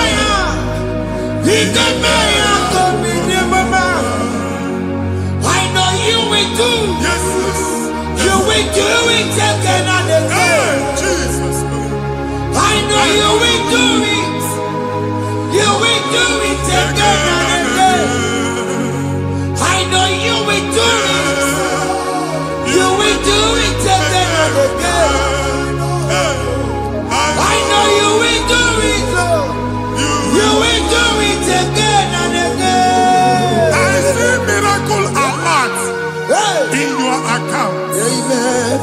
B: Bigame Yakobi Mama. I know you will do.
D: Yes.
B: You will do it again and again.
D: Jesus.
B: I know you will do it. You will do it again and again. I know you will do it. You will do it again and again. I know you will do it, Lord. You will do it again and again.
D: I see miracle alert in your account.
B: Amen.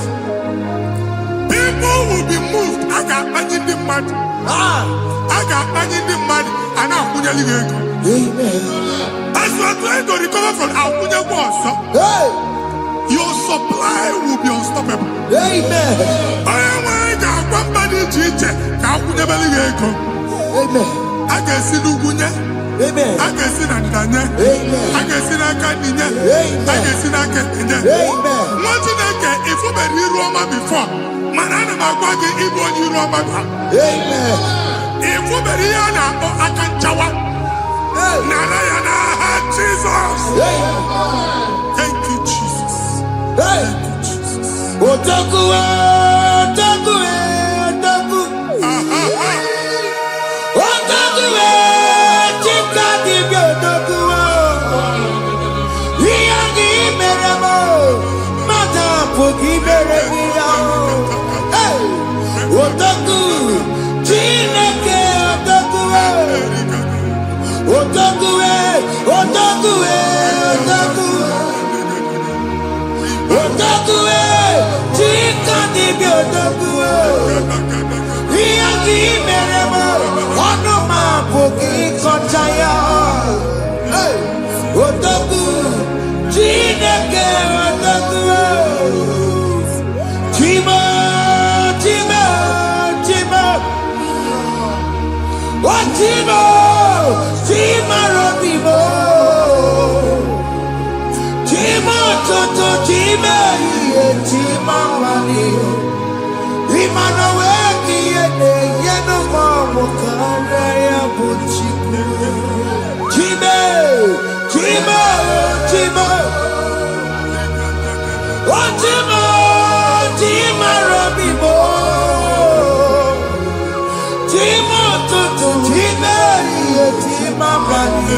D: People will be moved. I got money in the money. I got money in the money. And I'm going to leave.
B: Amen.
D: As you are trying to recover from Abuja Wars, your supply will be unstoppable.
B: Amen.
D: I got one body teacher. Abuja Beliego.
B: Amen.
D: I can see Lugunya.
B: Amen.
D: I can see Nandanya.
B: Amen.
D: I can see Nakaninya.
B: Amen.
D: I can see Nakaninya.
B: Amen.
D: What did I get? If you were in Roma before, Manana Magwagi, Ibo, you Roma.
B: Amen.
D: If you were here now, I can Jawa. Narayana, Jesus. Thank you, Jesus. Thank you, Jesus.
B: Otaku, Otaku, Otaku. Otaku, Chikati, Otaku. Yagi Meremo, Mata Puki Meremia. Otaku, Chineke, Otaku. Otaku, Otaku, Otaku. Otaku, Chikati, Otaku. Yagi Meremo, Onoma Puki Kochaya. Otaku, Chineke, Otaku. Chima, Chima, Chima. Oh, Chima, Chima, Robimo. Chima, Toto, Chima, Chima, Mani. Imanowe, Yeno, Mamo, Kandaya, Buchiku. Chima, Chima, Chima. Oh, Chima, Chima, Robimo. Chima, Toto, Chima, Chima, Mani.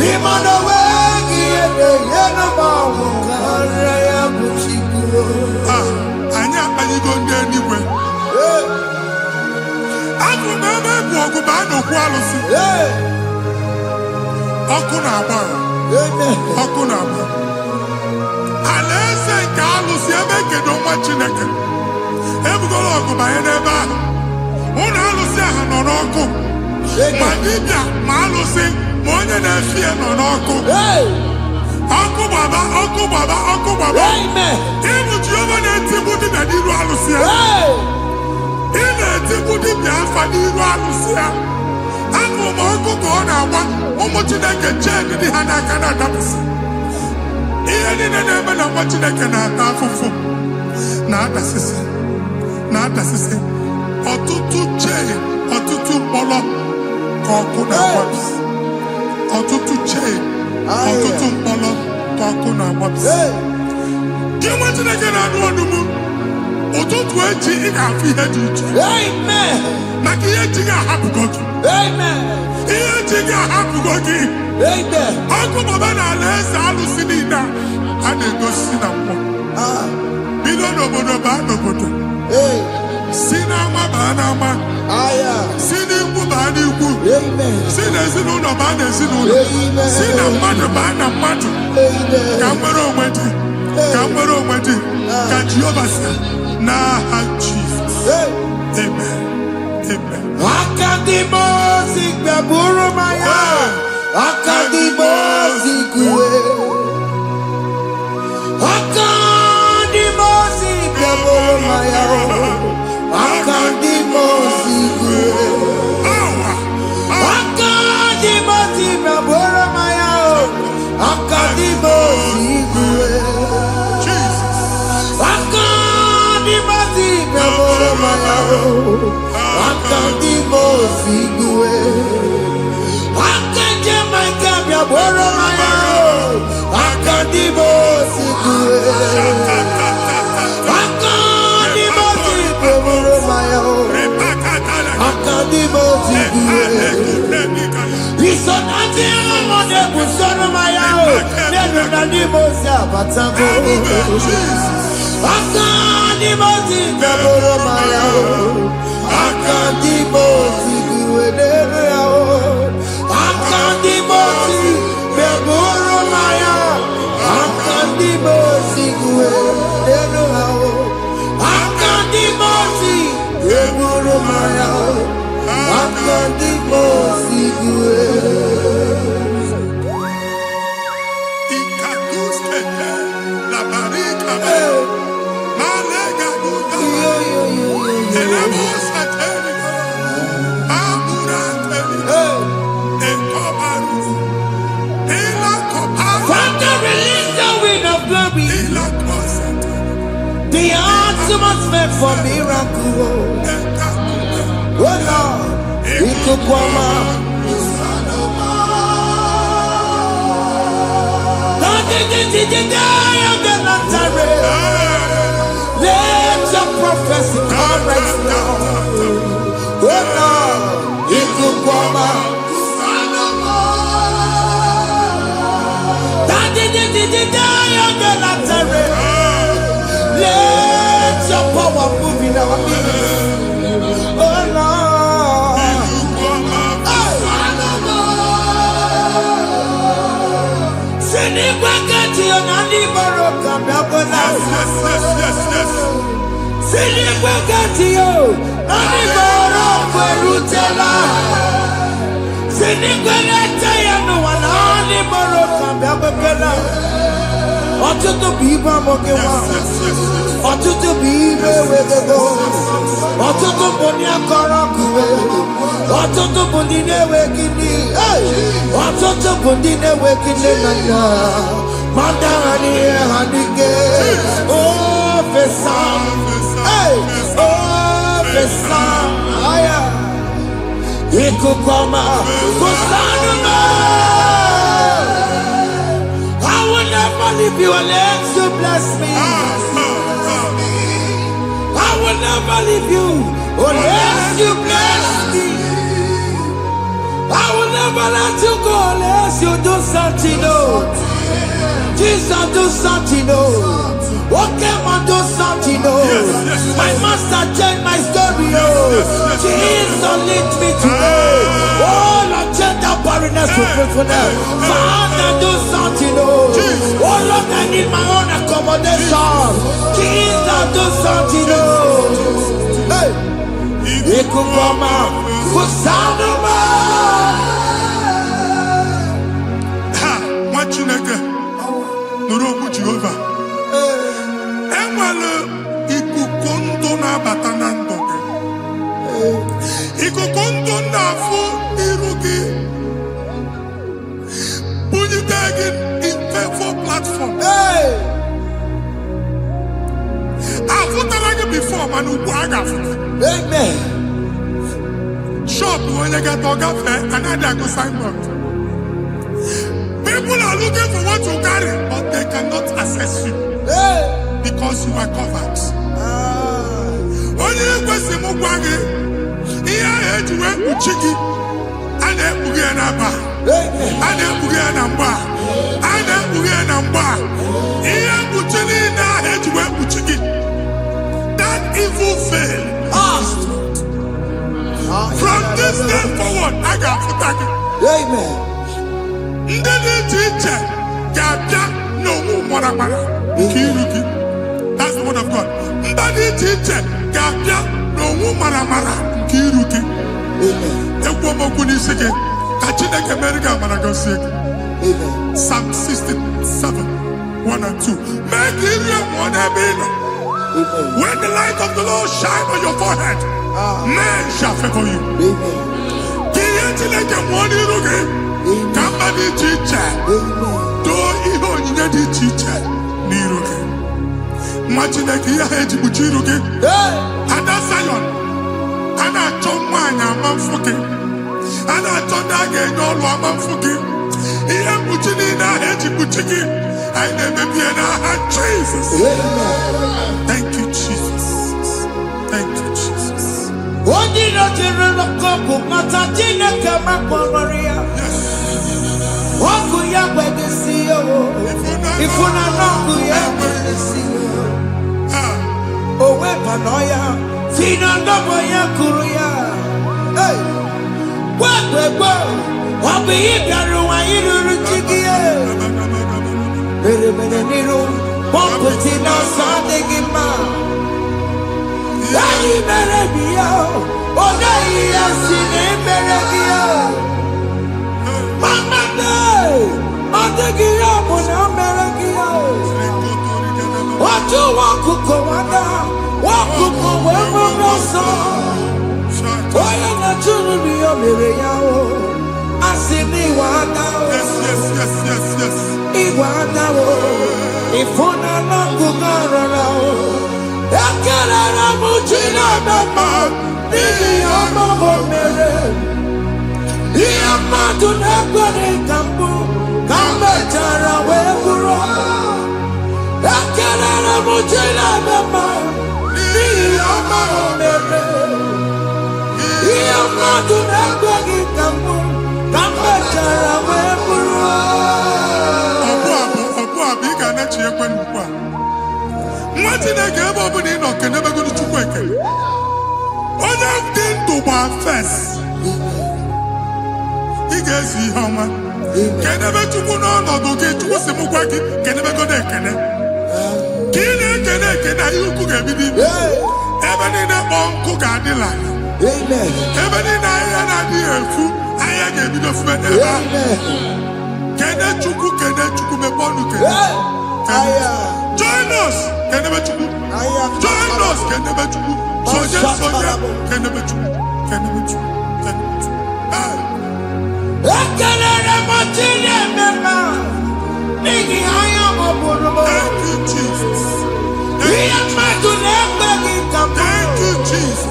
B: Imanowe, Yeno, Mamo, Kandaya, Buchiku.
D: Anya, are you going there anywhere? I'm from Baba, okwu alụsị. Ọkụ na-agba. Ọkụ na-agba. Alaeze nke alụsị ebe kedu nwa Chineke. Ebugoro ọgụ banye n'ebe ahụ. Ụlọ alụsị ahụ nọ n'ọkụ. Ma dibịa ma alụsị ma onye na-efi ya nọ n'ọkụ. Ọkụ gbaba, ọkụ gbaba, ọkụ gbaba. Ịbụ Jehova na-etigbu dibịa n'iru alụsị ya. Ị na-etigbu dibịa afa n'iru alụsị ya. Afọ ma ọkụ ka ọ na-agba ụmụ Chineke chee ndị ha n'aka na-adapụsị. Ihe niile na-eme na nwa Chineke na-ata afụfụ na-adasịsị ọtụtụ chee, ọtụtụ mkpọrọ ka ọkụ na-agbapụsị. Ọtụtụ chee, ọtụtụ mkpọrọ ka ọkụ na-agbapụsị. Gị nwa Chineke na-anụ ọdụm ụtụtụ echi ị ga-afụ ihe dị iche. Maka ihe echi ga-ahapụgo gị. Ihe echi ga-ahapụgo gị. Ọkụ baba na alaeze alụsị niile a na-egosi na mmụọ. Bido n'obodo baa n'obodo. Si n'ama baa n'ama. Si n'ikwu baa n'ikwu. Si n'ezinụlọ baa n'ezinụlọ. Si na mmadụ baa na mmadụ. Ka nwere onwe dị. Ka nwere onwe dị. Ka Jehova sị n'aha Jizọs. Amen. Amen.
B: Akadimosi gbaburu maya. Akadimosi kuwe. Akadimosi gbaburu maya. Akadimosi kuwe. Akadimosi gbaburu maya. Akadimosi kuwe. Akadimosi gbaburu maya. Akadimosi kuwe. Akadimosi gbaburu maya. Akadimosi kuwe. Akadimosi gbaburu maya. Akadimosi kuwe. Isonati amone busoro maya. Nenu nadimosi abatango. Akadimosi gbaburu maya. Akadimosi kuwe. Akadimosi gbaburu maya. Akadimosi kuwe. Akadimosi gbaburu maya. Akadimosi kuwe.
D: Ikaduskete la barika. Malega duda. Elemos aterika. Amura aterika. Ekobaru. Ela kobaru.
B: Father, release the wind of glory.
D: Ela kosete.
B: The ultimate meant for miracle. Oh Lord, Ikukwama. Let your prophecy come right now. Oh Lord, Ikukwama. Let your power move in our midst. Oh Lord. Ọtụtụ bụ ibe amụghị nwa. Ọtụtụ bụ ibe ewegego. Ọtụtụ bụ ndị akọrọ kụwe. Ọtụtụ bụ ndị na-enweghị nne. Ọtụtụ bụ ndị na-enweghị nne na nna. Manda ha n'ihe ha n'ike. Ofesa. Ofesa. Aya. Ikuku ọma. Kusanụ m. I will never leave you unless you bless me. I will never leave you unless you bless me. I will never let you go unless you do something. Oh, Jesus, do something. Oh, okay, man, do something. Oh, my master changed my story. Oh, Jesus, lead me today. kindness, your faithfulness. Father, do something, oh. Oh Lord, I need my own accommodation. Jesus, do something, oh. Hey. Ikukoma, Kusanuma.
D: Ha, Machineke, Nurobu Jehovah. Emwale ikukondo na batanando. Ikukondo na fu irugi. Bunitagin in favor platform.
B: Hey.
D: I've put before, man, who
B: Amen.
D: Shop when you get dog another go signboard. People are looking for what you carry, but they cannot access you because you are covered. Only a question of Wagi, here I to went to Chiki, and then Bugianaba, and then Bugianamba, and then Bugianamba. Here Buchina had to went to Chiki. That evil fail. From this day forward, I got to thank you.
B: Amen.
D: That's the word of God. Psalm 67, 1 and 2. Make Israel one heaven. When the light of the Lord shine on your forehead, men shall favor you. Somebody teacher, do even the teacher. Niroke. Imagine that you had to put you again. And that's Zion. And I told mine, I'm fucking. And I told that again, no, I'm fucking. He had put in a head to put you. I never be in a hand, Jesus. Thank you, Jesus. Thank you, Jesus.
B: What did I tell the couple? Matatina come up on Maria. What could you have to see? If we're not good, you have to see. Oh, Wepanoya, Fina Noboya Kuria. Hey, what be it? You Very many Pomputina Sandigima. Daddy Merebio, oh, Daddy, I've seen him Merebio. Mama Day, I'm taking up on America. What you want to come under? What to come over why am I to be a Miriam? I see me one now.
D: Yes.
B: Iwanawo, ifuna na kugarao. Ekele na mujina bema, nini omo mere. Iya madu negwani kambu, kambe chara weburo. Ekele na mujina bema, nini omo mere. Iya madu negwani kambu, kambe chara weburo.
D: Imagine I gave up in no can never go to work. All I've done to my face. He gets you how man. Can never to go on or get to some work. Can never go there. Can you cook a baby? Even in a uncle Gadilla.
B: Amen.
D: Even in a dear food, I gave you the friend. Can I chuku me bonu? Join us. Can never chuku. Join us. Can never chuku. Soja. Can never chuku. Can never chuku. Can never chuku. Thank you, Jesus. Thank you, Jesus.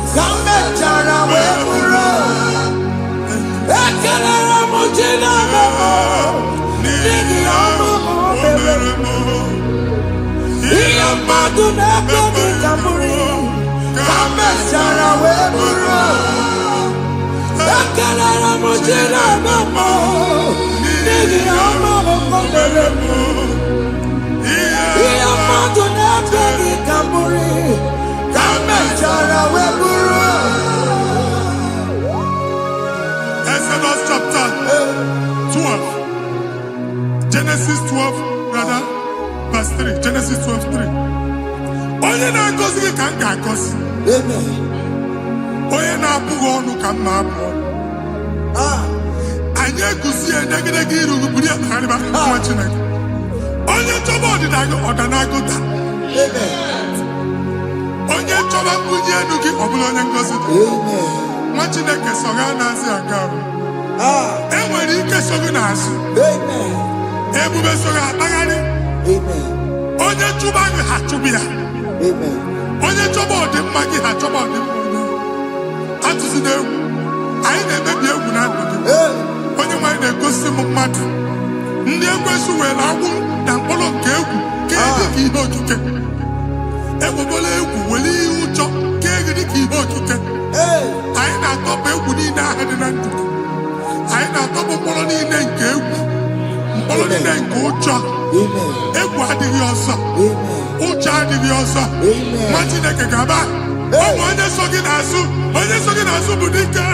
D: Exodus chapter brother. Verse 3, Genesis 12:3. Onye na-agọzi gị ka m ga-agọzi. Onye na-abụghị ọnụ ka m na-abụ ọnụ. Anyị eguzi edegedege iru buru ya karịba nwa Chineke. Onye chọba ọdịda gị ọdanagụta. Onye chọba mbunye elu gị ọ bụla onye ngọzi dị. Nwa Chineke so ga na-azị aga arụ. Enwere ike so gị n'azụ. Ebube so gị akpagharị. Onye chụba gị ha chụbụ ya. Onye chọba ọdịmma gị ha chọba ọdịmma onye. Atụzina egwu. Anyị na-emebi egwu na ndụ gị. Onye nwanyị na-egosi m mmadụ. Ndị ekwensu were agwụ na mkpọrọ nke egwu kee dị ka ihe okike. Egbebola egwu were ihe ụjọ kee gị dị ka ihe okike. Anyị na-atọpụ egwu niile ahụ dị na ndụ. Anyị na-atọpụ mkpọrọ niile nke egwu. Mkpọrọ niile nke ụjọ. Egwu adịghị ọzọ. Ụjọ adịghị ọzọ. Nwa Chineke ga-aba. Ọ bụ onye so gị n'azụ. Onye so gị n'azụ bụ dike.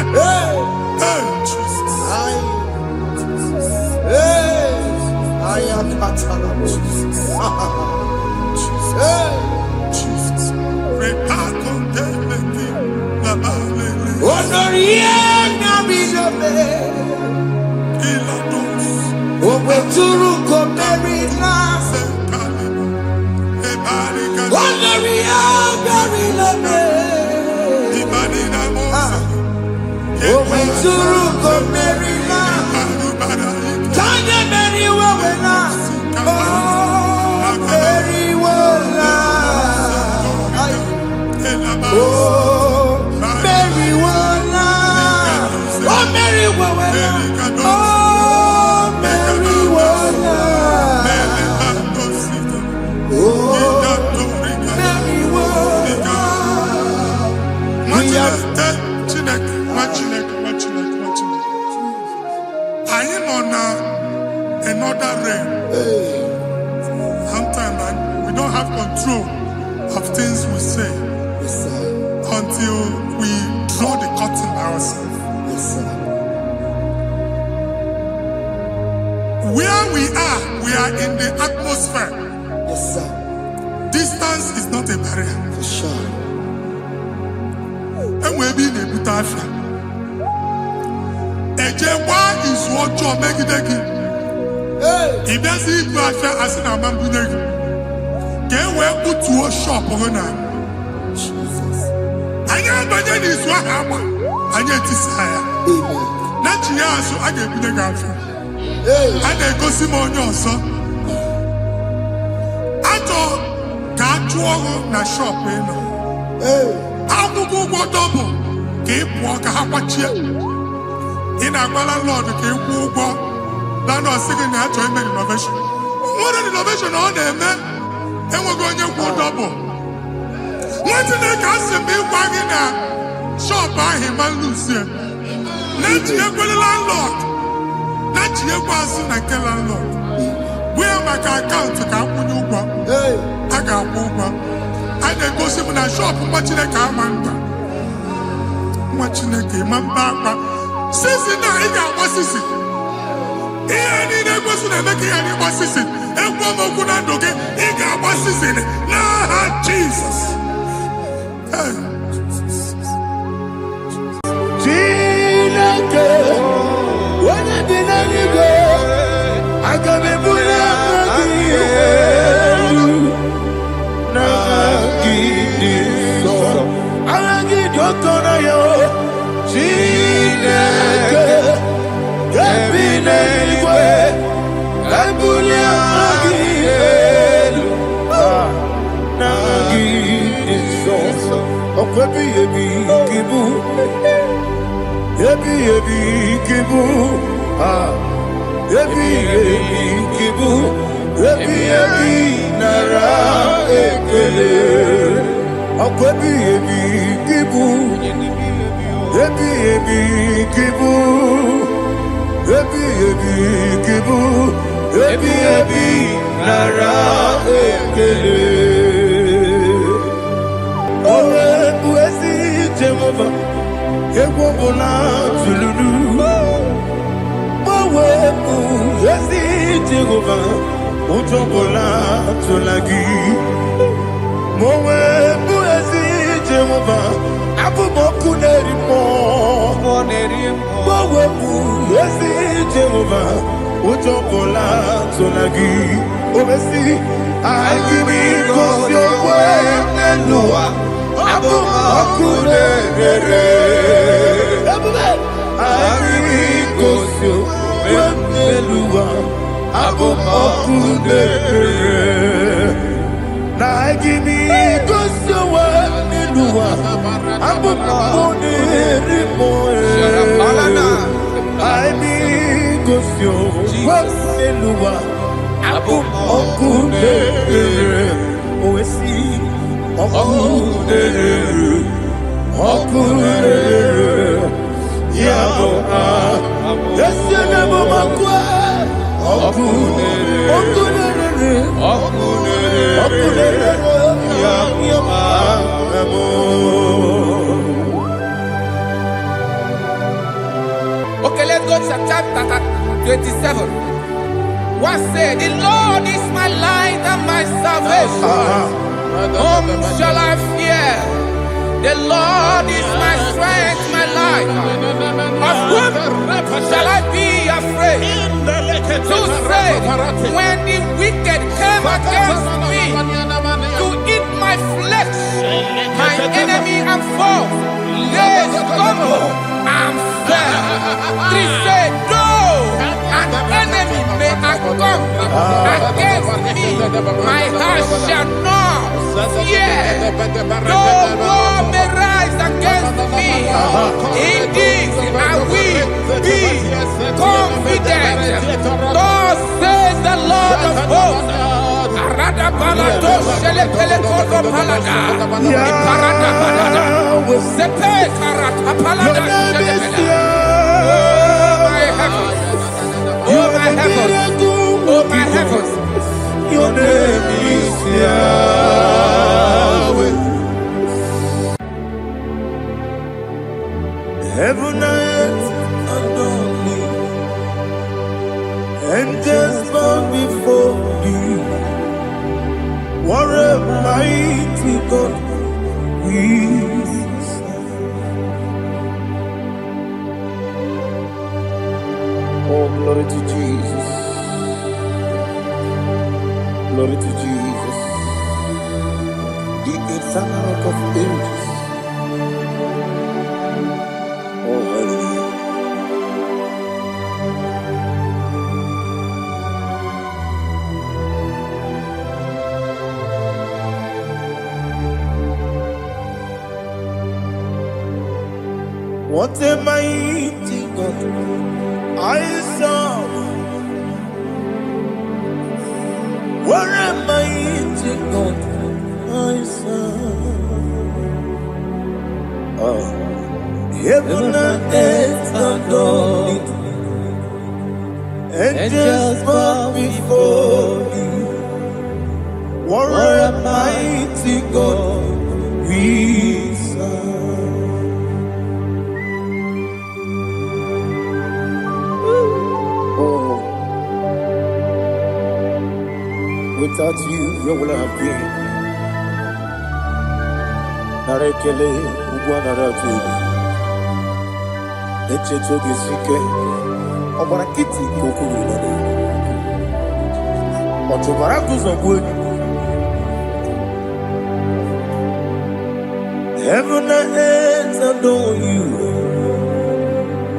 D: Another realm. Sometimes we don't have control of things we say until we draw the curtain ourselves. Where we are in the atmosphere. Distance is not a barrier. For sure. And we'll be in a butafia. Ejewa is what you're making. If there's a butafia as in a mambunegi, can we put to a shop on that? I am Bajan is what happened. I get desire. Not you, so I get the girlfriend. And then go see more your son. I thought, can't you na shop, you know? How to go double? Keep walk a watch in a Lord, keep walk. Now, no second natural innovation. What an innovation on them, man. And we're going to go double. What did they cast him be wagging at? Shop by him and lose him. Let you go to landlord. Let you go and kill landlord. Where my account to come when you go? I got over. And then go see when I shop watching a car man. Watching a game and back. Sissy, now he got what's this? Here, I need a person to make any what's this? And one more good and okay. He got what's this in it. Nah, Jesus.
B: When I did any go, I can be put Utobola tolagi. Mowe buezi Jehovah. Abu moku nerimo. Mowe buezi Jehovah. Utobola tolagi. Obesi. Agimi kosyo wenelua. Abu moku nerere. Agimi kosyo wenelua. Abu moku nerere. Nagimi kosyo wenelua. Abu moku nerimo. Agimi kosyo wenelua. Abu moku nerere. Oesi moku nerere. Moku nerere. Yabo Yesi nebo makwe. Moku nerere. Moku nerere. Moku nerere. Yabo.
C: Okay, let's go to chapter 27. What said, the Lord is my light and my salvation. Whom shall I fear? The Lord is my strength, my life. Of whom shall I be afraid? To say, when the wicked came against me to eat my flesh, my enemy and foe, they stumble and fell. 3 say, though an enemy may have come against me, my heart shall not fear. Though war may rise against me, in this I will be confident. Thus says the Lord of hosts. Arada balado shele pele kodo palada. Iparada balada. Sepe karata palada shele pele. Oh my heavens. Oh my heavens. Oh my heavens.
B: Your name is Yahweh. Heaven and earth adore me. Angels bow before you. What a mighty God we serve. Oh, glory to Jesus. Glory to Jesus. The eternal rock of ages. Oh, hallelujah. What a mighty God I serve. What a mighty God I serve. Oh, heaven and earth adore it. Angels bow before you. What a mighty God we serve. Without you, where would I have been? Narekele, Ugwanaratu. Echetoge Sike. Obarakiti Kokuru. Otobaraku Zongwe. Heaven and earth adore you.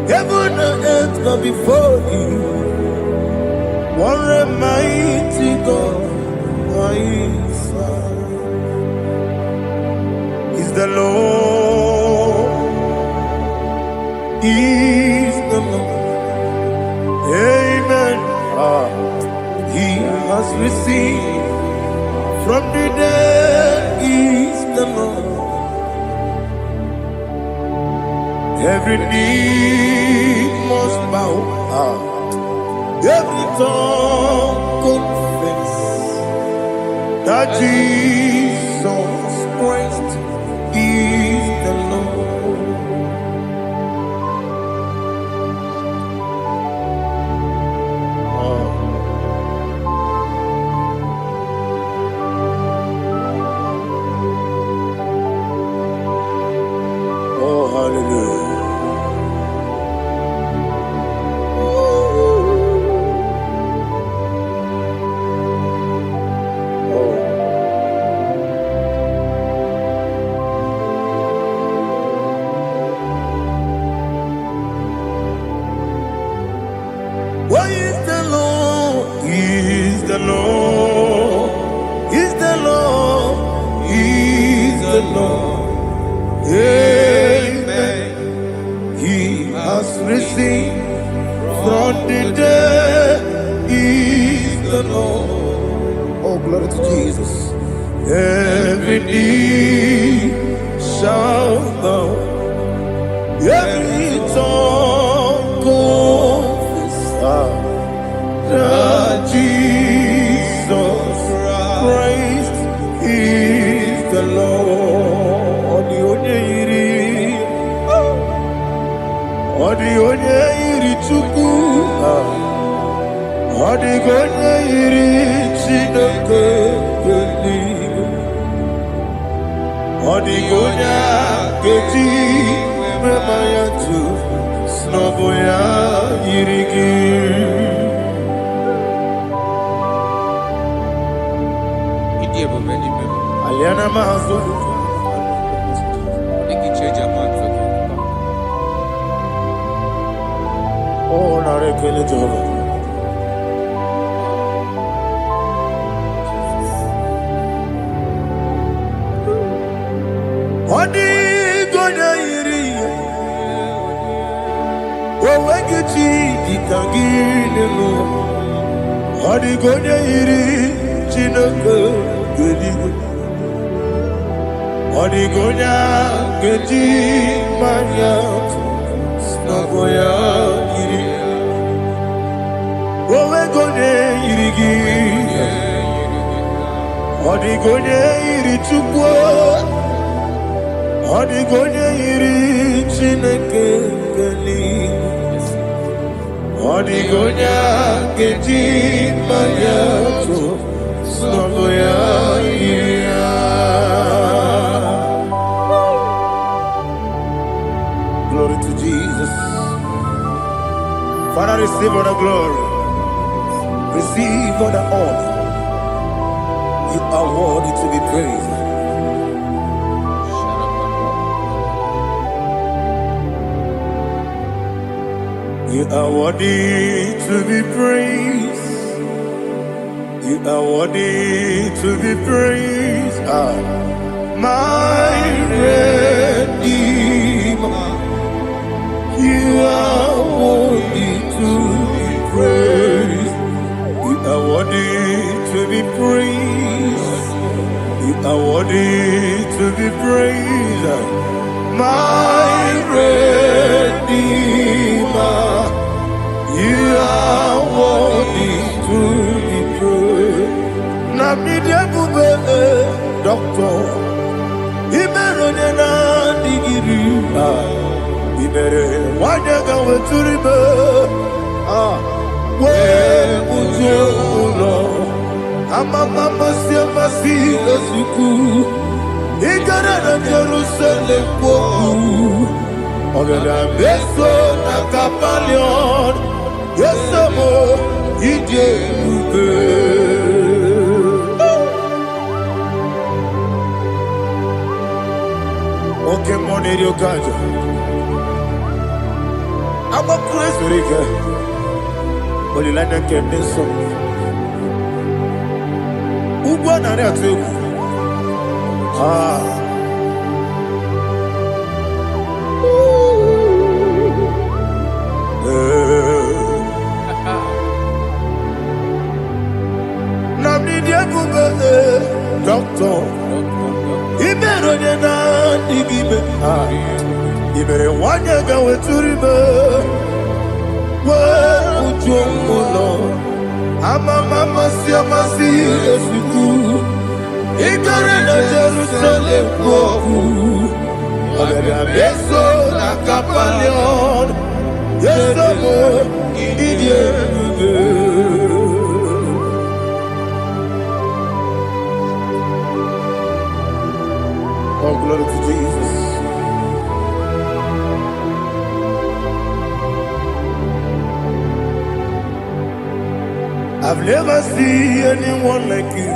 B: Heaven and earth bow before you. What a mighty God I serve. Is the Lord. Is the Lord. Amen. He has received from the dead. Is the Lord. Every knee must bow. Every tongue confess that Jesus Christ is the Lord. Lord. Amen. He has risen from the dead. He is the Lord. Oh, glory to Jesus. Every knee shall bow, every tongue confess that Jesus Christ is the Lord. Odi onye iri Chukwu, odi onye iri Chineke eluigwe, odi onye keji mema ya tu snobo ya iri gị. Aliana mahazo. Oh, narekele Jehovah. Odi gonya iri, owegichi ikangile lo. Odi gonya iri, Chineke eluigwe. Odi gonya keji manya snobo ya iri. Owe gonya iri gi, odi gonya iri Chukwu. Odi gonya iri Chineke eluigwe. Odi gonya keji manya snobo ya iri. Glory to Jesus. Father, receive all the glory. Receive all the honor. You are worthy to be praised. You are worthy to be praised. You are worthy to be praised. My Redeemer. You are worthy to be praised. You are worthy to be praised. You are worthy to be praised. My Redeemer. You are worthy to be praised. Namidia bube doctor. Imerone na digiri. Ibere wanyaga weturibe we ujo ulo amama masi esuku igara na Jerusalem kwoku ogada beso na kapalion yesomo ije ube. Okay, money yo kaja. I'm a crazy rigger. But you like that getting some. Who won on that too? Now, did you go doctor? He better than that. He better one year go to river. Where would you go? Mama, see, Esuku. He got in Jerusalem. Agada beso na kapalion. Yes, oh, glory to Jesus. I've never seen anyone like you.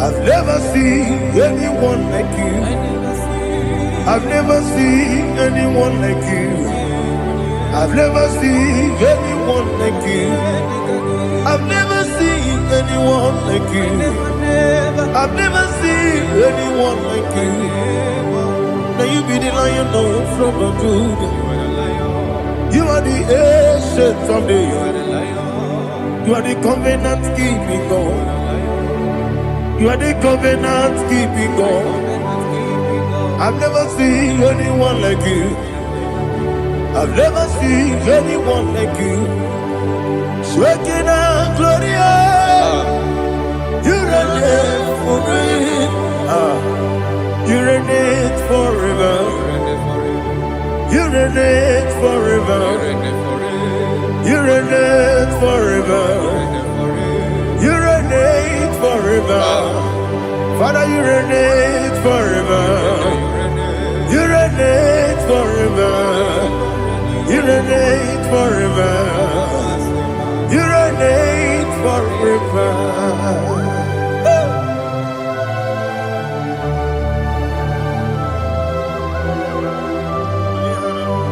B: I've never seen anyone like you. I've never seen anyone like you. I've never seen anyone like you. I've never seen anyone like you. I've never seen anyone like you. Now you be the Lion from the Judah. You are the ancient of days. You are the covenant keeping God. You are the covenant keeping God. I've never seen anyone like you. I've never seen anyone like you. Shaking and glorious. You reign forever. You reign forever. You reign forever. You reign forever. You reign forever. Father, you reign forever. You reign forever. You reign forever. You reign forever.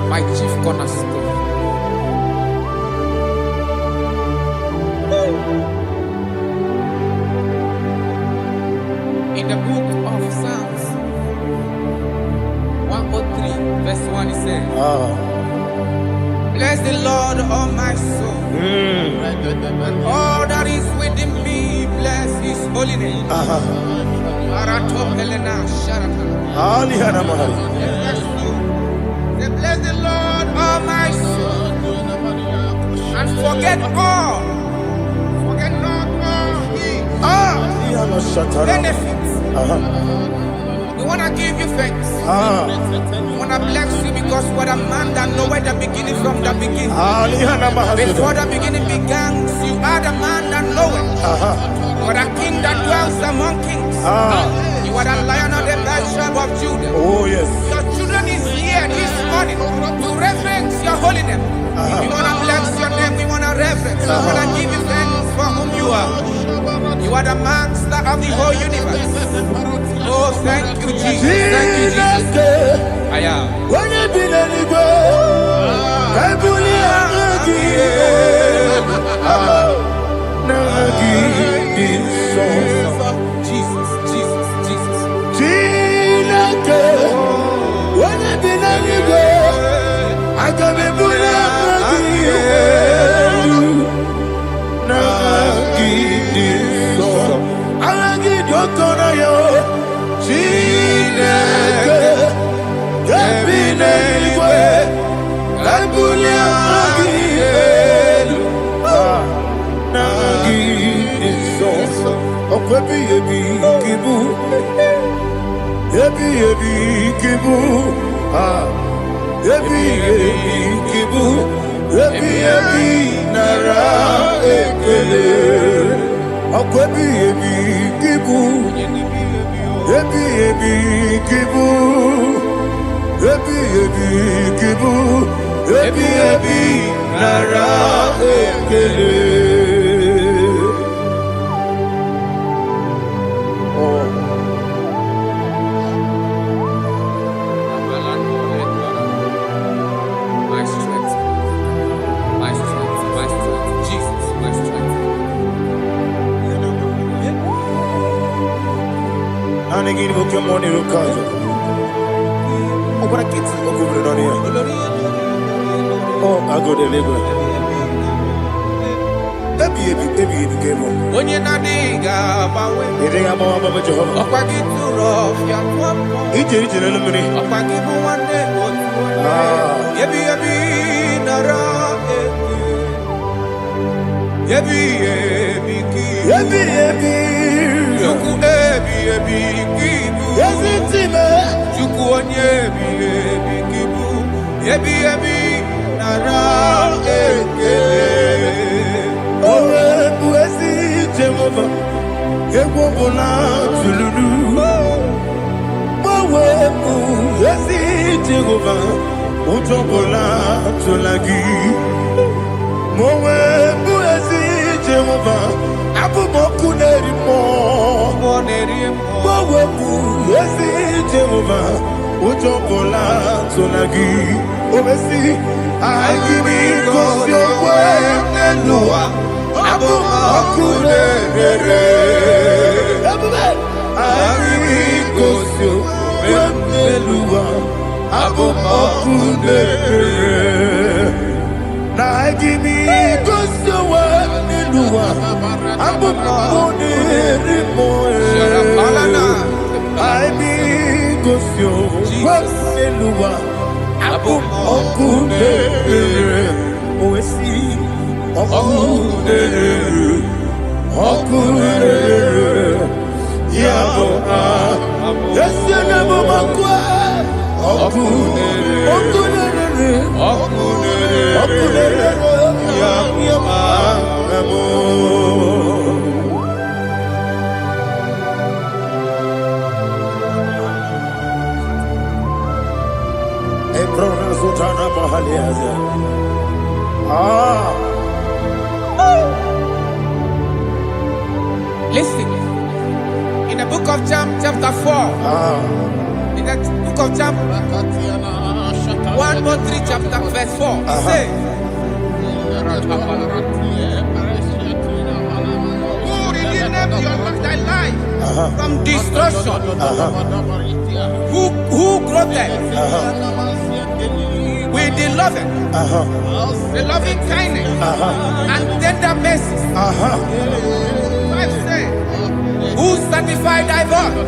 C: My chief cornerstone. In the book of Psalms 103, verse 1, it says, bless the Lord, all my soul, and all that is within me, bless his holy name. Marato Helena Sharata. Say, bless the Lord, all my soul, and forget not all his benefits. We want to give you thanks. We want to bless you because what a man that know where the beginning from the beginning. Before the beginning began, you are the man that know it. You are the king that dwells among kings. You are the Lion of the tribe of Judah.
B: Oh yes.
C: Your children is here this morning to reverence your holy name. We want to bless your name. We want to reverence. We want to give you thanks for whom you are. You are the master of the whole universe. Oh, thank you, Jesus. Thank you, Jesus. I am.
B: When you be the I
C: Jesus, Jesus, Jesus.
B: When you be the I can be
C: My strength, my strength, my strength, Jesus, my strength.
B: And again, book your money to come. Oh, but I get to go over on here. Oh, I go to live. Baby, game on.
C: When you're not diga,
B: You think I'm all about Jehovah?
C: Opa get too rough, ya twampo.
B: Each in the money.
C: Opa give you one day, yebi nara, yebi ki. Yuku kibu.
B: Yes, it's him.
C: Yuku yebi kibu. Yebi nara,
B: Oh, Buesi Jehovah, Ewobola Tululu. Oh, Buesi Jehovah, Utobola Tulagi. Mowe Buesi Jehovah, Abu Boku Nerimo. Mowe Buesi Jehovah, Utobola Tulagi. Obesi, I give it cause your way and Noah. Abu Makune. Na gimi kusuwa niluwa abu monere moe I be kusyo niluwa abu monere oesi okunere yabo yesenebo makwa okunere
C: Listen, in the book of John, chapter 4, in the book of John, 1 or 3, chapter verse 4, it says, who redeemed thy life from destruction? Who groweth with the loving kindness and tender mercies? 5 says, who sanctified thy body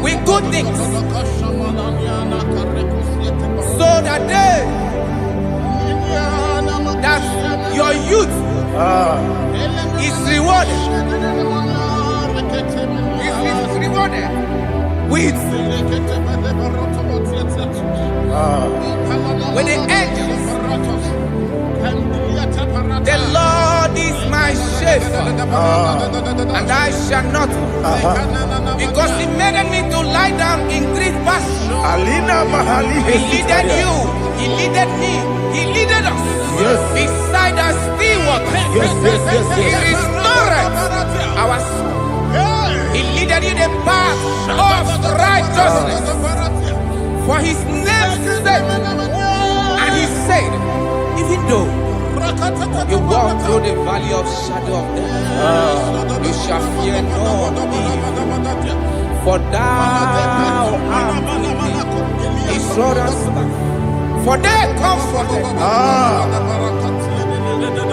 C: with good things, so that your youth is rewarded. Is rewarded with the angels. The Lord is my shepherd, and I shall not, because He made me to lie down in green pastures. He leaded you, He leaded me, He leaded us beside the still waters. He restored our soul. He leaded in the path of righteousness for His name's sake. And He said, even though you walk through the valley of shadow of death, you shall fear no evil, for thou art with me. His rod and staff, for they comforted.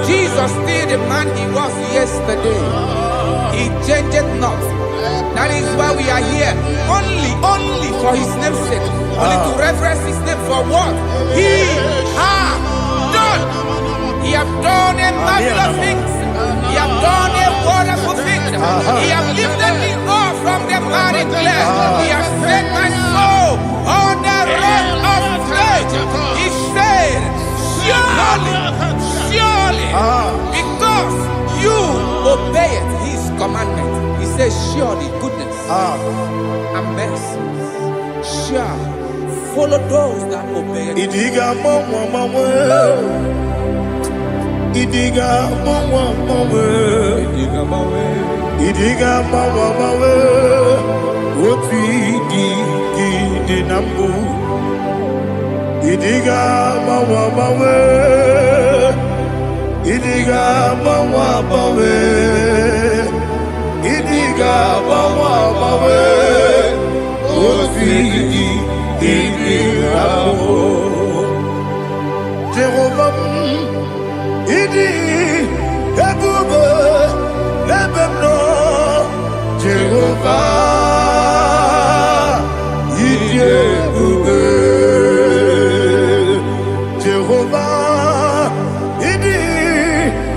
C: Jesus still the man He was yesterday. He changed not. That is why we are here. Only for His name's sake. Only to reverence His name for what He has done. He has done a marvelous things. He has done a wonderful thing. He has lifted me up from the miry clay. He has set my soul on the rock of faith. He said, surely, because you obeyed His commandment. He says, surely goodness and mercy shall follow those that obey it.
B: Idiga mawe Otu di nambu Idiga mawe Idiga mawe Otu di nambu Jehovah Idi ebube lebemno Jehovah Idi ebube Jehovah Idi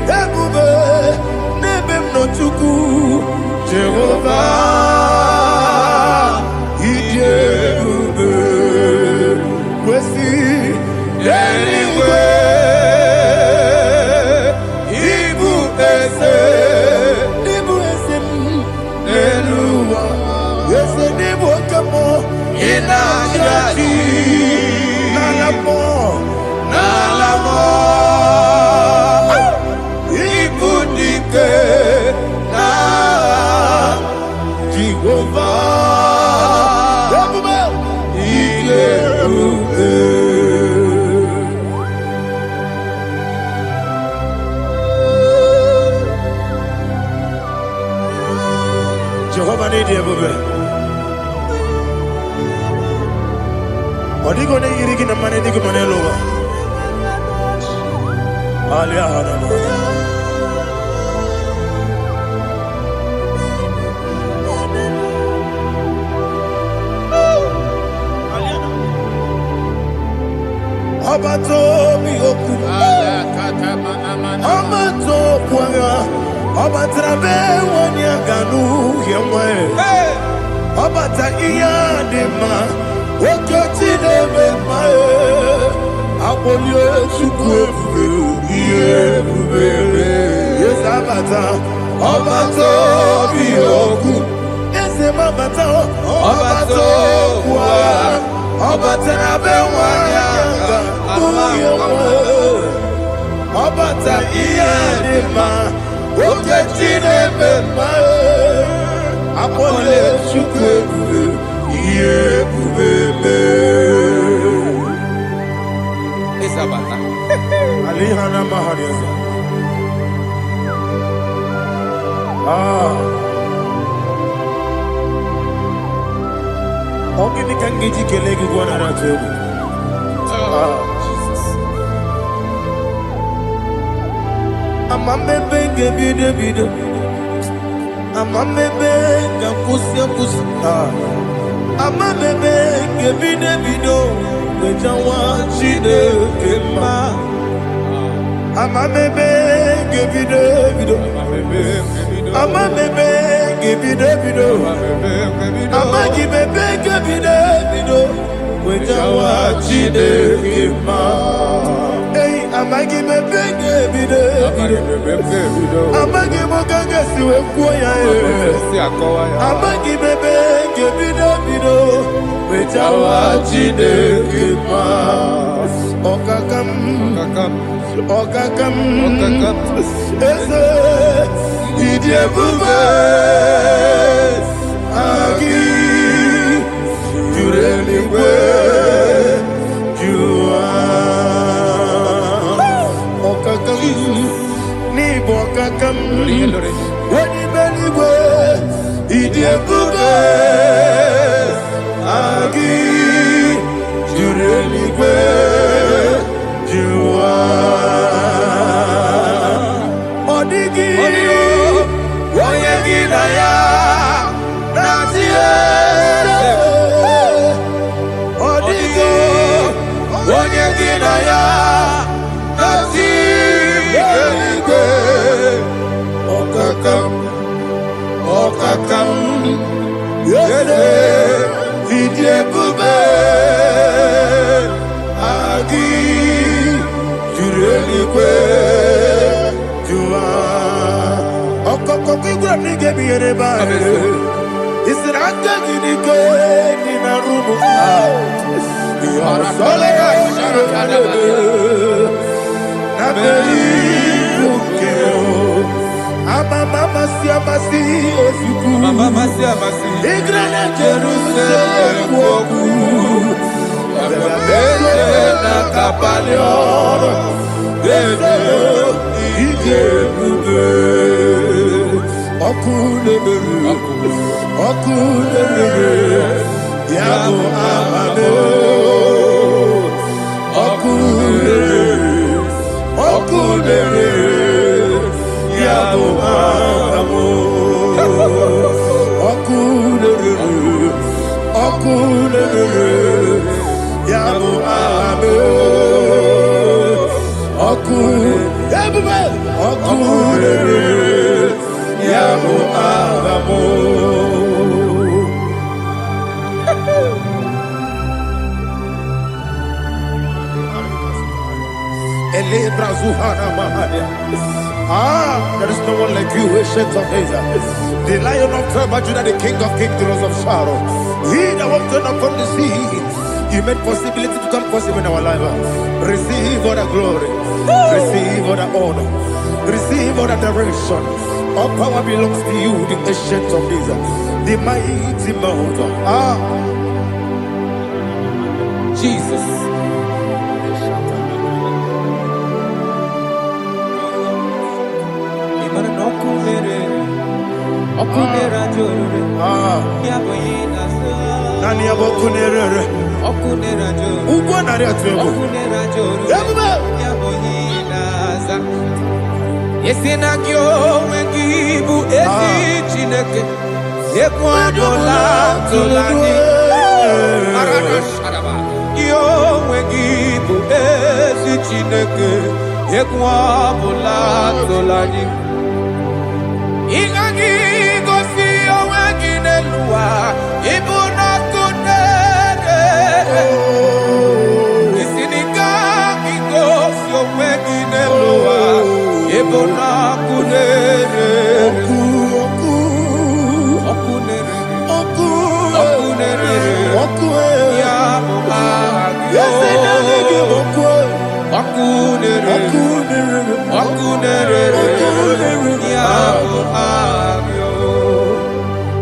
B: ebube lebemno chuku Jehovah Idi ebube kwesi anyway Jehovah need you, Odigo ne yirigi na mane digo mane loba. Aliahana. Abato bioku. Abato kwanga. Abatrabe wanyaganu yemwe. Abata iyadema. Wakati nebe mae. Abolio chukwe yebube. Yes abata. Abato bioku. Yes abata. Abato kwa. Abatrabe wanyaganu. Abata iyadema. Wakati nebe mae. Apole chukwe yebube.
C: Isabata.
B: Alihana mahariasa. Ogini kangiji kelegi gwana ratebu. Amamebe gebide bide. Amamebe gakusia kusi. Amamebe gebide bido. Bejawa chide kema. Amamebe gebide bido. Amamebe gebide bido. Amagibebe gebide bido. Bejawa chide kema. Hey, amagibebe gebide bido. Amagimogaga siwe kuya. Amagibebe gebide bido. Bejawa chide kema. Okakam. Eze idiebube. Agi jureligwe jua. Okakam ni bokakam. Wani beligwe idiebube. Agi jureligwe jua. Odigi woyegi daya natie. Odigi woyegi daya natie. Okakam yede idiebube. Agi jureligwe jua. Okokokigura nige biyereba. Isiraka ginike nina rumu. Yasolega sharakadaba. Naberi ukeo. Mama siamasi osuku. Mama siamasi. Igrana Jerusalem woku. Bele na kapalion. Bele igebube. Okulele. Yabo amado. Okulele. Yabo amado. Okulele. Yabo amado. Okulele. Yabo amado. There is no one like you, ancient of days. The Lion of tribe of Judah, the King of kings, the Rose of Sharon. He that walked upon the sea, He made possibility to come possible in our life. Receive all the glory, receive all the honor, receive all the direction. All power belongs to you, the ancient of days, the mighty mountain.
C: Jesus.
B: Nani abokunere. Ugwa nari atwego. Ebube.
C: Yesinagyo wengibu esi chineke ekwadola tolani arada sharaba yo wengibu esi chineke ekwadola tolani ingagi gosi owenginelua ibuna kunere isinika gosi owenginelua ibuna kunere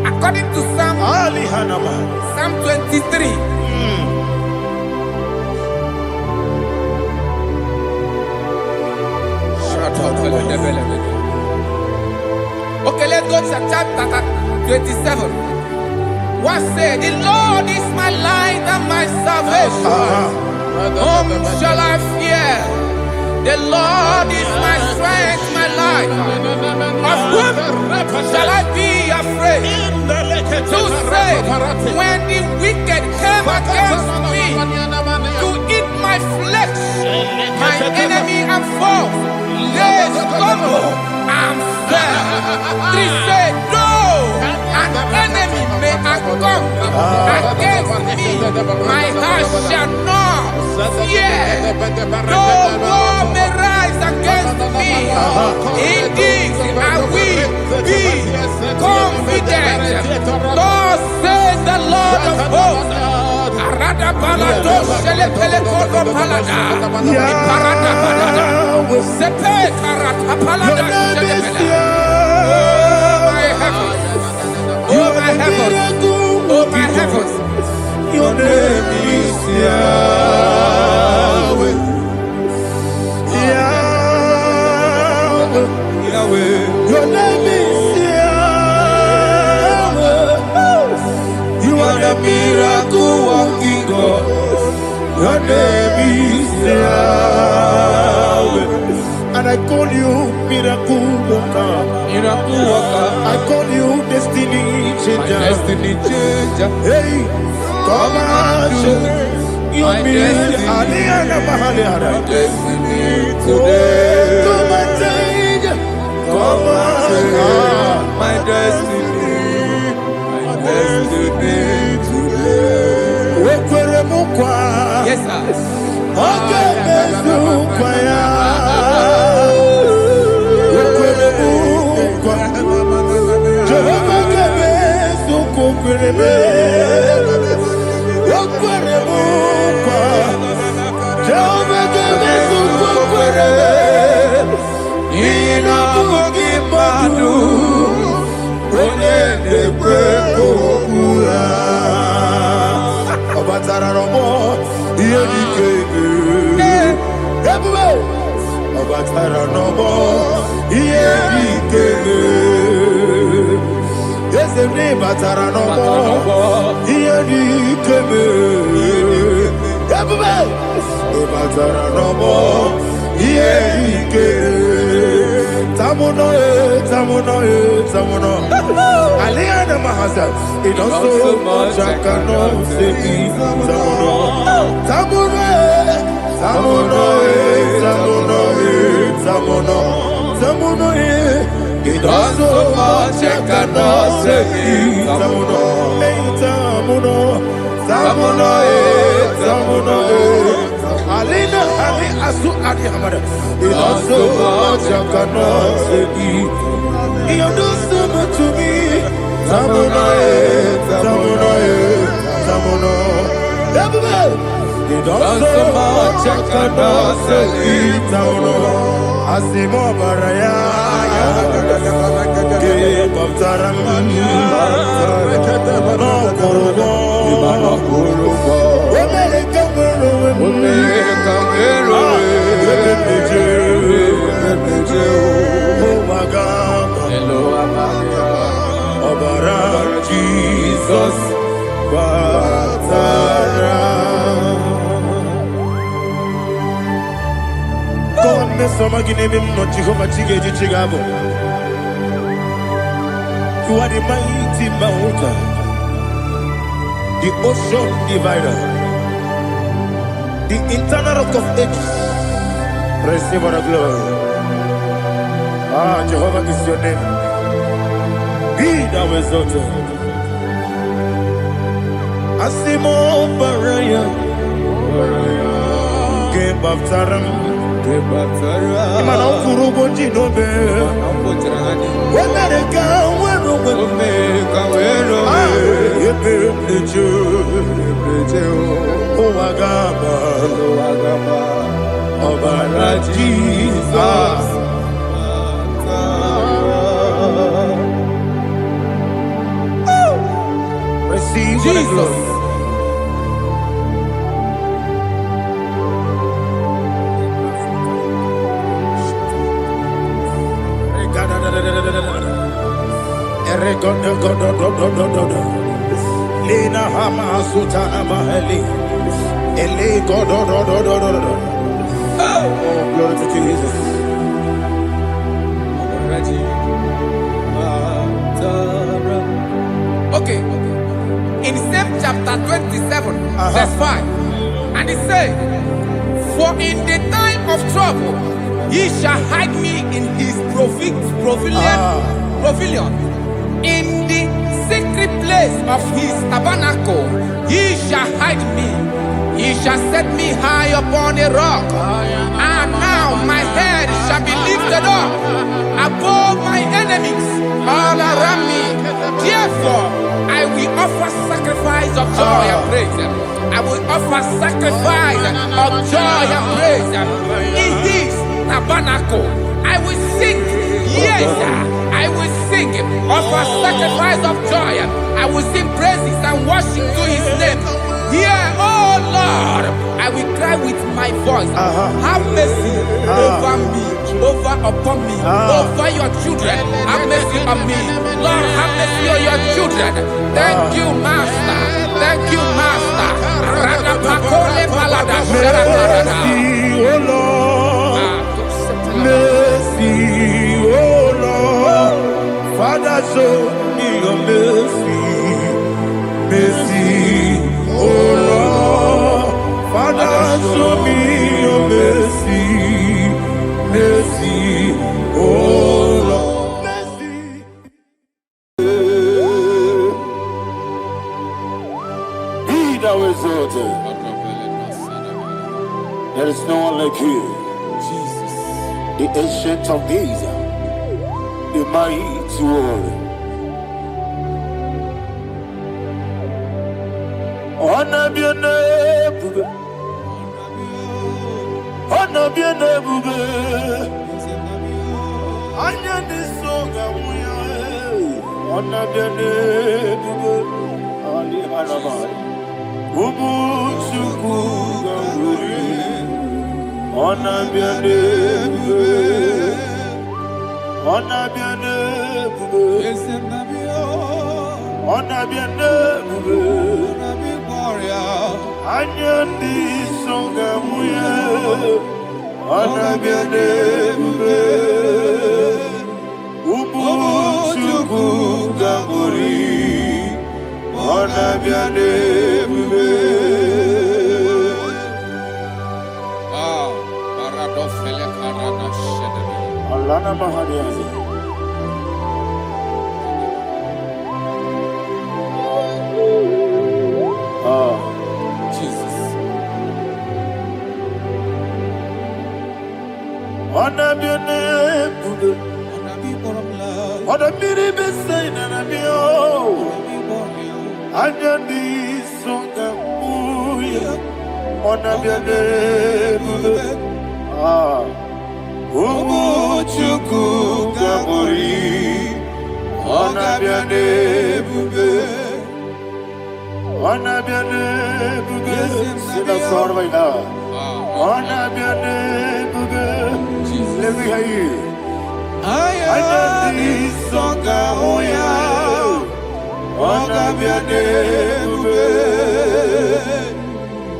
C: According to Psalm 23. Okay, let's go to chapter 27. What said? The Lord is my light and my salvation. Whom shall I fear? The Lord is my strength, my life. Of whom shall I be afraid? To say, when the wicked came against me to eat my flesh, my enemy and foe, they stumble and fell. 3 say, no, an enemy may have come against me, my heart shall not fear. No war may rise against me. In this I will be confident. Thus says the Lord of hosts. Arada balado shele pele kodo palada. Iparada balada. Sepe karata palada shele pele. Oh my heavens. Oh my heavens.
B: Your name is Yahweh. Yahweh. Yahweh. Your name is Yahweh. You are the miracle working God. Your name is Yahweh. And I call you miracle worker.
C: Miracle worker.
B: I call you destiny changer.
C: Destiny changer.
B: Hey, come on, you mean Aliana Mahaliara.
C: Destiny today.
B: Come and change. Come on,
C: my destiny. My destiny today. Yes, sir.
B: Okay, Aliana Mahasa, it also much I cannot say. Tamuno, it also much I cannot say. Tamuno, Alina, Ali Asu Adi Hamada, it also much I cannot say. You do so much to me. Tamuno. You don't so much I cannot say. Tamuno. Asimo Baraya. Keep up Taram. No Kurubo. Jesus, You are the mighty mountain, the ocean divider, the internal rock of ages. Receive all the glory. Jehovah is your name. Be thou exalted. Asimo Baraya, Gebaptaram, Imana Kurubo Jinobe, Wemereka, Oagaba, Obara Jesus. Receive Jesus. Lina Hama Sutana Mahali. Oh, glory to Jesus.
C: Okay. In same chapter 27, verse 5, and it says, "For in the time of trouble, he shall hide me in his pavilion. In the secret place of his tabernacle, he shall hide me. He shall set me high upon a rock, and now my head shall be lifted up above my enemies all around me. Therefore, I will offer sacrifice of joy and praise. I will offer sacrifice of joy and praise in his tabernacle. I will sing, yes, I will sing, offer sacrifice of joy. I will sing praises and worship to his name. Hear, oh Lord, I will cry with my voice. Have mercy over me, upon me, over your children. Have mercy on me. Lord, have mercy on your children. Thank you, Master. Thank you, Master.
B: Mercy, oh Lord. Mercy, oh Lord. Father, show me your mercy. Mercy, oh Lord. Father, show me your mercy. Mercy, oh Lord. Mercy. Be thou exalted. There is no one like you.
C: Jesus.
B: The ancient of days, the mighty warrior. Honor be your name, honor be your name, honor this song, honor be your name, Ali Harabai, Ubu Chuku Ganguri, honor be your name, honor be your name, honor be your name. Anyandi songa muya, anabiane bube, ubu chuku ganguri, anabiane bube.
C: Paradofele karana shedemi.
B: Alana mahadiani.
C: Jesus.
B: Anabiane bube, anabiri besaina nabio, anyandi songa muya, anabiane bube. Ubu chuku ganguri, anabiane bube. Anabiane bube, c'est la soirée vaina. Anabiane bube, let me hear you. Ayandi songa oya, anabiane bube.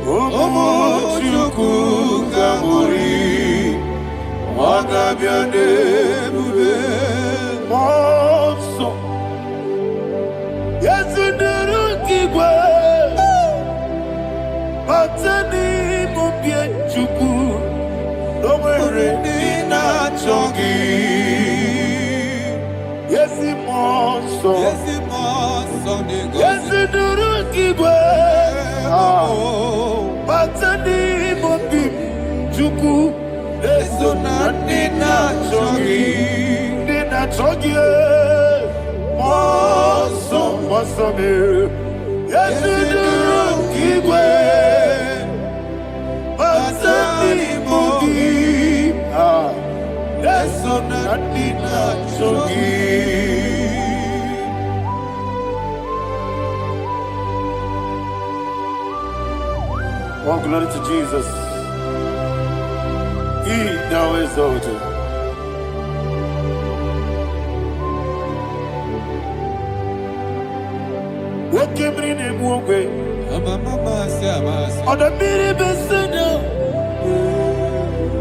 B: Omo chuku ganguri, Abiade bube Monso Yasunduru kigwe Batani mubie chuku Nomere nina chongi Yesi monso Yasunduru kigwe Batani mubie chuku Eso na nina chongi Monso me Yasunduru kigwe Batani mubie Eso na nina chongi. All glory to Jesus. He now exalted. What came in him walk way? On the mini beside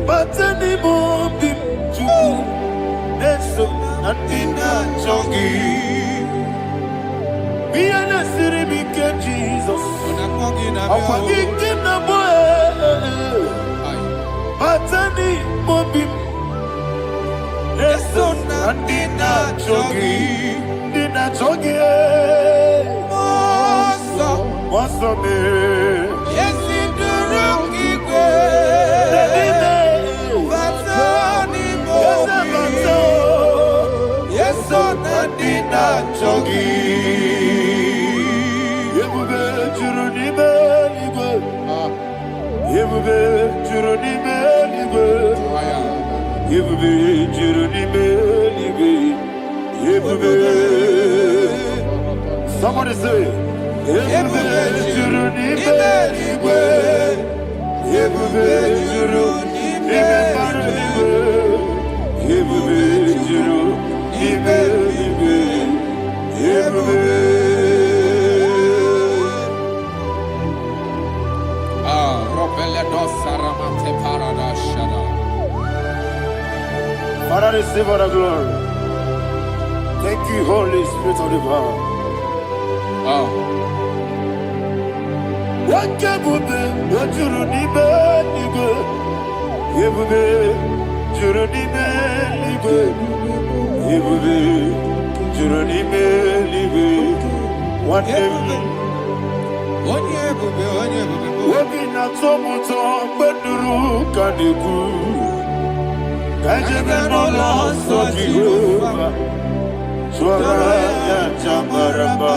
B: but anymore be true. That's nothing not chongi. Be an city became Jesus. I'm forgetting the boy. But anymore be that's nothing not chongi. Dina chongi. What's up, man?
C: Yes, in the rookie Yes, so Nadina
B: Chogi. Yebube Juruni Beligwe. Yebube Juruni Beligwe. Yebube Juruni Beligwe. Yebube. Somebody say. Yebube Juruni Beligwe. Yebube Juruni Beligwe. Yebube Juruni Beligwe. Yebube. Father, receive all the glory. Thank you, Holy Spirit of the power. What can you do? What you need, baby? Yebube, Juruni Beligwe. Yebube, Juruni Beligwe. What Wabina tomoto beduru kadiku Kajebe no loso Jehovah Swara ya chambaramba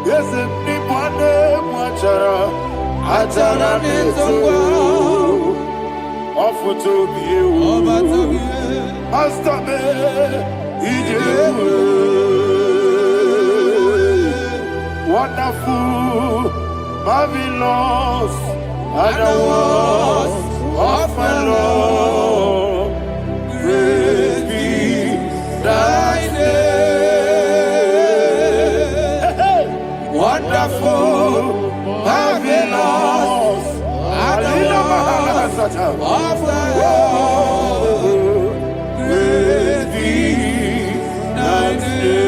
B: Yese nipane mwachara Achara nezogo Ofuto biyewu Master me Ijewu Wonderful, marvelous, are the words of my Lord. Great be thy name. Wonderful, marvelous, are the words of my Lord. Great be thy name.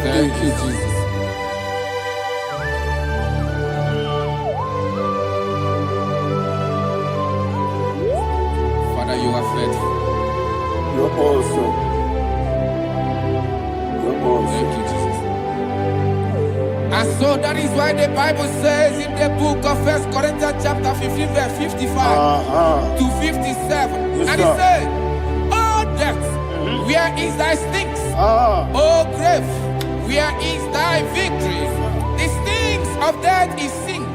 C: Thank you, Jesus. Father, you are faithful.
B: You're awesome. You're awesome.
C: Thank you, Jesus. And so that is why the Bible says in the book of 1 Corinthians chapter 15, verse 55 to 57.
B: Yes,
C: and it says, "Oh death, where is thy stings? Oh grave, where is thy victory? The stings of death is sin,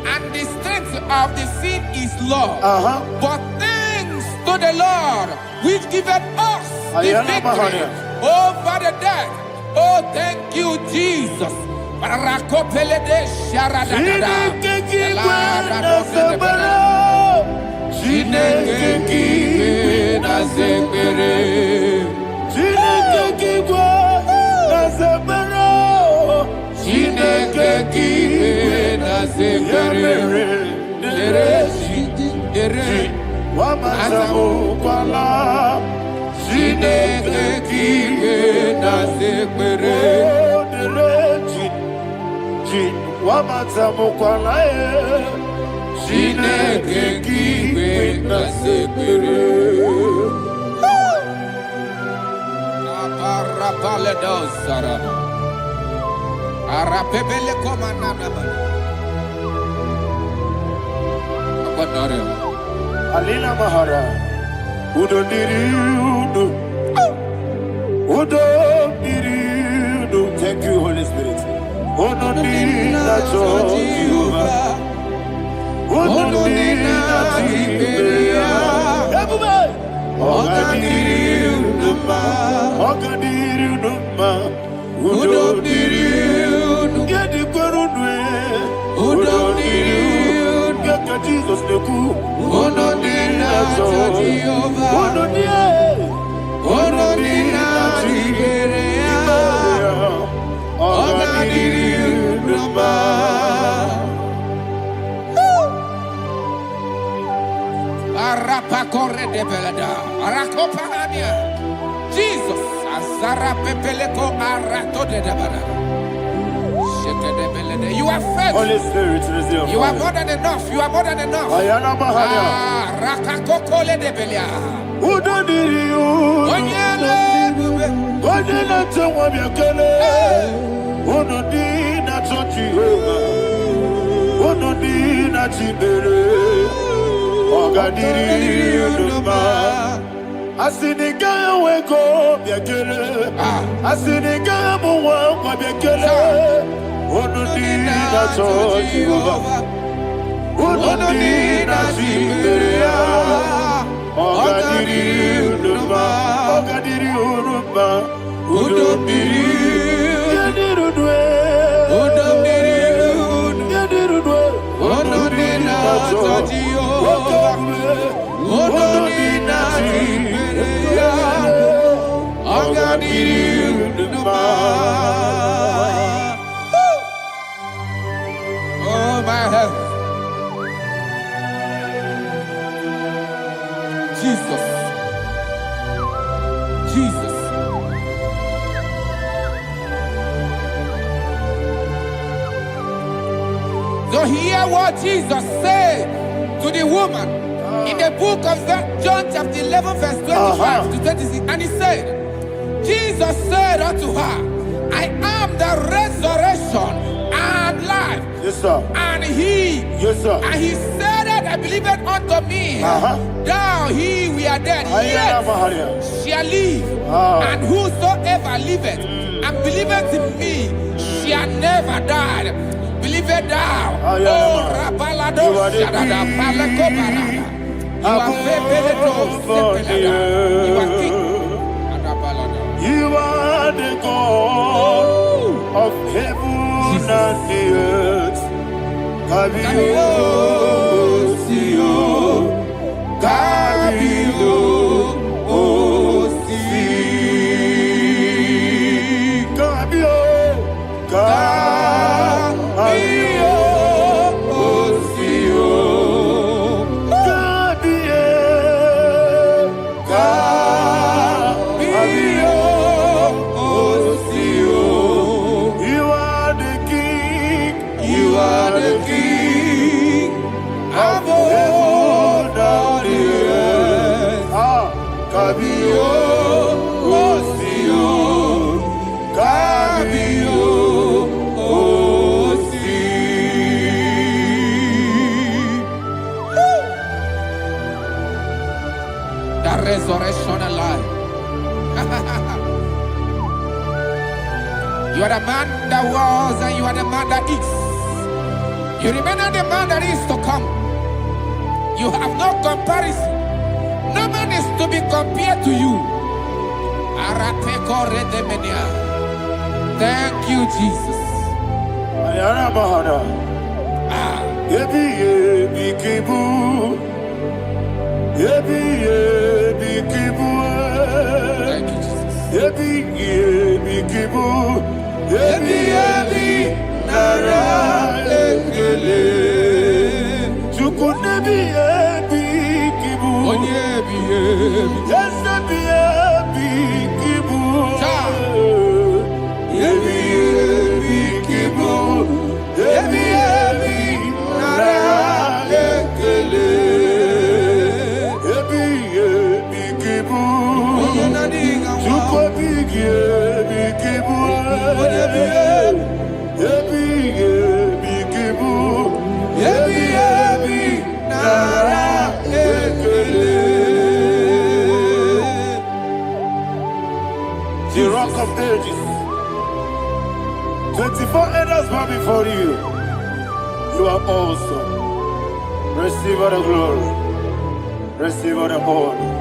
C: and the strength of the sin is law. But thanks to the Lord, which giveth us the victory over the death. Oh, thank you, Jesus." Nazekere.
B: Chineke kigwe Nazekere.
C: Chineke kigwe Nazekere. Dere
B: Wamazamu kwala.
C: Chineke kigwe Nazekere.
B: Wamazamu kwala.
C: Chineke kigwe Nazekere. Aparapale dosara. Arapebele komanana bana. Abadare.
B: Alina Mahara. Udo diri udo. Udo diri udo. Thank you, Holy Spirit. Udo diri na Jehovah. Udo diri na Jehovah. Everybody. Ogadiri uduma. Ogadiri uduma. Udo diri udo. Gedi korudwe. Udo diri udo. Geka Jesus neku.
C: Udo diri na Jehovah.
B: Udo diri.
C: Udo diri na Jehovah. Ogadiri uduma. Arapa corre de belada. Arakopa ania. Jesus. Azara pepeleko arato de dabara. Sheke de belede. You are faithful.
B: Holy Spirit, receive.
C: You are more than enough. You are more than enough.
B: Ayana Mahara.
C: Rakakokole de belia.
B: Udo diri udo.
C: Onyele bube.
B: Onyele tewa miakele. Udo diri na Jehovah. Udo diri na Chibere. Ogadiri uduma. Asinika weko biakele. Asinika muwa kwa biakele. Unudi na Jehovah. Unudi na Jiberia. Ogadiri uduma. Ogadiri uduma. Udumiri. Yadirudwe.
C: Udumiri.
B: Yadirudwe.
C: Unudi na Jehovah. Unudi na Jiberia. Ogadiri uduma. Oh my health. Jesus. Jesus. So hear what Jesus said to the woman in the book of John chapter 11 verse 25 to 26. And he said, Jesus said unto her, I am the resurrection and life.
B: Yes, sir.
C: And he,
B: Yes, sir.
C: and he said that I believed unto me, thou he we are dead,
B: Ayana
C: yet
B: Mahara.
C: shall live. And whosoever liveth and believeth in me shall never die. Believe it thou.
B: Ayana
C: Oh,
B: Mahara.
C: Rabalado,
B: You are the
C: Shadada, Palakobarada. You are Febeleto, Sepelada. You are king. Adabalada.
B: You are the God of heaven and the earth. Kabio, Sio, Kabio, Si, Kabio, Kabio, Sio, Kabio, Kabio. You are the king. You are the king of heaven and the earth. Kabio, Osio, Kabio, Osi.
C: The resurrection alive. You are the man that was and you are the man that is. You remember the man that is to come. You have no comparison. No man is to be compared to you. Thank you, Jesus.
B: Ayana Mahara.
C: 啊，
B: Yebi yebi kibu. Yebi yebi kibu.
C: Thank you, Jesus.
B: Yebi yebi kibu. Yebi yebi nara ekele. Chuku nebi yebi kibu.
C: Oh, yebi, yebi.
B: Yes, nebi yebi kibu.
C: Cha.
B: Yebi yebi kibu. Yebi yebi nara ekele. Yebi yebi kibu. Chuku bigi yebi kibu. Yebi yebi kibu. Yebi yebi nara ekele. The rock of ages. 24 elders bow before you. You are awesome. Receive all the glory. Receive all the honor.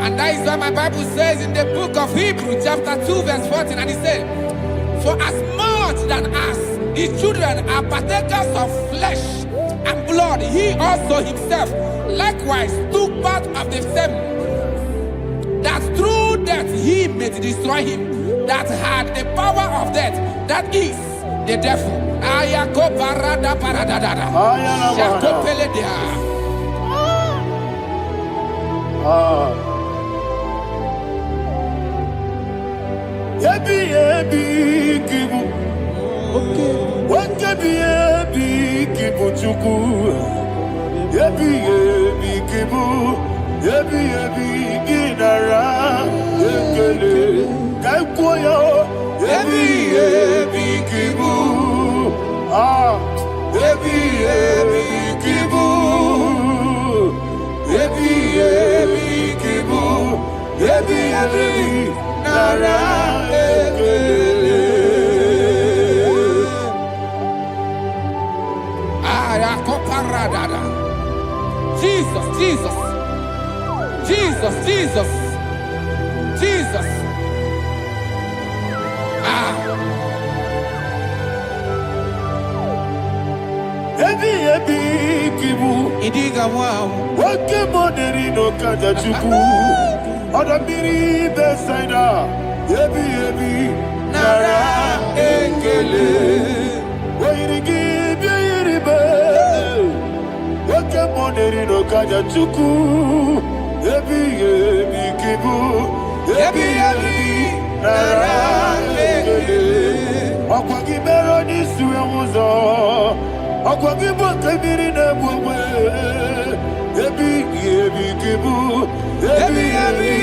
C: And that is why my Bible says in the book of Hebrews chapter 2 verse 14, and it said, for as much than us, his children are partakers of flesh and blood, he also himself likewise took part of the same, that through death he may destroy him that had the power of death, that is the devil. Ayako parada paradadada. Shako peledea.
B: Yebi yebi kibu. Wakebi yebi kibu chuku. Yebi yebi kibu. Yebi yebi ginara ekele. Kaikoya. Yebi yebi kibu. Yebi yebi kibu. Yebi yebi kibu. Yebi yebi nara ekele.
C: Ayakoparadada. Jesus, Jesus, Jesus, Jesus, Jesus.
B: Yebi yebi kibu.
C: Idiga wow.
B: Wake moneri no kaja chuku. Odamiri besaida. Yebi yebi nara ekele. Wairigi biiribe. Wake moneri no kaja chuku. Yebi yebi kibu. Yebi yebi nara ekele. Okwagi bero ni suwe muzo. Okwagi bokebiri ne bwe. Yebi yebi kibu. Yebi yebi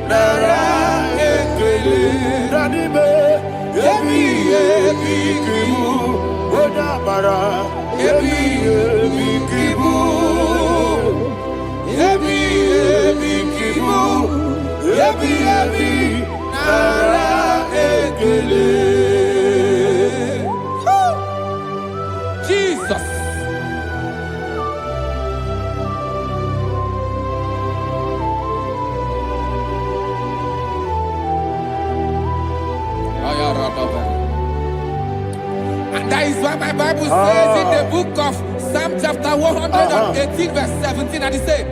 B: nara ekele. Danime. Yebi yebi kibu. Odabara. Yebi yebi kibu. Yebi yebi kibu. Yebi yebi nara ekele.
C: Jesus. And that is why my Bible says in the book of Psalm chapter 118 verse 17, and it says,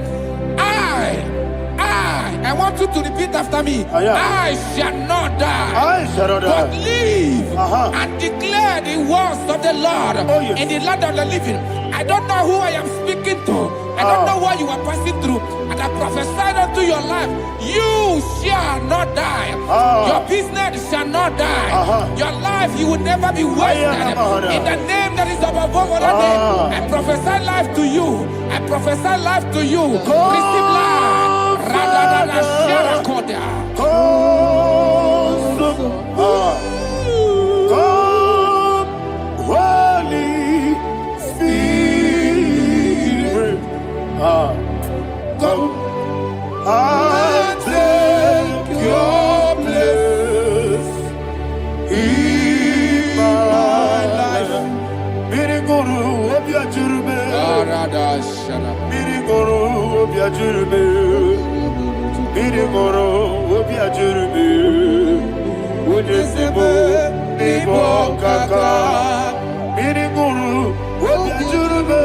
C: I want you to repeat after me. I shall not die,
B: I shall not die.
C: but live and declare the words of the Lord in the land of the living. I don't know who I am speaking to. I don't know what you are passing through. And I prophesied unto your life, you shall not die. Your business shall not die. Your life, you will never be wasted. In the name that is above all other name, I prophesy life to you. I prophesy life to you. Receive life. Radadada sharakoda.
B: Holy Spirit, come and take your place in my life. Miriguru obiajurube, miriguru obiajurube, miriguru obiajurube. Unisebo nibo kaka, miriguru obiajurube,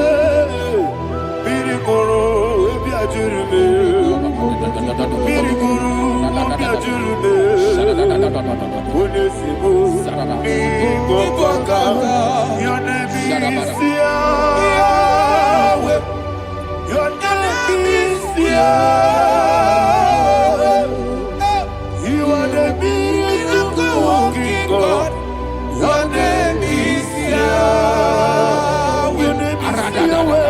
B: miriguru obiajurube. impossible. Your name is Yahweh. Your name is Yahweh. You are the miracle working God. Your name is Yahweh. Your name is Yahweh.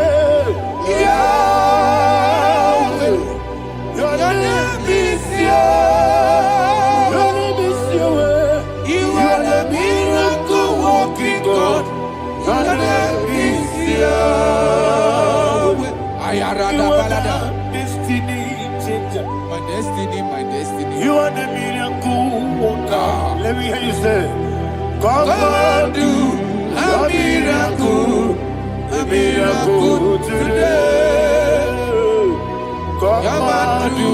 B: Yahweh. Your name is Yahweh. Your name is Yahweh. You are the miracle working God. Your name is Yahweh. Destiny changer.
C: My destiny, my destiny.
B: You are the miracle worker. Let me hear you say, come and do a miracle today. Come and do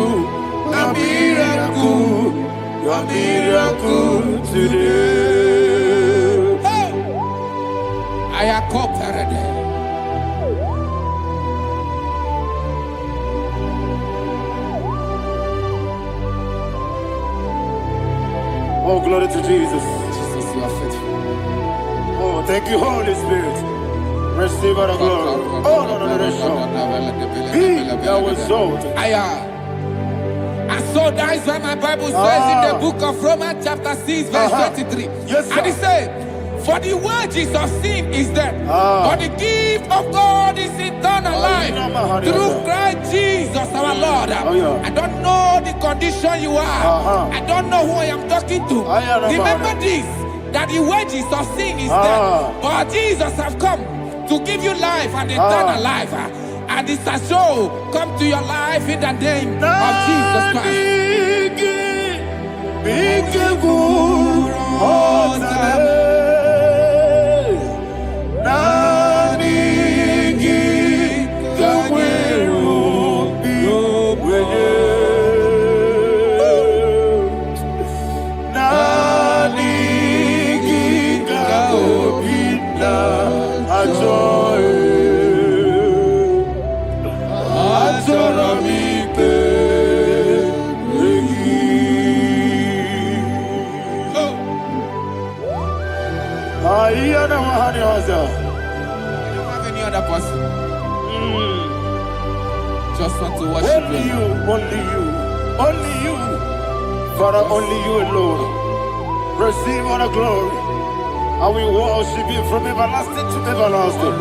B: a miracle today.
C: I am cooperated.
B: Oh, glory to Jesus.
C: Jesus, you are faithful.
B: Oh, thank you, Holy Spirit. Receive all the glory. Oh, no, Be thou exalted.
C: So that is why my Bible says in the book of Romans chapter 6 verse 23.
B: Yes, sir.
C: And it says, for the wages of sin is death, but the gift of God is eternal life through Christ Jesus our Lord. I don't know the condition you are. I don't know who I am talking to. Remember this, that the wages of sin is death, but Jesus have come to give you life and eternal life. And this shall show come to your life in the name of Jesus Christ.
B: I don't
C: have any other person. Just want to worship
B: only you, only you, only you. Father, only you alone. Receive all the glory. I will worship you from everlasting to everlasting.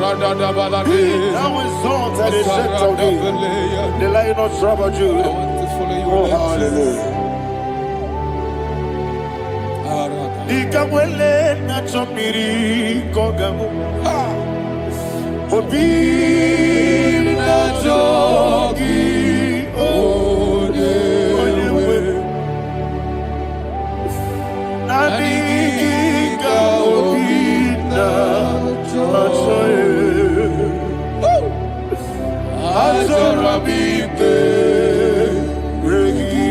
B: Be thou exalted and set on thee, the Lion of tribe of Judah. Oh, hallelujah. Ikamwele na chomiri kogamu. Obi na jogi odewe. Nadiga obi na jogi. Azorabite regi.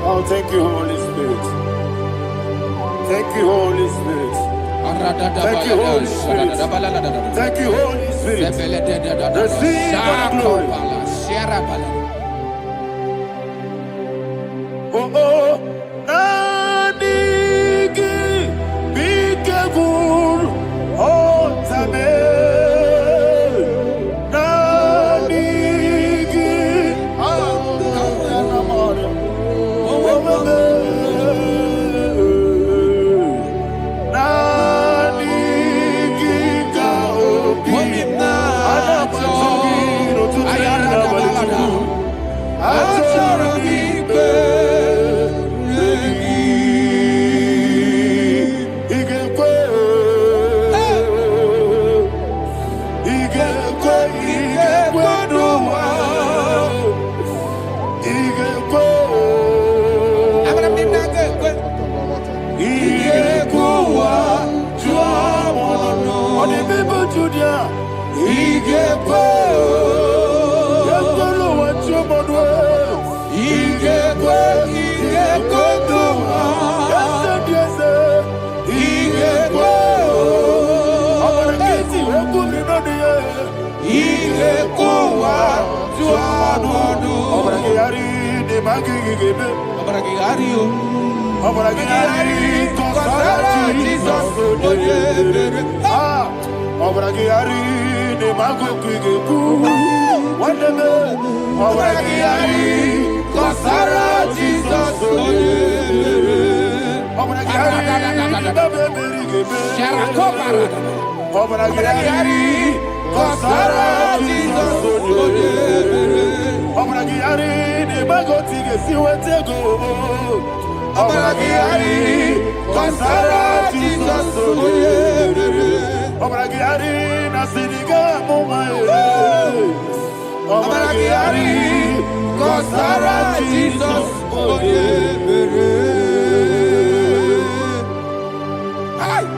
B: Oh, thank you, Holy Spirit. Thank you, Holy Spirit. Thank you, Holy Spirit. Thank you, Holy Spirit. Receive the glory. Oh, oh, Nanigi, be careful, oh, Tabe, Nanigi,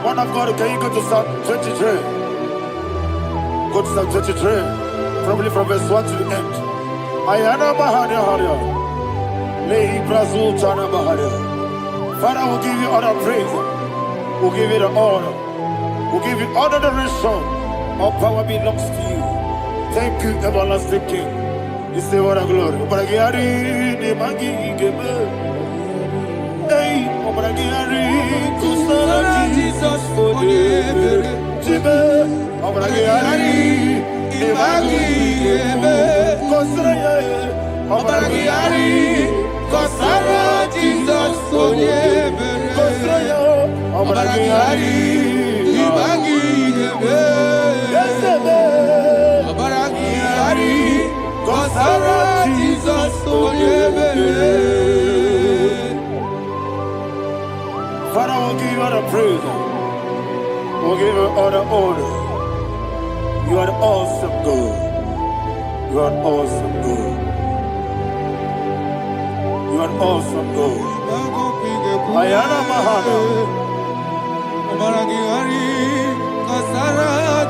B: Man of God, can you go to Psalm 23? Go to Psalm 23, probably from verse 1 to the end. Ayana Maharia Haria. Lei Brazil Chana Maharia. Father, we'll give you all the praise. We'll give you the honor. We'll give you all the adoration. All power belongs to you. Thank you, everlasting King. You say what a glory. Obragiari, the Magi Gebe. Hey, Obragiari, Kusara Jesus for you. Jibe, Obragiari, the Magi Gebe. Kusara, Obragiari, Kusara Jesus for you. Kusara, Obragiari, the Magi Gebe. Kusara Jesus for you. Father, we'll give you all the praise. We'll give you all the honor. You are the awesome God. You are an awesome God. You are an awesome God. Ayana Mahana.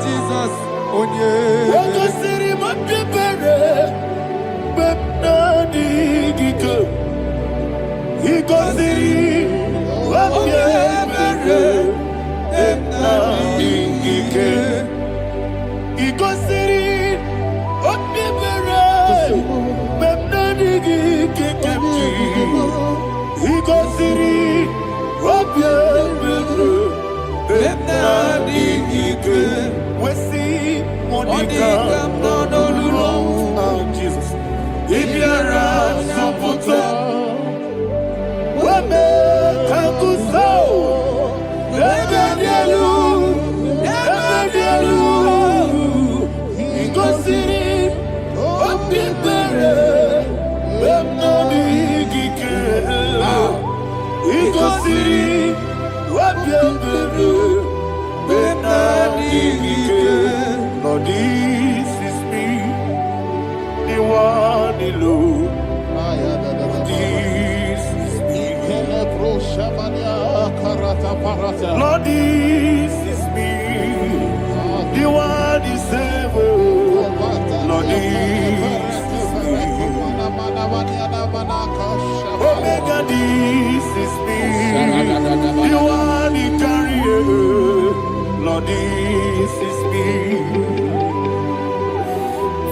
B: Jesus. Wakasiri mapepere, bepnadi gike. Ikasiri mapepere, bepnadi gike. Ikasiri mapepere, bepnadi gike. Ikasiri mapepere, bepnadi gike. We see Monica, no, Jesus. If you're a Saputo, Wame Kakuso, Nebedialu, Igosiri, Opipere, Bemnadi Gike, Igosiri, Opipere, Bemnadi Gike. Lord, this is me, the one alone. This is me. Lord, this is me, the one is able. Lord, this is me. Omega, this is me, the one. Lord, this is me.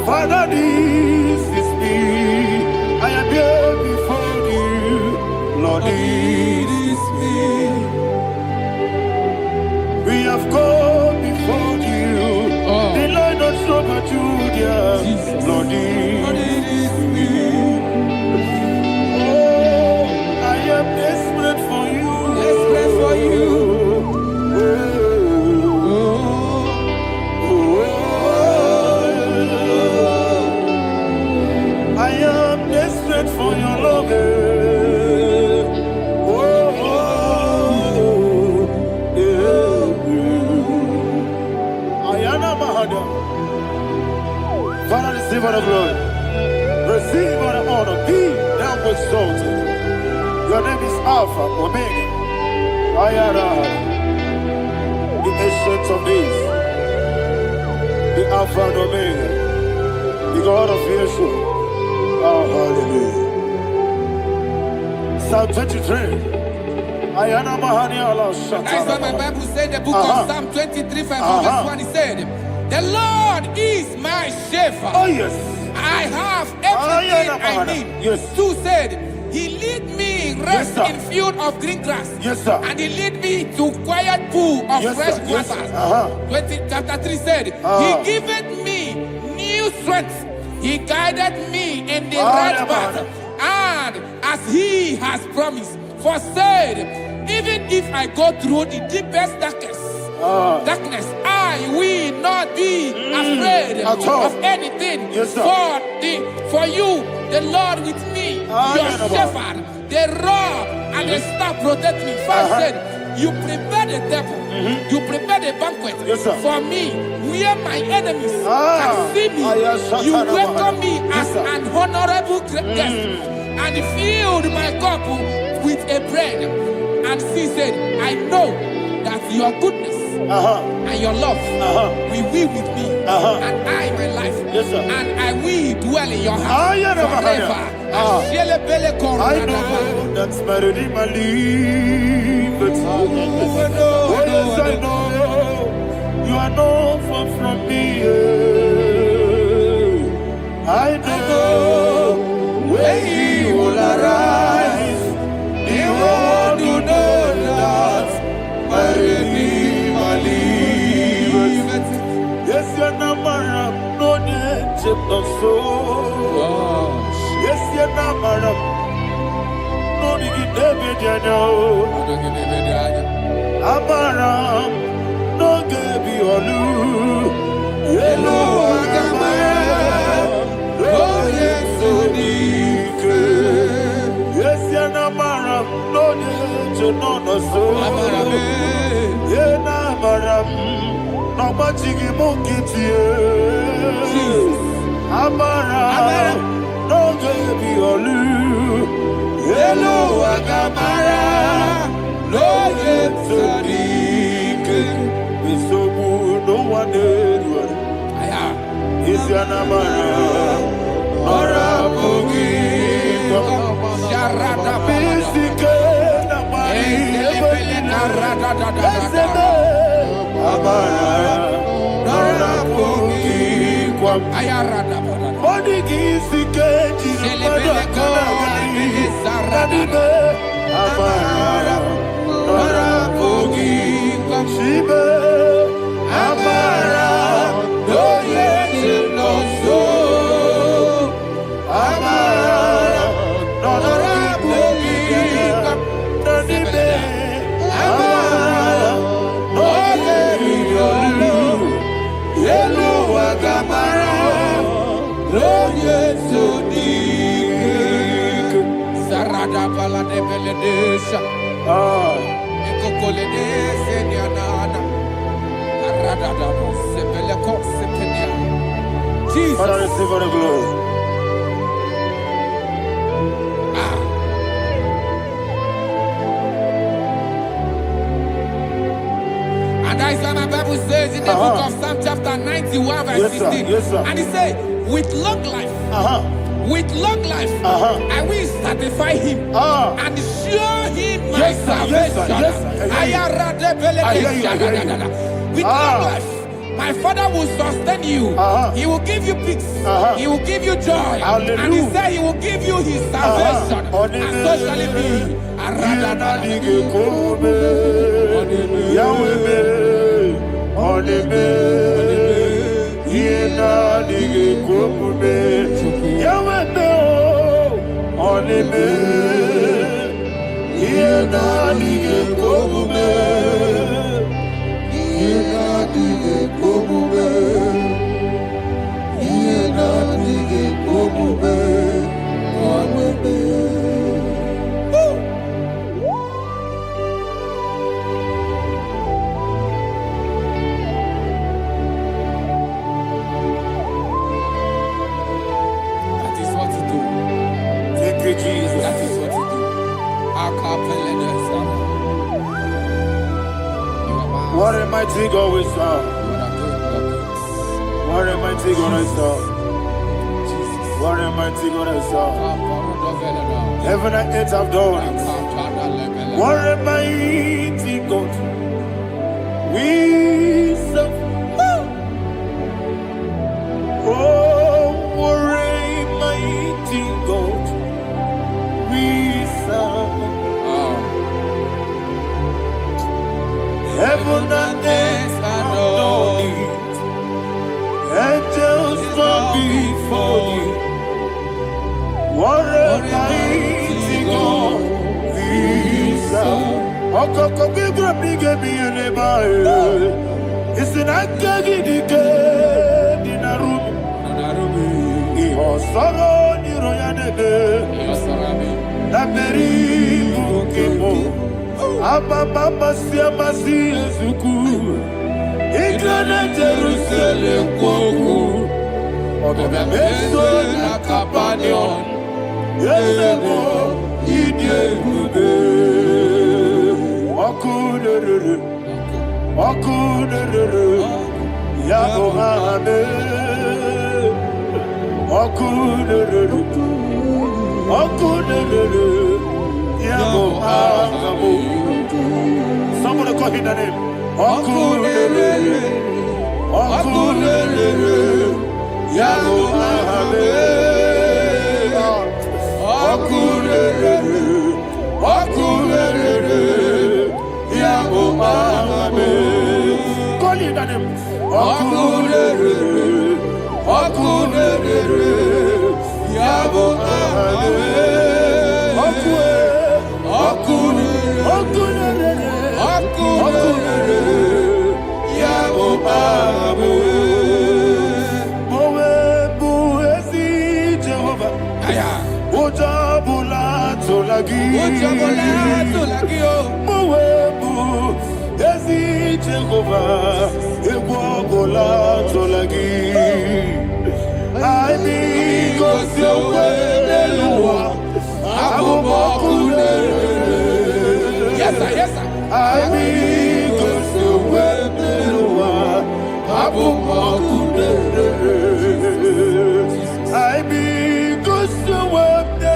B: Father, this is me. I am here before you. Lord, this is me. We have come before you. The Lord not so much Judah. Lord, this is me. Oh, I am desperate for you.
C: Desperate for you.
B: I am desperate for your love. Father, receive all the glory. Receive all the honor. Be thou exalted. Your name is Alpha, Omega. Ayara, the ancient of days, the Alpha and Omega, the God of Yeshua. Oh, hallelujah. Psalm 23. Ayana Mahani Allah Shatana.
C: That's what my Bible said, the book of Psalm 23, verse 1. He said, the Lord is my shepherd.
B: Oh, yes.
C: I have everything I need.
B: Yes.
C: 2 said, he lead me rest in field of green grass.
B: Yes, sir.
C: And he lead me to quiet pool of fresh waters. 20, chapter 3 said, he giveth me new strength. He guided me in the right path. And as he has promised, for said, even if I go through the deepest darkness, I will not be afraid of anything.
B: Yes,
C: for you, the Lord with me, your shepherd, the rod and the staff protect me. First said, you prepare the table, you prepare the banquet for me, where my enemies can see me. You welcome me as an honorable guest, and filled my cup with a bread. And she said, I know that your goodness and your love will be with me, and I, my life, and I will dwell in your house forever.
B: I know that's my Redeemer lives. Oh, yes, I know you are not far from me. I know when he will arise, the world will know that my Redeemer lives. Yes, you're not married, no need to so. Yes, you're not married, no need to be Amaram, no gebi olu. Hello, Agamara, oh yes, Odike. Yes, you're not married, no need to know no so. Yena maram, no machigi mokiti. Amaram, no gebi olu. Hello, Agamara, no yes, Odike. So no one did. Is your namara, or a boogie?
C: Sharada
B: Bisike, namari, Amara, Nora boogie,
C: Ayarada.
B: Body gisike, Amara, Nora boogie, Shibe, Amara.
C: Sarada pala de beledesha. Ekokolede senianana. Arada da sebeleko sepenia. Jesus.
B: Father, receive all the glory.
C: And that is what my Bible says in the book of Psalm chapter 91 verse 16.
B: Yes, sir.
C: And he said, with long life, I will satisfy him and show him my salvation. with long life. My Father will sustain you. He will give you peace. He will give you joy.
B: Hallelujah.
C: And He said He will give you His salvation. And so shall it be. That is what to do.
B: Thank you, Jesus.
C: That is what to do.
B: What a mighty God we serve. What a mighty God I serve. What a mighty God I serve. Heaven and earth have done it. What a mighty God we serve. Oh, what a mighty God we serve. Heaven and earth have done it. Angels bow before you. What a mighty God we serve. Okoko bigre bige bi eneba. Isina kagi dike dinaru. Iho soro ni royanebe. Laberi bukimo. Ababa siamasi ezuku. Igrana Jerusalem kwoku. Odobe beso na kapanion. Yesemo idie kube. Okunere. Yabo hame. Okunere. Yabo hame. Somebody call him the name. Okunere. Yabo hame. Okunere. Yabo hame. Call him the name. Okunere. Yabo hame.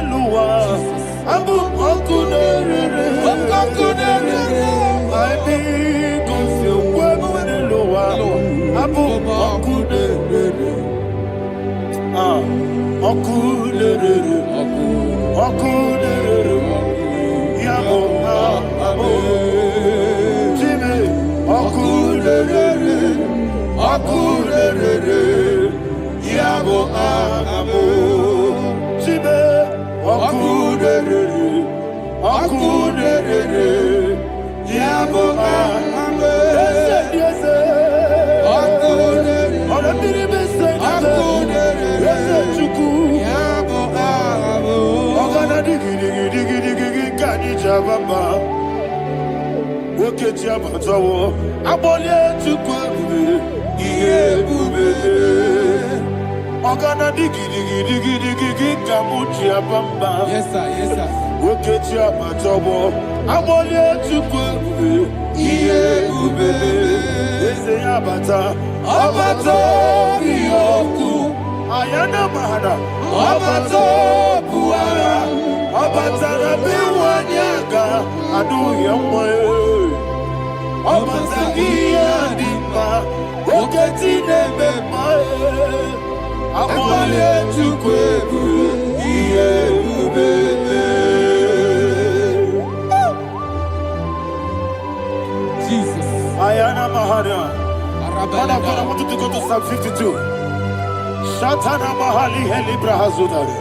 C: Yes, sir. Yes, sir.
B: Ayana mahana Abato buara Abatara biwanyaga Adu yamwe Abatagia dimba dimma oketine memae amole chukwebu iebube.
C: Jesus.
B: Ayana Mahana. Father, I want you to go to Psalm 52. Shatana Mahali Helibra Hazudari.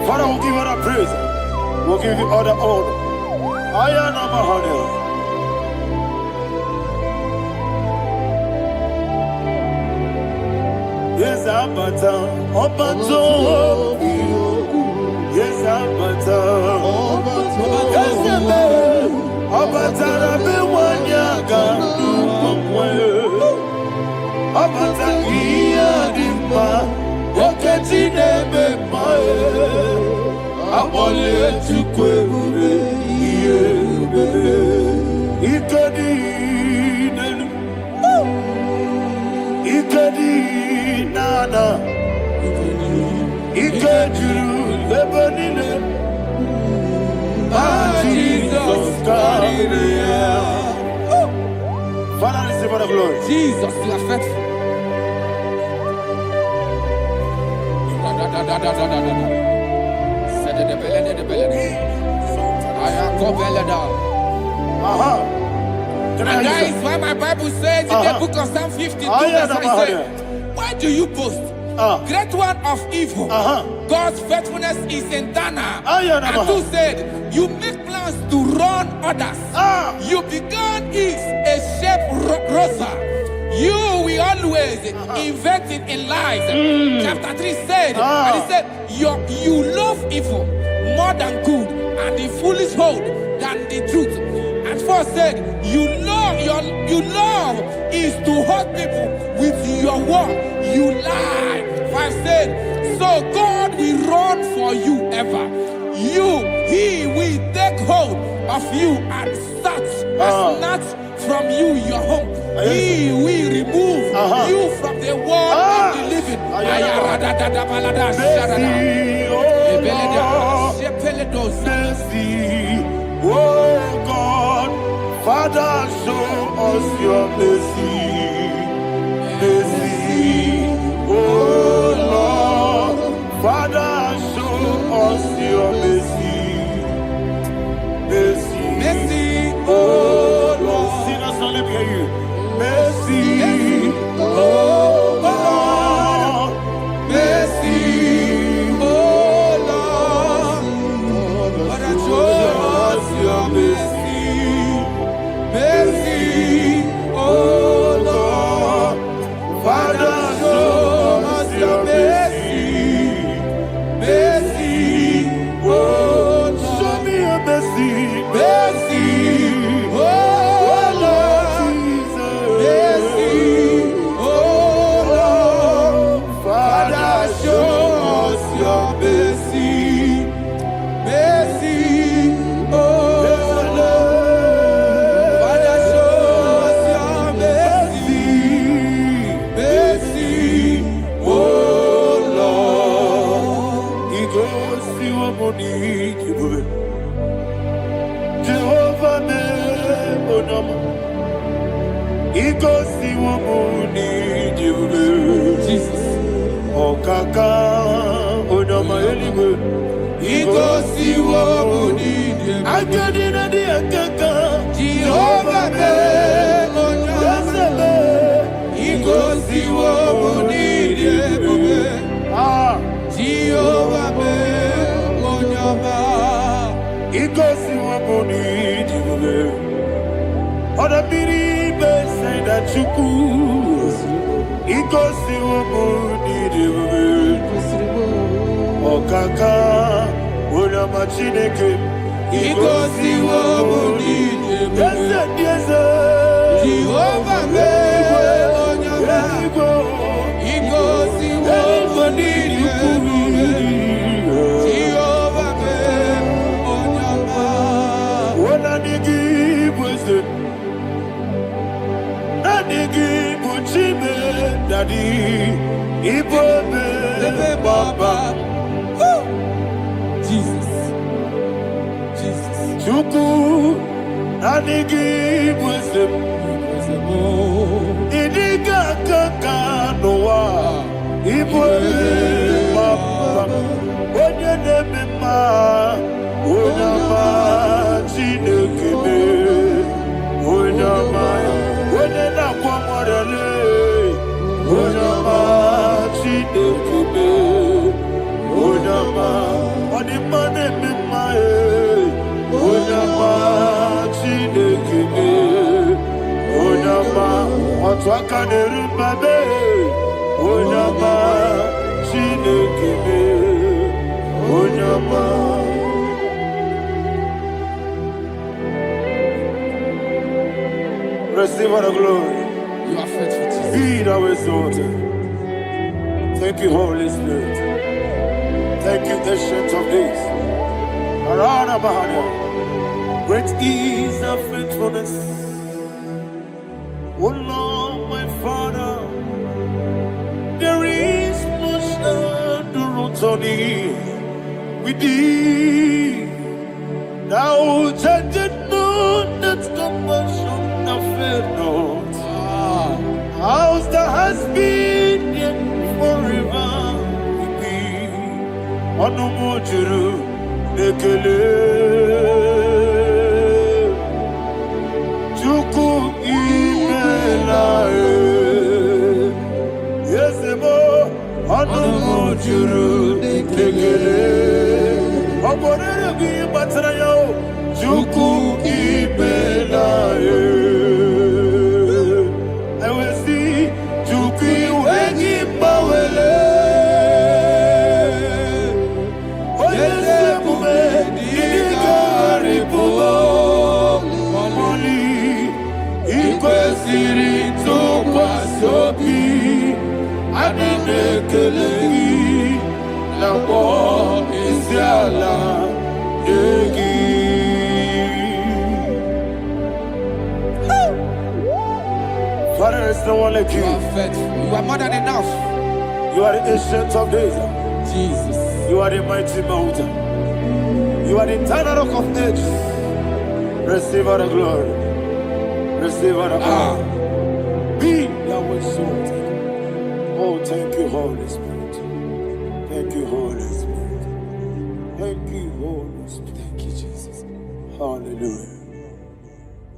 B: Father, we'll give you all the praise. We'll give you all the honor. Ayana Mahana. Yes, Abata. Obato. Yes, Abata. Yes, Abata. Obatara be wanyaga numwe. Obata iya dimma oketine be mae. Abole chukwebe iye bebe. Ikadi nenu. Ikadi nana. Ikadiru lebanile. Jesus, God. Father, receive all the glory.
C: Jesus, you are faithful. And that is why my Bible says in the book of Psalm 52, verse 5, why do you boast? Great one of evil. God's faithfulness is eternal. And who said, you make plans to run others. You began is a shape rosa. You will always invent it in lies. Chapter 3 said, and he said, you love evil more than good, and the foolish hold than the truth. And 4 said, you love is to hurt people with your word. You lie. 5 said, so God will run for you ever. He will take hold of you and snatch from you your home. He will remove you from the world of the living.
B: Oh God, Father, show us your mercy. Mercy, oh Lord, Father, show us your mercy. Mercy,
C: Mercy,
B: oh Lord, sinners only hear you. Mercy, oh Lord, mercy,
C: oh Lord, Father, show us your mercy. Mercy, oh Lord, Father, show us your mercy. Mercy, oh Lord,
B: show me your mercy.
C: mercy, oh Lord, mercy, oh Lord, Father, show us your mercy. Mercy, oh Lord, Father, show us your mercy. Mercy, oh Lord.
B: He goes to a money. Jehovah me onama. He goes to a money.
C: Jesus.
B: Okaka onama eliwe.
C: He goes to what we need.
B: Akadina di akaka.
C: Jehovah me onama. He goes to what we need. Jehovah me onama.
B: He goes to a money. Oda biri be say that you could. He goes to a money. Okaka onama chineke.
C: He goes to what we need.
B: Yes,
C: Jehovah me onama. He goes to what we need. Jehovah me onama.
B: When I give wisdom, Nadigi Buchime, Daddy, Ibobe, Baba,
C: Jesus, Jesus,
B: Chuku, Nadigi wisdom, in Receive all the glory.
C: You are faithful, Jesus.
B: Be thou exalted. Thank you, Holy Spirit. Thank you, Ancient of Days. Great is thy faithfulness. Oh Lord, my Father, there is much endurance on thee. With thee, thou judgest not that compassion of faith not. How's the has been yet forever with thee? Anumujuru nekele Chuku imelae Yesemo Anumujuru nekele Oborere bi batarayo Chuku imelae Father, there's no one like you.
C: You are faithful. You are more than enough.
B: You are the Ancient of Days.
C: Jesus.
B: You are the mighty mountain. You are the eternal rock of ages. Receive all the glory. Receive all the power. Be thou exalted. Oh, thank you, Holy Spirit. Thank you, Holy Spirit. Thank you, Holy Spirit.
C: Thank you, Jesus.
B: Hallelujah.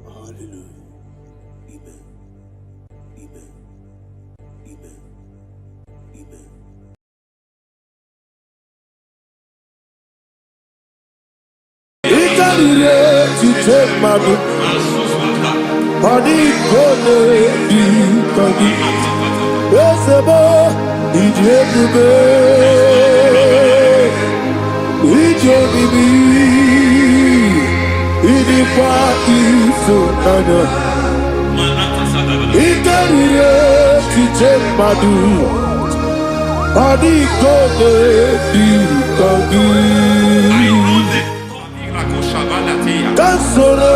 B: Hallelujah. Amen. Amen. Amen. Amen. To take my book, body gonna be body. Yes, boy, it's the party so nana. It can to take my book, body gonna be body. Kasoro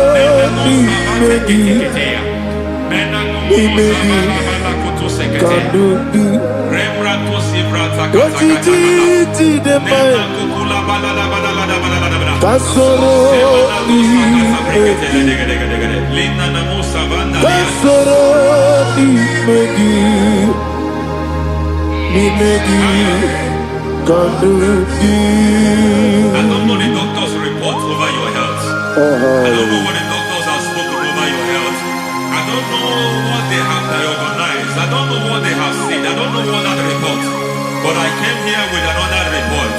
B: imegi kadudu Ojiti de mai Kasoro imegi Kasoro imegi kadudu.
E: I don't know the doctor's report over your health. I don't know what the doctors have spoken over your health. I don't know what they have diagnosed. I don't know what they have said. I don't know what that report. But I came here with another report.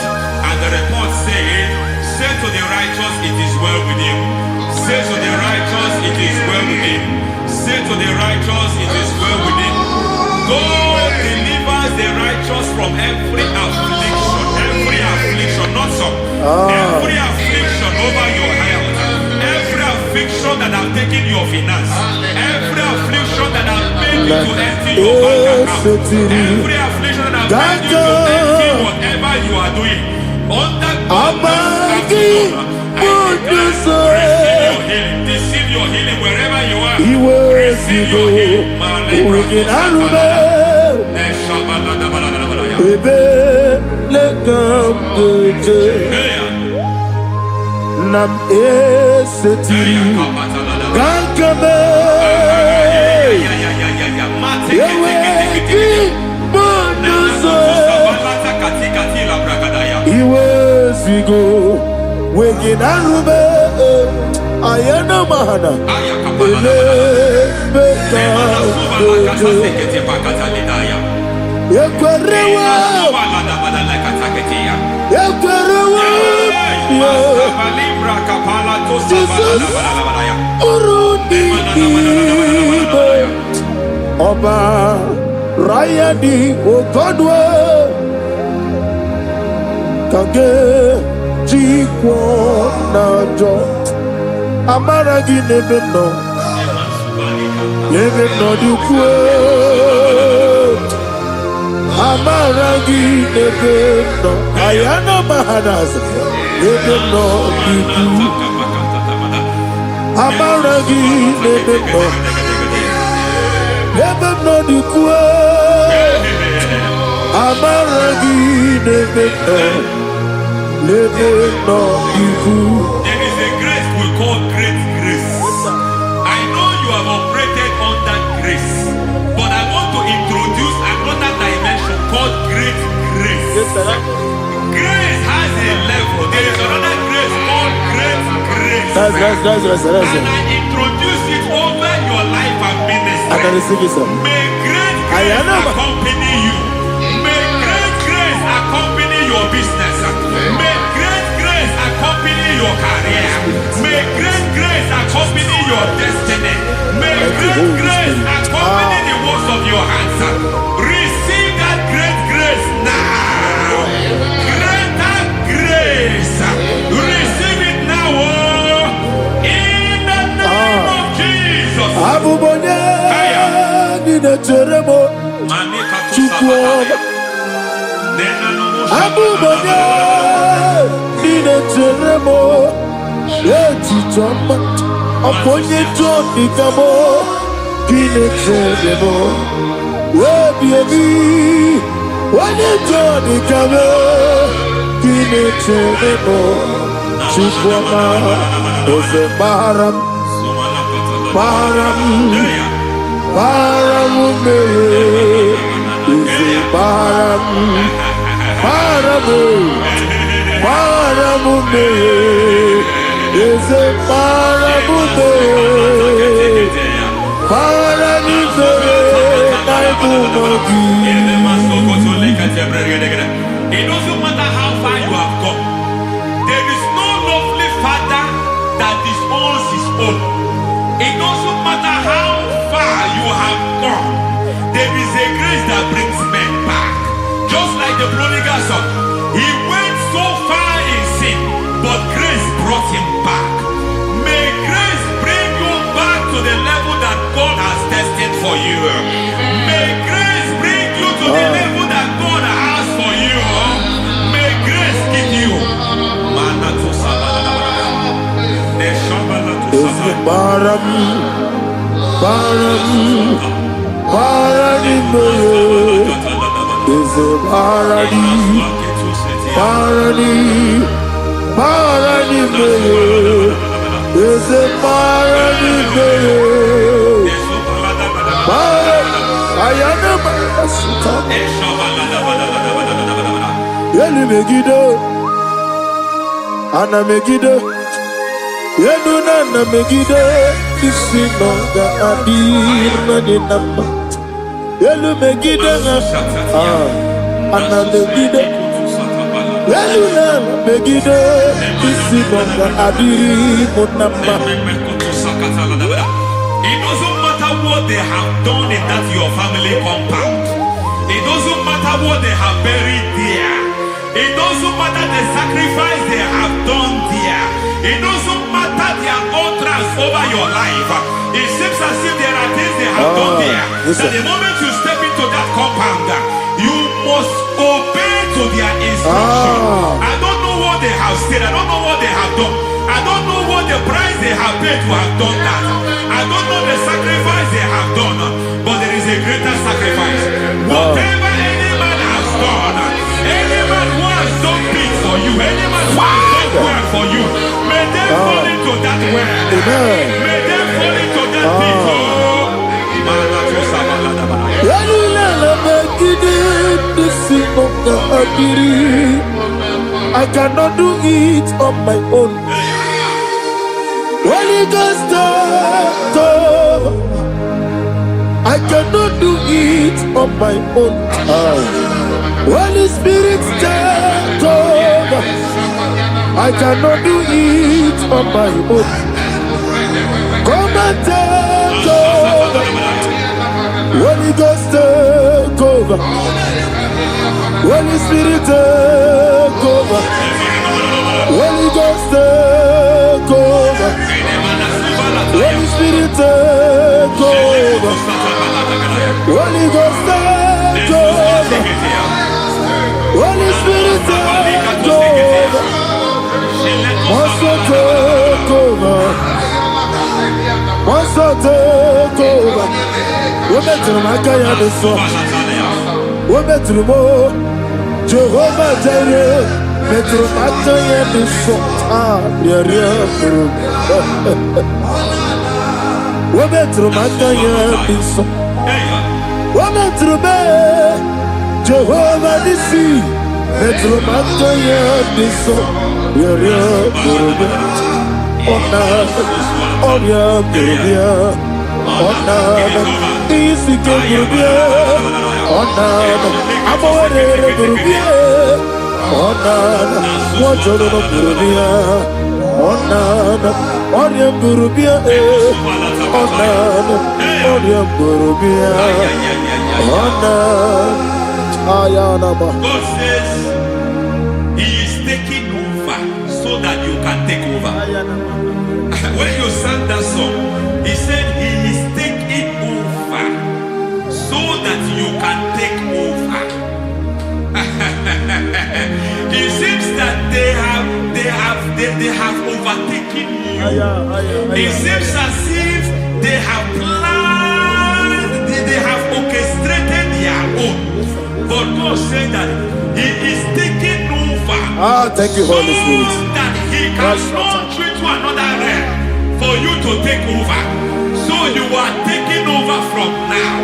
E: And the report said, say to the righteous, it is well with him. Say to the righteous, it is well with him. Say to the righteous, it is well with him. God delivers the righteous from every affliction. Every affliction, not some. Every affliction over your health. Every affliction that have taken your finance. Every affliction that have made you to empty your bank account. Every affliction that have made you to empty whatever you are doing. Under God's receive your healing wherever you are. Receive your healing.
B: Nam eseti gankame yewe ki bonuso Isigo, waking arube, ayana mahana, ele beta dojo, yekwerewa, Jesus, urundi ibe, Oba Rayadi Ogodwe. Kage jikwo najo amaragi nebeno dikwe amaragi nebeno ayana mahanas nebeno dikwe amaragi nebeno dikwe amaragi nebeno.
E: There is a grace we call great grace. I know you have operated under grace, but I want to introduce another dimension called great grace. Grace has a level. There is another grace called great grace.
B: That's
E: and I introduce it over your life and ministry. May great grace accompany you. May great grace accompany your business. May great grace accompany your career. May great grace accompany your destiny. May great grace accompany the works of your hands. Receive that great grace now. Greater grace. Receive it now. In the name of Jesus.
B: Abubonye nina teremo chukwu. Abubonye nina teremo etichoma aponye jodi kamo kine teremo webi wanye jodi kamo kine teremo chukwu ose baram me ose Paramume is a paramume. Paramume,
E: it doesn't matter how far you have come. There is no lovely father that disowns his own. It doesn't matter how far you have gone. There is a grace that brings men back. Just like the prodigal son, he went so far in sin, but grace brought him back. May grace bring you back to the level that God has destined for you. May grace bring you to the level that God has for you. May grace give you.
B: Is a Megiddo, Anna Megiddo, Yeduna Megiddo, Isinonga Adir Nadinamba, Yelu Megiddo, Anna Megiddo, Yeduna Megiddo, Isinonga Adir Munamba.
E: It doesn't matter what they have done in that your family compound. It doesn't matter what they have buried there. It doesn't matter the sacrifice they have done there. It doesn't matter their utterance over your life. It seems as if there are things they have done there. That the moment you step into that compound, you must obey to their instruction. I don't know what they have said. I don't know what they have done. I don't know what the price they have paid to have done that. I don't know the sacrifice they have done. But there is a greater sacrifice. Whatever any man has done, any man who has done big for you, any man who has done well for you, may they fall into that well. May they fall into that pit.
B: I cannot do it on my own. Holy Ghost, take over. I cannot do it on my own. Holy Spirit, take over. I cannot do it on my own. Come and take over. Holy Ghost, take over. Holy Spirit, take over. Holy Ghost, take over. Holy Spirit, take over. Holy Ghost, take over. Holy Spirit, take over. Also take over. Also take over. We better make a decision. We better more. Jehovah Jireh, better make a decision. We better make a decision. We better make Jehovah Nissi, better make a decision.
E: God says He is taking over so that you can take over. When you sang that song, He said He is taking over so that you can take over. It seems that they have overtaken you. It seems as if they have planned, they have orchestrated their own. But God said that He is taking over.
B: Thank you, Holy Spirit.
E: So that He can launch you to another realm for you to take over. So you are taking over from now.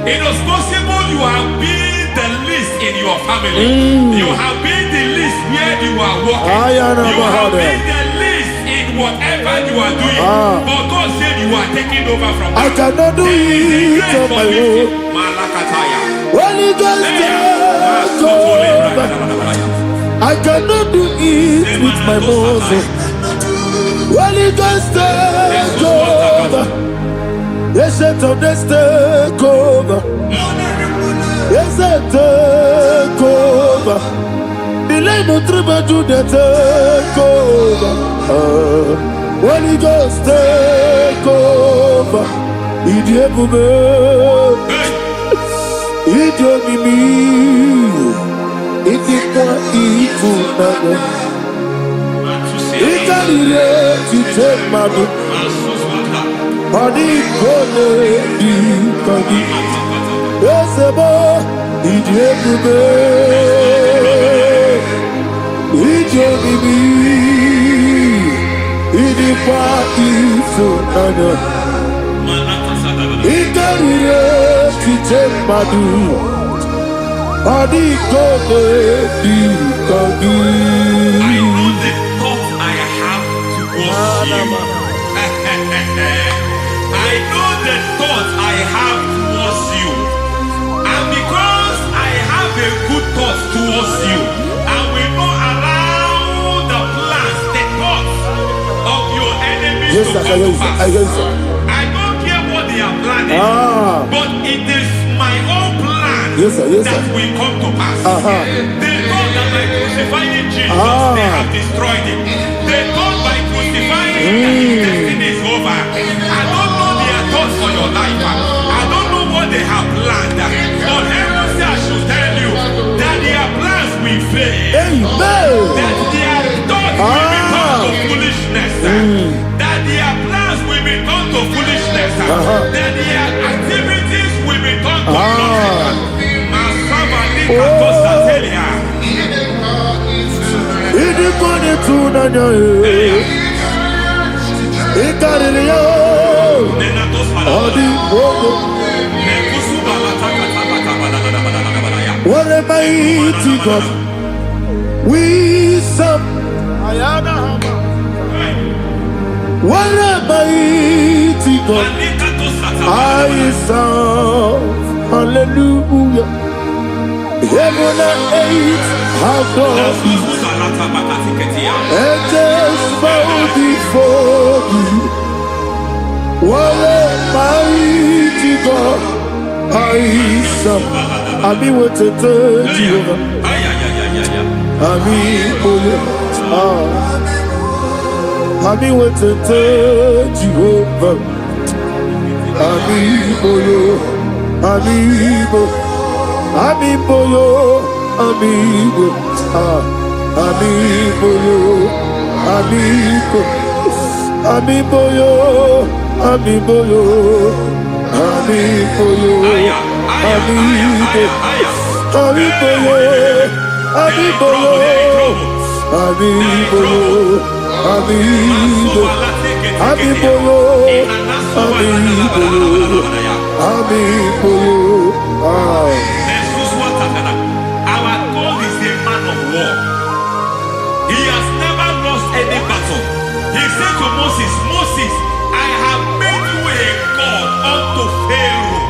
E: It is possible you have been the least in your family. You have been the least where you are working. You have been the least in whatever you are doing. But God said you are taking over from now.
B: I cannot do it on my own. Holy Ghost, take over. I cannot do it with my muscle. Holy Ghost, take over. Yes, of this take over. Yes, take over. Delay no trouble to the take over. Holy Ghost, take over.
E: I don't care what they are planning, but it is my own plan that will come to pass. They thought that by crucifying Jesus, they have destroyed him. They thought by crucifying that his destiny is over. I don't know their thoughts for your life. I don't know what they have planned. But heaven says I should tell you that their plans will fail. That their thoughts will become to foolishness. That their plans will be turned to foolishness. That their activities will be turned to nothing.
B: What a mighty God we serve. What a mighty God I serve. Hallelujah. Heaven and earth have gone, angels bow before you. What a mighty God I serve. Ami wetete Jehovah. Ami boyo. Ami wetete Jehovah. Ami boyo. Ami boyo. Amiboyo, amibo, amiboyo, amibo, amiboyo, amiboyo, amiboyo, amibo, amiboyo, amiboyo, amiboyo, amibo, amiboyo, amiboyo, amiboyo.
E: Our God is a man of war. He has never lost any battle. He said to Moses, Moses, I have made you a God unto Pharaoh.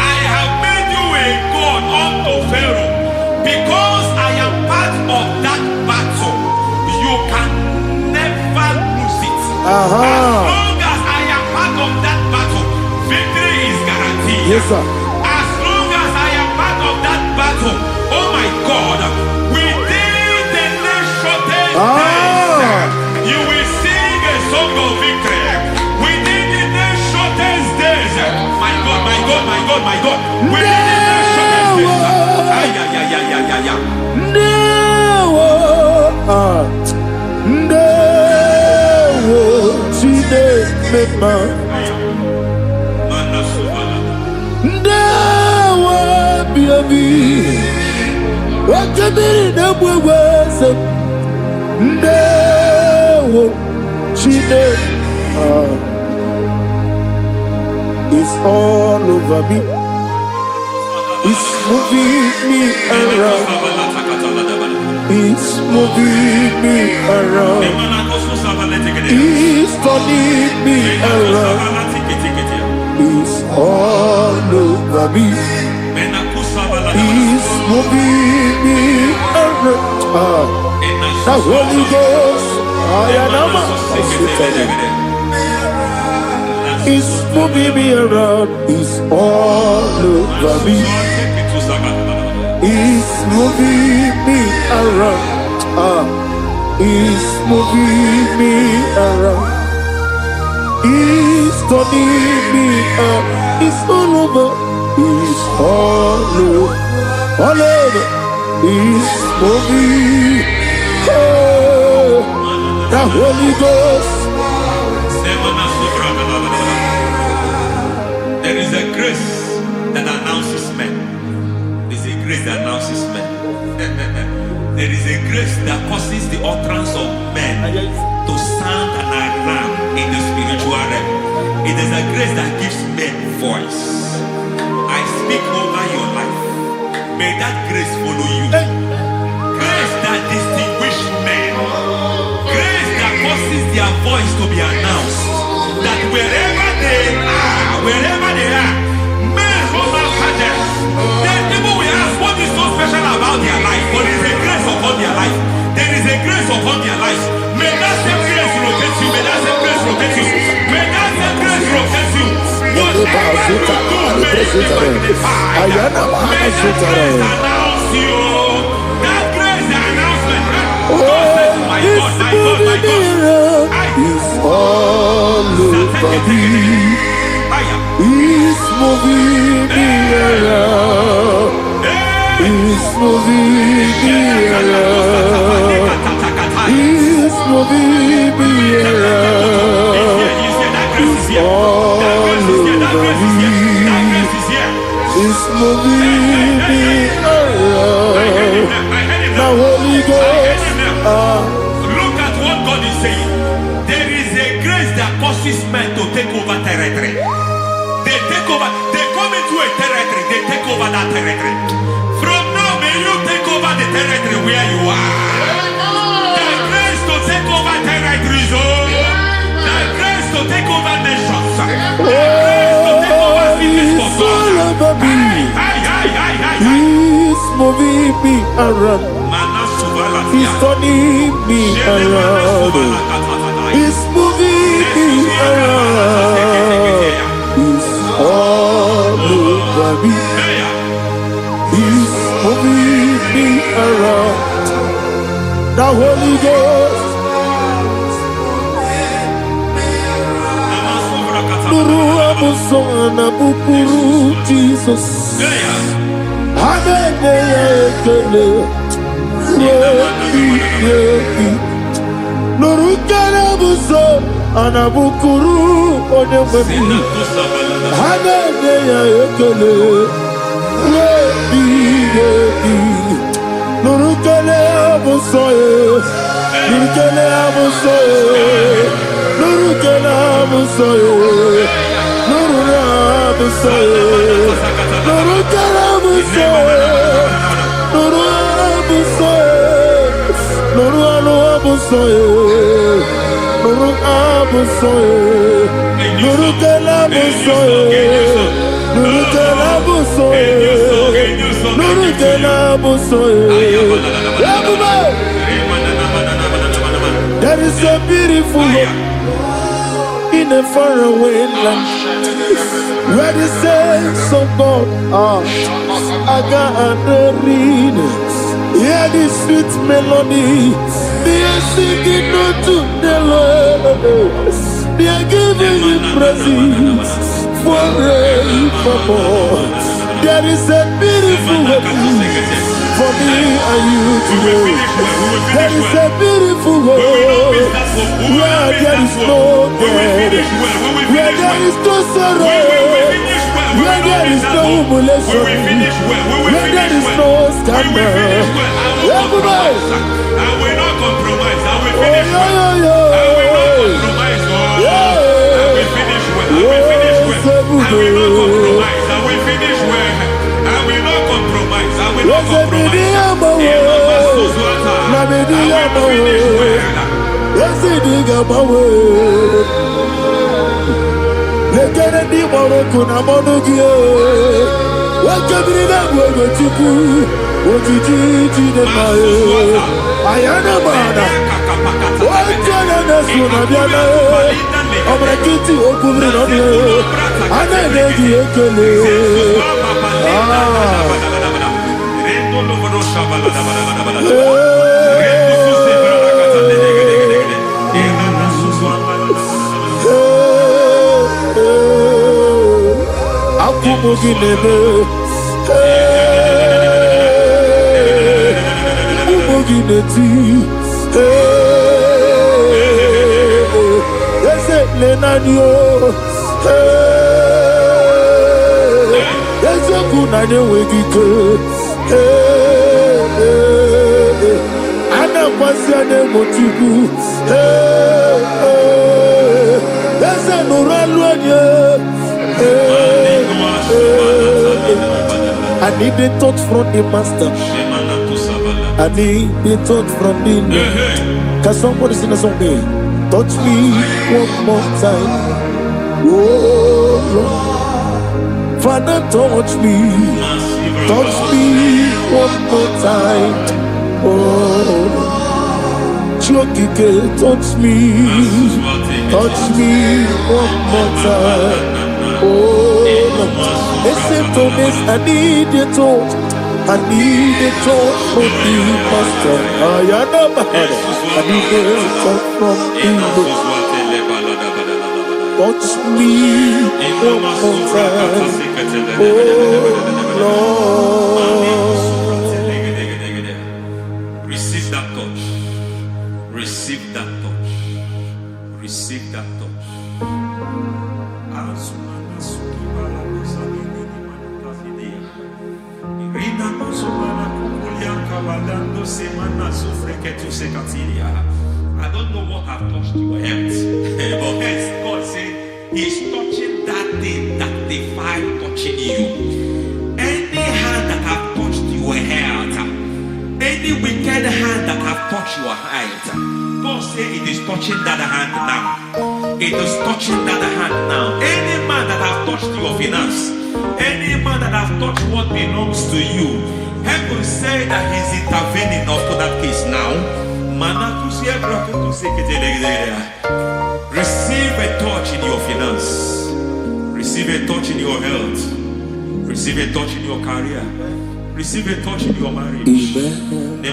E: I have made you a God unto Pharaoh. Because I am part of that battle, you can never lose it. As long as I am part of that battle, victory is guaranteed.
B: Yes, sir.
E: Battle. Oh my God, within the next shortest days, you will sing a song of victory. Within the next shortest days, my God, my God, my God, my God. Within the next shortest
B: what the minute that we was no, she did. It's all over me. It's moving me around. It's moving me around. It's turning me around. It's all over me. He's moving me around. The Holy Ghost, He's moving me around. He's all over me. He's moving me around. He's moving me around. He's turning me up. He's all over. He's all over. All over. He's moving. Oh, the Holy Ghost.
E: There is a grace that announces men. There is a grace that announces men. There is a grace that causes the utterance of men to sound an alarm in the spiritual realm. It is a grace that gives men voice. I speak over your life. May that grace follow you. Grace that distinguishes men. Grace that causes their voice to be announced. That wherever they are, men from after them. Then people will ask what is so special about their life. But there is a grace upon their life. There is a grace upon their life. May that same grace locate you. May that same grace locate you. May that same grace locate you. Whatever you do, may it be magnified. May that grace announce you. That grace, the announcement. God says, my God, my God, my God.
B: He's all over me. He's moving me around. He's moving me around. He's moving me around. He's all over me. He's moving me around. The Holy Ghost.
E: Look at what God is saying. There is a grace that causes men to take over territory. They take over, they come into a territory, they take over that territory. From now, may you take over the territory where you are. The grace take over territories. Oh, the grace to take over nations. The grace to take over cities for God.
B: He's moving me around. He's turning me around. He's moving me around. He's all over me. He's moving me around. The Holy Ghost. Nuru amusona bukuru Jesus. Nurukana buso anabukuru onyemani hanene ya ekele nurukele buso nurukele buso nurukele buso nurukele buso nurukele buso There is a beautiful hope in a faraway land where the saints of God are. I got the read. Hear the sweet melody. They are singing unto the Lord. They are giving you praise forevermore. There is a beautiful hope for me and you today. There is a beautiful hope where there is no death, where there is no sorrow, where there is no humiliation, where there is no scandal. Everybody,
E: I will not compromise. I will finish well. I will not compromise. I will finish well. I will finish well. I will not compromise. I will finish well. I will not compromise. I will not compromise.
B: I need the touch from the master. I need the touch from the Lord. Can somebody sing a song there? Touch me one more time. Oh Lord. Father, touch me. Touch me one more time. Oh Chokike, touch me. Touch me one more time. Oh Lord. Listen to this, I need your touch. I need a touch from the master. I need a touch from the Lord. Touch me one more time. Oh
E: Lord. Receive that touch. Receive that touch. Receive that touch. I don't know what have touched your health, but hence God said He's touching that thing that defied touching you. Any hand that have touched your health, any wicked hand that have touched your health, God Lord say it is touching that hand now. It is touching that hand now. Any man that has touched your finance, any man that has touched what belongs to you, heaven say that he's intervening after that case now. Receive a touch in your finance. Receive a touch in your health. Receive a touch in your career. Receive a touch in your marriage.
B: Amen.
E: He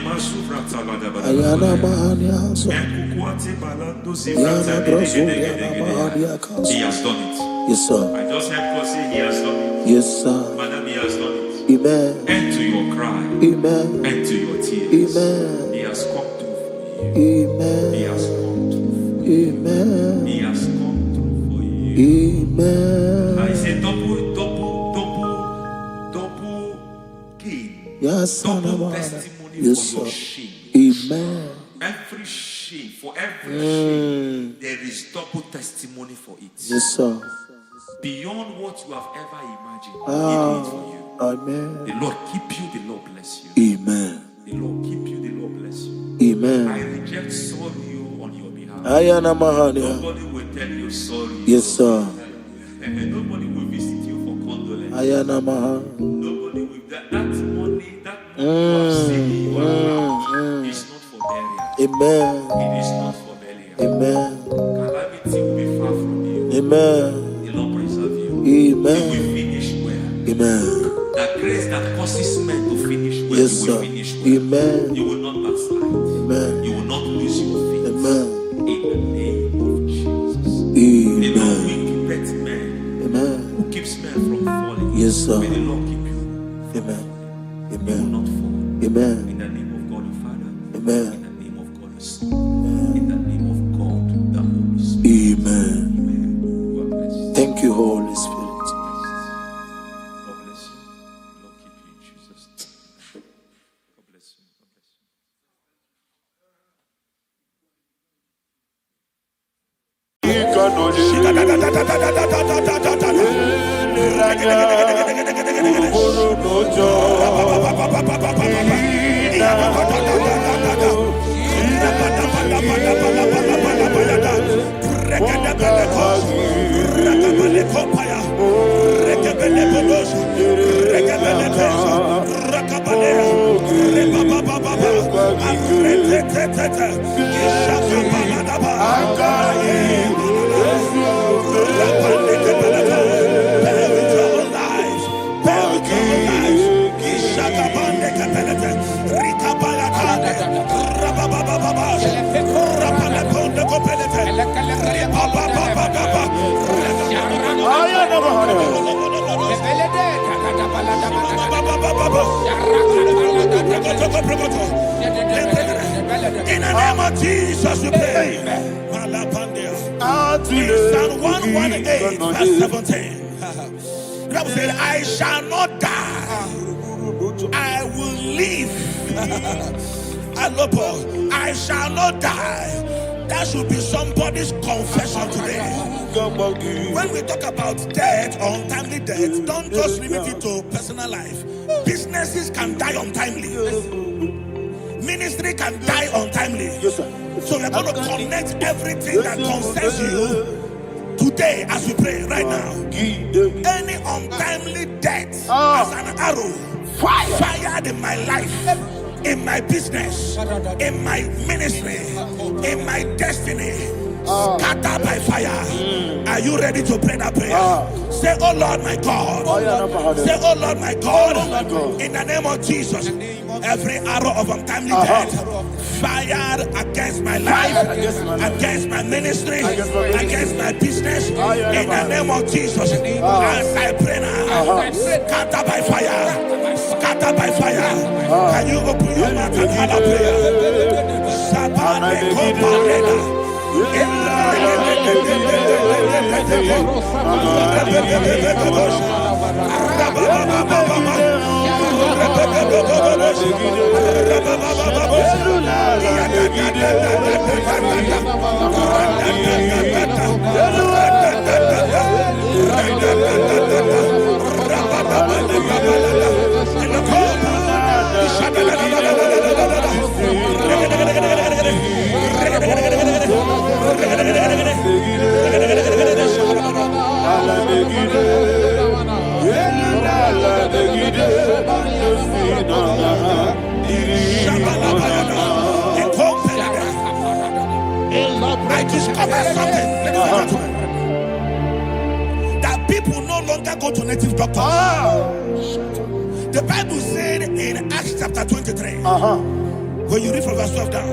E: has done it.
B: Yes, sir.
E: I just heard God say he has done it.
B: Yes, sir.
E: Madam, he has done it.
B: Amen.
E: End to your cry.
B: Amen.
E: End to your tears.
B: Amen.
E: He has come through for you.
B: Amen.
E: He has come through for you.
B: Amen.
E: He has come through for you.
B: Amen.
E: I say double gain.
B: Yes,
E: Double
B: sir.
E: testimony
B: Yes,
E: for your
B: sir.
E: shame.
B: Amen.
E: Every shame, for every shame, there is double testimony for it.
B: Yes, sir.
E: Beyond what you have ever imagined, he
B: Ah.
E: did it for you.
B: Amen.
E: The Lord keep you, the Lord bless you.
B: Amen.
E: The Lord keep you, the Lord bless you. I
B: Amen.
E: reject sorry on your behalf.
B: Ayana Mahania.
E: Nobody will tell you sorry.
B: Yes, sir.
E: And nobody will visit you for condolence.
B: Ayana Mahania.
E: Nobody will. That money you have seen you have is not for burial.
B: Amen.
E: It is not for burial.
B: Amen.
E: Calamity will be far from you.
B: Amen.
E: The Lord preserve you.
B: Amen.
E: You will finish well.
B: Amen.
E: That grace that causes men to finish well,
B: Yes,
E: you will
B: sir.
E: finish well.
B: Amen.
E: You will not backslide.
B: Amen.
E: You will not lose your faith.
B: Amen.
E: In the name of Jesus. The Lord
B: Amen.
E: will keep men
B: Amen.
E: who keeps men from falling.
B: Yes, sir.
E: May the Lord keep you.
B: Amen.
E: You will
B: Amen.
E: not fall.
B: Amen.
E: In the name of God the Father.
B: Amen.
E: In the name of God the Son. In the name of God the Holy Spirit.
B: Amen.
E: Amen. God bless you.
B: Thank you, Holy Spirit.
E: God bless you. The Lord keep you in Jesus' name. God bless you. God bless you.
D: In the name of Jesus, we pray. In Psalm 118, verse 17, the Bible said, I shall not die, I will live. I shall not die. That should be somebody's confession today. When we talk about death or untimely death, don't just limit it to personal life. Businesses can die untimely. Ministry can die untimely.
B: Yes, sir.
D: So we're going to connect everything that concerns you today as we pray right now. Any untimely death as an arrow fired in my life, in my business, in my ministry, in my destiny, scattered by fire. Are you ready to pray that prayer? Say, oh Lord my God. Say, oh Lord my God. In the name of Jesus, every arrow of untimely death fired against my life, against my ministry, against my business, in the name of Jesus, as I pray now, scattered by fire, scattered by fire. Can you open your mouth and have a prayer? native doctors. The Bible said in Acts chapter 23, when you read from verse 12 down,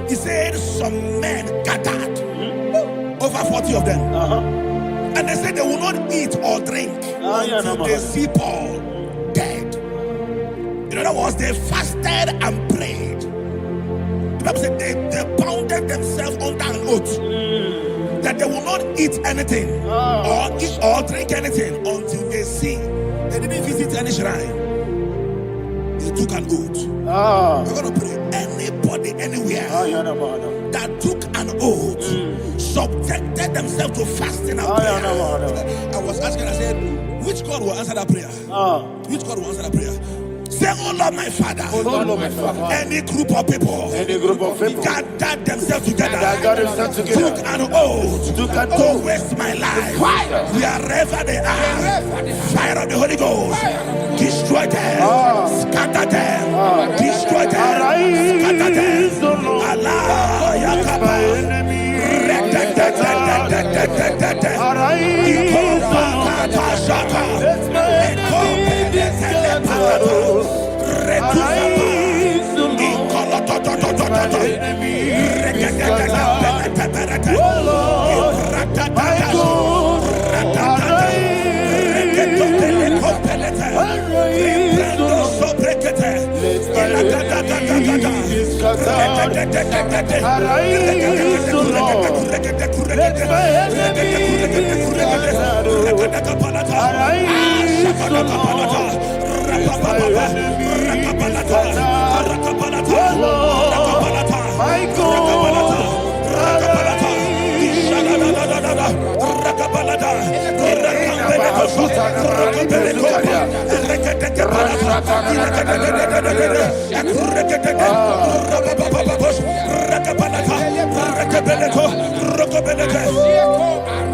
D: it said some men gathered, over 40 of them, and they said they will not eat or drink until they see Paul dead. In other words, they fasted and prayed. The Bible said they bounded themselves under an oath that they will not eat anything or eat or drink anything until they see. They didn't visit any shrine. They took an oath. We're going to pray. Anybody, anywhere that took an oath, subjected themselves to fasting and prayer. I was asking, I said, which God will answer that prayer? Which God will answer that prayer? Say, oh Lord, my Father. Any group of people gathered themselves together, took an oath to waste my life. Wherever they are, fire of the Holy Ghost, destroy them, scatter them, destroy them, scatter them. Allah, Yakaba,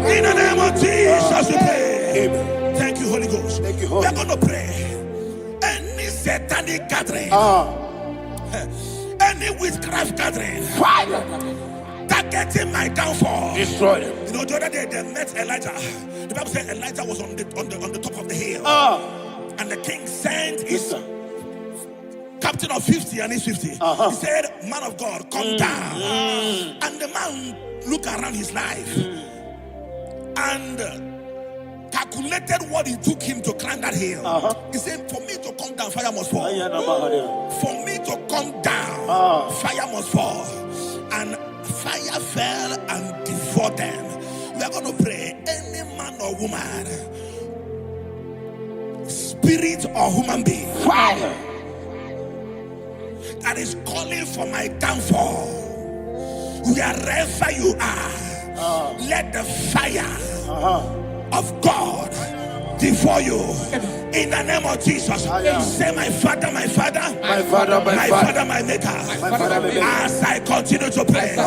D: in the name of Jesus, we pray. Thank you, Holy Ghost. We're going to pray. Any satanic gathering, any witchcraft gathering, targeting my downfall, destroy them. You know, the other day they met Elijah. The Bible said Elijah was on the top of the hill, and the king sent his captain of 50 and his 50. He said, man of God, come down. And the man looked around his life and calculated what it took him to climb that hill. He said, for me to come down, fire must fall. For me to come down, fire must fall. And fire fell and devoured them. We are going to pray. Any man or woman, spirit or human being, fire, that is calling for my downfall, wherever you are, let the fire of God devour you in the name of Jesus. Say, my Father, my Father, my Father, my Father, my Maker. As I continue to pray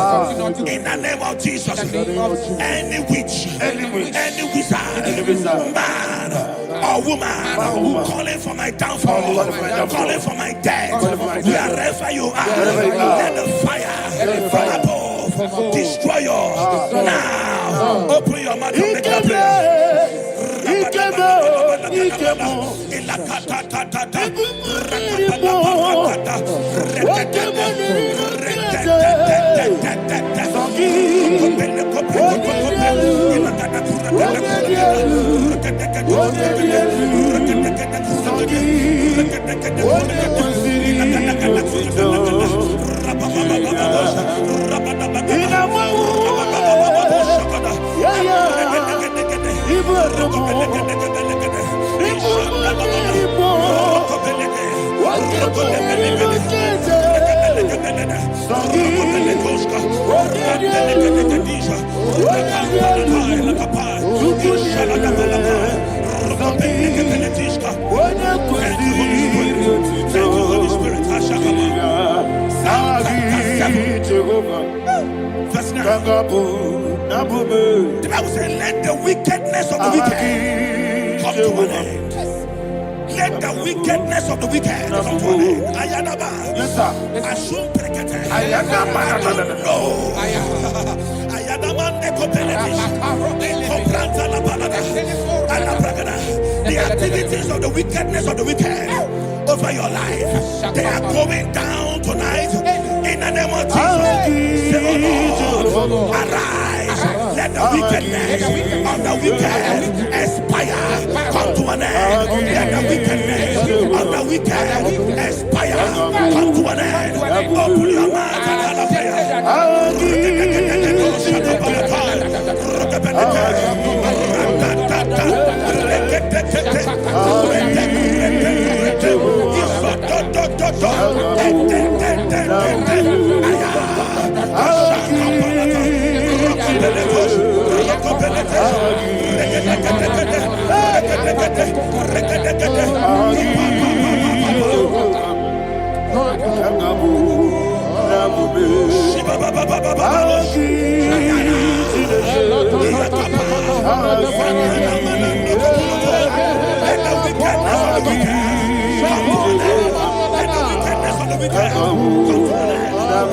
D: in the name of Jesus, any witch, any wizard, man or woman calling for my downfall, calling for my death, wherever you are, let the fire from above destroy you now. Open your mouth and make a prayer. The Bible says, let the wickedness of the wicked come to an end. Let the wickedness of the wicked come to an end. Ayadaba. Yes, sir. Assume prekete. Ayadaba. No. Ayadaba ne kopeletis. Kompranta la balada.
B: The activities of the wickedness of the wicked over your life, they are going down tonight in the name of Jesus. Say, oh Lord, arise. Let the wickedness of the wicked expire. Come to an end. Let the wickedness of the wicked expire. Come to an end. Open your mouth and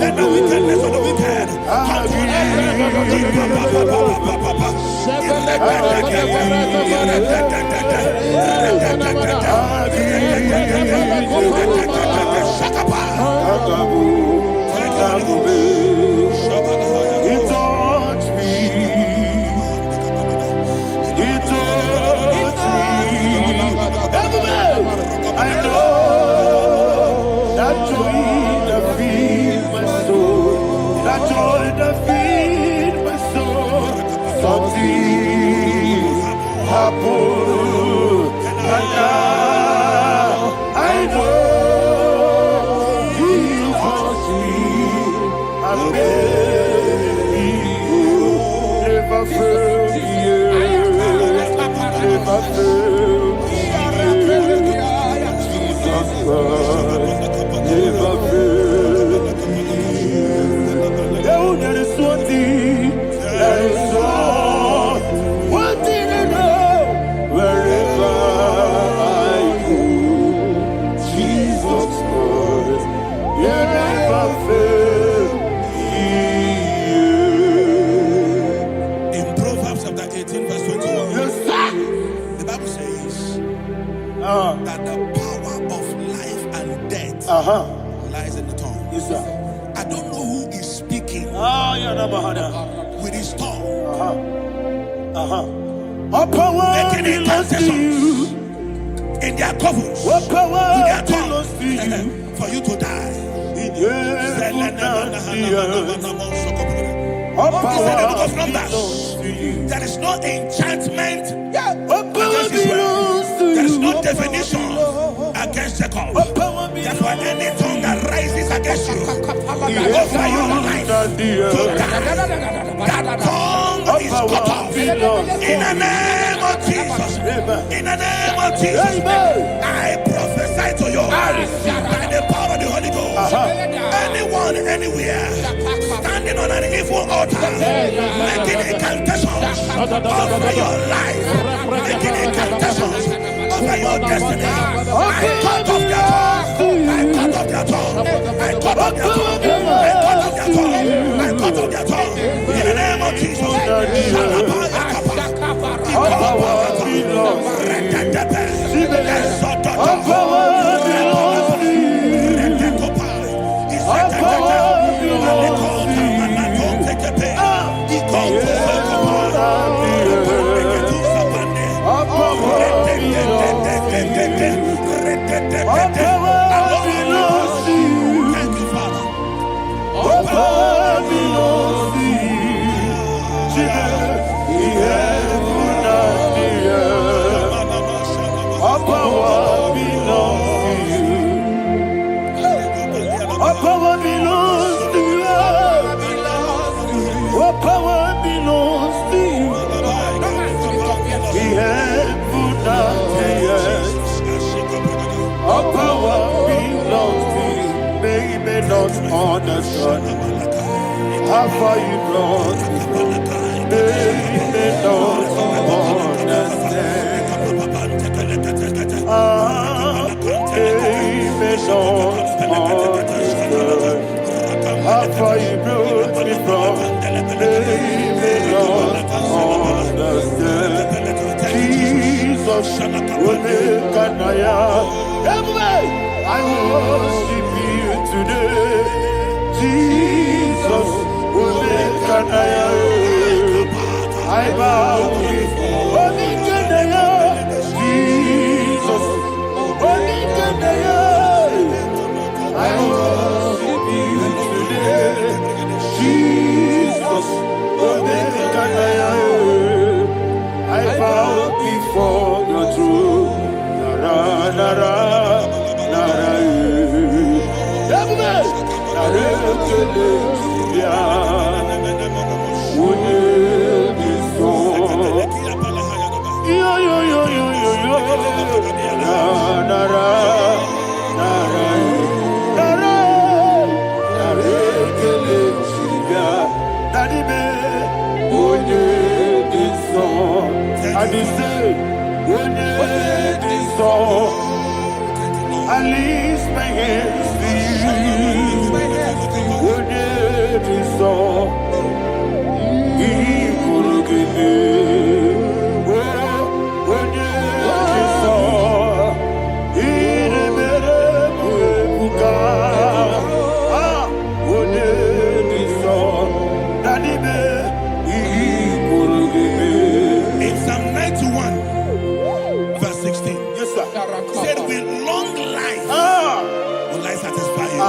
B: let the wickedness of the wicked come to an that the power of life and death lies in the tongue.
A: Yes, sir.
B: I don't know who is speaking with his tongue. Making incantations in their covens with their tongue for you to die. He said in the book of Numbers, there is no enchantment against Israel. There is no definition against Jacob. Therefore, any tongue that rises against you over your life to die, that tongue is cut off. In the name of Jesus. In the name of Jesus. I prophesy to you by the power of the Holy Ghost. Anyone, anywhere, standing on an evil altar, making incantations over your life, making incantations over your destiny. I cut off their tongue. I cut off their tongue. I cut off their tongue. I cut off their tongue. I cut off their tongue. In the name of Jesus. Thank you, Father. All power belongs to you. All power belongs to you. All power belongs to you. All power belongs to you. All power belongs to you. They may not understand how far you brought. They may not understand. They may not understand how far you brought me from. They may not understand. Jesus, Onekanaya. I worship you today. Jesus, Onekanaya. I bow before Onekanaya. Jesus, Onekanaya. I worship you today. Jesus, Onekanaya. I bow before your throne. Nara, nara, nara, nara, I lift my hands to you.
D: In Psalm 91, verse 16,
B: Yes, sir.
D: he said, with long life will I satisfy you.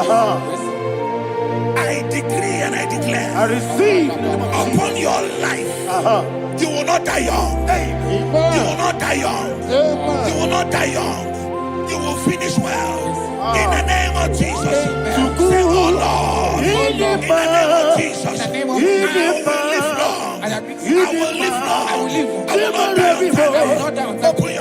D: I decree and I declare
B: I receive
D: upon your life, you will not die young. You will not die young. You will not die young. You will finish well. In the name of Jesus. Say, oh Lord, in the name of Jesus, I will live long. I will live long. I will not die on time. Open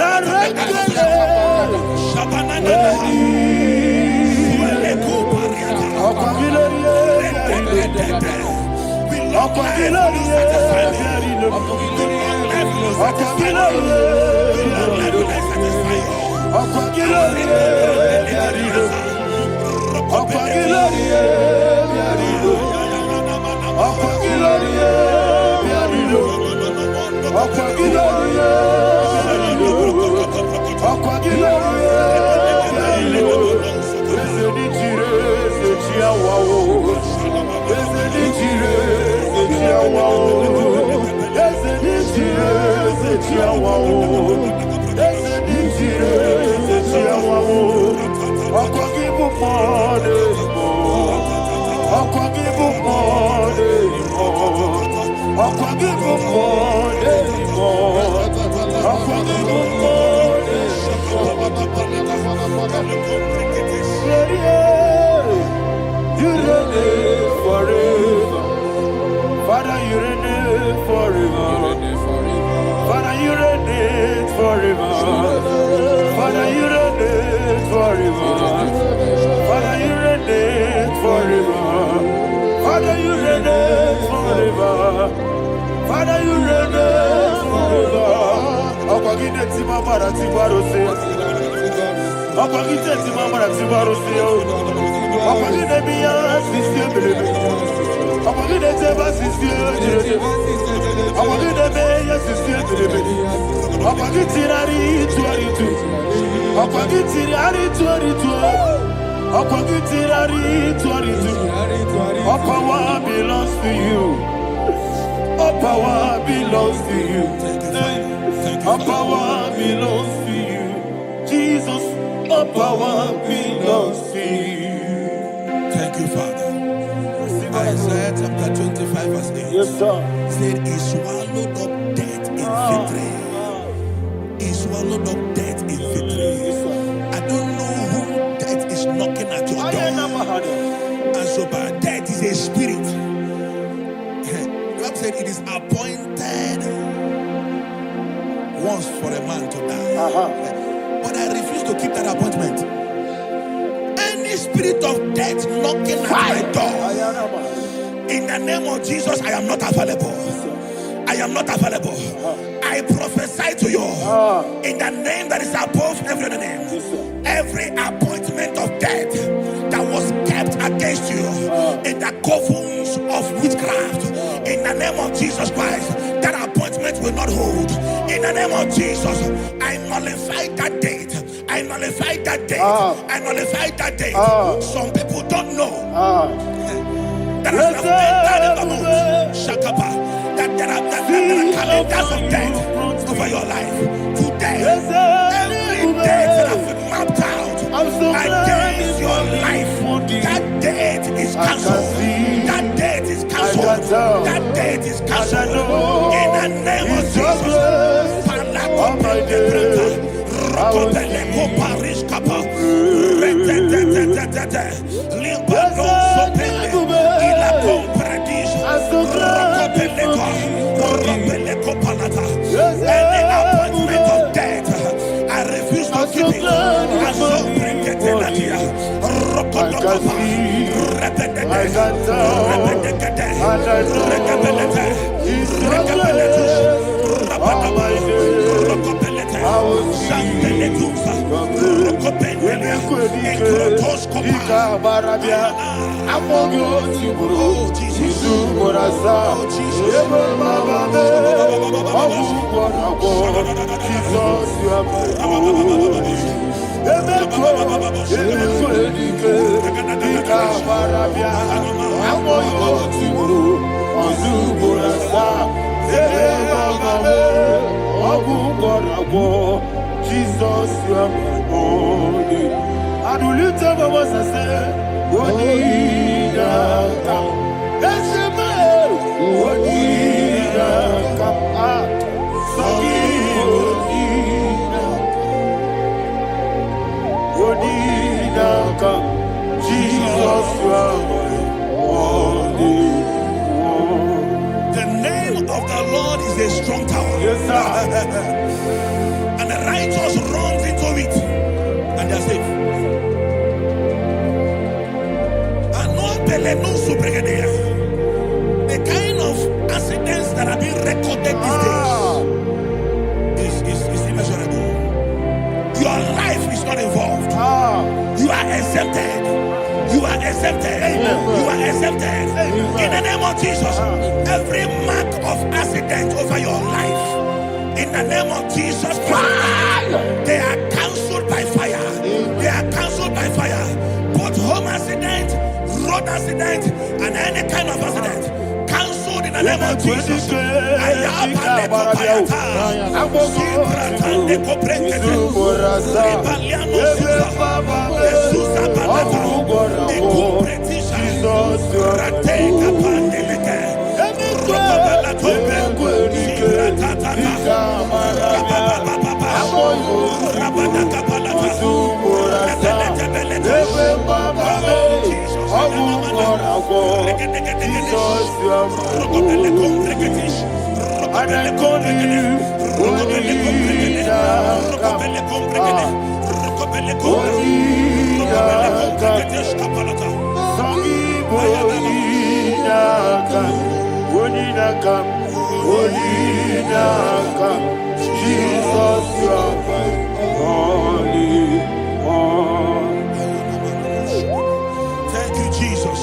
D: your mouth and
B: you reign forever. Father, you reign forever. Father, you reign forever. Father, you reign forever. Father, you reign forever. Father, you reign forever. Father, you reign forever. Akwagide timama na tibarose. Akwagide timama na tibarose. Akwagide biya sisi belebe. Akwagide teba sisi belebe. Akwagide beya sisi belebe. Akwagide tirari tuaritu. Akwagide tirari tuaritu. Akwagide tirari tuaritu. All power belongs to you. All power belongs to you. All power belongs to you. Jesus, all power belongs to you.
D: thank you, Father. Isaiah chapter 25, verse 8.
B: Yes, sir.
D: Said, he swallowed up death in victory. He swallowed up death in victory. I don't know who death is knocking at your door. And so, but death is a spirit. The Bible said it is appointed once for a man to die. But I refuse to keep that appointment. Any spirit of death knocking at my door, in the name of Jesus, I am not available. I am not available. I prophesy to you in the name that is above every other name. Every appointment of death that was kept against you in the covens of witchcraft, In the name of Jesus Christ, that appointment will not hold. In the name of Jesus, I nullify that date. I nullify that date. I nullify that date. Some people don't know that as I've entered in the month, Shakapa, that there are calendars of death over your life. Today, every date that I've mapped out against your life, that date is cancelled. That date is cancelled. That date is cancelled. In the name of Jesus. Rokopeleko Paris Kappa. Limbado Sopele. Ila Compradis. Rokopeleko Palata. Any appointment of death, I refuse to keep it. I so bring it in Nadia. Rokodokopa.
B: Jesus, you are my holy. I do lift up my voice and say, Odinaka. That's the man. Odinaka. Odinaka. Jesus, you are my holy.
D: The name of the Lord is a strong tower.
B: Yes, sir.
D: And the righteous runs into it and they are safe. The kind of accidents that are being recorded these days is immeasurable. Your life is not involved. You are exempted. You are exempted. You are exempted. In the name of Jesus, every mark of accident over your life, in the name of Jesus Christ, they are cancelled by fire. They are cancelled by fire. Both home accident, road accident, and any kind of accident, cancelled in the name of Jesus.
B: Jesus, you are my holy.
D: Thank you, Jesus.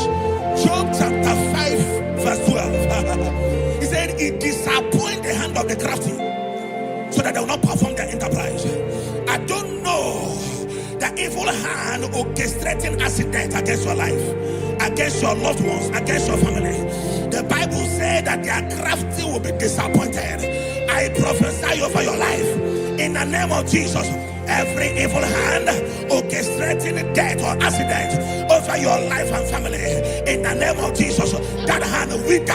D: Job chapter 5, verse 12. He said, it disappoints the hand of the crafty so that they will not perform their enterprise. I don't know the evil hand orchestrating accident against your life, against your loved ones, against your family. The Bible said that their crafty will be disappointed. I prophesy over your life in the name of Jesus. Every evil hand orchestrating death or accident over your life and family, in the name of Jesus, that hand wither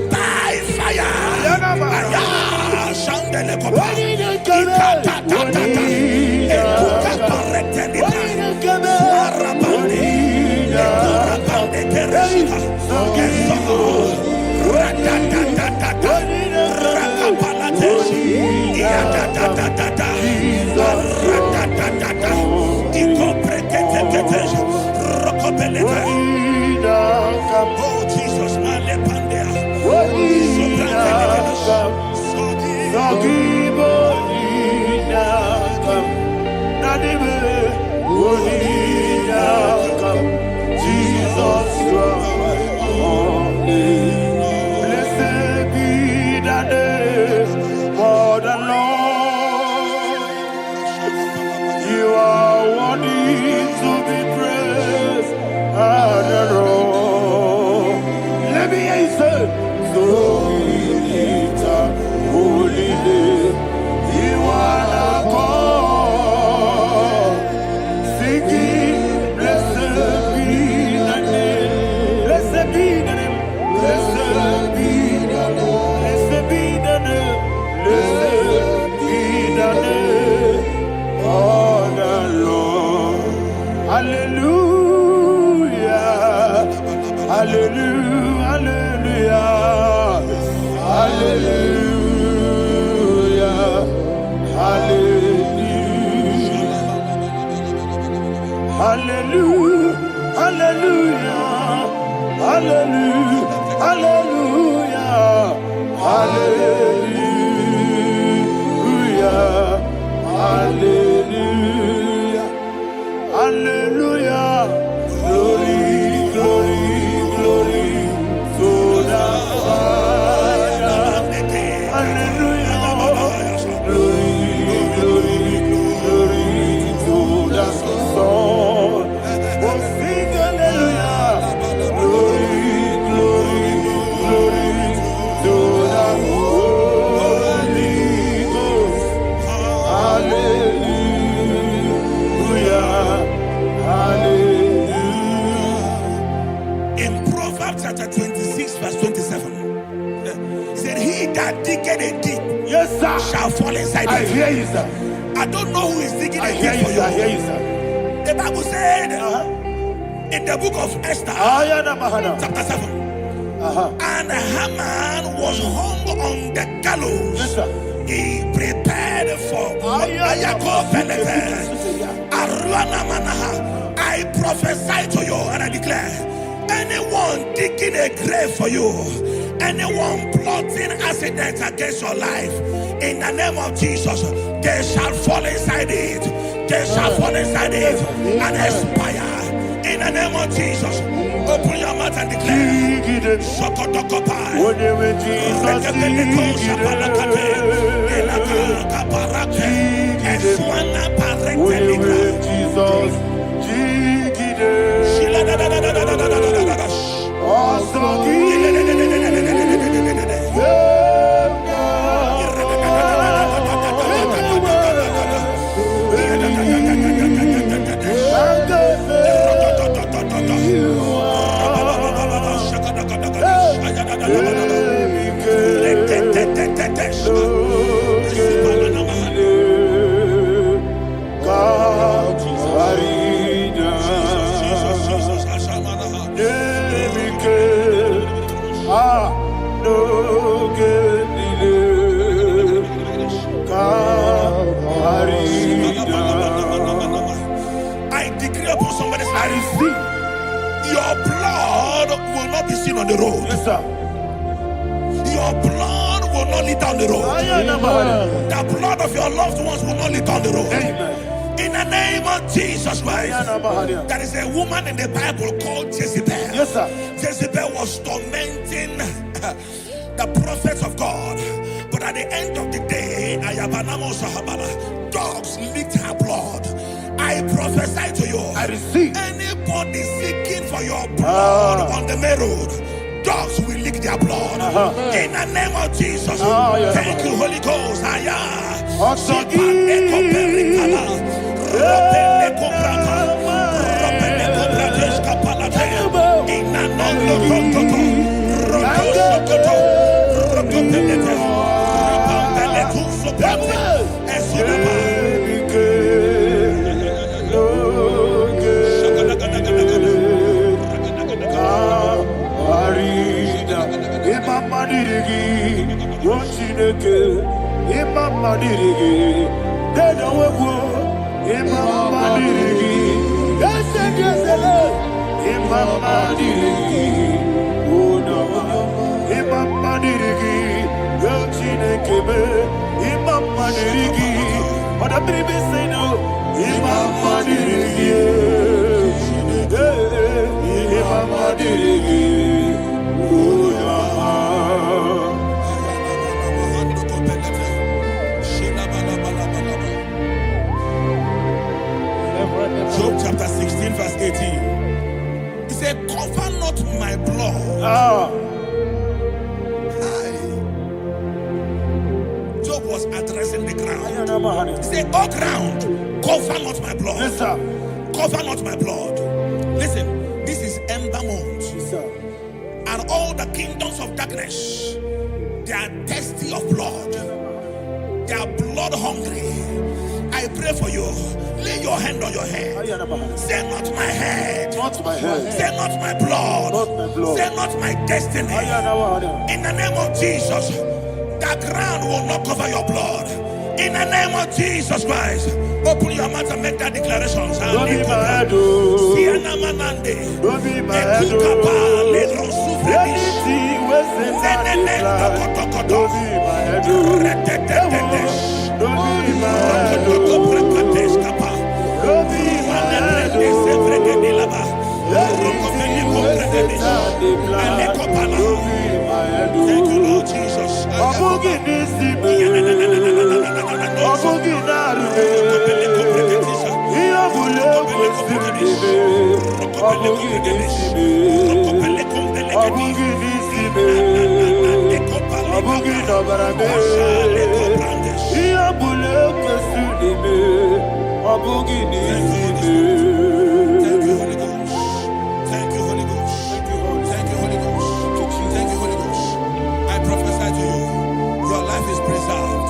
D: by fire. Oh Jesus,
B: Jesus, Hallelujah, hallelujah, hallelujah, hallelujah, hallelujah, hallelujah, hallelujah. Glory, glory, glory to the Father. Hallelujah. Glory, glory, glory to the Son. Oh, sing hallelujah. Glory, glory, glory to the Holy Ghost. Hallelujah. Hallelujah.
D: In Proverbs chapter 26, verse 27, said, "He that diggeth a deep,
B: Yes, sir,
D: shall fall inside
B: I
D: it."
B: hear you, sir.
D: I don't know who is digging
B: I
D: a
B: hear
D: deep
B: you,
D: for
B: sir. I hear
D: you.
B: you, sir.
D: The Bible said in the book of Esther,
B: Ayana Mahana.
D: chapter 7, and Haman was hung on the gallows.
B: Yes, sir.
D: He prepared for I prophesy to you and I declare, anyone digging a grave for you, anyone plotting accidents against your life, in the name of Jesus, they shall fall inside it. They shall fall inside it and expire. In the name of Jesus, open your mouth and declare. Shokotokopai. I decree upon somebody's life, your blood will not be seen on the road.
B: Yes, sir.
D: Your blood will not lead down the road. The blood of your loved ones will not lead down the road.
B: Amen.
D: In the name of Jesus Christ. There is a woman in the Bible called Jezebel.
B: Yes, sir.
D: Jezebel was tormenting the prophets of God. But at the end of the day, dogs licked her blood. I prophesy to you.
B: I receive.
D: Anybody seeking for your blood on the main road, dogs will lick their blood. In the name of Jesus. Thank you, Holy Ghost. Job chapter 16 verse 18. He said, cover not my blood. Job was addressing the ground. He said, oh ground, cover not my blood.
B: Yes, sir.
D: Cover not my blood. Listen, this is ember month.
B: Yes, sir.
D: And all the kingdoms of darkness, they are thirsty of blood. They are blood hungry. I pray for you. Lay your hand on your head. Say not my head.
B: Not my head.
D: Say not my blood.
B: Not my blood.
D: Say not my destiny. In the name of Jesus, the ground will not cover your blood. In the name of Jesus Christ. Open your mouth and make that declaration.
B: Don't be mad, oh. Don't be mad, oh. Anything was in that plan. Don't be mad, oh. Don't be mad, oh. Don't be mad, oh. Anything was in that plan. Don't be mad, oh.
D: Thank you, Lord Jesus. Thank you, Holy Ghost. Thank you, Holy Ghost. Thank you, Holy Ghost. Thank you, Holy Ghost. I prophesy to you, your life is preserved.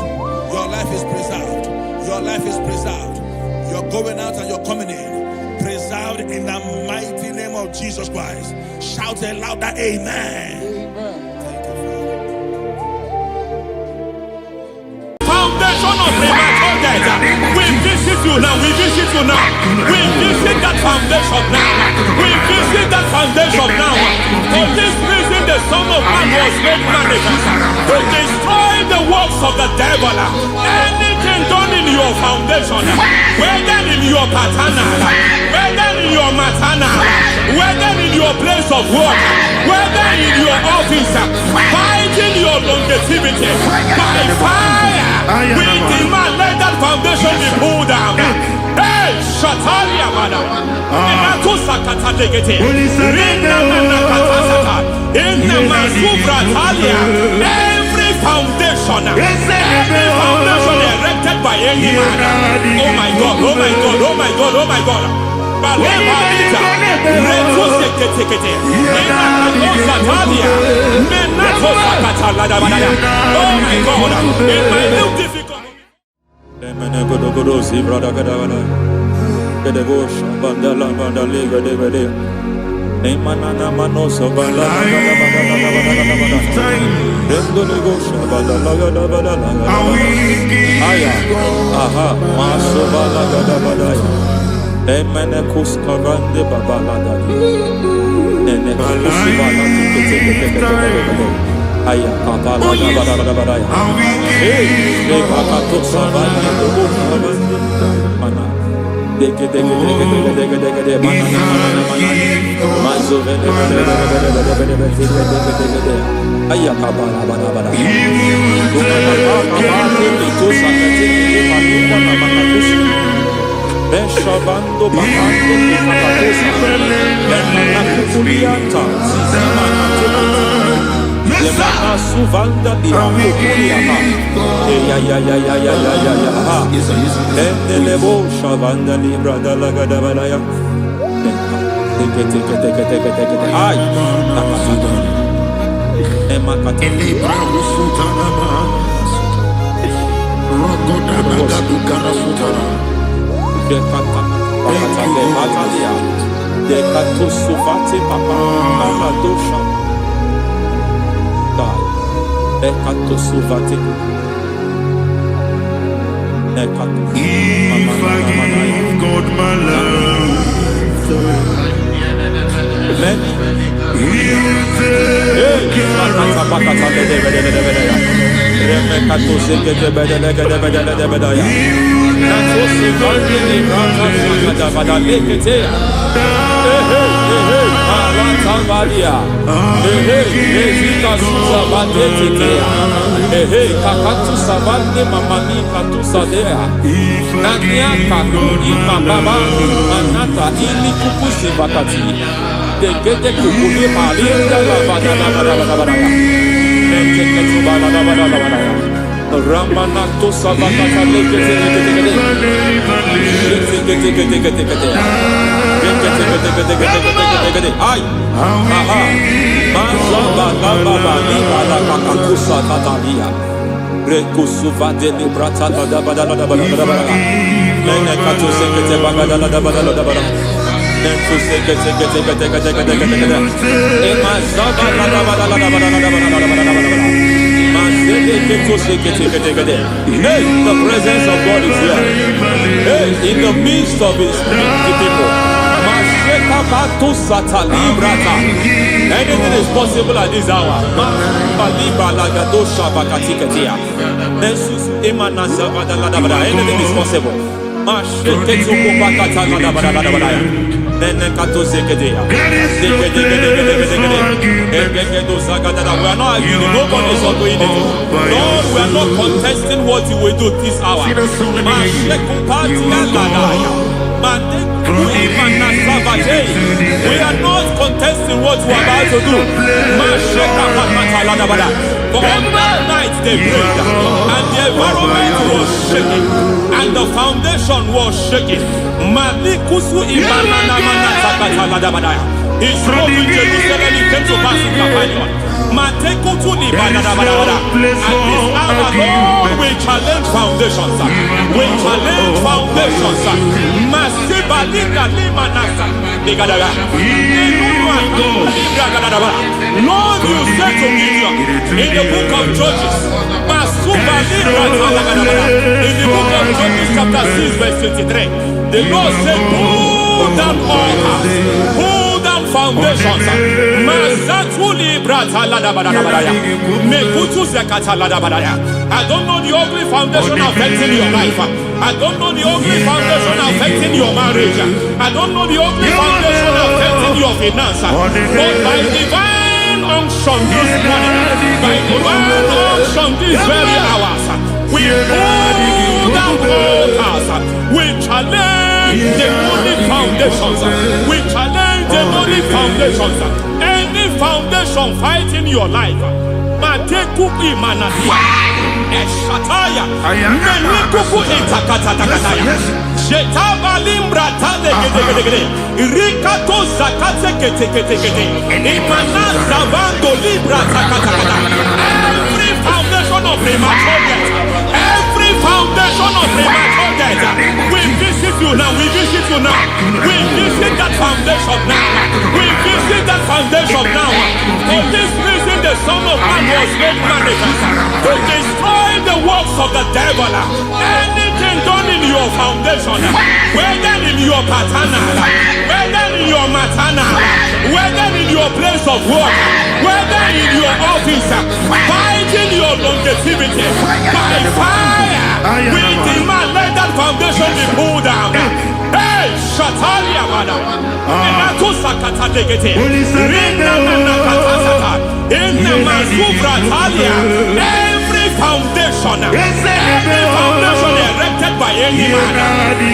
D: Your life is preserved. Your life is preserved. You're going out and you're coming in. Preserved in the mighty name of Jesus Christ. Shout a louder amen.
E: Foundation of premature death. We visit you now. We visit you now. We visit that foundation now. We visit that foundation now. For this reason, the Son of Man was made manifest to destroy the works of the devil. Anything done in your foundation, whether in your paternal, whether in your maternal, whether in your place of work, whether in your office, fighting your longevity by fire. We demand let that foundation be pulled down. Hey, Shatalia Mada. Every foundation erected by any man. Oh my God, oh my God, oh my God, oh my God. Oh my God, in my new difficult. Ramanato Savakata Ay, Hey, the presence of God is here. Hey, in the midst of his people. Anything is possible at this hour. Anything is possible. We are not arguing, nobody is doing it. Lord, we are not contesting what you will do this hour. We are not contesting what you are about to do. For all night they prayed, and the environment was shaking, and the foundation was shaking. He spoke in Jerusalem, he came to pass in Capernaum. At this hour, Lord, we challenge foundations. We challenge foundations. Lord, you said to Gideon in the book of Judges, in the book of Judges chapter 6 verse 23, the Lord said, pull down altars, pull down foundations. I don't know the ugly foundation affecting your life. I don't know the ugly foundation affecting your marriage. I don't know the ugly foundation affecting your finance. But by divine unction this morning, by divine unction these very hours, we pull down altars. We challenge demonic foundations. We challenge demonic foundations. Any foundation fighting your life, Matekuki Manatia, Eshataya, Menikuku Itakatatakataya, Shetavalimbra Tadegede, Rikato Zakate Ketekete, Imanaza Vando Libra Takatakata. Every foundation of premature death, every foundation of premature death, we visit you now, we visit you now, we visit that foundation now, we visit that foundation now. For this reason, the Son of Man was made manifest to destroy the works of the devil. Anything done in your foundation, whether in your paternal, whether in your maternal, whether in your place of work, whether in your office, fighting your longevity by fire, we demand let that foundation be pulled down. Hey, Shatalia Bada, Enato Sakata Degete, every foundation erected by any man.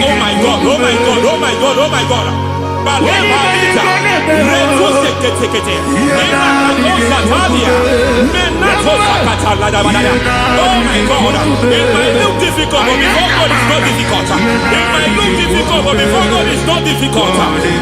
E: Oh my God, oh my God, oh my God, oh my God. Oh my God, it might look difficult, but before God is not difficult. It might look difficult, but before God is not difficult.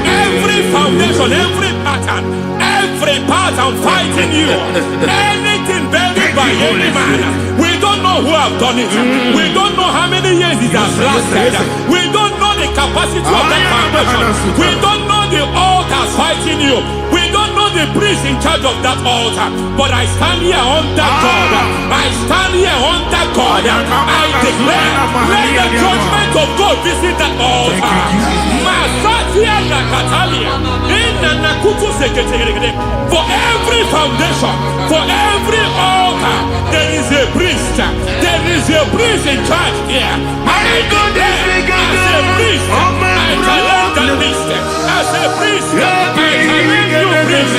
E: Every foundation, every pattern fighting you, anything buried by any man, we don't know who have done it. We don't know how many years it has lasted. We don't know the capacity of that foundation. We don't know the altars fighting you. We don't know the priest in charge of that altar. But I stand here under God. I stand here under God. I declare, let the judgment of God visit that altar. For every foundation, for every altar, there is a priest. There is a priest in charge here. I declare, as a priest, I challenge the priest. As a priest, I challenge you priest.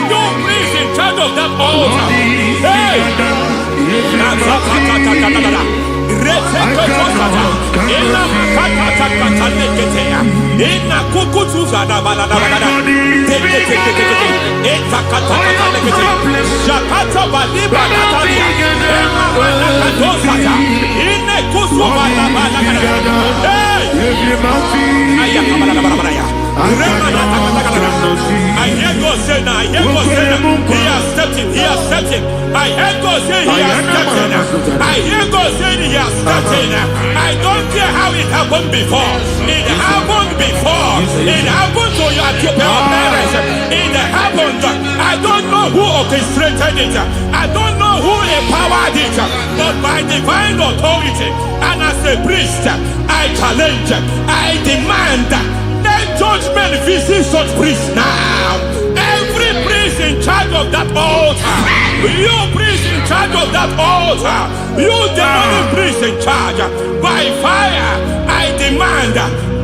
E: You priest in charge of that altar. Hey! I hear God say now, I hear God say now, he has stepped in, he has stepped in. I hear God say he has stepped in. I hear God say he has stepped in. I don't care how it happened before. It happened before. It happened to your parents. It happened. I don't know know who orchestrated it. I don't know who empowered it. But by divine authority and as a priest, I challenge, I demand, let judgment visit such priests now. Every priest in charge of that altar, you priest in charge of that altar, you demonic priest in charge, by fire, I demand,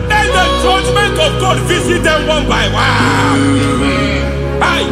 E: let the judgment of God visit them one by one. Aye.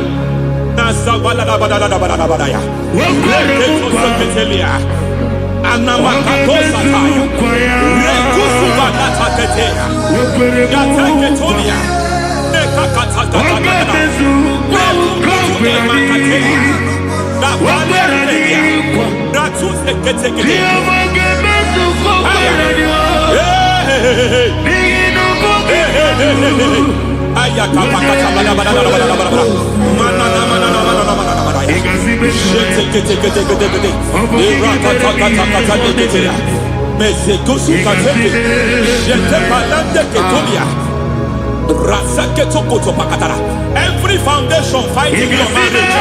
E: Every foundation fighting your marriage,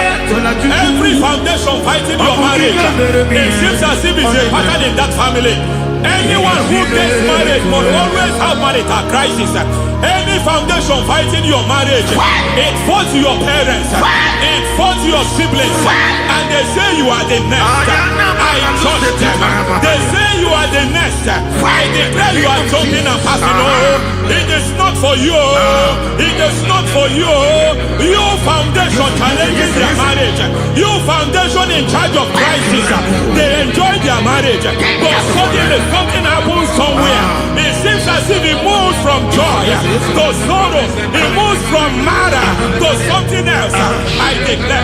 E: every foundation fighting your marriage, it seems as if it's a pattern in that family. Anyone who gets married must always have marital crisis. Any foundation fighting your marriage, it fought your parents, it fought your siblings, and they say you are the next. I judge them. They say you are the next. I declare you are jumping and passing. Oh, it is not for you. It is not for you. You foundation challenging their marriage. You foundation in charge of crisis. They enjoy their marriage, but suddenly something happens somewhere. It seems as if it moves from joy to sorrow. It moves from matter to something else. I declare,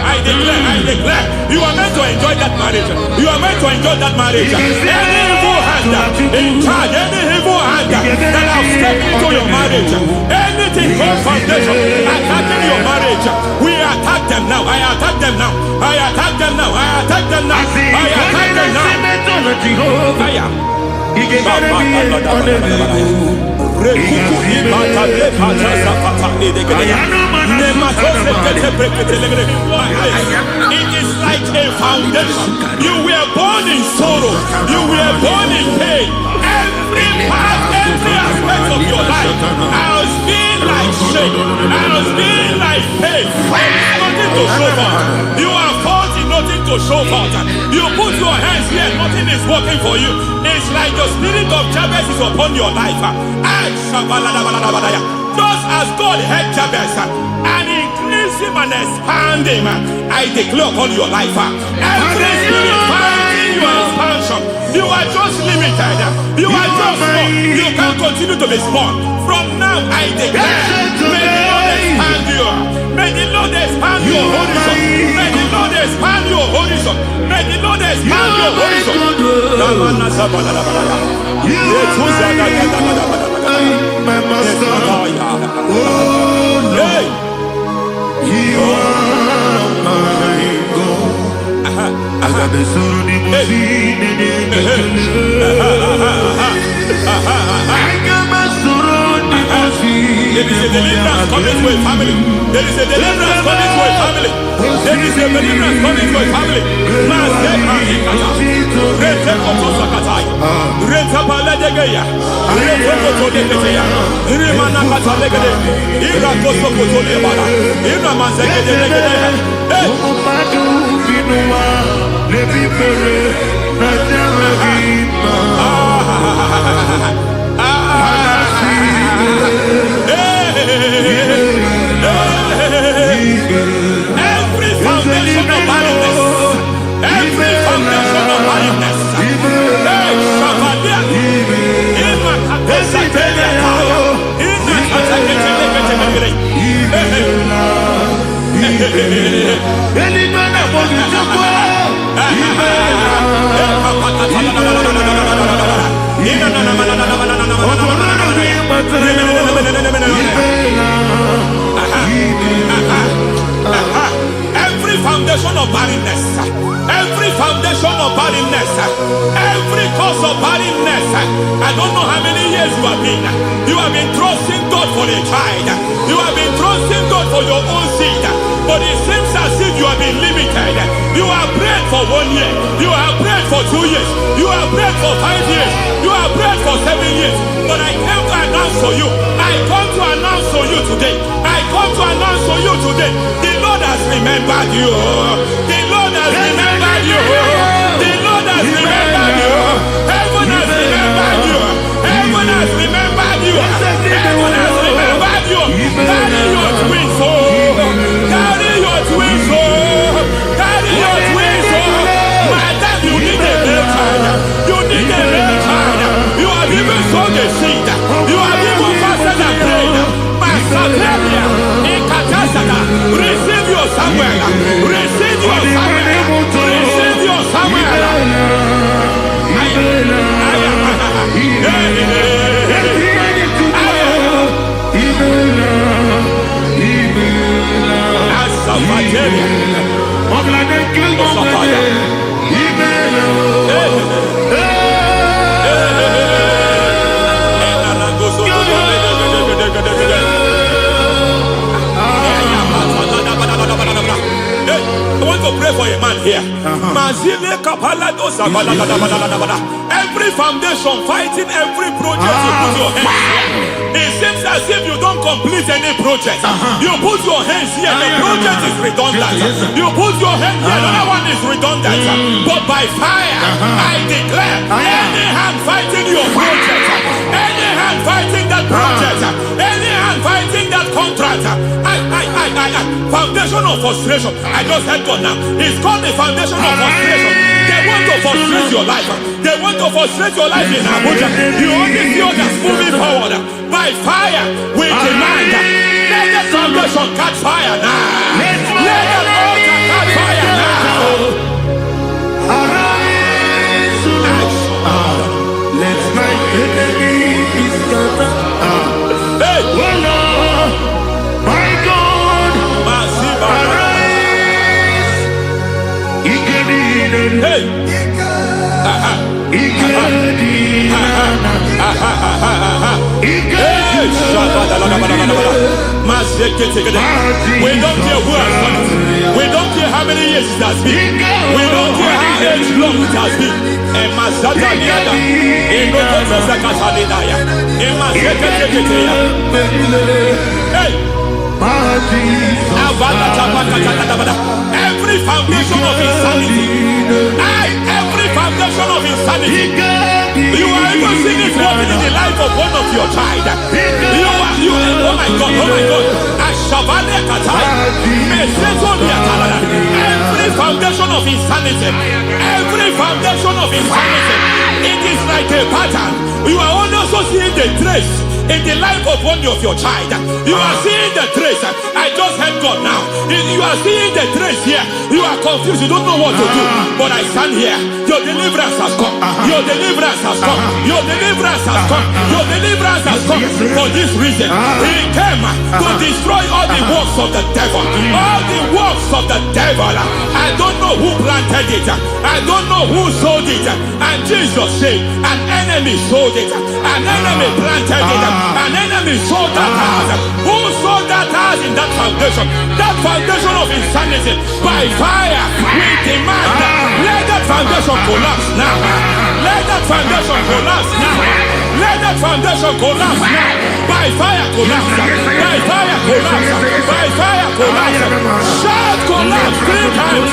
E: you are meant to enjoy that marriage. You are meant to enjoy that marriage. Any evil hand in charge, any evil hand that have stepped into your marriage, anything called foundation attacking your marriage, we attack them now. I attack them now. I attack them now. I attack them now. I attack them now. It is like a foundation. You were born in sorrow. You were born in pain. Every part, every aspect of your life has been like shame. Has been like pain. Nothing to show for. You are faulty, nothing to show for. You put your hands here, nothing is working for you. It's like the spirit of Jabez is upon your life. Just as God had Jabez and increased him and expand him, I declare upon your life. Every spirit fighting your expansion, you are just limited. You are just small. You can't continue to be small. From now, I declare, may the Lord expand you. May the Lord expand your horizon. May the Lord expand your horizon. May the Lord expand your horizon.
B: My master, oh Lord, you are my God. I got the soul in my feet, I got my soul in my feet.
E: There is a deliverance coming to a family. There is a deliverance coming to a family. There is a deliverance coming to a family. Every foundation of barrenness, every foundation of barrenness, every foundation of barrenness, every foundation of barrenness, every cause of barrenness. I don't know how many years you have been trusting God for a child, you have been trusting God for your own seed, but it seems as if you have been limited. You have prayed for 1 year. You have prayed for 2 years. You have prayed for 5 years. You have prayed for 7 years. But I came to announce for you. I come to announce for you today. I come to announce for you today. The Lord has remembered you. The Lord has remembered you. The Lord has remembered you. Heaven has remembered you. Heaven has remembered you. Heaven has remembered you. Carry your twins, oh. Carry your twins, oh. Carry your twins, oh. Madam, you need a real child. You need a real child. You have even sown the seed. You have even fasted and prayed. Masaperia, Ekatasata, receive your Samuel. Receive your Samuel. Receive your Samuel. I want to pray for a man here. Every foundation fighting every project you put your hands here. It seems as if you don't complete any project. You put your hands here, the project is redundant. You put your hand here, another one is redundant. But by fire, I declare, any hand fighting your project, any hand fighting that project, any hand fighting that contract, foundation of frustration. I just heard God now. It's called the foundation of frustration. They want to frustrate your life. They want to frustrate your life in Abuja. You only see others moving forward. By fire, we demand. Let the foundation catch fire now. Let the altar catch fire now.
B: Arise, let my enemies scatter.
E: Hey,
B: Oh Lord, my God, arise.
E: hey. We don't care who has done it. We don't care how many years it has been. We don't care how age long it has been. Every foundation of insanity. Every foundation of insanity. You are even seeing it working in the life of one of your child. Oh my God, oh my God. Every foundation of insanity. Every foundation of insanity. It is like a pattern. You are also seeing the trace in the life of one of your child. You are seeing the trace. I just heard God now. You are seeing the trace here. You are confused. You don't know what to do. But I stand here. Your deliverance has come. Your deliverance has come. Your deliverance has come. Your deliverance has come. For this reason, He came to destroy all the works of the devil. All the works of the devil. I don't know who planted it. I don't know who sold it. And Jesus said, an enemy sold it. An enemy planted it. An enemy sold that house. Who sold that house in that foundation? That foundation of insanity. By fire, we demand let that foundation collapse now. Let that foundation collapse now. Let that foundation collapse now. By fire collapse. By fire collapse. By fire collapse. Shout collapse 3 times.